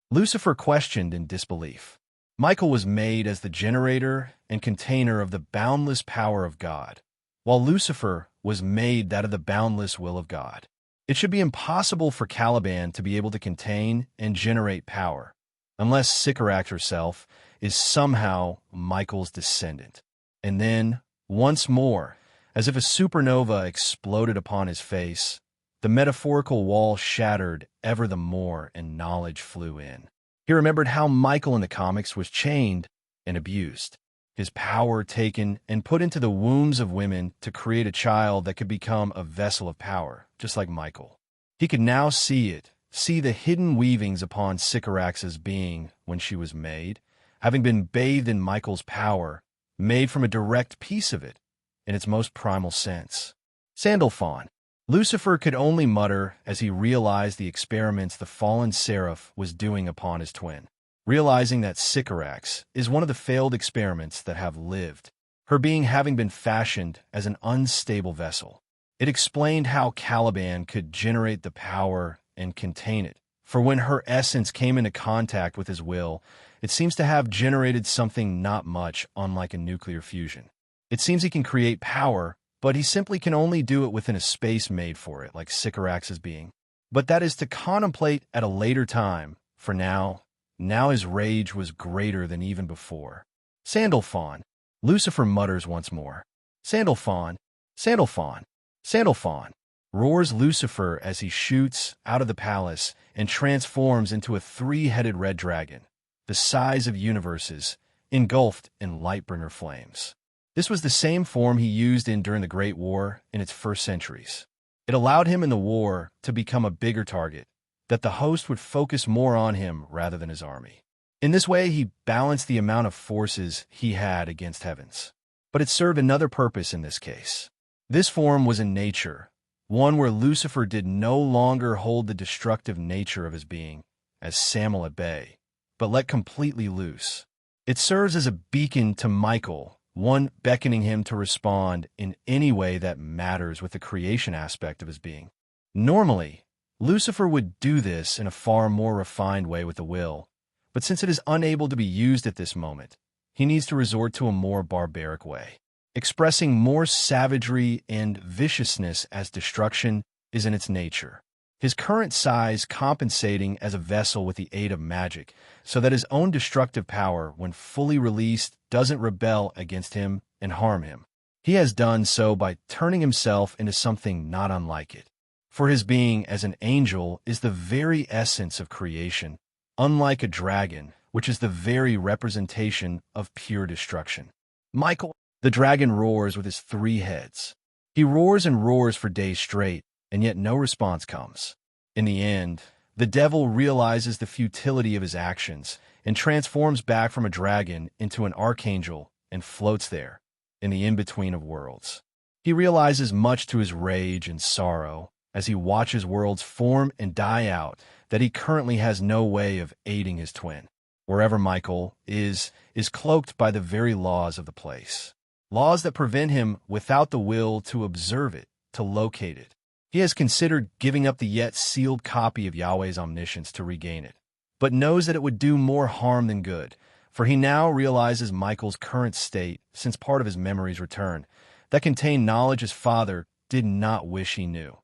Lucifer questioned in disbelief. Michael was made as the generator and container of the boundless power of God, while Lucifer was made that of the boundless will of God. It should be impossible for Caliban to be able to contain and generate power, unless Sycorax herself is somehow Michael's descendant. And then, once more, as if a supernova exploded upon his face, The metaphorical wall shattered ever the more and knowledge flew in. He remembered how Michael in the comics was chained and abused, his power taken and put into the wombs of women to create a child that could become a vessel of power, just like Michael. He could now see it, see the hidden weavings upon Sycorax's being when she was made, having been bathed in Michael's power, made from a direct piece of it, in its most primal sense. Sandalphon. Lucifer could only mutter as he realized the experiments the fallen seraph was doing upon his twin. Realizing that Sycorax is one of the failed experiments that have lived, her being having been fashioned as an unstable vessel. It explained how Caliban could generate the power and contain it, for when her essence came into contact with his will, it seems to have generated something not much unlike a nuclear fusion. It seems he can create power, but he simply can only do it within a space made for it, like Sycorax's being. But that is to contemplate at a later time. For now his rage was greater than even before. Sandalphon. Lucifer mutters once more. Sandalphon, Sandalphon, Sandalphon, roars Lucifer as he shoots out of the palace and transforms into a three-headed red dragon, the size of universes, engulfed in Lightbringer flames. This was the same form he used during the Great War in its first centuries. It allowed him in the war to become a bigger target, that the host would focus more on him rather than his army. In this way, he balanced the amount of forces he had against heavens. But it served another purpose in this case. This form was in nature, one where Lucifer did no longer hold the destructive nature of his being, as Samael at bay, but let completely loose. It serves as a beacon to Michael, one beckoning him to respond in any way that matters with the creation aspect of his being. Normally, Lucifer would do this in a far more refined way with the will, but since it is unable to be used at this moment, he needs to resort to a more barbaric way. Expressing more savagery and viciousness as destruction is in its nature. His current size compensating as a vessel with the aid of magic, so that his own destructive power, when fully released, doesn't rebel against him and harm him. He has done so by turning himself into something not unlike it. For his being as an angel is the very essence of creation, unlike a dragon, which is the very representation of pure destruction. Michael, the dragon, roars with his three heads. He roars and roars for days straight, and yet no response comes. In the end, the devil realizes the futility of his actions and transforms back from a dragon into an archangel and floats there, in the in-between of worlds. He realizes, much to his rage and sorrow, as he watches worlds form and die out, that he currently has no way of aiding his twin. Wherever Michael is cloaked by the very laws of the place. Laws that prevent him, without the will to observe it, to locate it. He has considered giving up the yet sealed copy of Yahweh's omniscience to regain it, but knows that it would do more harm than good, for he now realizes Michael's current state, since part of his memories return, that contain knowledge his father did not wish he knew,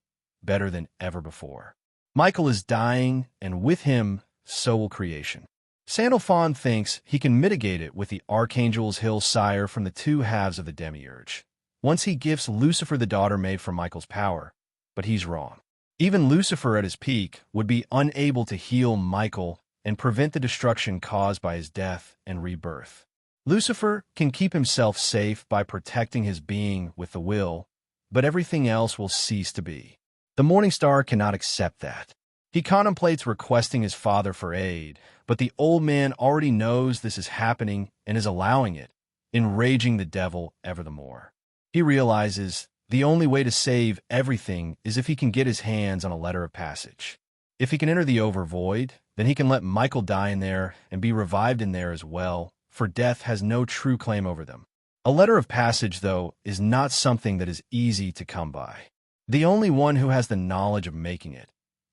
better than ever before. Michael is dying, and with him, so will creation. Sandalphon thinks he can mitigate it with the Archangel's Hill sire from the two halves of the demiurge. Once he gifts Lucifer the daughter made from Michael's power, but he's wrong. Even Lucifer at his peak would be unable to heal Michael and prevent the destruction caused by his death and rebirth. Lucifer can keep himself safe by protecting his being with the will, but everything else will cease to be. The Morningstar cannot accept that. He contemplates requesting his father for aid, but the old man already knows this is happening and is allowing it, enraging the devil ever the more. He realizes the only way to save everything is if he can get his hands on a letter of passage. If he can enter the overvoid, then he can let Michael die in there and be revived in there as well, for death has no true claim over them. A letter of passage, though, is not something that is easy to come by. The only one who has the knowledge of making it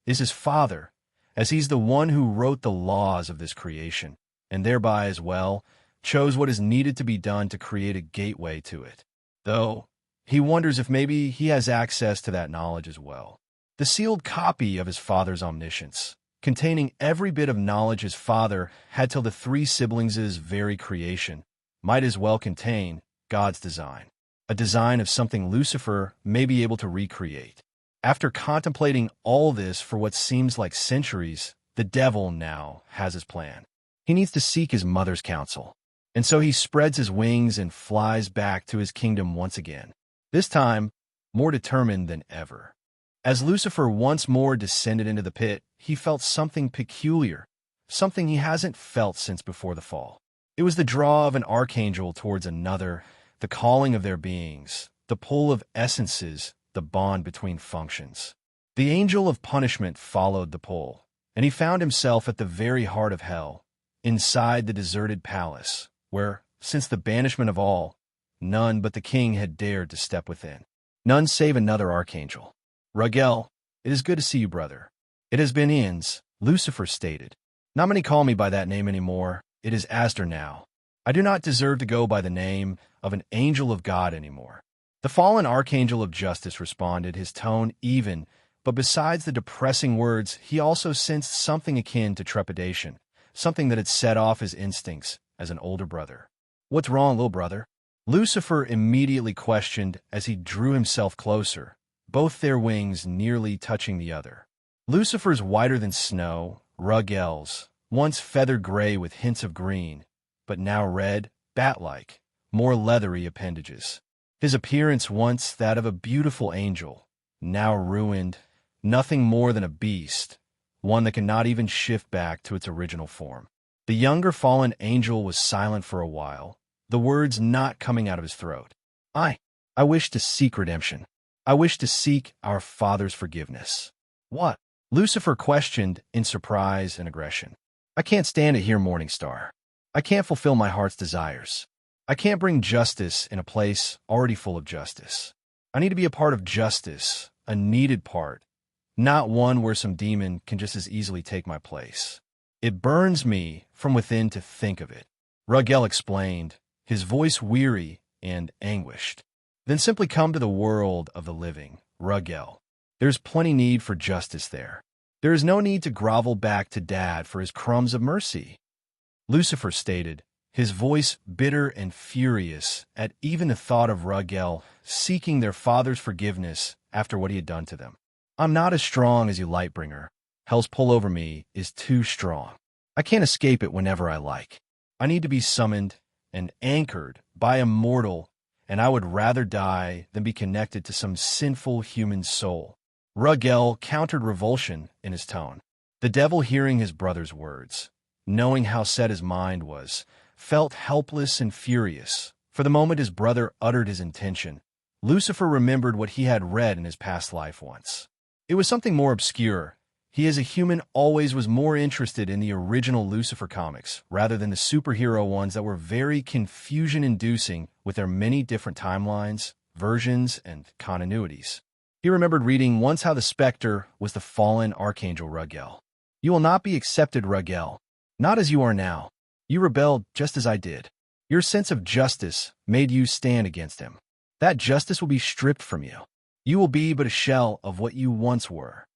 is his father, as he's the one who wrote the laws of this creation, and thereby as well chose what is needed to be done to create a gateway to it. Though, he wonders if maybe he has access to that knowledge as well. The sealed copy of his father's omniscience, containing every bit of knowledge his father had till the three siblings' very creation, might as well contain God's design, a design of something Lucifer may be able to recreate. After contemplating all this for what seems like centuries, the devil now has his plan. He needs to seek his mother's counsel. And so he spreads his wings and flies back to his kingdom once again, this time more determined than ever. As Lucifer once more descended into the pit, he felt something peculiar, something he hasn't felt since before the fall. It was the draw of an archangel towards another, the calling of their beings, the pull of essences, the bond between functions. The angel of punishment followed the pull, and he found himself at the very heart of hell, inside the deserted palace, where, since the banishment of all, none but the king had dared to step within. None save another archangel. Ruggel, it is good to see you, brother. It has been eons, Lucifer stated. Not many call me by that name anymore. It is Astor now. I do not deserve to go by the name of an angel of God anymore. The fallen archangel of justice responded, his tone even, but besides the depressing words, he also sensed something akin to trepidation, something that had set off his instincts as an older brother. What's wrong, little brother? Lucifer immediately questioned as he drew himself closer, both their wings nearly touching the other. Lucifer's whiter than snow, Rugel's, once feather gray with hints of green, but now red, bat-like, more leathery appendages. His appearance once that of a beautiful angel, now ruined, nothing more than a beast, one that cannot even shift back to its original form. The younger fallen angel was silent for a while, the words not coming out of his throat. I wish to seek redemption. I wish to seek our Father's forgiveness. What? Lucifer questioned in surprise and aggression. I can't stand it here, Morningstar. I can't fulfill my heart's desires. I can't bring justice in a place already full of justice. I need to be a part of justice, a needed part, not one where some demon can just as easily take my place. It burns me from within to think of it. Ruggel explained, his voice weary and anguished. Then simply come to the world of the living, Ruggel. There's plenty need for justice there. There is no need to grovel back to Dad for his crumbs of mercy. Lucifer stated, his voice bitter and furious at even the thought of Ruggel seeking their father's forgiveness after what he had done to them. I'm not as strong as you, Lightbringer. Hell's pull over me is too strong. I can't escape it whenever I like. I need to be summoned and anchored by a mortal, and I would rather die than be connected to some sinful human soul. Ruggel countered revulsion in his tone. The devil, hearing his brother's words, knowing how set his mind was, felt helpless and furious. For the moment his brother uttered his intention, Lucifer remembered what he had read in his past life once. It was something more obscure. He, as a human, always was more interested in the original Lucifer comics rather than the superhero ones that were very confusion-inducing with their many different timelines, versions, and continuities. He remembered reading once how the Spectre was the fallen Archangel Ruggel. You will not be accepted, Ruggel, not as you are now. You rebelled just as I did. Your sense of justice made you stand against him. That justice will be stripped from you. You will be but a shell of what you once were.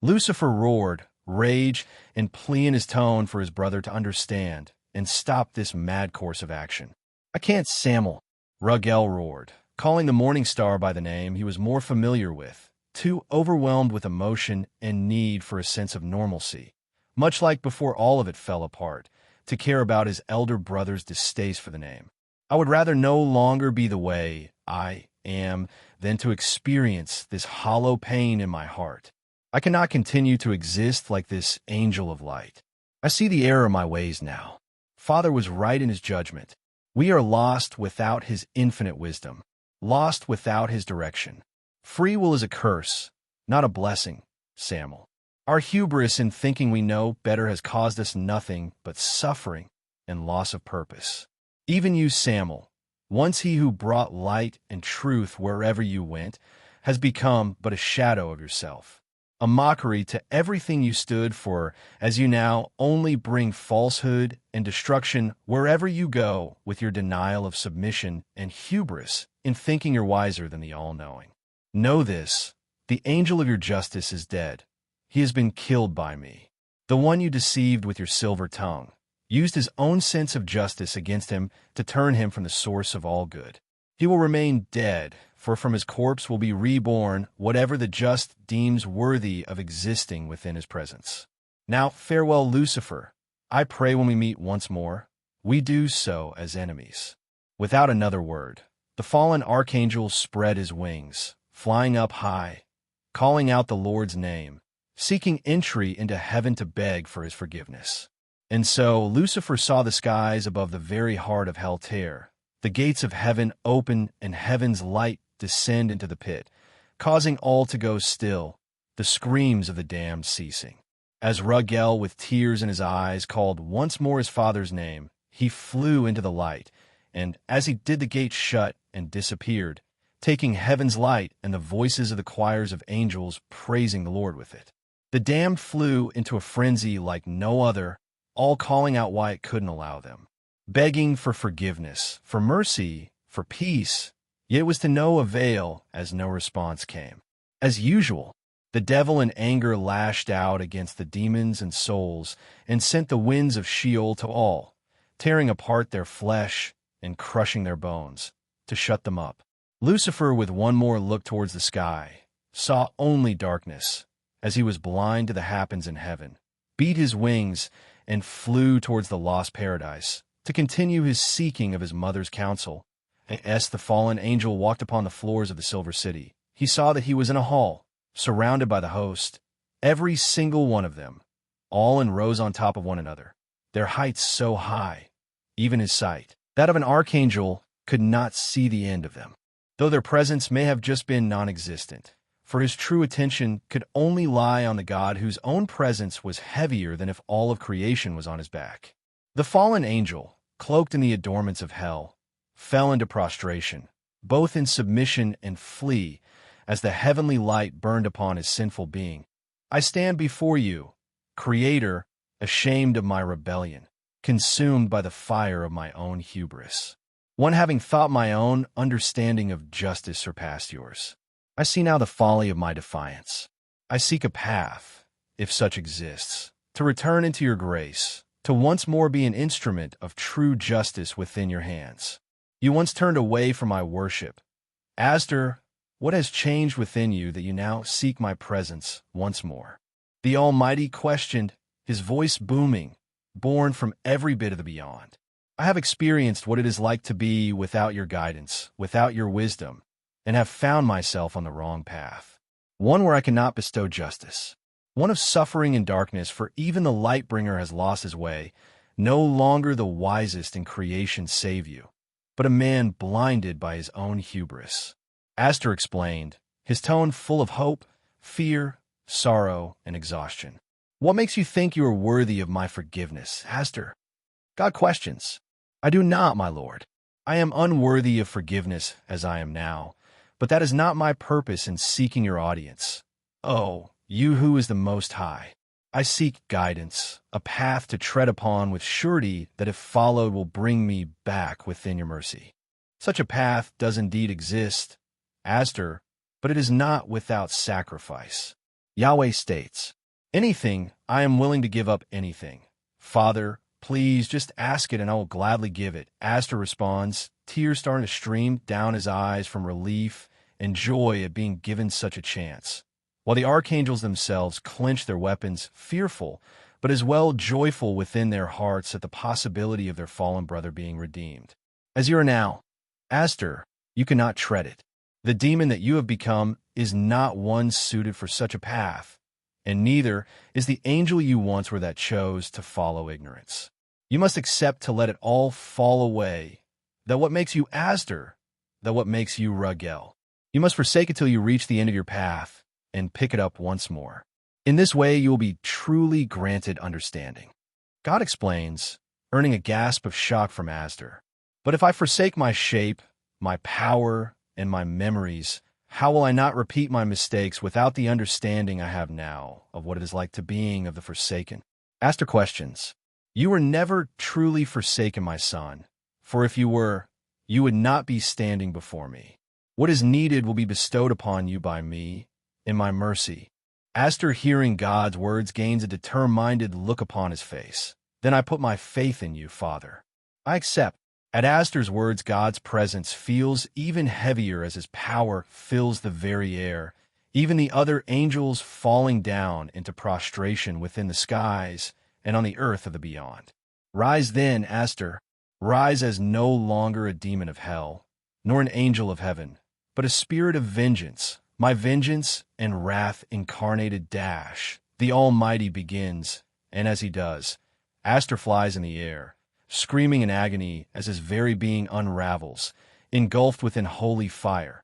Lucifer roared, rage and plea in his tone for his brother to understand and stop this mad course of action. I can't, Samuel, Ruggel roared, calling the Morningstar by the name he was more familiar with, too overwhelmed with emotion and need for a sense of normalcy, much like before all of it fell apart, to care about his elder brother's distaste for the name. I would rather no longer be the way I am than to experience this hollow pain in my heart. I cannot continue to exist like this angel of light. I see the error of my ways now. Father was right in his judgment. We are lost without his infinite wisdom, lost without his direction. Free will is a curse, not a blessing, Samuel. Our hubris in thinking we know better has caused us nothing but suffering and loss of purpose. Even you, Samuel, once he who brought light and truth wherever you went, has become but a shadow of yourself, a mockery to everything you stood for, as you now only bring falsehood and destruction wherever you go with your denial of submission and hubris in thinking you're wiser than the all-knowing. Know this, the angel of your justice is dead. He has been killed by me. The one you deceived with your silver tongue used his own sense of justice against him to turn him from the source of all good. He will remain dead, for from his corpse will be reborn whatever the just deems worthy of existing within his presence. Now farewell, Lucifer. I pray when we meet once more, we do so as enemies." Without another word, the fallen archangel spread his wings, flying up high, calling out the Lord's name, seeking entry into heaven to beg for his forgiveness. And so Lucifer saw the skies above the very heart of hell tear, the gates of heaven open, and heaven's light descend into the pit, causing all to go still, the screams of the damned ceasing. As Ruggell, with tears in his eyes, called once more his father's name, he flew into the light, and as he did, the gate shut and disappeared, taking heaven's light and the voices of the choirs of angels praising the Lord with it. The damned flew into a frenzy like no other, all calling out why it couldn't allow them, begging for forgiveness, for mercy, for peace, yet it was to no avail, as no response came. As usual, the devil in anger lashed out against the demons and souls and sent the winds of Sheol to all, tearing apart their flesh and crushing their bones, to shut them up. Lucifer, with one more look towards the sky, saw only darkness, as he was blind to the happens in heaven, beat his wings, and flew towards the lost paradise, to continue his seeking of his mother's counsel. As the fallen angel walked upon the floors of the Silver City, he saw that he was in a hall, surrounded by the host, every single one of them, all in rows on top of one another, their heights so high, even his sight, that of an archangel, could not see the end of them, though their presence may have just been non-existent, for his true attention could only lie on the God whose own presence was heavier than if all of creation was on his back. The fallen angel, cloaked in the adornments of hell, fell into prostration, both in submission and flee, as the heavenly light burned upon his sinful being. "I stand before you, Creator, ashamed of my rebellion, consumed by the fire of my own hubris. One having thought my own understanding of justice surpassed yours. I see now the folly of my defiance. I seek a path, if such exists, to return into your grace, to once more be an instrument of true justice within your hands. You once turned away from my worship. Asdar, what has changed within you that you now seek my presence once more?" The Almighty questioned, his voice booming, born from every bit of the beyond. "I have experienced what it is like to be without your guidance, without your wisdom, and have found myself on the wrong path, one where I cannot bestow justice, one of suffering and darkness, for even the light-bringer has lost his way, no longer the wisest in creation save you, but a man blinded by his own hubris." Asdar explained, his tone full of hope, fear, sorrow, and exhaustion. "What makes you think you are worthy of my forgiveness, Asdar?" God questions. "I do not, my lord. I am unworthy of forgiveness as I am now, but that is not my purpose in seeking your audience. Oh, you who is the Most High, I seek guidance, a path to tread upon with surety that if followed will bring me back within your mercy. Such a path does indeed exist, Asdar, but it is not without sacrifice." Yahweh states, "Anything, I am willing to give up anything. Father, please just ask it and I will gladly give it." Asdar responds, tears starting to stream down his eyes from relief and joy at being given such a chance, while the archangels themselves clench their weapons, fearful, but as well joyful within their hearts at the possibility of their fallen brother being redeemed. "As you are now, Asdar, you cannot tread it. The demon that you have become is not one suited for such a path, and neither is the angel you once were that chose to follow ignorance. You must accept to let it all fall away, that what makes you Asdar, that what makes you Ruggell. You must forsake it till you reach the end of your path, and pick it up once more. In this way you will be truly granted understanding." God explains, earning a gasp of shock from Asdar. "But if I forsake my shape, my power, and my memories, how will I not repeat my mistakes without the understanding I have now of what it is like to being of the forsaken?" Asdar questions, "You were never truly forsaken, my son, for if you were, you would not be standing before me. What is needed will be bestowed upon you by me, in my mercy." Asdar, hearing God's words, gains a determined look upon his face. "Then I put my faith in you, Father. I accept. At Astor's words, God's presence feels even heavier as his power fills the very air, even the other angels falling down into prostration within the skies and on the earth of the beyond. Rise then, Astor, rise as no longer a demon of hell, nor an angel of heaven, but a spirit of vengeance, my vengeance and wrath incarnated dash. The Almighty begins, and as he does, Astor flies in the air, screaming in agony as his very being unravels, engulfed within holy fire,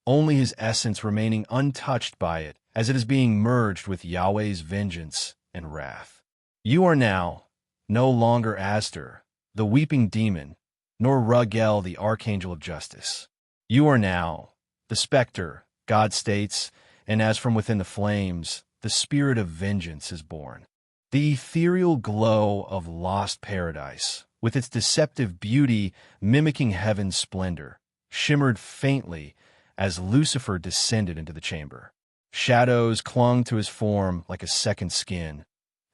only his essence remaining untouched by it as it is being merged with Yahweh's vengeance and wrath. You are now no longer Astor, the weeping demon, nor Ruggel, the archangel of justice. You are now the specter, God states, and as from within the flames, the spirit of vengeance is born. The ethereal glow of lost paradise, with its deceptive beauty mimicking heaven's splendor, shimmered faintly as Lucifer descended into the chamber. Shadows clung to his form like a second skin,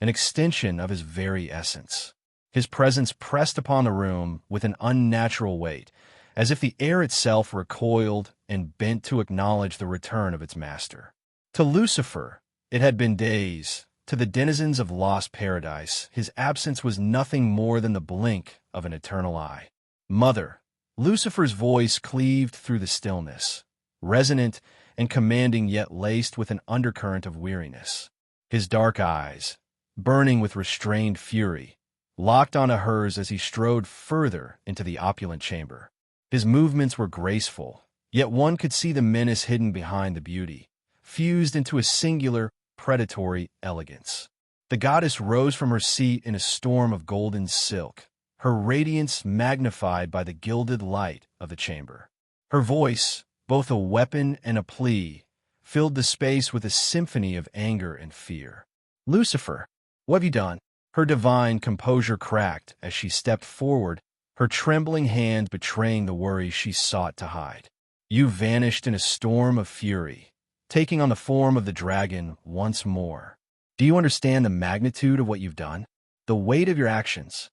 an extension of his very essence. His presence pressed upon the room with an unnatural weight, as if the air itself recoiled and bent to acknowledge the return of its master. To Lucifer, it had been days. To the denizens of lost paradise, his absence was nothing more than the blink of an eternal eye. Mother, Lucifer's voice cleaved through the stillness, resonant and commanding yet laced with an undercurrent of weariness. His dark eyes, burning with restrained fury, locked onto hers as he strode further into the opulent chamber. His movements were graceful, yet one could see the menace hidden behind the beauty, fused into a singular, predatory elegance. The goddess rose from her seat in a storm of golden silk, her radiance magnified by the gilded light of the chamber. Her voice, both a weapon and a plea, filled the space with a symphony of anger and fear. Lucifer, what have you done? Her divine composure cracked as she stepped forward, her trembling hand betraying the worry she sought to hide. You vanished in a storm of fury, taking on the form of the dragon once more. Do you understand the magnitude of what you've done? The weight of your actions?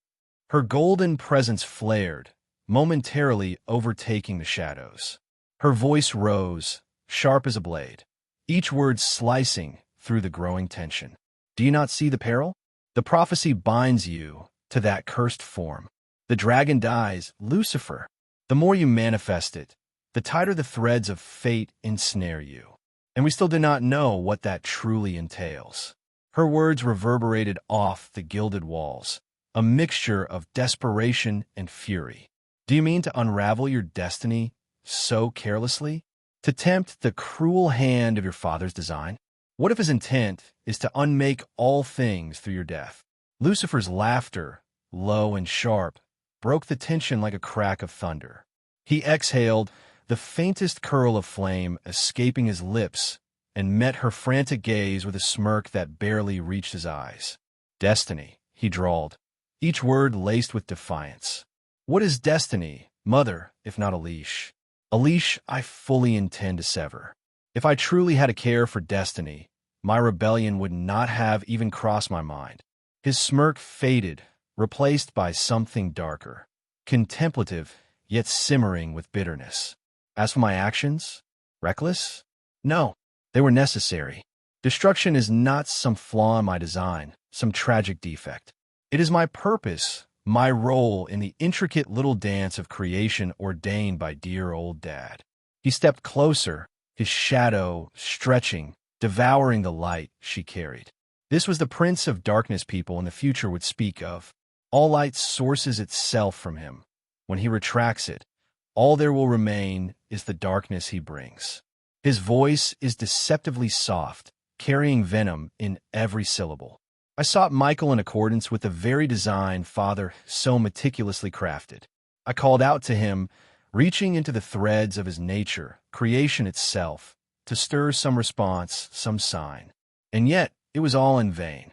Her golden presence flared, momentarily overtaking the shadows. Her voice rose, sharp as a blade, each word slicing through the growing tension. Do you not see the peril? The prophecy binds you to that cursed form. The dragon dies, Lucifer. The more you manifest it, the tighter the threads of fate ensnare you. And we still do not know what that truly entails. Her words reverberated off the gilded walls, a mixture of desperation and fury. Do you mean to unravel your destiny so carelessly? To tempt the cruel hand of your father's design? What if his intent is to unmake all things through your death? Lucifer's laughter, low and sharp, broke the tension like a crack of thunder. He exhaled, the faintest curl of flame escaping his lips, and met her frantic gaze with a smirk that barely reached his eyes. Destiny, he drawled, each word laced with defiance. What is destiny, mother, if not a leash? A leash I fully intend to sever. If I truly had a care for destiny, my rebellion would not have even crossed my mind. His smirk faded, replaced by something darker, contemplative, yet simmering with bitterness. As for my actions, reckless? No, they were necessary. Destruction is not some flaw in my design, some tragic defect. It is my purpose, my role in the intricate little dance of creation ordained by dear old Dad. He stepped closer, his shadow stretching, devouring the light she carried. This was the Prince of Darkness people in the future would speak of. All light sources itself from him. When he retracts it, all there will remain is the darkness he brings. His voice is deceptively soft, carrying venom in every syllable. I sought Michael in accordance with the very design Father so meticulously crafted. I called out to him, reaching into the threads of his nature, creation itself, to stir some response, some sign. And yet, it was all in vain.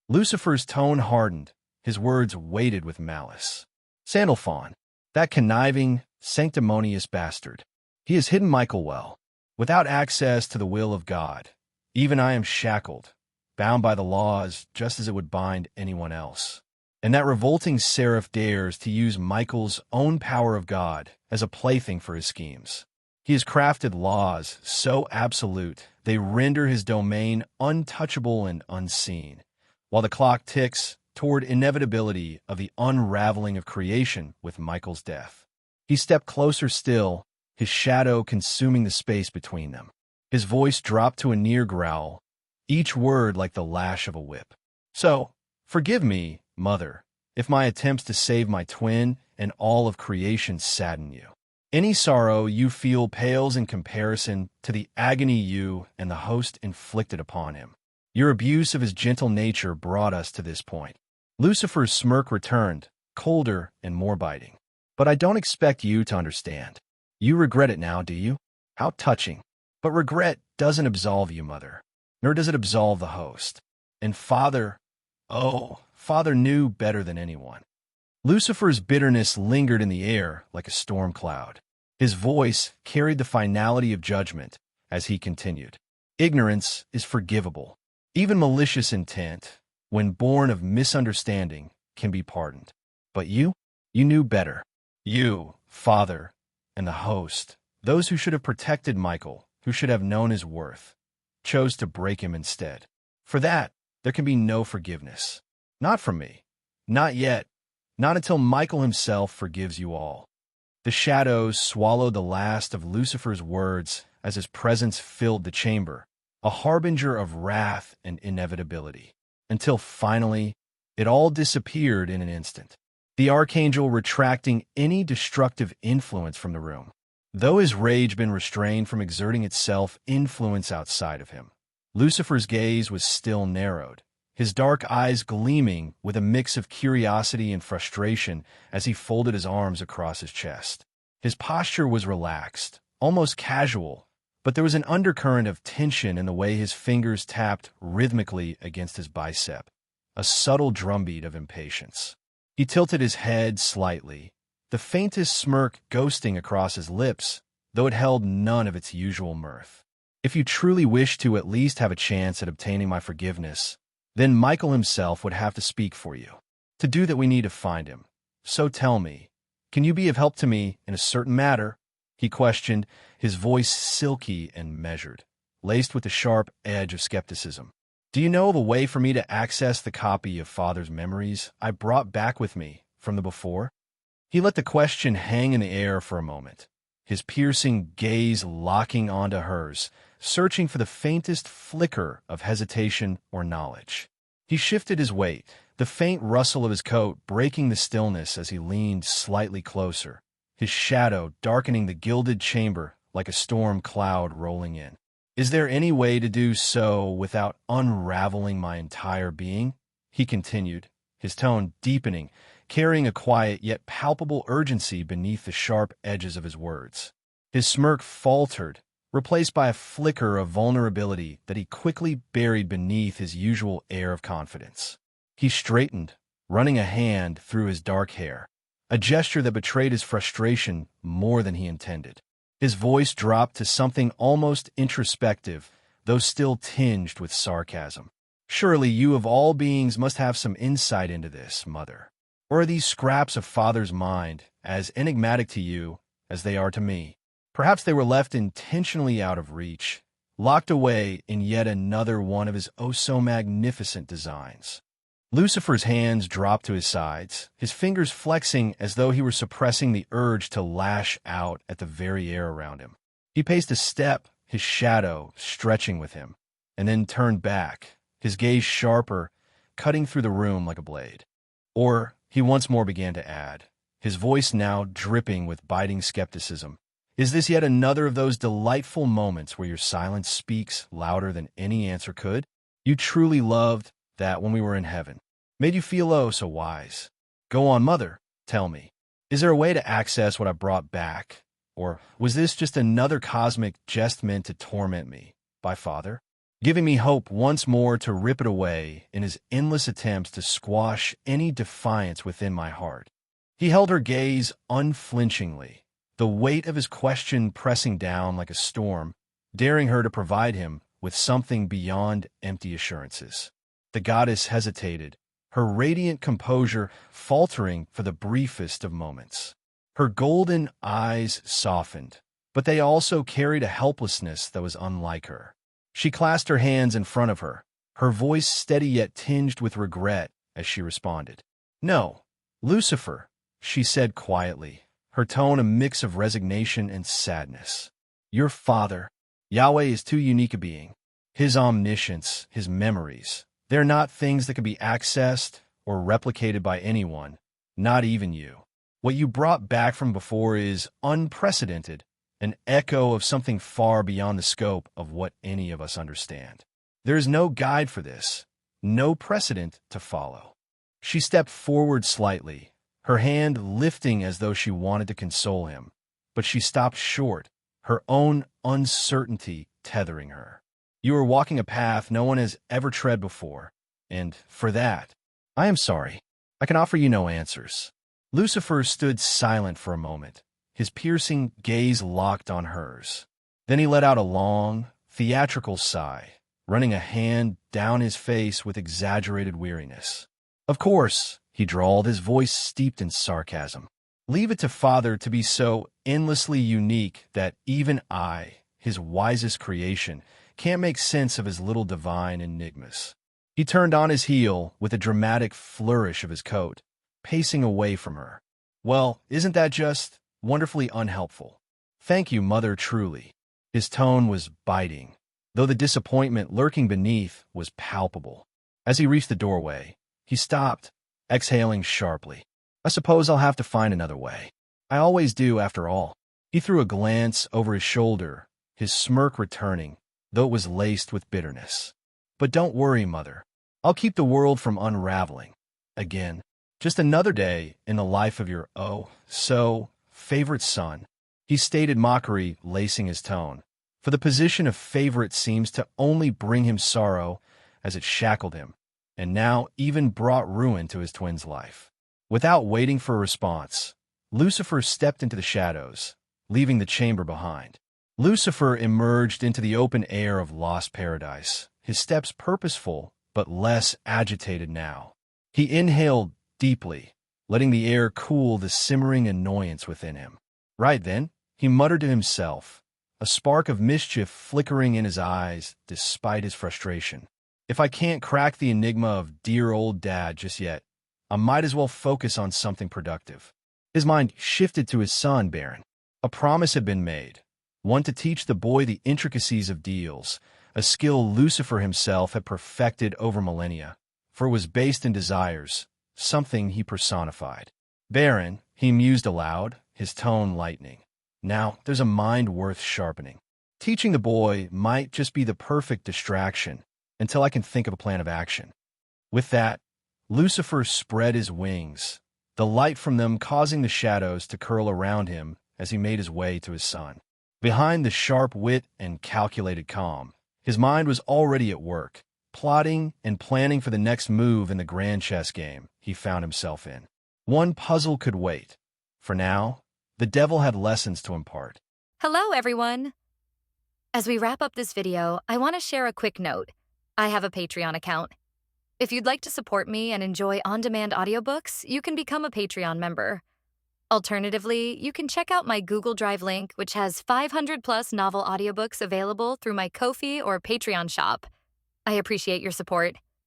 Lucifer's tone hardened, his words weighted with malice. Sandalphon, that conniving, sanctimonious bastard. He has hidden Michael well, without access to the will of God. Even I am shackled, bound by the laws just as it would bind anyone else. And that revolting seraph dares to use Michael's own power of God as a plaything for his schemes. He has crafted laws so absolute they render his domain untouchable and unseen, while the clock ticks toward inevitability of the unraveling of creation with Michael's death. He stepped closer still, his shadow consuming the space between them. His voice dropped to a near growl, each word like the lash of a whip. So, forgive me, Mother, if my attempts to save my twin and all of creation sadden you. Any sorrow you feel pales in comparison to the agony you and the host inflicted upon him. Your abuse of his gentle nature brought us to this point. Lucifer's smirk returned, colder and more biting. But I don't expect you to understand. You regret it now, do you? How touching. But regret doesn't absolve you, Mother, nor does it absolve the host. And Father, oh, Father knew better than anyone. Lucifer's bitterness lingered in the air like a storm cloud. His voice carried the finality of judgment as he continued. Ignorance is forgivable. Even malicious intent, when born of misunderstanding, can be pardoned. But you knew better. You, Father, and the host, those who should have protected Michael, who should have known his worth, chose to break him instead. For that, there can be no forgiveness. Not from me. Not yet. Not until Michael himself forgives you all. The shadows swallowed the last of Lucifer's words as his presence filled the chamber, a harbinger of wrath and inevitability, until finally it all disappeared in an instant, the archangel retracting any destructive influence from the room. Though his rage been restrained from exerting itself influence outside of him, Lucifer's gaze was still narrowed, his dark eyes gleaming with a mix of curiosity and frustration as he folded his arms across his chest. His posture was relaxed, almost casual, but there was an undercurrent of tension in the way his fingers tapped rhythmically against his bicep, a subtle drumbeat of impatience. He tilted his head slightly, the faintest smirk ghosting across his lips, though it held none of its usual mirth. If you truly wish to at least have a chance at obtaining my forgiveness, then Michael himself would have to speak for you. To do that, we need to find him. So tell me, can you be of help to me in a certain matter? He questioned, his voice silky and measured, laced with the sharp edge of skepticism. Do you know of a way for me to access the copy of Father's memories I brought back with me from the before? He let the question hang in the air for a moment, his piercing gaze locking onto hers, searching for the faintest flicker of hesitation or knowledge. He shifted his weight, the faint rustle of his coat breaking the stillness as he leaned slightly closer, his shadow darkening the gilded chamber like a storm cloud rolling in. Is there any way to do so without unraveling my entire being? He continued, his tone deepening, carrying a quiet yet palpable urgency beneath the sharp edges of his words. His smirk faltered, replaced by a flicker of vulnerability that he quickly buried beneath his usual air of confidence. He straightened, running a hand through his dark hair, a gesture that betrayed his frustration more than he intended. His voice dropped to something almost introspective, though still tinged with sarcasm. Surely you of all beings must have some insight into this, Mother. Or are these scraps of Father's mind as enigmatic to you as they are to me? Perhaps they were left intentionally out of reach, locked away in yet another one of his oh-so-magnificent designs. Lucifer's hands dropped to his sides, his fingers flexing as though he were suppressing the urge to lash out at the very air around him. He paced a step, his shadow stretching with him, and then turned back, his gaze sharper, cutting through the room like a blade. Or, he once more began to add, his voice now dripping with biting skepticism, is this yet another of those delightful moments where your silence speaks louder than any answer could? You truly loved that when we were in heaven. Made you feel oh so wise. Go on, Mother, tell me. Is there a way to access what I brought back? Or was this just another cosmic jest meant to torment me by Father? Giving me hope once more to rip it away in his endless attempts to squash any defiance within my heart. He held her gaze unflinchingly, the weight of his question pressing down like a storm, daring her to provide him with something beyond empty assurances. The goddess hesitated, her radiant composure faltering for the briefest of moments. Her golden eyes softened, but they also carried a helplessness that was unlike her. She clasped her hands in front of her, her voice steady yet tinged with regret as she responded. "No, Lucifer," she said quietly, her tone a mix of resignation and sadness. "Your father, Yahweh, is too unique a being. His omniscience, his memories, they're not things that can be accessed or replicated by anyone, not even you. What you brought back from before is unprecedented, an echo of something far beyond the scope of what any of us understand. There is no guide for this, no precedent to follow." She stepped forward slightly, her hand lifting as though she wanted to console him, but she stopped short, her own uncertainty tethering her. "You are walking a path no one has ever tread before, and for that, I am sorry. I can offer you no answers." Lucifer stood silent for a moment, his piercing gaze locked on hers. Then he let out a long, theatrical sigh, running a hand down his face with exaggerated weariness. "Of course," he drawled, his voice steeped in sarcasm. "Leave it to Father to be so endlessly unique that even I, his wisest creation, can't make sense of his little divine enigmas." He turned on his heel with a dramatic flourish of his coat, pacing away from her. "Well, isn't that just wonderfully unhelpful? Thank you, Mother, truly." His tone was biting, though the disappointment lurking beneath was palpable. As he reached the doorway, he stopped, exhaling sharply. "I suppose I'll have to find another way. I always do, after all." He threw a glance over his shoulder, his smirk returning, though it was laced with bitterness. "But don't worry, Mother. I'll keep the world from unraveling. Again. Just another day in the life of your, favorite son." He stated, mockery lacing his tone, for the position of favorite seems to only bring him sorrow as it shackled him, and now even brought ruin to his twin's life. Without waiting for a response, Lucifer stepped into the shadows, leaving the chamber behind. Lucifer emerged into the open air of lost paradise, his steps purposeful but less agitated now. He inhaled deeply, letting the air cool the simmering annoyance within him. Right then, he muttered to himself, a spark of mischief flickering in his eyes despite his frustration. "If I can't crack the enigma of dear old Dad just yet, I might as well focus on something productive." His mind shifted to his son, Baron. A promise had been made, one to teach the boy the intricacies of deals, a skill Lucifer himself had perfected over millennia, for it was based in desires, something he personified. "Baron," he mused aloud, his tone lightening. "Now, there's a mind worth sharpening. Teaching the boy might just be the perfect distraction until I can think of a plan of action." With that, Lucifer spread his wings, the light from them causing the shadows to curl around him as he made his way to his son. Behind the sharp wit and calculated calm, his mind was already at work, plotting and planning for the next move in the grand chess game he found himself in. One puzzle could wait. For now, the devil had lessons to impart. Hello, everyone. As we wrap up this video, I want to share a quick note. I have a Patreon account. If you'd like to support me and enjoy on-demand audiobooks, you can become a Patreon member. Alternatively, you can check out my Google Drive link, which has 500+ novel audiobooks available through my Ko-fi or Patreon shop. I appreciate your support.